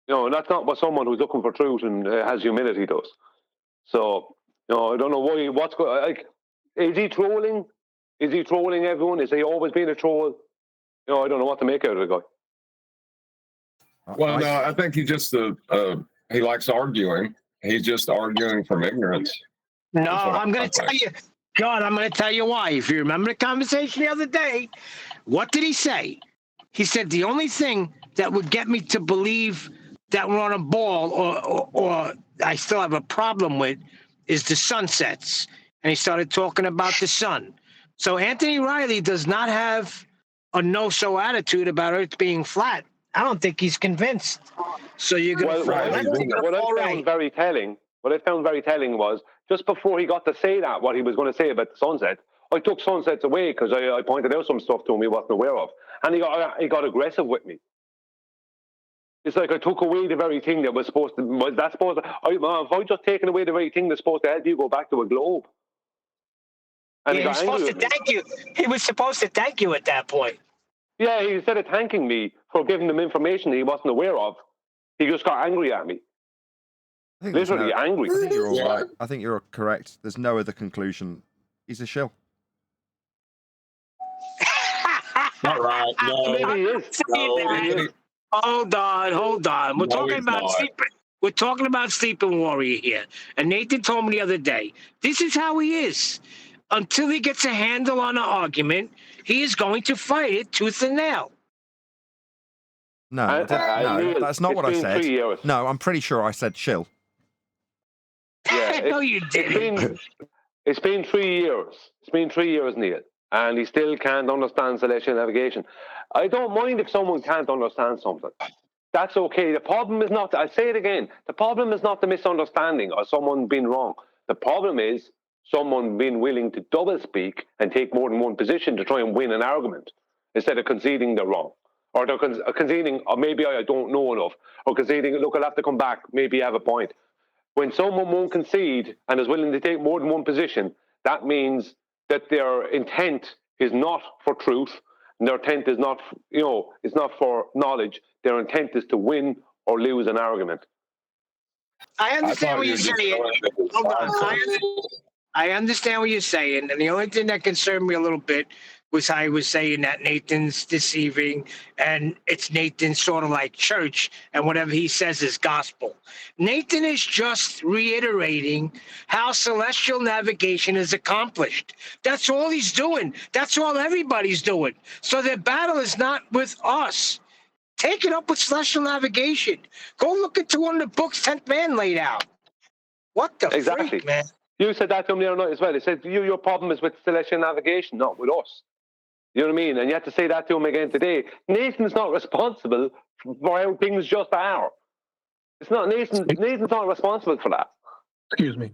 Speaker 4: You know, and that's not what someone who's looking for truth and has humility does. So, you know, I don't know what's going. Like, is he trolling? Is he trolling everyone? Is he always being a troll? You know, I don't know what to make out of the guy.
Speaker 19: Well, no, I think he just he likes arguing. He's just arguing from ignorance.
Speaker 5: No, I'm going to tell you, John, I'm going to tell you why. If you remember the conversation the other day, what did he say? He said the only thing that would get me to believe that we're on a ball or I still have a problem with is the sunsets. And he started talking about the sun. So Anthony Riley does not have a no-so attitude about Earth being flat. I don't think he's convinced. So you're going to
Speaker 4: what I found very telling was just before he got to say that, what he was going to say about the sunset, I took sunsets away because I pointed out some stuff to him he wasn't aware of. And he got aggressive with me. It's like I took away the very thing that was supposed to. If I just taken away the very thing that's supposed to help you go back to a globe. And
Speaker 5: he was supposed to thank you. He was supposed to thank you at that point.
Speaker 4: Yeah, instead of thanking me for giving him information he wasn't aware of, he just got angry at me. Literally angry.
Speaker 1: I think you're all right. I think you're correct. There's no other conclusion. He's a shill.
Speaker 19: Not right. No.
Speaker 4: Maybe he is.
Speaker 5: No, hold on. We're talking about Sleeping Warrior here. And Nathan told me the other day, this is how he is. Until he gets a handle on an argument, he is going to fight it tooth and nail.
Speaker 1: No, that's not what I said. No, I'm pretty sure I said shill.
Speaker 4: Yeah,
Speaker 5: no, you didn't.
Speaker 4: It's been 3 years. It's been 3 years, Neil. And he still can't understand celestial navigation. I don't mind if someone can't understand something. That's okay. The problem is not, I say it again, the problem is not the misunderstanding or someone being wrong. The problem is someone being willing to double speak and take more than one position to try and win an argument instead of conceding they're wrong. Or they're conceding, or maybe I don't know enough. Or conceding, look, I'll have to come back, maybe you have a point. When someone won't concede and is willing to take more than one position, that means that their intent is not for truth And their intent is not, it's not for knowledge. Their intent is to win or lose an argument.
Speaker 5: I understand what you're saying. Hold on. I understand what you're saying, and the only thing that concerned me a little bit was how he was saying that Nathan's deceiving, and it's Nathan sort of like church, and whatever he says is gospel. Nathan is just reiterating how celestial navigation is accomplished. That's all he's doing. That's all everybody's doing. So their battle is not with us. Take it up with celestial navigation. Go look into one of the books 10th Man laid out. What the freak, man?
Speaker 4: You said that to him the other night as well. He said, your problem is with celestial navigation, not with us. You know what I mean? And you have to say that to him again today. Nathan's not responsible for how things just are. It's not Nathan's not responsible for that.
Speaker 13: Excuse me.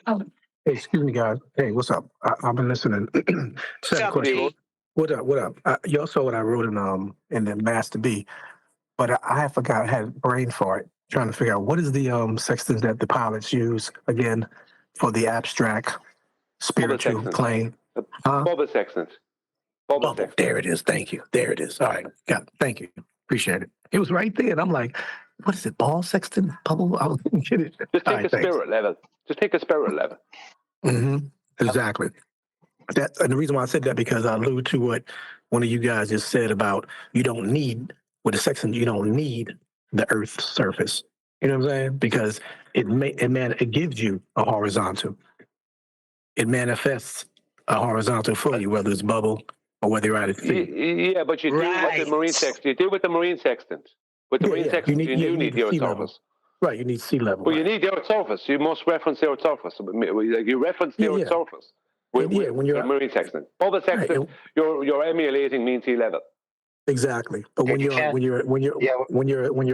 Speaker 13: Hey, excuse me, guys. Hey, what's up? I've been listening.
Speaker 5: What's up, Pete?
Speaker 13: What up? What up? Y'all saw what I wrote in the Master B, but I forgot. I had brain fart trying to figure out what is the sextants that the pilots use again for the abstract spiritual plane.
Speaker 4: Bubble sextant. Bubble sextant.
Speaker 13: There it is. Thank you. There it is. All right. Yeah. Thank you. Appreciate it. It was right there, and I'm like, what is it? Ball sextant? Bubble? I didn't get it.
Speaker 4: Just take a spirit level. Just take a spirit level.
Speaker 13: Mm-hmm. Exactly. And the reason why I said that because I allude to what one of you guys just said about you don't need with the sextant. You don't need the Earth's surface. You know what I'm saying? Because it gives you a horizontal. It manifests a horizontal for you, whether it's bubble or whether you're out at sea.
Speaker 4: Yeah, but you do with the marine sextant. You do with the marine sextant. With the marine sextant, you do need the Earth's surface.
Speaker 13: Right, you need sea level.
Speaker 4: Well, you need the Earth's surface. You must reference the Earth's surface. You reference the Earth's surface. When you're marine sextant, bubble sextant, you're emulating mean sea level.
Speaker 13: Exactly, but when you're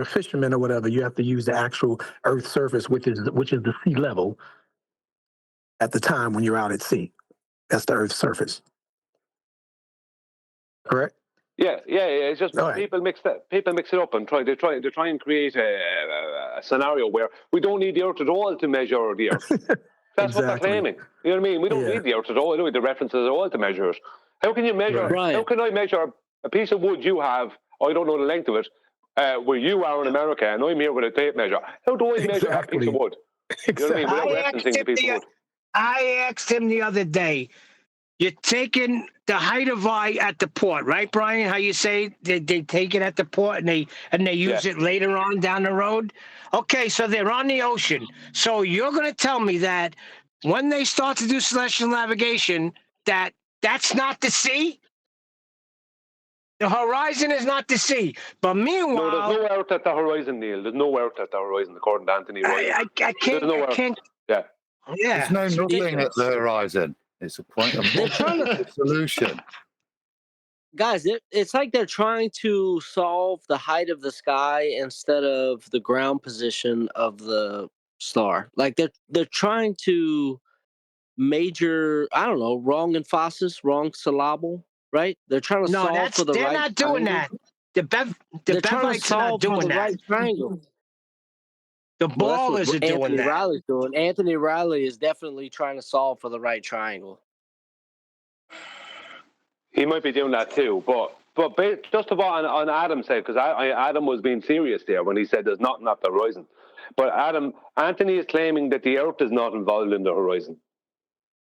Speaker 13: a fisherman or whatever, you have to use the actual Earth's surface, which is the sea level. At the time when you're out at sea, that's the Earth's surface. Correct.
Speaker 4: Yeah. It's just people mix it up and try and create a scenario where we don't need the Earth at all to measure the Earth. That's what they're claiming. You know what I mean? We don't need the Earth at all. We don't need the references at all to measure it. How can you measure? Right. How can I measure a piece of wood you have? I don't know the length of it. Where you are in America and I'm here with a tape measure. How do I measure that piece of wood? You know what I mean? Without referencing the piece of wood.
Speaker 5: I asked him the other day, you're taking the height of eye at the port, right, Brian? How you say they take it at the port and they use it later on down the road? Okay, so they're on the ocean. So you're going to tell me that when they start to do celestial navigation, that's not the sea? The horizon is not the sea. But meanwhile...
Speaker 4: No, there's no Earth at the horizon, Neil. There's no Earth at the horizon, according to Anthony.
Speaker 5: I can't...
Speaker 4: Yeah.
Speaker 17: There's no nothing at the horizon. It's a point of solution.
Speaker 3: Guys, it's like they're trying to solve the height of the sky instead of the ground position of the star. Like they're trying to major, I don't know, wrong emphasis, wrong syllable, right? They're trying to solve for the right.
Speaker 5: They're not doing
Speaker 3: triangle.
Speaker 5: that. The Bevites are not doing that.
Speaker 3: Right triangle.
Speaker 5: The ballers are doing
Speaker 3: Anthony
Speaker 5: that.
Speaker 3: Riley's doing. Anthony Riley is definitely trying to solve for the right triangle.
Speaker 4: He might be doing that too, but just of what on Adam said, because Adam was being serious there when he said there's nothing at the horizon. But Anthony is claiming that the Earth is not involved in the horizon.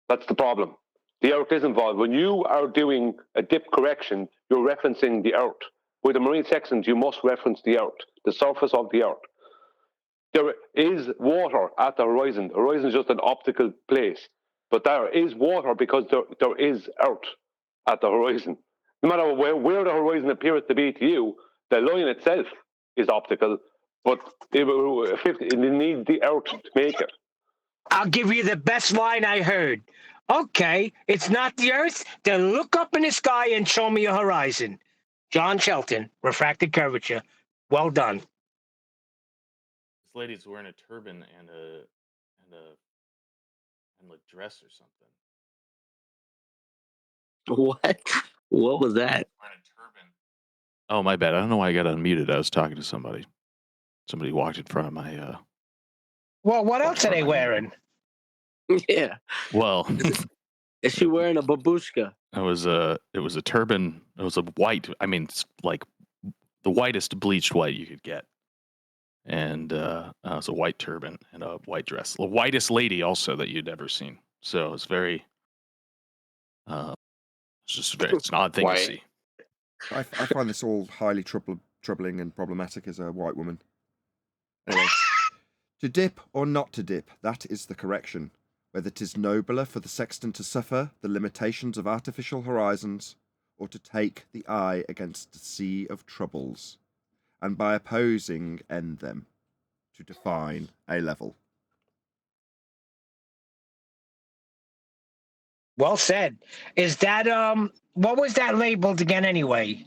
Speaker 4: That's the problem. The Earth is involved. When you are doing a dip correction, you're referencing the Earth. With the marine sextant, you must reference the Earth, the surface of the Earth. There is water at the horizon. The horizon is just an optical place. But there is water because there is Earth at the horizon. No matter where the horizon appears to be to you, the line itself is optical, but it needs the Earth to make it.
Speaker 5: I'll give you the best line I heard. Okay, it's not the Earth, then look up in the sky and show me a horizon. John Shelton, refracted curvature. Well done.
Speaker 23: This lady's wearing a turban and a dress or something.
Speaker 3: What? What was that?
Speaker 23: Oh, my bad. I don't know why I got unmuted. I was talking to somebody. Somebody walked in front of my.
Speaker 5: Well, what else are they wearing?
Speaker 3: Yeah.
Speaker 23: Well,
Speaker 3: Is she wearing a babushka?
Speaker 23: It was a turban. It was a white. I mean, it's like the whitest bleached white you could get, and it was a white turban and a white dress. The whitest lady also that you'd ever seen. So it's very. It's just very. It's an odd thing to see.
Speaker 1: I find this all highly troubling and problematic as a white woman. Anyway, to dip or not to dip, that is the correction. Whether 'tis nobler for the sexton to suffer the limitations of artificial horizons, or to take the eye against a sea of troubles, and by opposing end them, to define a level.
Speaker 5: Well said. Is that what was that labeled again anyway?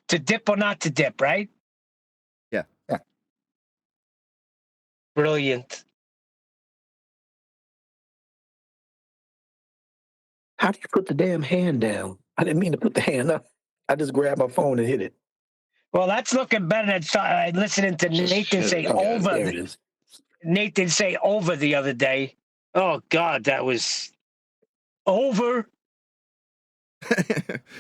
Speaker 5: To dip or not to dip, right?
Speaker 1: Yeah.
Speaker 5: Brilliant.
Speaker 13: How do you put the damn hand down? I didn't mean to put the hand up. I just grabbed my phone and hit it.
Speaker 5: Well, that's looking better than listening to Nathan say over.
Speaker 13: There it is.
Speaker 5: Nathan say over the other day. Oh God, that was over.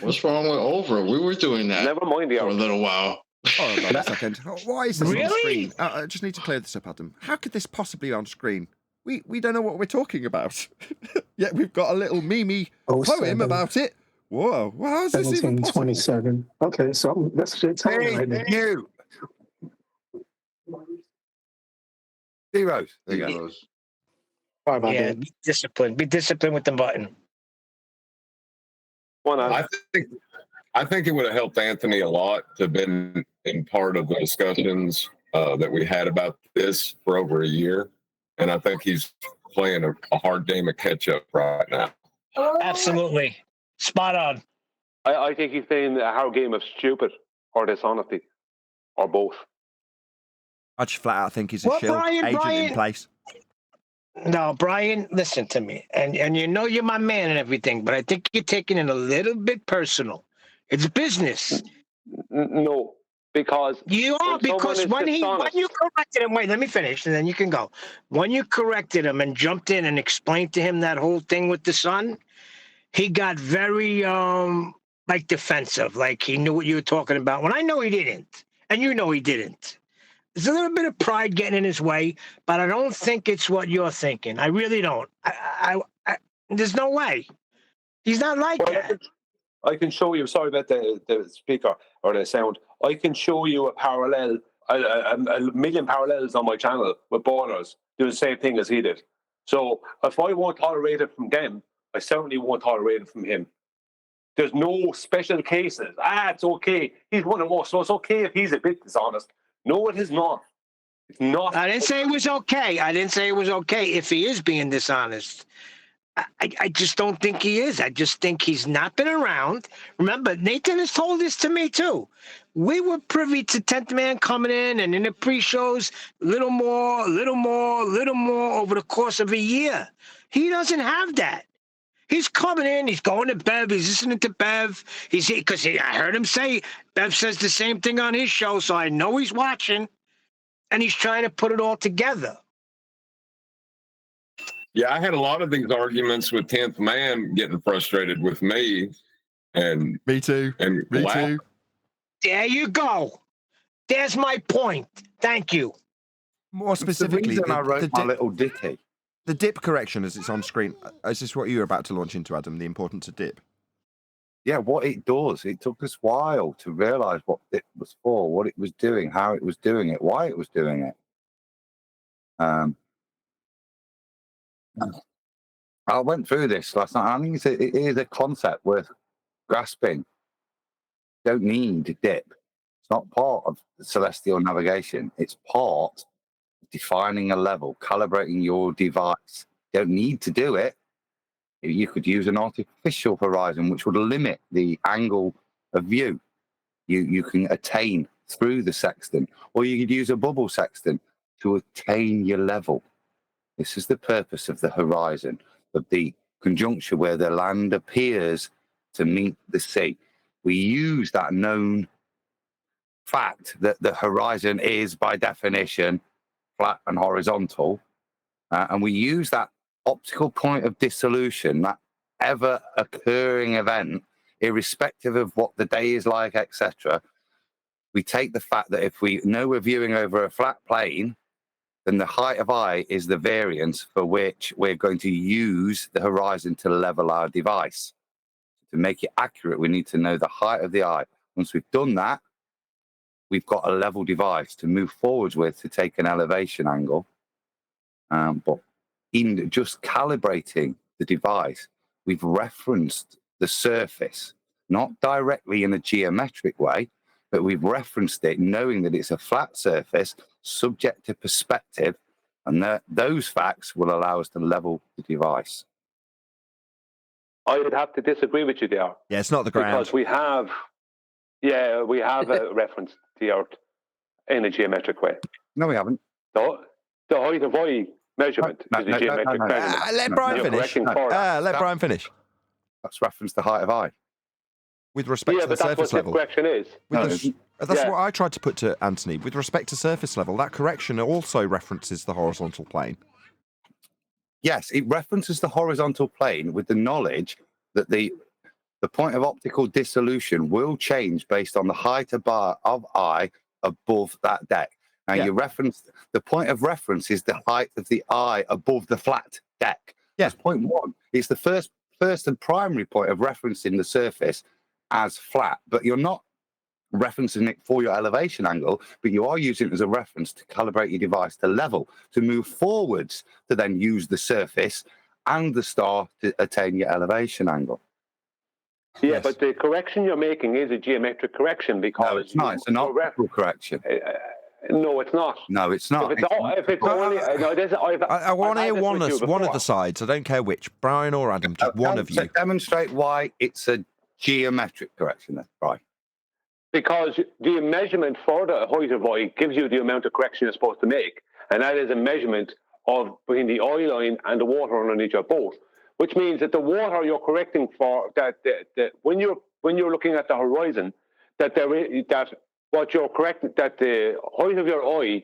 Speaker 2: What's wrong with over? We were doing that.
Speaker 4: Never mind
Speaker 2: for a little while.
Speaker 1: Hold on a second. Why is this on
Speaker 5: Really?
Speaker 1: screen? I just need to clear this up, Adam. How could this possibly be on screen? We don't know what we're talking about. Yet we've got a little meme poem about it. Whoa, how is this even possible?
Speaker 13: 1727. Okay, so that's shit telling right now.
Speaker 17: You. Zeros. There you go.
Speaker 13: Sorry about
Speaker 5: Yeah,
Speaker 13: that.
Speaker 5: be disciplined. Be disciplined with the button.
Speaker 19: I think it would have helped Anthony a lot to have been in part of the discussions that we had about this for over a year. And I think he's playing a hard game of catch up right now.
Speaker 5: Absolutely. Spot on.
Speaker 4: I think he's playing a hard game of stupid or dishonesty, or both.
Speaker 1: I just flat out think he's a
Speaker 5: Well,
Speaker 1: shill agent in place.
Speaker 5: No, Brian, listen to me. And you know you're my man and everything, but I think you're taking it a little bit personal. It's business.
Speaker 4: No, because
Speaker 5: you are, because when you corrected him, wait, let me finish and then you can go. When you corrected him and jumped in and explained to him that whole thing with the sun, he got very like defensive, like he knew what you were talking about. When I know he didn't, and you know he didn't. There's a little bit of pride getting in his way, but I don't think it's what you're thinking. I really don't. I there's no way. He's not like that.
Speaker 4: I can show you. Sorry about the speaker or the sound. I can show you a parallel, a million parallels on my channel with borders doing the same thing as he did. So if I won't tolerate it from them, I certainly won't tolerate it from him. There's no special cases. It's okay. He's one of us, so it's okay if he's a bit dishonest. No, it is not. It's not.
Speaker 5: I didn't say it was okay. I didn't say it was okay if he is being dishonest. I just don't think he is. I just think he's not been around. Remember, Nathan has told this to me too. We were privy to 10th Man coming in and in the pre-shows, little more over the course of a year. He doesn't have that. He's coming in, he's going to Bev, he's listening to Bev. Because I heard him say, Bev says the same thing on his show, so I know he's watching, and he's trying to put it all together.
Speaker 19: Yeah, I had a lot of these arguments with 10th Man getting frustrated with me. And
Speaker 1: me too.
Speaker 19: And
Speaker 1: me too.
Speaker 5: There you go. There's my point. Thank you.
Speaker 1: More specifically,
Speaker 17: the reason I wrote my little ditty.
Speaker 1: The dip correction as it's on screen. Is this what you were about to launch into, Adam? The importance of dip?
Speaker 17: Yeah, what it does. It took us a while to realise what dip was for, what it was doing, how it was doing it, why it was doing it. I went through this last night. I think it is a concept worth grasping. You don't need dip. It's not part of celestial navigation. It's part of defining a level, calibrating your device. You don't need to do it. You could use an artificial horizon, which would limit the angle of view you can attain through the sextant, or you could use a bubble sextant to attain your level. This is the purpose of the horizon, of the conjuncture where the land appears to meet the sea. We use that known fact that the horizon is, by definition, flat and horizontal, and we use that optical point of dissolution, that ever occurring event, irrespective of what the day is like, etc., we take the fact that if we know we're viewing over a flat plane, then the height of eye is the variance for which we're going to use the horizon to level our device. To make it accurate, we need to know the height of the eye. Once we've done that, we've got a level device to move forwards with to take an elevation angle. But in just calibrating the device, we've referenced the surface, not directly in a geometric way, but we've referenced it knowing that it's a flat surface, subject to perspective, and that those facts will allow us to level the device.
Speaker 4: I would have to disagree with you there.
Speaker 1: Yeah, it's not the ground.
Speaker 4: Because we have a reference to the Earth in a geometric way.
Speaker 17: No, we haven't.
Speaker 4: The height of eye measurement is a geometric measurement.
Speaker 1: Let Brian finish. Let Brian finish.
Speaker 17: That's reference the height of eye.
Speaker 1: With respect to the surface level.
Speaker 4: Yeah, but that's what the correction is.
Speaker 1: That's what I tried to put to Anthony. With respect to surface level, that correction also references the horizontal plane.
Speaker 17: Yes, it references the horizontal plane with the knowledge that the point of optical dissolution will change based on the height of eye above that deck. Now, you referenced the point of reference is the height of the eye above the flat deck.
Speaker 1: Yeah.
Speaker 17: That's point one. It's the first and primary point of referencing the surface as flat, but you're not referencing it for your elevation angle, but you are using it as a reference to calibrate your device to level, to move forwards, to then use the surface and the star to attain your elevation angle.
Speaker 4: Yeah, but the correction you're making is a geometric correction because...
Speaker 17: No, it's not. It's an optical correction.
Speaker 4: No, it's not.
Speaker 17: No, it's not.
Speaker 1: I want to hear one of the sides. I don't care which. Brian or Adam, just one of you.
Speaker 17: Demonstrate why it's a geometric correction then, right?
Speaker 4: Because the measurement for the height of eye gives you the amount of correction you're supposed to make, and that is a measurement of between the eye line and the water underneath your boat, which means that the water you're correcting for, that when you're looking at the horizon, that what you're correcting, that the height of your eye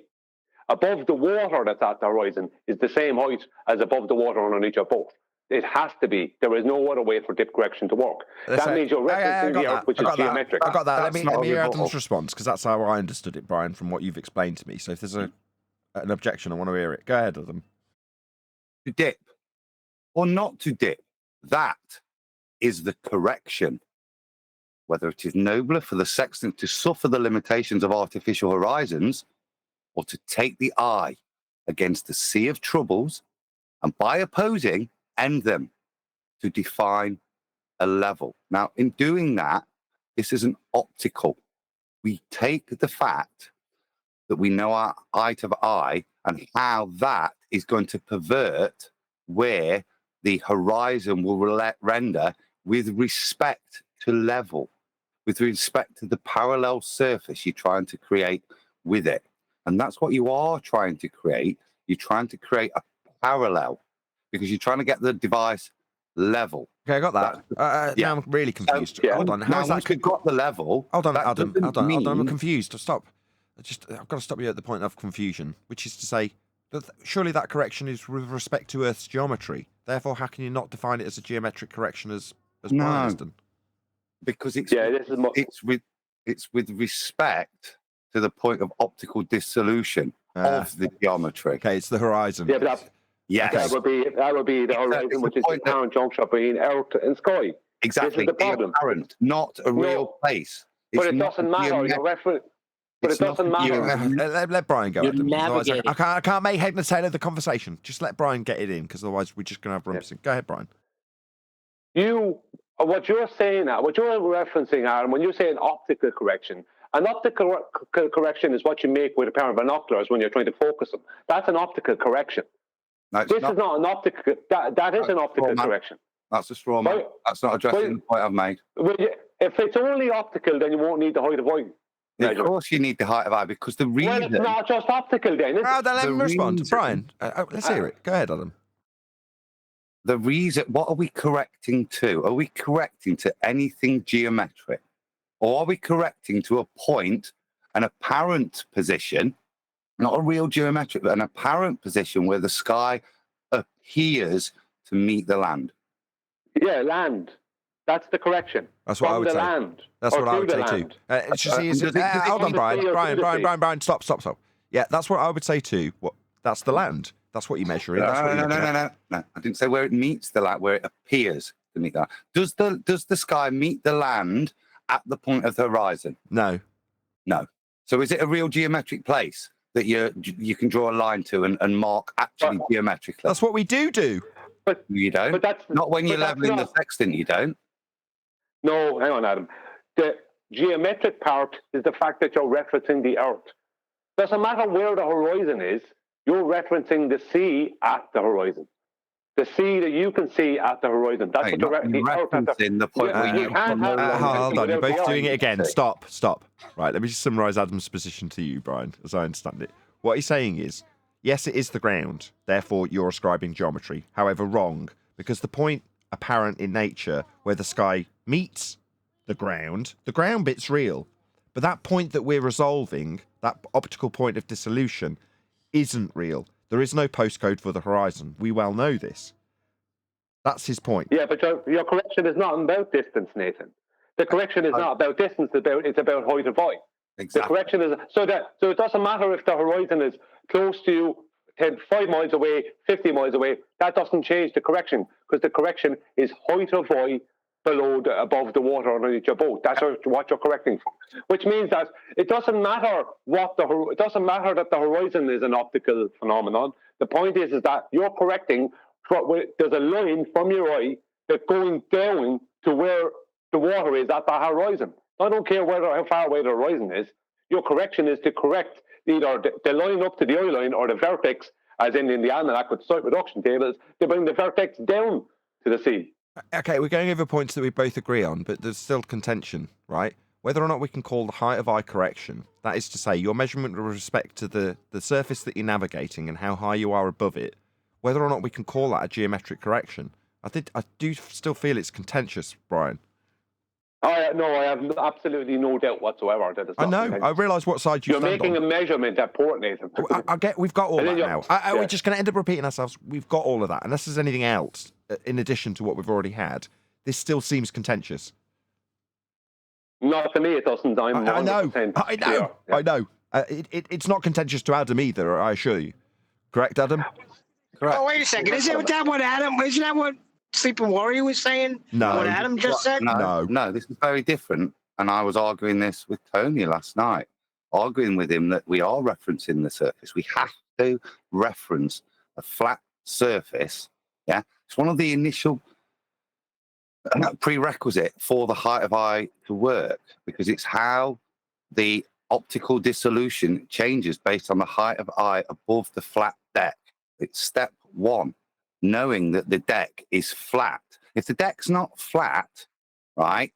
Speaker 4: above the water that's at the horizon is the same height as above the water underneath your boat. It has to be. There is no other way for dip correction to work. That means you're referencing the Earth, which is geometric.
Speaker 1: I got that. Let me hear Adam's response, because that's how I understood it, Brian, from what you've explained to me. So if there's an objection, I want to hear it. Go ahead, Adam.
Speaker 17: To dip or not to dip, that is the correction. Whether it is nobler for the sextant to suffer the limitations of artificial horizons or to take the eye against the sea of troubles and by opposing, end them, to define a level. Now, in doing that, this is an optical. We take the fact that we know our height of eye and how that is going to pervert where the horizon will render with respect to level, with respect to the parallel surface you're trying to create with it. And that's what you are trying to create. You're trying to create a parallel because you're trying to get the device level.
Speaker 1: Okay, I got that. Now I'm really confused. Hold on. How is that?
Speaker 17: Once we've got the level...
Speaker 1: Hold on, Adam. Hold on. I'm confused. Stop. I've got to stop you at the point of confusion, which is to say, that surely that correction is with respect to Earth's geometry. Therefore, how can you not define it as a geometric correction as Brian has done?
Speaker 17: Because it's with respect to the point of optical dissolution of the geometry.
Speaker 1: Okay, it's the horizon.
Speaker 4: Yeah, but that would be the horizon, which is the apparent juncture between Earth and sky.
Speaker 17: Exactly.
Speaker 4: This is the problem.
Speaker 17: Apparent, not a real place.
Speaker 4: But it doesn't matter. You're referring. But it doesn't matter.
Speaker 1: Let Brian go. Adam.
Speaker 12: Navigating.
Speaker 1: I can't make head and tail of the conversation. Just let Brian get it in, because otherwise we're just going to have rumpus. Go ahead, Brian.
Speaker 4: What you're saying, what you're referencing, Aaron, when you say an optical correction, an optical correction is what you make with a pair of binoculars when you're trying to focus them. That's an optical correction.
Speaker 17: No,
Speaker 4: this is not an optical. That is an optical correction.
Speaker 17: That's a straw man. That's not addressing the point I've made.
Speaker 4: If it's only optical, then you won't need the height of eye.
Speaker 17: Of course you need the height of eye, because the reason...
Speaker 4: Well, it's not just optical then, is it?
Speaker 1: Then let me respond. Brian, let's hear it. Go ahead, Adam.
Speaker 17: The reason... What are we correcting to? Are we correcting to anything geometric? Or are we correcting to a point, an apparent position, not a real geometric, but an apparent position where the sky appears to meet the land?
Speaker 4: Yeah, land. That's the correction.
Speaker 1: That's what
Speaker 4: From
Speaker 1: I would
Speaker 4: the
Speaker 1: say.
Speaker 4: land.
Speaker 1: That's
Speaker 4: or
Speaker 1: what I
Speaker 4: to
Speaker 1: would
Speaker 4: the
Speaker 1: say
Speaker 4: land.
Speaker 1: too. Hold on, Brian, stop. Yeah, that's what I would say too. What? That's the land. That's what you're measuring. That's what you're looking at.
Speaker 17: No. I didn't say where it meets the land, where it appears to meet that. Does the sky meet the land at the point of the horizon?
Speaker 1: No.
Speaker 17: So is it a real geometric place that you can draw a line to and mark actually geometrically?
Speaker 1: That's what we do.
Speaker 4: But
Speaker 17: you don't.
Speaker 4: But that's
Speaker 17: not when you're leveling the sextant. You don't.
Speaker 4: No, hang on, Adam. The geometric part is the fact that you're referencing the Earth. Doesn't matter where the horizon is, you're referencing the sea at the horizon. The sea that you can see at the horizon. That's what you're
Speaker 17: referencing. The point where you
Speaker 1: hold on, you're both doing it again. Stop. Right, let me just summarise Adam's position to you, Brian, as I understand it. What he's saying is, yes, it is the ground, therefore you're ascribing geometry. However, wrong, because the point apparent in nature where the sky meets the ground bit's real. But that point that we're resolving, that optical point of dissolution, isn't real. There is no postcode for the horizon. We well know this. That's his point.
Speaker 4: Yeah, but your correction is not about distance, Nathan. The correction is not about distance. It's about height of eye.
Speaker 17: Exactly.
Speaker 4: The correction is so it doesn't matter if the horizon is close to you, 5 miles away, 50 miles away. That doesn't change the correction, because the correction is height of eye above the water underneath your boat. That's what you're correcting for. Which means that it doesn't matter it doesn't matter that the horizon is an optical phenomenon. The point is that you're correcting. There's a line from your eye that's going down to where the water is at the horizon. I don't care how far away the horizon is. Your correction is to correct either the line up to the eye line or the vertex, as in the almanac with site reduction tables, to bring the vertex down to the sea.
Speaker 1: Okay, we're going over points that we both agree on, but there's still contention, right? Whether or not we can call the height of eye correction, that is to say, your measurement with respect to the surface that you're navigating and how high you are above it, whether or not we can call that a geometric correction. I do still feel it's contentious, Brian.
Speaker 4: No, I have absolutely no doubt whatsoever that it's not.
Speaker 1: I know. I realise what side you stand on.
Speaker 4: You're making a measurement at port, Nathan.
Speaker 1: I get. We've got all that now. We're just going to end up repeating ourselves. We've got all of that. Unless there's anything else in addition to what we've already had, this still seems contentious.
Speaker 4: Not to me, it doesn't. I
Speaker 1: know. It's not contentious to Adam either, I assure you. Correct, Adam?
Speaker 17: Correct.
Speaker 5: Oh, wait a second. Isn't that what Adam? Isn't that what Sleeping Warrior was saying?
Speaker 1: No.
Speaker 5: What Adam just said?
Speaker 17: No, this is very different. And I was arguing this with Tony last night, arguing with him that we are referencing the surface. We have to reference a flat surface. Yeah, it's one of the initial prerequisite for the height of eye to work, because it's how the optical dissolution changes based on the height of eye above the flat deck. It's step one, knowing that the deck is flat. If the deck's not flat, right,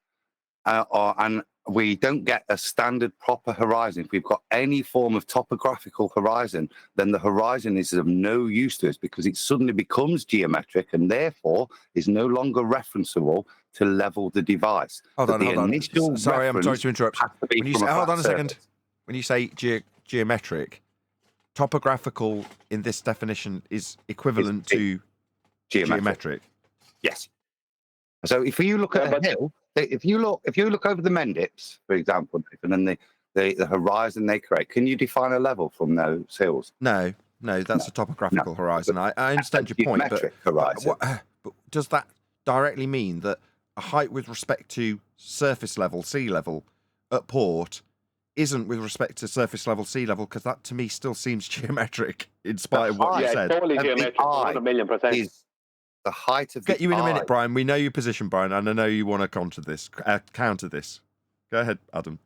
Speaker 17: and we don't get a standard proper horizon, if we've got any form of topographical horizon, then the horizon is of no use to us, because it suddenly becomes geometric and therefore is no longer referenceable to level the device.
Speaker 1: Hold on. Sorry, I'm sorry to interrupt. Hold on a second. When you say geometric, topographical in this definition is equivalent to geometric.
Speaker 17: Yes. So if you look at a hill, if you look over the Mendips, for example, and then the horizon they create, can you define a level from those hills?
Speaker 1: No, that's a topographical horizon. I understand your point, but does that directly mean that a height with respect to surface level, sea level, at port, isn't with respect to surface level, sea level? Because that to me still seems geometric, in spite of what you said.
Speaker 4: Yeah, totally geometric, 100,000,000%.
Speaker 17: Is the height of
Speaker 1: get you in a minute, Brian. We know your position, Brian, and I know you want to counter this. Go ahead, Adam.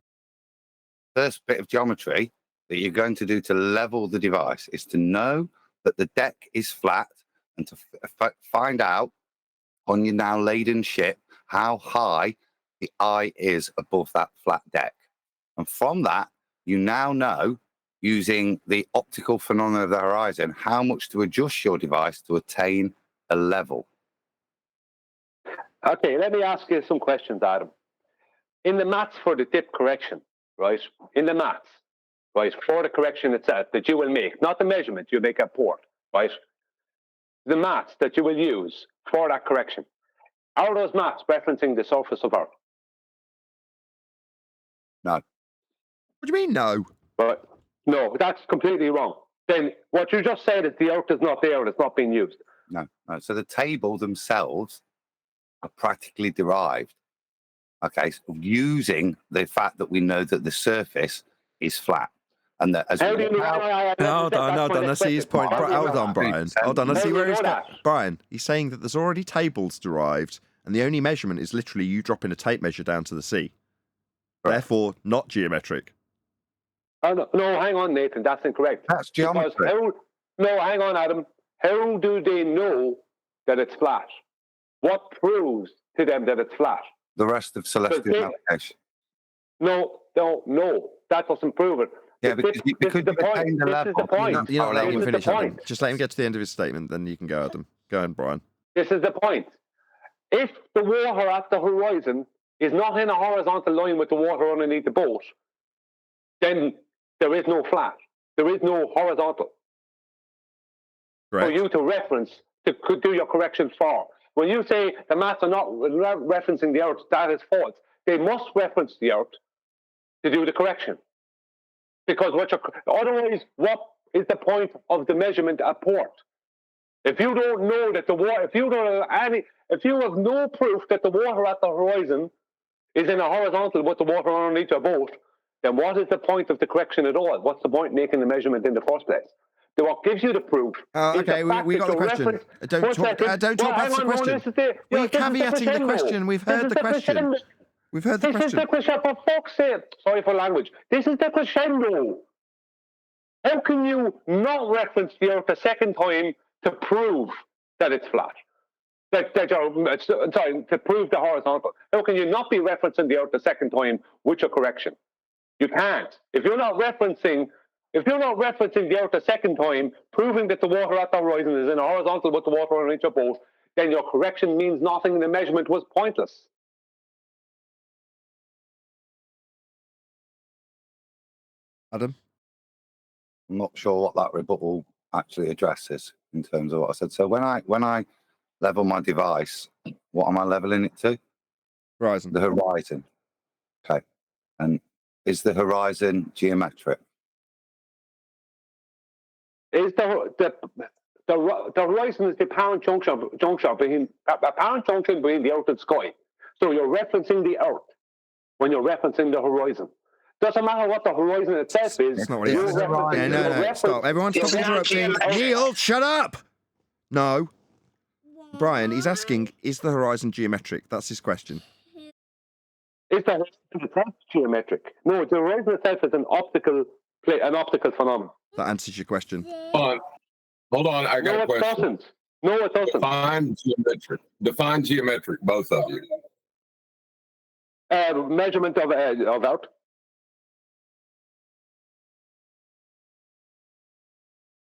Speaker 17: First bit of geometry that you're going to do to level the device is to know that the deck is flat, and to find out on your now laden ship how high the eye is above that flat deck. And from that, you now know, using the optical phenomena of the horizon, how much to adjust your device to attain a level.
Speaker 4: Okay, let me ask you some questions, Adam. In the maths for the dip correction, right? In the maths, right, for the correction itself that you will make, not the measurement you make at port, right? The maths that you will use for that correction. Are those maps referencing the surface of Earth?
Speaker 17: No.
Speaker 1: What do you mean, no?
Speaker 4: But no, that's completely wrong. Then what you just said is the Earth is not there and it's not being used.
Speaker 17: No. So the table themselves are practically derived, okay, so using the fact that we know that the surface is flat. And that as
Speaker 1: Hold on. Let's see his point. Hold on, Brian. Hold on. Let's see where he's got. Brian, he's saying that there's already tables derived, and the only measurement is literally you dropping a tape measure down to the sea. Right. Therefore, not geometric.
Speaker 4: No, hang on, Nathan. That's incorrect.
Speaker 17: That's geometry.
Speaker 4: No, hang on, Adam. How do they know that it's flat? What proves to them that it's flat?
Speaker 17: The rest of celestial navigation.
Speaker 4: No. That doesn't prove it.
Speaker 17: Yeah, because you attain the level.
Speaker 1: You're not letting him finish, Adam. Just let him get to the end of his statement, then you can go, Adam. Go on, Brian.
Speaker 4: This is the point. If the water at the horizon is not in a horizontal line with the water underneath the boat, then there is no flat. There is no horizontal.
Speaker 1: Correct.
Speaker 4: For you to reference, to do your corrections for. When you say the maths are not referencing the Earth, that is false. They must reference the Earth to do the correction. Because otherwise, what is the point of the measurement at port? If you don't know that the water, if you have no proof that the water at the horizon is in a horizontal with the water underneath your boat, then what is the point of the correction at all? What's the point making the measurement in the first place? Then what gives you the proof?
Speaker 1: Okay, we got the question. Don't talk past the question. We're caveating the question. We've heard the question. We've heard the question.
Speaker 4: This is the crescendo, for fuck's sake. Sorry for language. This is the crescendo. How can you not reference the Earth a second time to prove that it's flat? To prove the horizontal. How can you not be referencing the Earth a second time with your correction? You can't. If you're not referencing the Earth a second time, proving that the water at the horizon is in a horizontal with the water underneath your boat, then your correction means nothing and the measurement was pointless.
Speaker 1: Adam?
Speaker 17: I'm not sure what that rebuttal actually addresses in terms of what I said. So when I level my device, what am I leveling it to?
Speaker 1: Horizon.
Speaker 17: The horizon. Okay. And is the horizon geometric?
Speaker 4: Is the horizon is the apparent junction between the Earth and sky. So you're referencing the Earth when you're referencing the horizon. Doesn't matter what the horizon itself is.
Speaker 1: That's not what it is. No, stop. Everyone stop interrupting. Neil, shut up! No. Brian, he's asking, is the horizon geometric? That's his question.
Speaker 4: Is the horizon itself geometric? No, the horizon itself is an optical phenomenon.
Speaker 1: That answers your question.
Speaker 19: Hold on, I got a question.
Speaker 4: No, it doesn't.
Speaker 19: Define geometric, both of you.
Speaker 4: Measurement of Earth.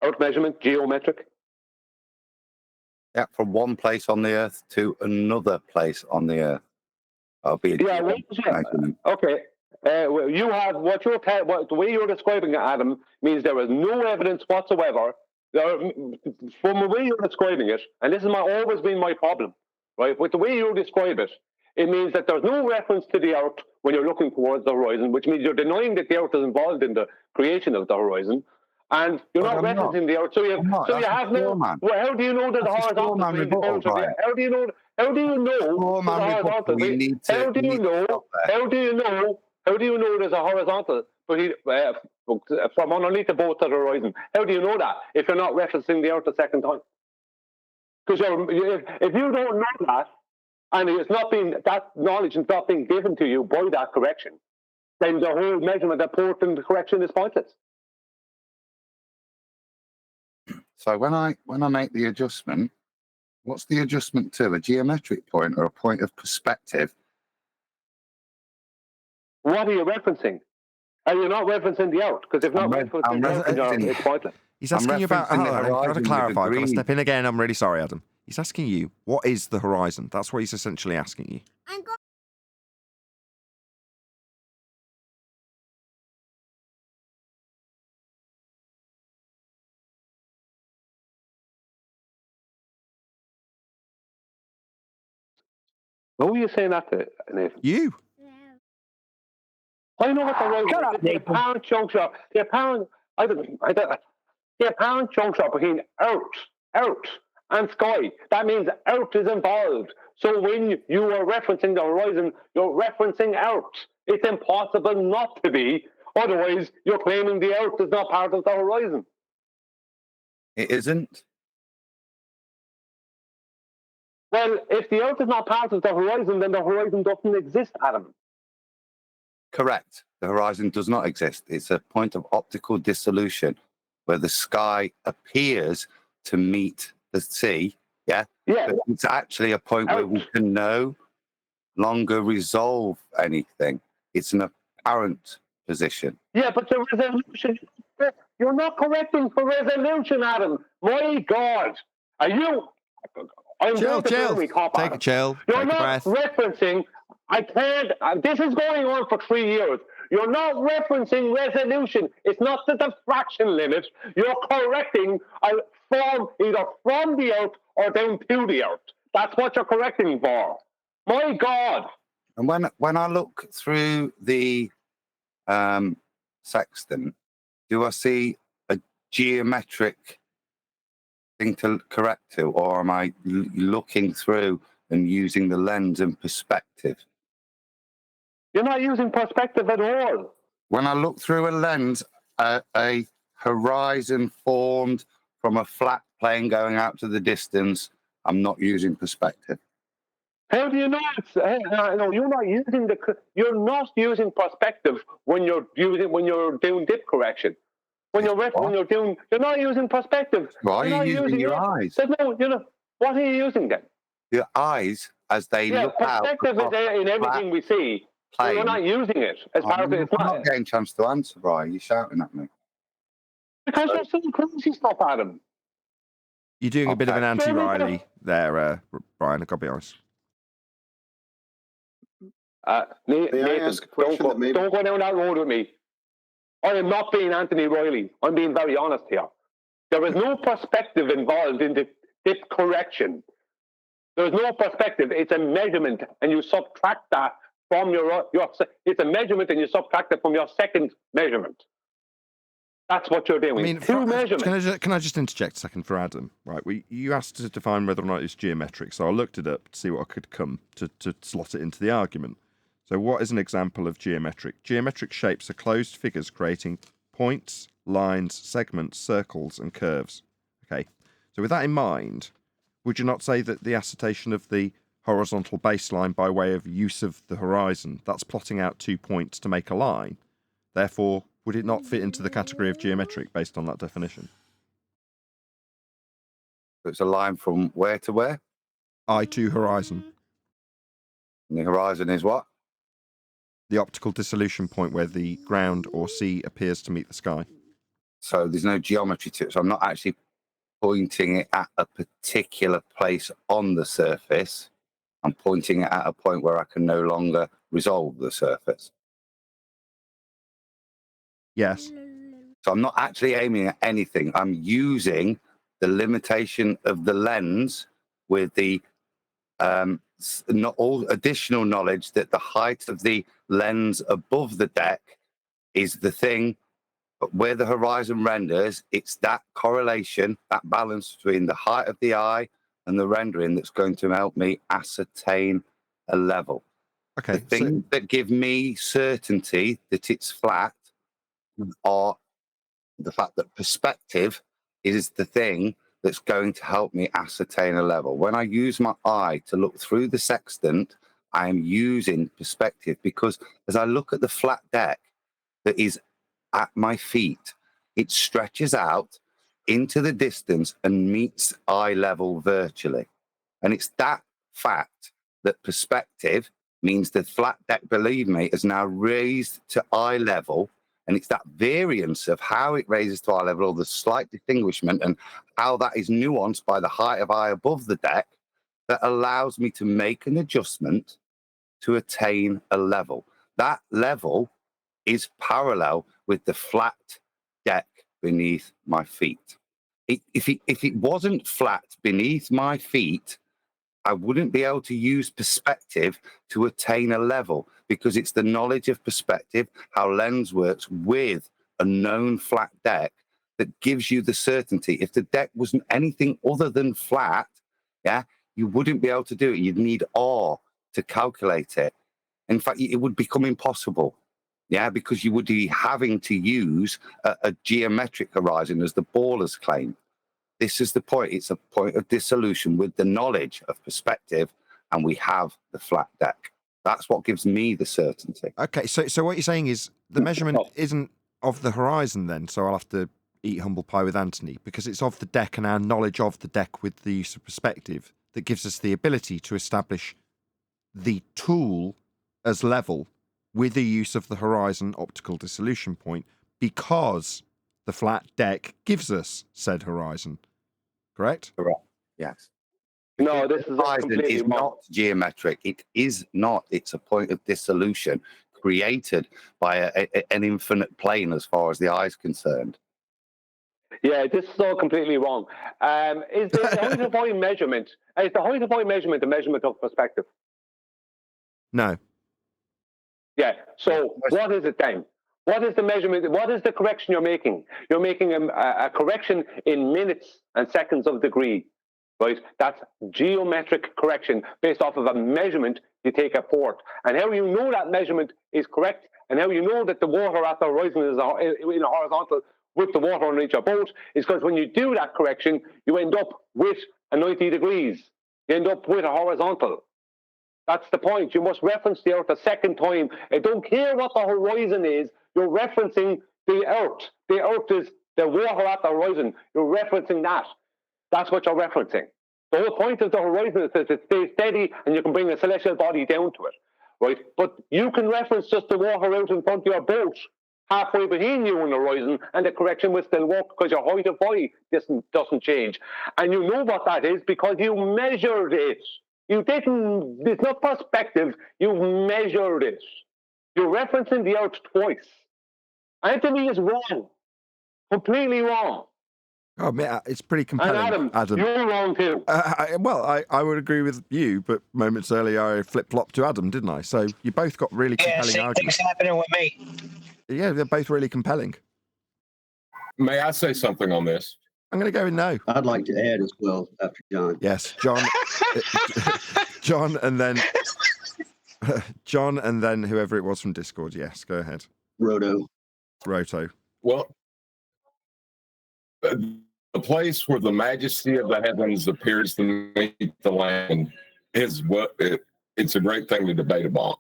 Speaker 4: Earth measurement, geometric.
Speaker 17: Yeah, from one place on the Earth to another place on the Earth. That'll be
Speaker 4: measurement. Okay. You have the way you're describing it, Adam, means there is no evidence whatsoever. From the way you're describing it, and this has always been my problem, right? With the way you describe it, it means that there's no reference to the Earth when you're looking towards the horizon, which means you're denying that the Earth is involved in the creation of the horizon. And you're not referencing the Earth, so you have no. Well, how do you know there's a horizontal between the boat? How do you know? How do you know? How do you know there's a horizontal from underneath the boat to the horizon? How do you know that if you're not referencing the Earth a second time? Because if you don't know that, and that knowledge is not being given to you by that correction, then the whole measurement, the port and the correction is pointless.
Speaker 17: So when I make the adjustment, what's the adjustment to? A geometric point or a point of perspective?
Speaker 4: What are you referencing? Are you not referencing the Earth? Because if not referencing the Earth, it's pointless.
Speaker 1: He's asking you about. I've got to clarify. I've got to step in again. I'm really sorry, Adam. He's asking you, what is the horizon? That's what he's essentially asking you.
Speaker 4: Who are you saying that to, Nathan?
Speaker 1: You.
Speaker 4: I know what the horizon
Speaker 12: Shut
Speaker 4: is.
Speaker 12: up,
Speaker 4: It's the
Speaker 12: Nathan.
Speaker 4: apparent juncture. The apparent juncture between Earth and sky. That means Earth is involved. So when you are referencing the horizon, you're referencing Earth. It's impossible not to be. Otherwise, you're claiming the Earth is not part of the horizon.
Speaker 17: It isn't.
Speaker 4: Well, if the Earth is not part of the horizon, then the horizon doesn't exist, Adam.
Speaker 17: Correct. The horizon does not exist. It's a point of optical dissolution where the sky appears to meet the sea. Yeah.
Speaker 4: Yeah.
Speaker 17: But it's actually a point where we can no longer resolve anything. It's an apparent position.
Speaker 4: Yeah, but the resolution, you're not correcting for resolution, Adam. My God. Are you? I'm
Speaker 1: Chill.
Speaker 4: Take
Speaker 1: a chill.
Speaker 4: You're
Speaker 1: Take a
Speaker 4: not
Speaker 1: breath.
Speaker 4: referencing. I can't. This is going on for 3 years. You're not referencing resolution. It's not the diffraction limit. You're correcting from either from the Earth or down to the Earth. That's what you're correcting for. My God.
Speaker 17: And when I look through the sextant, do I see a geometric thing to correct to, or am I looking through and using the lens and perspective?
Speaker 4: You're not using perspective at all.
Speaker 17: When I look through a lens, a horizon formed from a flat plane going out to the distance, I'm not using perspective.
Speaker 4: How do you know it's? No, you're not using You're not using perspective when you're doing dip correction. When you're not using perspective.
Speaker 17: Why are you using your eyes?
Speaker 4: What are you using then?
Speaker 17: Your eyes, as they look out.
Speaker 4: Perspective is in everything we see. So you're not using it as part of it.
Speaker 17: I'm not getting a chance to answer, Brian. You're shouting at me.
Speaker 4: Because you're saying crazy stuff, Adam.
Speaker 1: You're doing a bit of an anti-Riley there, Brian. I've got to be honest.
Speaker 4: Nathan, don't go down that road with me. I am not being Anthony Riley. I'm being very honest here. There is no perspective involved in the dip correction. There's no perspective. It's a measurement, and you subtract that from your. It's a measurement, and you subtract it from your second measurement. That's what you're doing.
Speaker 1: I mean,
Speaker 4: two measurements.
Speaker 1: Can I just interject a second for Adam? Right, you asked to define whether or not it's geometric, so I looked it up to see what I could come to slot it into the argument. So what is an example of geometric? Geometric shapes are closed figures creating points, lines, segments, circles, and curves. Okay, so with that in mind, would you not say that the assertion of the horizontal baseline by way of use of the horizon, that's plotting out 2 points to make a line, therefore, would it not fit into the category of geometric based on that definition?
Speaker 17: It's a line from where to where?
Speaker 1: Eye to horizon.
Speaker 17: And the horizon is what?
Speaker 1: The optical dissolution point where the ground or sea appears to meet the sky.
Speaker 17: So there's no geometry to it. So I'm not actually pointing it at a particular place on the surface. I'm pointing it at a point where I can no longer resolve the surface.
Speaker 1: Yes.
Speaker 17: So I'm not actually aiming at anything. I'm using the limitation of the lens with the not all additional knowledge that the height of the lens above the deck is the thing, but where the horizon renders, it's that correlation, that balance between the height of the eye and the rendering that's going to help me ascertain a level.
Speaker 1: Okay.
Speaker 17: The things that give me certainty that it's flat are the fact that perspective is the thing that's going to help me ascertain a level. When I use my eye to look through the sextant, I am using perspective because as I look at the flat deck that is at my feet, it stretches out into the distance and meets eye level virtually. And it's that fact that perspective means the flat deck, believe me, is now raised to eye level. And it's that variance of how it raises to eye level, or the slight distinguishment, and how that is nuanced by the height of eye above the deck that allows me to make an adjustment to attain a level. That level is parallel with the flat deck beneath my feet. If it wasn't flat beneath my feet, I wouldn't be able to use perspective to attain a level, because it's the knowledge of perspective, how lens works with a known flat deck, that gives you the certainty. If the deck wasn't anything other than flat, yeah, you wouldn't be able to do it. You'd need R to calculate it. In fact, it would become impossible, yeah, because you would be having to use a geometric horizon, as the ballers claim. This is the point. It's a point of dissolution with the knowledge of perspective, and we have the flat deck. That's what gives me the certainty.
Speaker 1: Okay, so what you're saying is the measurement isn't of the horizon then, so I'll have to eat humble pie with Anthony, because it's of the deck and our knowledge of the deck with the use of perspective that gives us the ability to establish the tool as level with the use of the horizon optical dissolution point, because the flat deck gives us said horizon. Correct?
Speaker 17: Correct. Yes.
Speaker 4: No, this is completely
Speaker 17: is
Speaker 4: wrong.
Speaker 17: not geometric. It is not. It's a point of dissolution created by an infinite plane as far as the eye is concerned.
Speaker 4: Yeah, this is all completely wrong. Is the height of point measurement? Is the height of point measurement the measurement of perspective?
Speaker 1: No.
Speaker 4: Yeah. So what is it then? What is the measurement? What is the correction you're making? You're making a correction in minutes and seconds of degree, right? That's geometric correction based off of a measurement you take at port. And how you know that measurement is correct, and how you know that the water at the horizon is in a horizontal with the water underneath your boat, is because when you do that correction, you end up with a 90 degrees. You end up with a horizontal. That's the point. You must reference the Earth a second time. I don't care what the horizon is. You're referencing the Earth. The Earth is the water at the horizon. You're referencing that. That's what you're referencing. The whole point of the horizon is that it stays steady and you can bring a celestial body down to it, right? But you can reference just the water out in front of your boat, halfway between you and the horizon, and the correction will still work because your height of eye doesn't change. And you know what that is because you measured it. You didn't, it's not perspective, you measured it. You're referencing the Earth twice. Anthony is wrong, completely wrong.
Speaker 1: Oh, man, it's pretty compelling.
Speaker 4: And Adam, you're wrong too.
Speaker 1: I would agree with you, but moments earlier I flip-flopped to Adam, didn't I? So you both got really compelling
Speaker 16: same
Speaker 1: arguments.
Speaker 16: thing's happening with me.
Speaker 1: Yeah, they're both really compelling.
Speaker 19: May I say something on this?
Speaker 1: I'm going to go in no.
Speaker 22: I'd like to add as well after John.
Speaker 1: Yes, John. John, and then John, and then whoever it was from Discord. Yes, go ahead.
Speaker 22: Roto.
Speaker 19: Well, the place where the majesty of the heavens appears to meet the land is it's a great thing to debate about.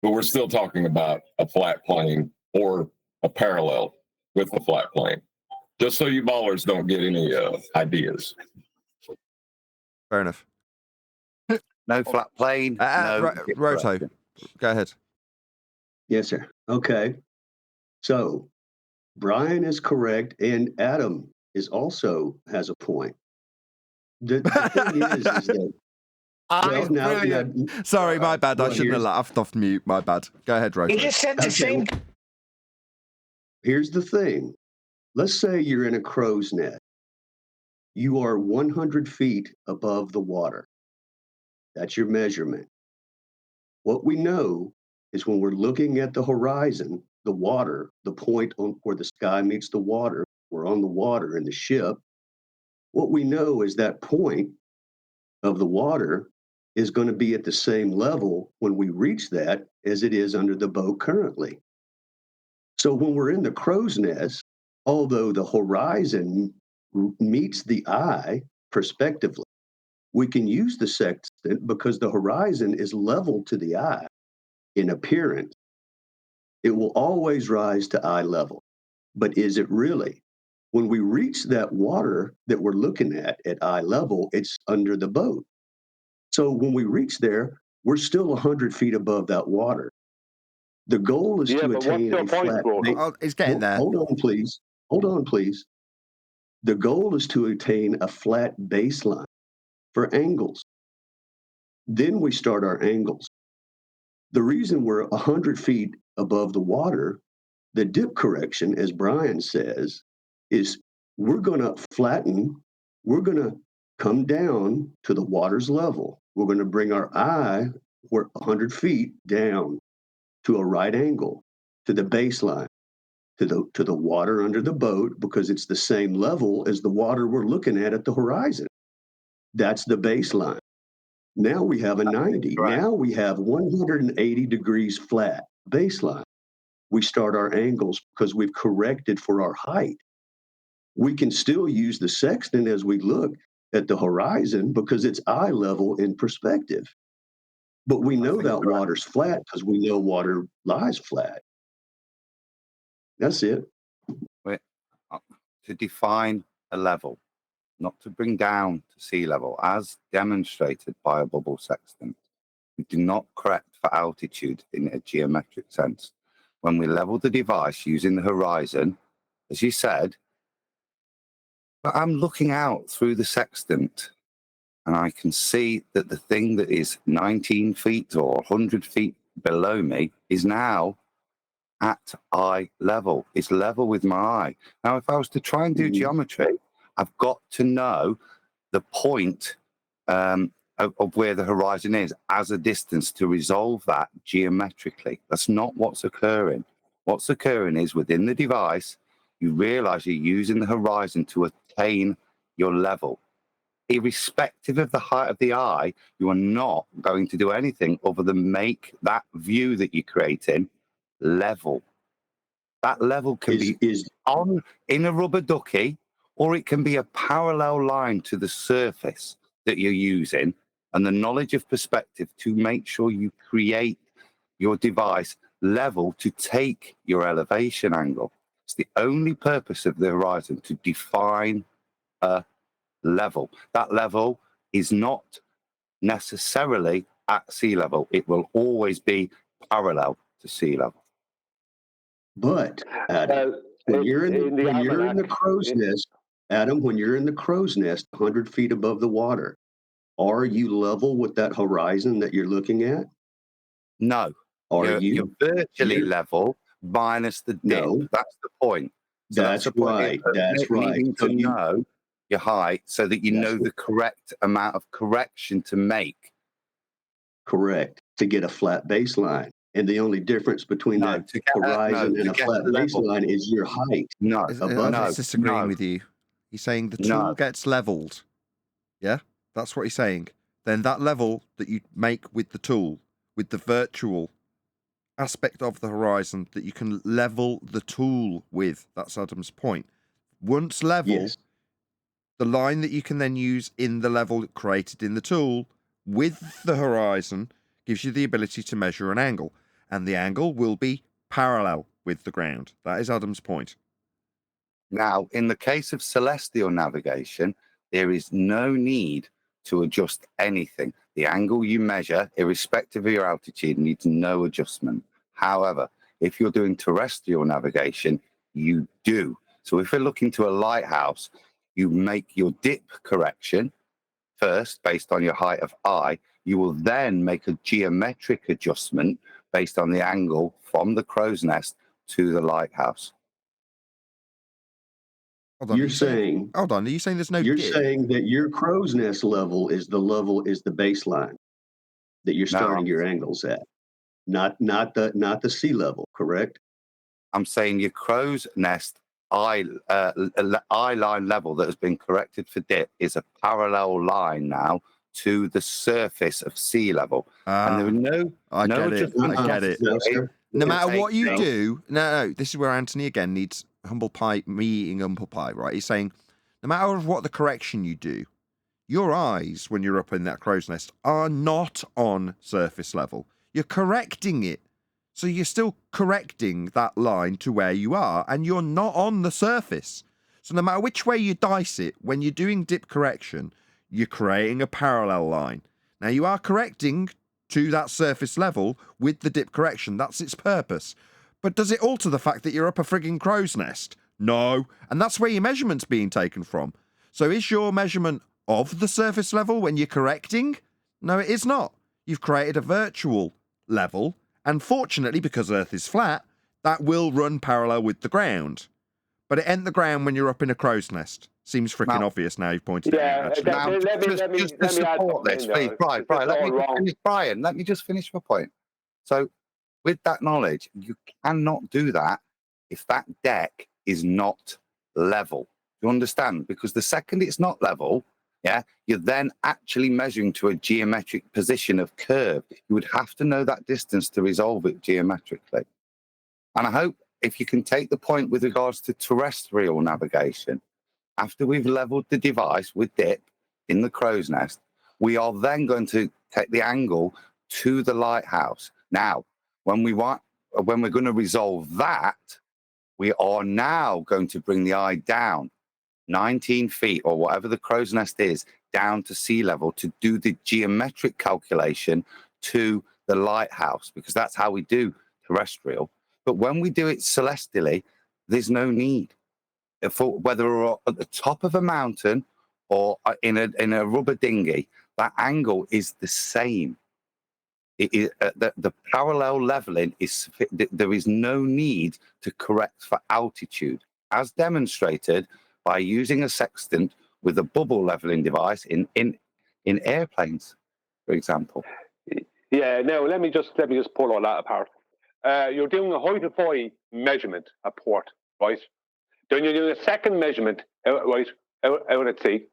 Speaker 19: But we're still talking about a flat plane or a parallel with a flat plane. Just so you ballers don't get any ideas.
Speaker 1: Fair enough.
Speaker 17: No flat plane. No
Speaker 1: Roto, go ahead.
Speaker 22: Yes, sir. Okay. So Brian is correct, and Adam has a point. The thing is that
Speaker 1: sorry, my bad. I shouldn't have laughed off mute. My bad. Go ahead, Roto.
Speaker 16: You just said the same.
Speaker 22: Here's the thing. Let's say you're in a crow's nest. You are 100 feet above the water. That's your measurement. What we know is when we're looking at the horizon, the water, the point on where the sky meets the water, we're on the water in the ship. What we know is that point of the water is going to be at the same level when we reach that as it is under the boat currently. So when we're in the crow's nest, although the horizon meets the eye prospectively, we can use the sextant because the horizon is level to the eye in appearance. It will always rise to eye level. But is it really? When we reach that water that we're looking at eye level, it's under the boat. So when we reach there, we're still 100 feet above that water. The goal is to attain a flat.
Speaker 1: It's getting there.
Speaker 22: Hold on, please. The goal is to attain a flat baseline for angles. Then we start our angles. The reason we're 100 feet above the water, the dip correction, as Brian says, is we're going to flatten, we're going to come down to the water's level. We're going to bring our eye 100 feet down to a right angle to the baseline, to the water under the boat, because it's the same level as the water we're looking at the horizon. That's the baseline. Now we have a 90. Now we have 180 degrees flat baseline. We start our angles because we've corrected for our height. We can still use the sextant as we look at the horizon because it's eye level in perspective. But we know that water's flat because we know water lies flat. That's it.
Speaker 17: To define a level, not to bring down to sea level, as demonstrated by a bubble sextant. We do not correct for altitude in a geometric sense. When we level the device using the horizon, as you said, but I'm looking out through the sextant and I can see that the thing that is 19 feet or 100 feet below me is now at eye level. It's level with my eye. Now, if I was to try and do geometry, I've got to know the point of where the horizon is as a distance to resolve that geometrically. That's not what's occurring. What's occurring is within the device, you realize you're using the horizon to attain your level. Irrespective of the height of the eye, you are not going to do anything other than make that view that you're creating level. That level can be on in a rubber ducky, or it can be a parallel line to the surface that you're using, and the knowledge of perspective to make sure you create your device level to take your elevation angle. It's the only purpose of the horizon, to define a level. That level is not necessarily at sea level. It will always be parallel to sea level.
Speaker 22: But Adam, when you're in the crow's nest, Adam, when you're in the crow's nest, 100 feet above the water, are you level with that horizon that you're looking at?
Speaker 17: No. You're virtually level minus the dip. No. That's the point. So
Speaker 22: that's the point. That's right.
Speaker 17: Needing to know your height so that you know the correct amount of correction to make.
Speaker 22: Correct. To get a flat baseline. And the only difference between that horizon and a flat baseline is your height.
Speaker 1: He's disagreeing with you. He's saying the tool gets leveled. Yeah, that's what he's saying. Then that level that you make with the tool, with the virtual aspect of the horizon that you can level the tool with, that's Adam's point. Once level, the line that you can then use in the level created in the tool with the horizon gives you the ability to measure an angle. And the angle will be parallel with the ground. That is Adam's point.
Speaker 17: Now, in the case of celestial navigation, there is no need to adjust anything. The angle you measure, irrespective of your altitude, needs no adjustment. However, if you're doing terrestrial navigation, you do. So if you're looking to a lighthouse, you make your dip correction first based on your height of eye. You will then make a geometric adjustment based on the angle from the crow's nest to the lighthouse.
Speaker 22: You're saying,
Speaker 1: hold on, are you saying there's no
Speaker 22: You're
Speaker 1: dip?
Speaker 22: saying that your crow's nest level is the baseline that you're starting your angles at, not the sea level, correct?
Speaker 17: I'm saying your crow's nest eye line level that has been corrected for dip is a parallel line now to the surface of sea level. And there are
Speaker 1: I get it. No matter what you do, no, this is where Anthony again needs humble pie, me eating humble pie, right? He's saying, no matter what the correction you do, your eyes, when you're up in that crow's nest, are not on surface level. You're correcting it. So you're still correcting that line to where you are, and you're not on the surface. So no matter which way you dice it, when you're doing dip correction, you're creating a parallel line. Now you are correcting to that surface level with the dip correction. That's its purpose. But does it alter the fact that you're up a frigging crow's nest? No. And that's where your measurement's being taken from. So is your measurement of the surface level when you're correcting? No, it is not. You've created a virtual level, and fortunately, because Earth is flat, that will run parallel with the ground. But it ain't the ground when you're up in a crow's nest. Seems freaking obvious now you've pointed it out. Actually.
Speaker 4: Now, let me
Speaker 17: just to support this, please, Brian, let me just finish my point. So, with that knowledge, you cannot do that if that deck is not level. You understand? Because the second it's not level, yeah, you're then actually measuring to a geometric position of curve. You would have to know that distance to resolve it geometrically. And I hope if you can take the point with regards to terrestrial navigation, after we've leveled the device with dip in the crow's nest, we are then going to take the angle to the lighthouse. Now, when we're going to resolve that, we are now going to bring the eye down 19 feet or whatever the crow's nest is, down to sea level to do the geometric calculation to the lighthouse, because that's how we do terrestrial. But when we do it celestially, there's no need. For whether we're at the top of a mountain or in a rubber dinghy, that angle is the same. It is, the parallel leveling is, there is no need to correct for altitude, as demonstrated by using a sextant with a bubble leveling device in airplanes, for example.
Speaker 4: Yeah, no, let me just pull all that apart. You're doing a height of eye measurement at port, right? Then you're doing a second measurement out at sea.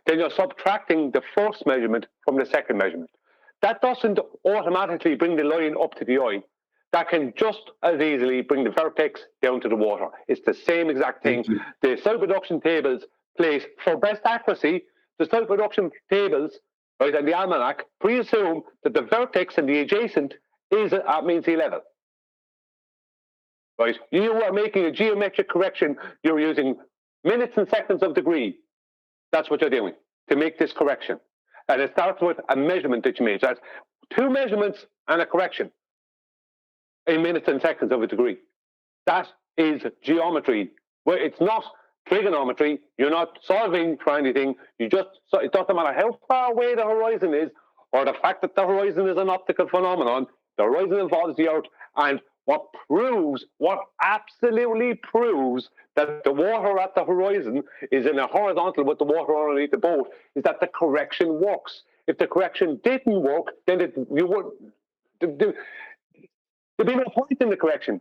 Speaker 4: Then you're subtracting the first measurement from the second measurement. That doesn't automatically bring the line up to the eye. That can just as easily bring the vertex down to the water. It's the same exact thing. The self-reduction tables place, for best accuracy, the self-reduction tables, right, and the almanac pre-assume that the vertex and the adjacent is at mean sea level. Right? You are making a geometric correction. You're using minutes and seconds of degree. That's what you're doing to make this correction. And it starts with a measurement that you made. That's 2 measurements and a correction in minutes and seconds of a degree. That is geometry. Well, it's not trigonometry. You're not solving for anything. It doesn't matter how far away the horizon is, or the fact that the horizon is an optical phenomenon. The horizon involves the Earth, and what absolutely proves that the water at the horizon is in a horizontal with the water underneath the boat is that the correction works. If the correction didn't work, then there'd be no point in the correction.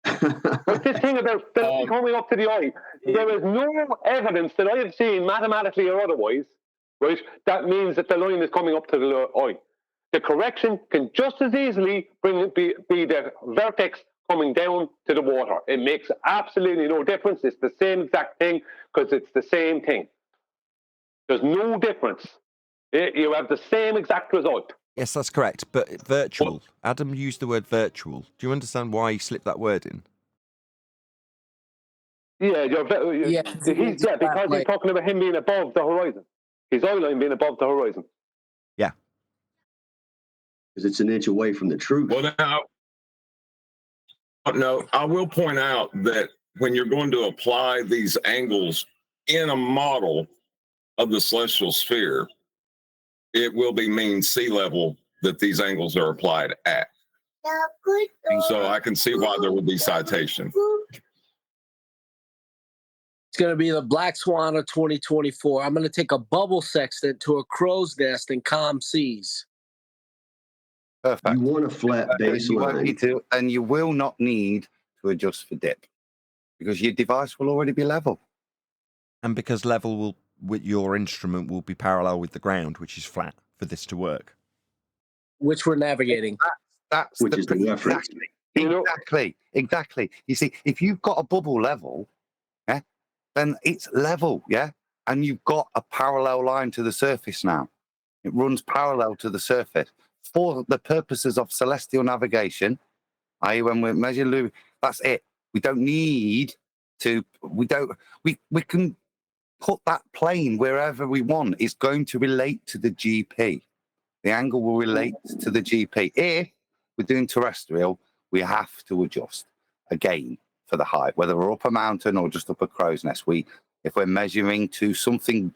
Speaker 4: Like this thing about coming up to the eye, there is no evidence that I have seen, mathematically or otherwise, right, that means that the line is coming up to the eye. The correction can just as easily be the vertex coming down to the water. It makes absolutely no difference. It's the same exact thing because it's the same thing. There's no difference. You have the same exact result.
Speaker 1: Yes, that's correct. But virtual. Adam used the word virtual. Do you understand why he slipped that word in?
Speaker 4: Yeah, because he's talking about him being above the horizon. His eye line being above the horizon.
Speaker 1: Yeah.
Speaker 22: Because it's an inch away from the truth.
Speaker 19: Well, no, I will point out that when you're going to apply these angles in a model of the celestial sphere, it will be mean sea level that these angles are applied at. And so I can see why there would be citation.
Speaker 12: It's going to be the Black Swan of 2024. I'm going to take a bubble sextant to a crow's nest in calm seas.
Speaker 17: Perfect.
Speaker 22: You want a flat baseline.
Speaker 17: And you will not need to adjust for dip because your device will already be level.
Speaker 1: And because level will, with your instrument, will be parallel with the ground, which is flat, for this to work.
Speaker 12: Which we're navigating.
Speaker 17: That's
Speaker 22: which is the reference.
Speaker 17: Exactly. You see, if you've got a bubble level, yeah, then it's level, yeah? And you've got a parallel line to the surface now. It runs parallel to the surface. For the purposes of celestial navigation, i.e. when we measure, that's it. We don't need to, we can put that plane wherever we want. It's going to relate to the GP. The angle will relate to the GP. If we're doing terrestrial, we have to adjust again for the height, whether we're up a mountain or just up a crow's nest. If we're measuring to something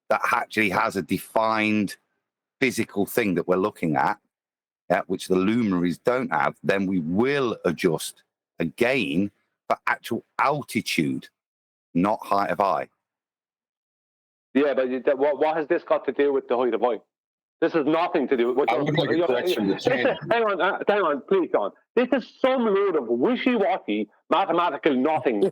Speaker 17: that actually has a defined physical thing that we're looking at, which the luminaries don't have, then we will adjust again for actual altitude, not height of eye.
Speaker 4: Yeah, but what has this got to do with the height of eye? This has nothing to do with.
Speaker 2: I would like a correction to change.
Speaker 4: Hang on, please, Don. This is some load of wishy-washy mathematical nothing,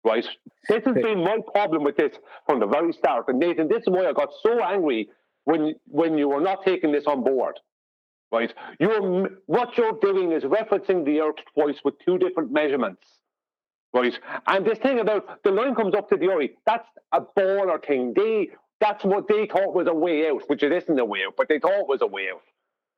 Speaker 4: right? This has been my problem with this from the very start. And Nathan, this is why I got so angry when you were not taking this on board, right? What you're doing is referencing the Earth twice with two different measurements, right? And this thing about the line comes up to the eye, that's a baller thing. That's what they thought was a way out, which it isn't a way out, but they thought it was a way out.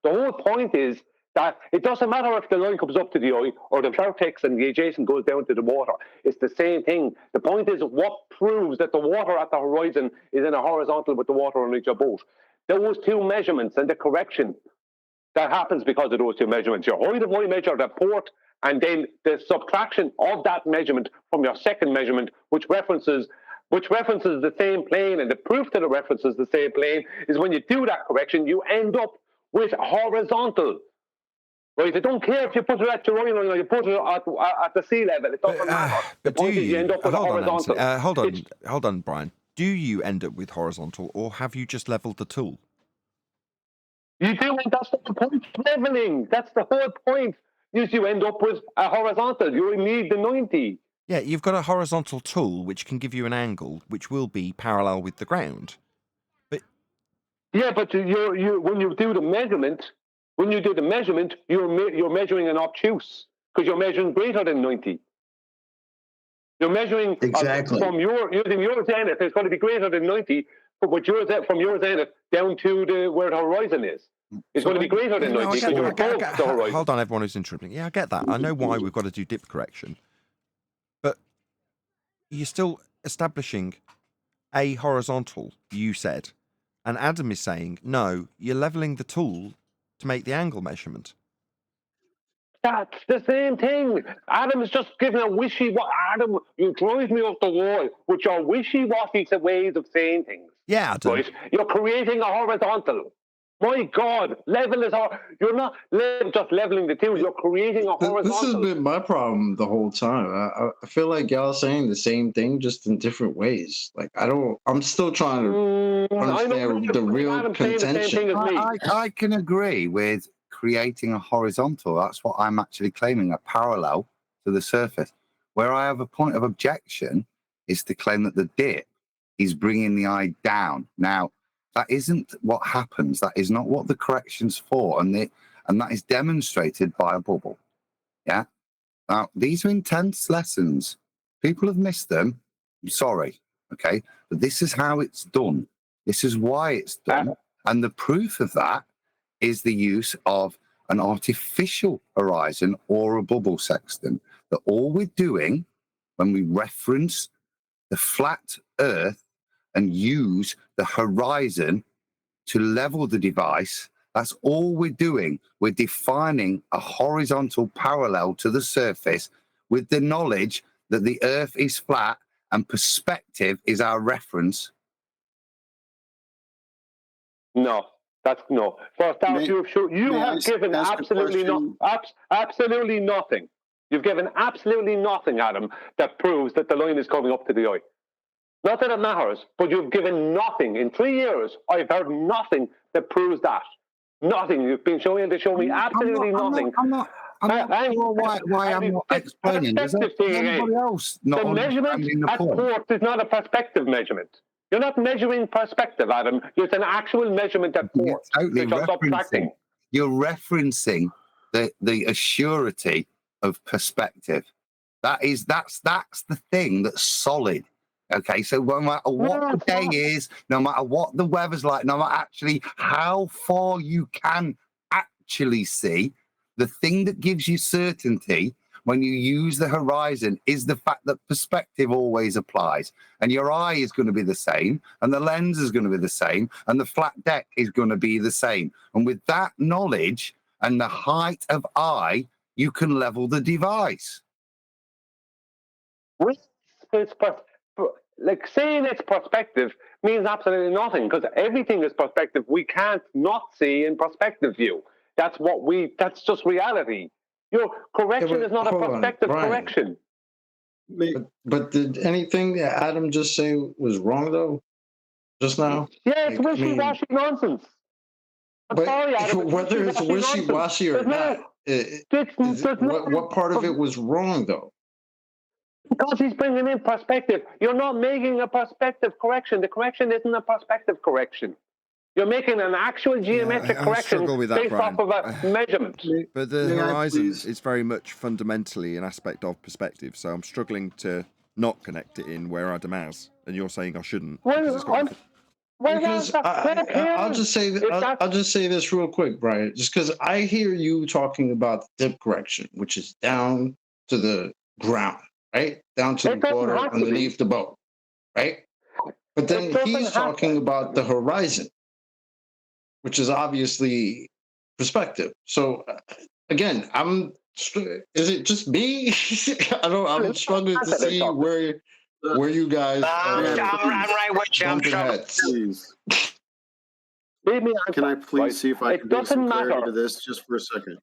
Speaker 4: The whole point is that it doesn't matter if the line comes up to the eye or the vertex and the adjacent goes down to the water. It's the same thing. The point is what proves that the water at the horizon is in a horizontal with the water underneath your boat. Those two measurements and the correction that happens because of those two measurements. Your height of eye measure, the port, and then the subtraction of that measurement from your second measurement, which references the same plane, and the proof that it references the same plane is when you do that correction, you end up with horizontal. Right? I don't care if you put it at your eye line or you put it at the sea level. It doesn't matter. The point is you end up with a horizontal.
Speaker 1: Hold on, Brian. Do you end up with horizontal, or have you just leveled the tool?
Speaker 4: You do, and that's the point of leveling. That's the whole point. You end up with a horizontal. You need the 90.
Speaker 1: Yeah, you've got a horizontal tool which can give you an angle which will be parallel with the ground. But
Speaker 4: when you do the measurement, you're measuring an obtuse because you're measuring greater than 90. You're measuring
Speaker 20: exactly
Speaker 4: from using your zenith. It's going to be greater than 90, but from your zenith down to where the horizon is. It's going to be greater than 90 because you're above the horizon.
Speaker 1: Hold on, everyone who's interrupting. Yeah, I get that. I know why we've got to do dip correction. But you're still establishing a horizontal, you said. And Adam is saying, no, you're leveling the tool to make the angle measurement.
Speaker 4: That's the same thing. Adam is just giving a wishy-washy. Adam, you drive me up the wall with your wishy-washy ways of saying things.
Speaker 1: Yeah, Adam.
Speaker 4: Right? You're creating a horizontal. My God, level is you're not just leveling the two. You're creating a horizontal.
Speaker 20: This has been my problem the whole time. I feel like y'all are saying the same thing, just in different ways. Like I'm still trying to understand the real contention.
Speaker 17: I can agree with creating a horizontal. That's what I'm actually claiming, a parallel to the surface. Where I have a point of objection is to claim that the dip is bringing the eye down. Now, that isn't what happens. That is not what the correction's for, and that is demonstrated by a bubble. Yeah. Now, these are intense lessons. People have missed them. I'm sorry. Okay, but this is how it's done. This is why it's done, and the proof of that is the use of an artificial horizon or a bubble sextant. That all we're doing when we reference the flat Earth and use the horizon to level the device, that's all we're doing. We're defining a horizontal parallel to the surface with the knowledge that the Earth is flat and perspective is our reference.
Speaker 4: No, that's no. First out, you have given absolutely nothing. You've given absolutely nothing, Adam, that proves that the line is coming up to the eye. Not that it matters, but you've given nothing. In 3 years, I've heard nothing that proves that. Nothing. You've been showing to show me absolutely nothing.
Speaker 17: I'm not sure why I'm not explaining. There's anybody else not
Speaker 4: the measurement at port is not a perspective measurement. You're not measuring perspective, Adam. It's an actual measment at port.
Speaker 17: You're referencing the assurity of perspective. That's the thing that's solid. Okay, so no matter what the day is, no matter what the weather's like, no matter actually how far you can actually see, the thing that gives you certainty when you use the horizon is the fact that perspective always applies. And your eye is going to be the same, and the lens is going to be the same, and the flat deck is going to be the same. And with that knowledge and the height of eye, you can level the device.
Speaker 4: Like saying it's perspective means absolutely nothing because everything is perspective. We can't not see in perspective view. That's just reality. Your correction is not a perspective correction.
Speaker 15: But did anything that Adam just say was wrong though? Just now?
Speaker 4: Yeah, it's
Speaker 15: Like, I mean,
Speaker 4: wishy-washy nonsense. I'm
Speaker 15: but
Speaker 4: sorry, Adam.
Speaker 15: whether it's wishy-washy or not, what part of it was wrong though?
Speaker 4: Because he's bringing in perspective. You're not making a perspective correction. The correction isn't a perspective correction. You're making an actual geometric
Speaker 1: I
Speaker 4: correction
Speaker 1: struggle with that,
Speaker 4: based
Speaker 1: Brian.
Speaker 4: off of a measurement.
Speaker 1: But the horizon is very much fundamentally an aspect of perspective, so I'm struggling to not connect it in where Adam has, and you're saying I shouldn't.
Speaker 15: Because I'll just say this real quick, Brian. Just because I hear you talking about the dip correction, which is down to the ground, right? Down to the water underneath the boat, right? But then he's talking about the horizon, which is obviously perspective. So again, is it just me? I'm struggling to see where you guys
Speaker 5: I'm right with you. I'm
Speaker 15: bumping
Speaker 5: struggling.
Speaker 15: heads.
Speaker 7: Please. Can I please see if I can bring some clarity to this just for a second?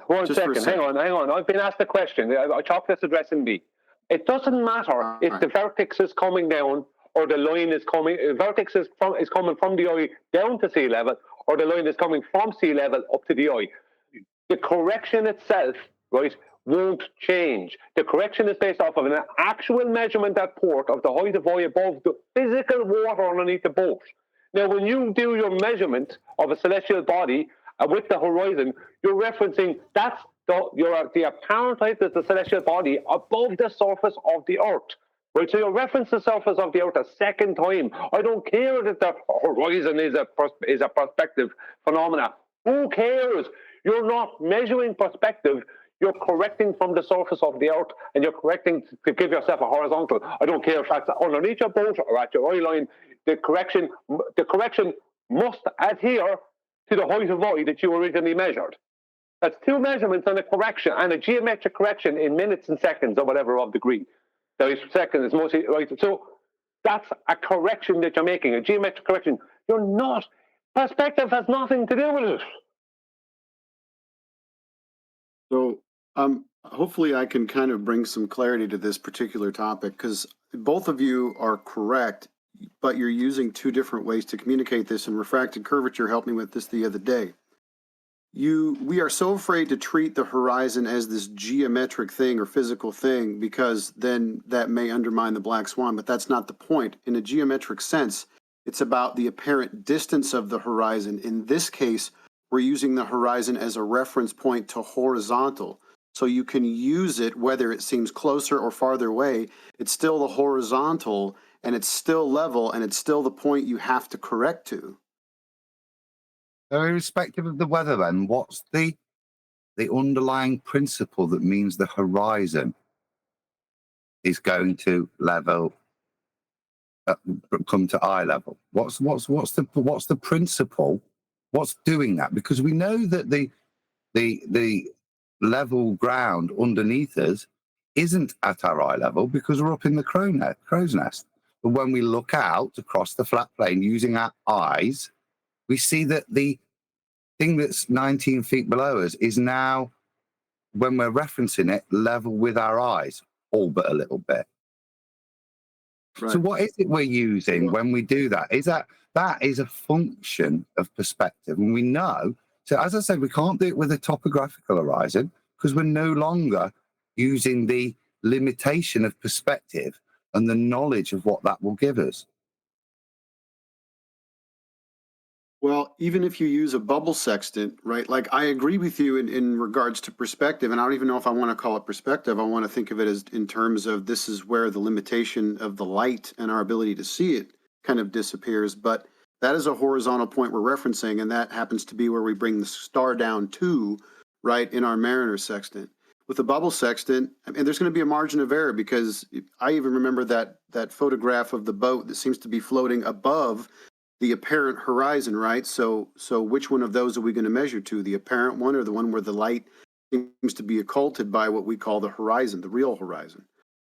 Speaker 4: One second. Hang on. I've been asked a question. Chocolate's addressing me. It doesn't matter if the vertex is coming down or the line is coming. Vertex is coming from the eye down to sea level, or the line is coming from sea level up to the eye. The correction itself, right, won't change. The correction is based off of an actual measurement at port of the height of eye above the physical water underneath the boat. Now, when you do your measurement of a celestial body with the horizon, you're referencing the apparent height of the celestial body above the surface of the Earth. Right, so you reference the surface of the Earth a second time. I don't care that the horizon is a perspective phenomena. Who cares? You're not measuring perspective. You're correcting from the surface of the Earth, and you're correcting to give yourself a horizontal. I don't care if that's underneath your boat or at your eye line. The correction must adhere to the height of eye that you originally measured. That's two measurements and a correction, and a geometric correction in minutes and seconds or whatever of degree. The second is mostly right. So that's a correction that you're making, a geometric correction. You're not. Perspective has nothing to do with it.
Speaker 7: So hopefully I can kind of bring some clarity to this particular topic, because both of you are correct, but you're using two different ways to communicate this, and refracted curvature helped me with this the other day. We are so afraid to treat the horizon as this geometric thing or physical thing, because then that may undermine the black swan, but that's not the point. In a geometric sense, it's about the apparent distance of the horizon. In this case, we're using the horizon as a reference point to horizontal. So you can use it whether it seems closer or farther away. It's still the horizontal, and it's still level, and it's still the point you have to correct to.
Speaker 17: So irrespective of the weather, then, what's the underlying principle that means the horizon is going to level, come to eye level? What's the principle? What's doing that? Because we know that the level ground underneath us isn't at our eye level because we're up in the crow's nest. But when we look out across the flat plane using our eyes, we see that the thing that's 19 feet below us is now, when we're referencing it, level with our eyes, all but a little bit. Right. So what is it we're using when we do that? That is a function of perspective. And we know, so as I said, we can't do it with a topographical horizon because we're no longer using the limitation of perspective and the knowledge of what that will give us.
Speaker 7: Well, even if you use a bubble sextant, right? Like, I agree with you in regards to perspective, and I don't even know if I want to call it perspective. I want to think of it as in terms of this is where the limitation of the light and our ability to see it kind of disappears. But that is a horizontal point we're referencing, and that happens to be where we bring the star down to, right, in our Mariner sextant. With the bubble sextant, and there's going to be a margin of error, because I even remember that photograph of the boat that seems to be floating above the apparent horizon, right? So which one of those are we going to measure to? The apparent one, or the one where the light seems to be occulted by what we call the horizon, the real horizon?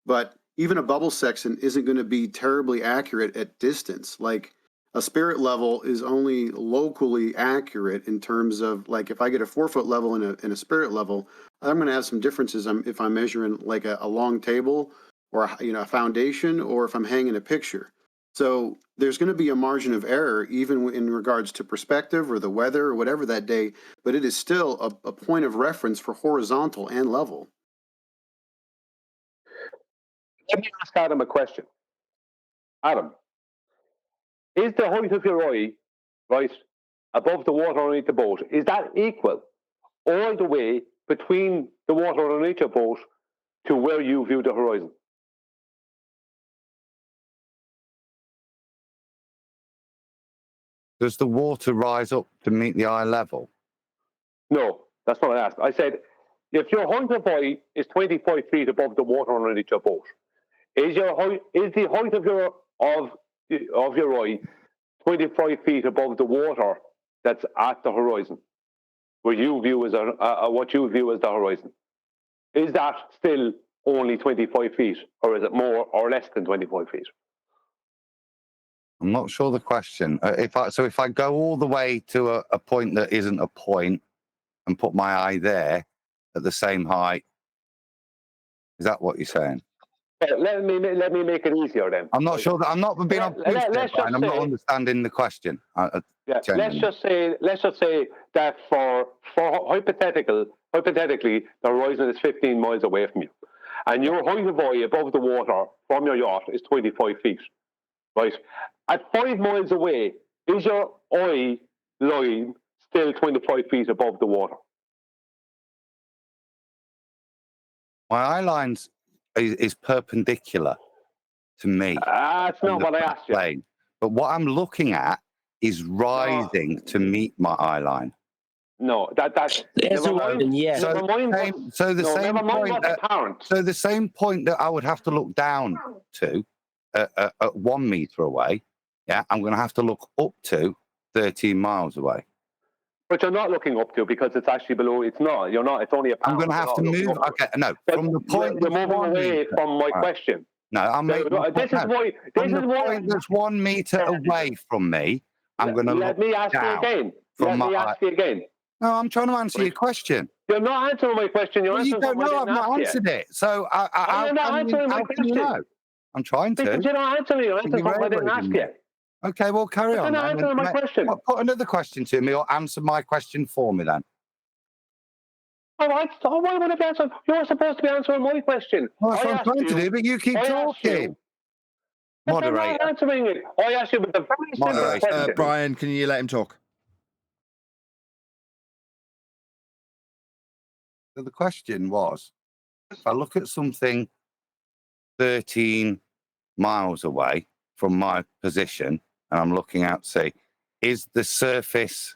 Speaker 7: But even a bubble sextant isn't going to be terribly accurate at distance. Like, a spirit level is only locally accurate in terms of, like, if I get a 4-foot level in a spirit level, I'm going to have some differences if I'm measuring like a long table or a foundation, or if I'm hanging a picture. So there's going to be a margin of error even in regards to perspective or the weather or whatever that day, but it is still a point of reference for horizontal and level.
Speaker 4: Let me ask Adam a question. Adam, is the height of your eye, right, above the water underneath the boat, is that equal all the way between the water underneath your boat to where you view the horizon?
Speaker 17: Does the water rise up to meet the eye level?
Speaker 4: No, that's not what I asked. I said, if your height of eye is 25 feet above the water underneath your boat, is the height of your eye 25 feet above the water that's at the horizon, where you view as what you view as the horizon? Is that still only 25 feet, or is it more or less than 25 feet?
Speaker 17: I'm not sure the question. If I go all the way to a point that isn't a point and put my eye there at the same height, is that what you're saying?
Speaker 4: Let me make it easiher then.
Speaker 17: I'm not sure that I'm not being obtuse, Brian. I'm not understanding the question.
Speaker 4: Let's just say that for hypothetically, the horizon is 15 miles away from you, and your height of eye above the water from your yacht is 25 feet, right? At 5 miles away, is your eye line still 25 feet above the water?
Speaker 17: My eye line is perpendicular to me.
Speaker 4: That's not what I asked you.
Speaker 17: Plane. But what I'm looking at is rising to meet my eye line.
Speaker 4: No, that's
Speaker 3: never mind.
Speaker 4: Yeah.
Speaker 17: So the same point that I would have to look down to at 1 meter away, yeah, I'm going to have to look up to 13 miles away.
Speaker 4: But you're not looking up to, because it's actually below. It's not. You're not. It's only a pound.
Speaker 17: I'm going to have to move. Okay, no. From the point
Speaker 4: you're moving away from my question.
Speaker 17: No, I'm making.
Speaker 4: This is why. This is why.
Speaker 17: Point that's 1 meter away from me. I'm going to
Speaker 4: let me ask you again. Let me ask you again.
Speaker 17: No, I'm trying to answer your question.
Speaker 4: You're not answering my question. You're answering
Speaker 17: you don't know. I've not answered it. So
Speaker 4: you're not answering my question.
Speaker 17: You know? I'm trying to.
Speaker 4: Because you're not answering. You're answering something I didn't ask you.
Speaker 17: Okay, well, carry on.
Speaker 4: You're not answering my question.
Speaker 17: Put another question to me, or answer my question for me then.
Speaker 4: All right. So why would I be answering? You're supposed to be answering my question.
Speaker 17: Well, that's what I'm trying to do, but you keep talking. Moderator.
Speaker 4: I'm not answering it. I asked you with a very simple question.
Speaker 1: Brian, can you let him talk?
Speaker 17: So the question was, if I look at something 13 miles away from my position, and I'm looking out to see, is the surface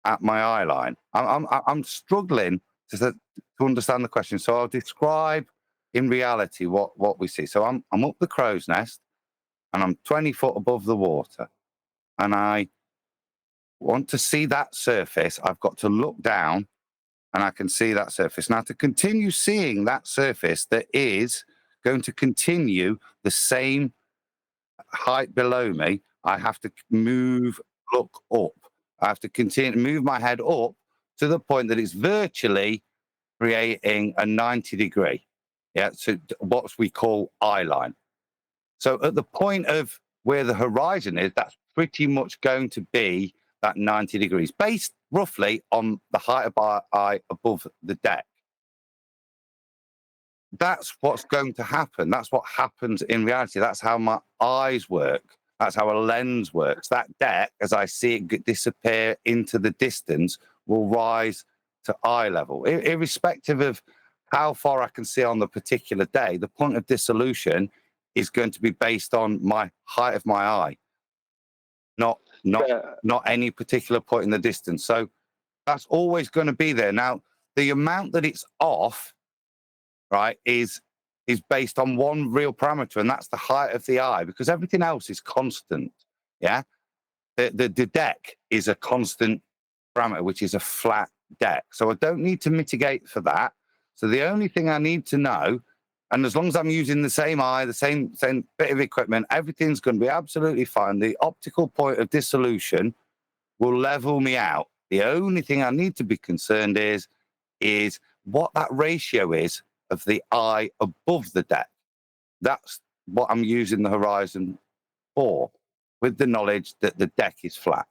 Speaker 17: at my eye line? I'm struggling to understand the question. So I'll describe in reality what we see. So I'm up the crow's nest, and I'm 20 foot above the water, and I want to see that surface. I've got to look down, and I can see that surface. Now, to continue seeing that surface that is going to continue the same height below me, I have to look up. I have to continue to move my head up to the point that it's virtually creating a 90 degree. Yeah, so what we call eye line. So at the point of where the horizon is, that's pretty much going to be that 90 degrees, based roughly on the height of our eye above the deck. That's what's going to happen. That's what happens in reality. That's how my eyes work. That's how a lens works. That deck, as I see it disappear into the distance, will rise to eye level. Irrespective of how far I can see on the particular day, the point of dissolution is going to be based on my height of my eye, not any particular point in the distance. So that's always going to be there. Now, the amount that it's off, right, is based on one real parameter, and that's the height of the eye, because everything else is constant. Yeah, the deck is a constant parameter, which is a flat deck. So I don't need to mitigate for that. So the only thing I need to know And as long as I'm using the same eye, the same bit of equipment, everything's going to be absolutely fine. The optical point of dissolution will level me out. The only thing I need to be concerned is what that ratio is of the eye above the deck. That's what I'm using the horizon for, with the knowledge that the deck is flat.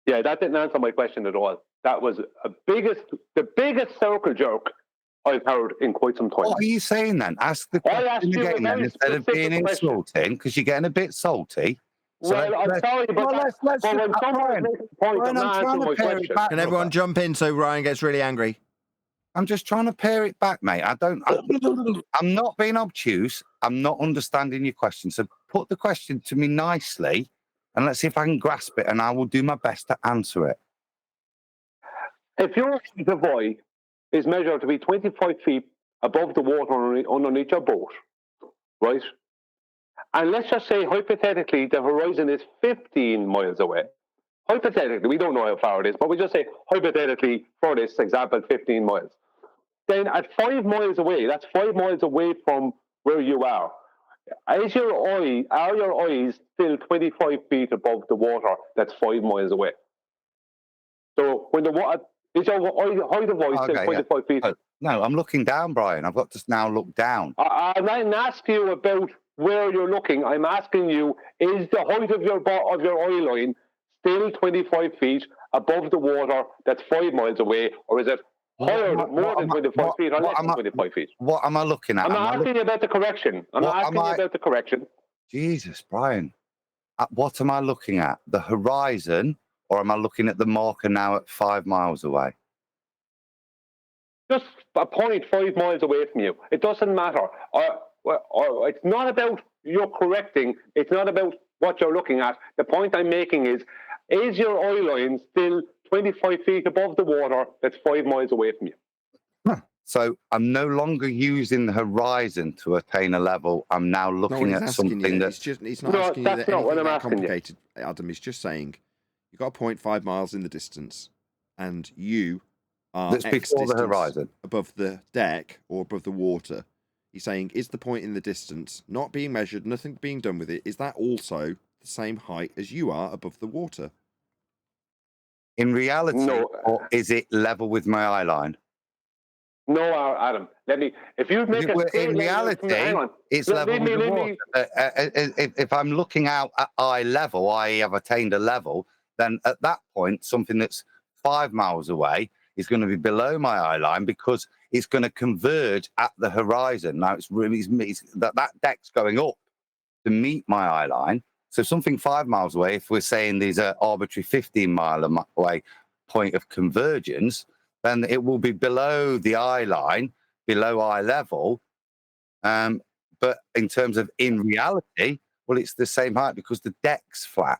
Speaker 4: Yeah, that didn't answer my question at all. That was the biggest circle jerk I've heard in quite some time.
Speaker 17: What are you saying then? Ask the question again then, instead of being insulting, because you're getting a bit salty. So
Speaker 4: well, I'm sorry, but when someone makes a point, I'm not answering my question.
Speaker 1: Can everyone jump in so Ryan gets really angry?
Speaker 17: I'm just trying to pare it back, mate. I'm not being obtuse. I'm not understanding your question. So put the question to me nicely, and let's see if I can grasp it, and I will do my best to answer it.
Speaker 4: If your void is measured to be 25 feet above the water underneath your boat, right? And let's just say, hypothetically, the horizon is 15 miles away. Hypothetically, we don't know how far it is, but we just say, hypothetically, for this example, 15 miles. Then at 5 miles away, that's 5 miles away from where you are. Are your eyes still 25 feet above the water that's 5 miles away? So when the water, is your height of voice still 25 feet?
Speaker 17: No, I'm looking down, Brian. I've got to now look down.
Speaker 4: I didn't ask you about where you're looking. I'm asking you, is the height of your eye line still 25 feet above the water that's 5 miles away, or is it higher, more than 25 feet, or less than 25 feet?
Speaker 17: What am I looking at?
Speaker 4: I'm not asking you about the correction. I'm not asking you about the correction.
Speaker 17: Jesus, Brian. What am I looking at? The horizon, or am I looking at the marker now at 5 miles away?
Speaker 4: Just a point 5 miles away from you. It doesn't matter. It's not about you're correcting. It's not about what you're looking at. The point I'm making is your eye line still 25 feet above the water that's 5 miles away from you?
Speaker 17: So I'm no longer using the horizon to attain a level. I'm now looking at something that's
Speaker 1: just, he's not asking you that anything that complicated, Adam. He's just saying you've got a point 5 miles in the distance, and you are
Speaker 17: that's before the horizon,
Speaker 1: above the deck or above the water. He's saying, is the point in the distance not being measured, nothing being done with it, is that also the same height as you are above the water?
Speaker 17: In reality, no. Or is it level with my eye line?
Speaker 4: No, Adam. If you make
Speaker 17: in reality, it's level with the water. If I'm looking out at eye level, i.e. I've attained a level, then at that point, something that's 5 miles away is going to be below my eye line because it's going to converge at the horizon. Now that deck's going up to meet my eye line. So something 5 miles away, if we're saying there's an arbitrary 15 mile away point of convergence, then it will be below the eye line, below eye level. But in terms of in reality, well, it's the same height because the deck's flat.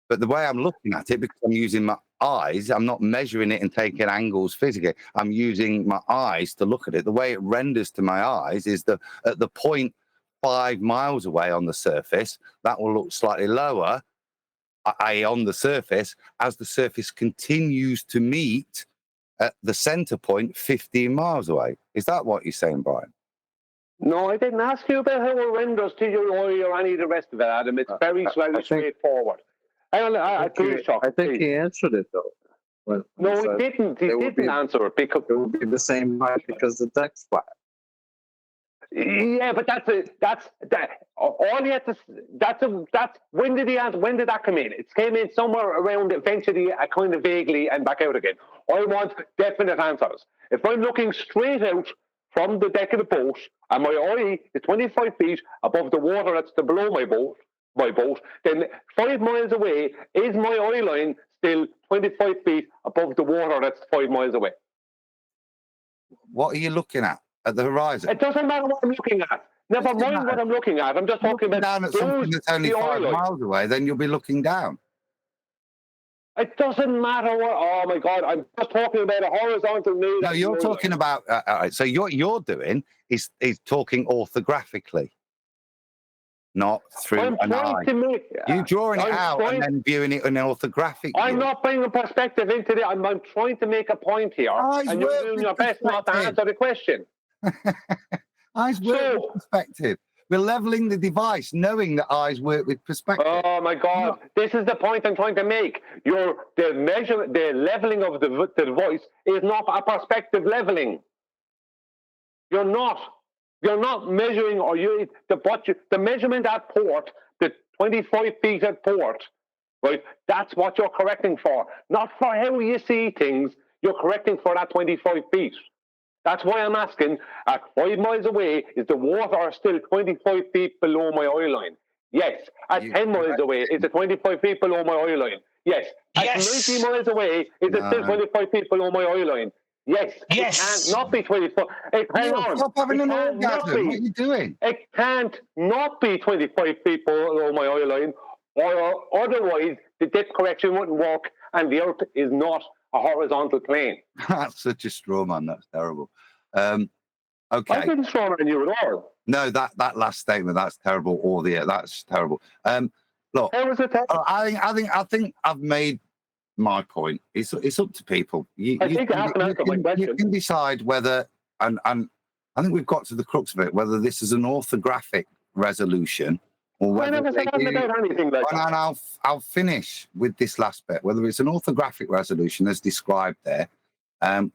Speaker 17: But the way I'm looking at it, because I'm using my eyes, I'm not measuring it and taking angles physically. I'm using my eyes to look at it. The way it renders to my eyes is at the point 5 miles away on the surface, that will look slightly lower, i.e. on the surface, as the surface continues to meet at the center point 15 miles away. Is that what you're saying, Brian?
Speaker 4: No, I didn't ask you about how it renders to your eye or any of the rest of it, Adam. It's very straightforward. I
Speaker 15: think he answered it, though.
Speaker 4: No, he didn't. He didn't answer it because
Speaker 15: it would be the same height because the deck's flat.
Speaker 4: Yeah, but when did that come in? It came in somewhere around eventually, kind of vaguely, and back out again. I want definite answers. If I'm looking straight out from the deck of the boat and my eye is 25 feet above the water that's below my boat, then 5 miles away, is my eye line still 25 feet above the water that's 5 miles away?
Speaker 17: What are you looking at the horizon?
Speaker 4: It doesn't matter what I'm looking at. Never mind what I'm looking at. I'm just talking about
Speaker 17: down at something that's only 5 miles away. Then you'll be looking down.
Speaker 4: It doesn't matter what. Oh my God! I'm just talking about a horizontal mirror.
Speaker 17: No, you're talking about. So what you're doing is talking orthographically, not through an eye. You're drawing it out and then viewing it in an orthographic.
Speaker 4: I'm not bringing perspective into it. I'm trying to make a point here, and you're doing your best not to answer the question.
Speaker 17: Eyes work with perspective. We're leveling the device, knowing that eyes work with perspective.
Speaker 4: Oh my God! This is the point I'm trying to make. The leveling of the device is not a perspective leveling. You're not measuring, or the measurement at port, the 25 feet at port, right? That's what you're correcting for, not for how you see things. You're correcting for that 25 feet. That's why I'm asking, at 5 miles away, is the water still 25 feet below my eye line? Yes. At 10 miles away, is it 25 feet below my eye line? Yes. At 90 miles away, is it still 25 feet below my eye line? Yes. Yes. It can't not be 25. Hang on.
Speaker 17: Stop having an orgasm. What are you doing?
Speaker 4: It can't not be 25 feet below my eye line, or otherwise the depth correction wouldn't work, and the Earth is not a horizontal plane.
Speaker 17: That's such a straw man. That's terrible. Okay.
Speaker 4: I didn't straw man you at all.
Speaker 17: No, that last statement, that's terrible. That's terrible. Look,
Speaker 4: how was it?
Speaker 17: I think I've made my point. It's up to people. You can decide whether, and I think we've got to the crux of it, whether this is an orthographic resolution or whether
Speaker 4: anything like that.
Speaker 17: And I'll finish with this last bit, whether it's an orthographic resolution as described there,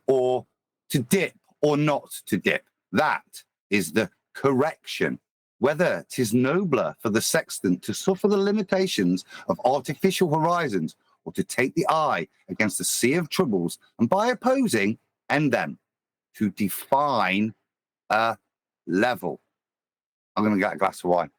Speaker 17: or to dip or not to dip. That is the correction. Whether 'tis nobler for the sextant to suffer the limitations of artificial horizons, or to take the eye against the sea of troubles, and by opposing, end them, to define a level. I'm going to get a glass of wine.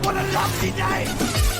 Speaker 11: What a lovely day!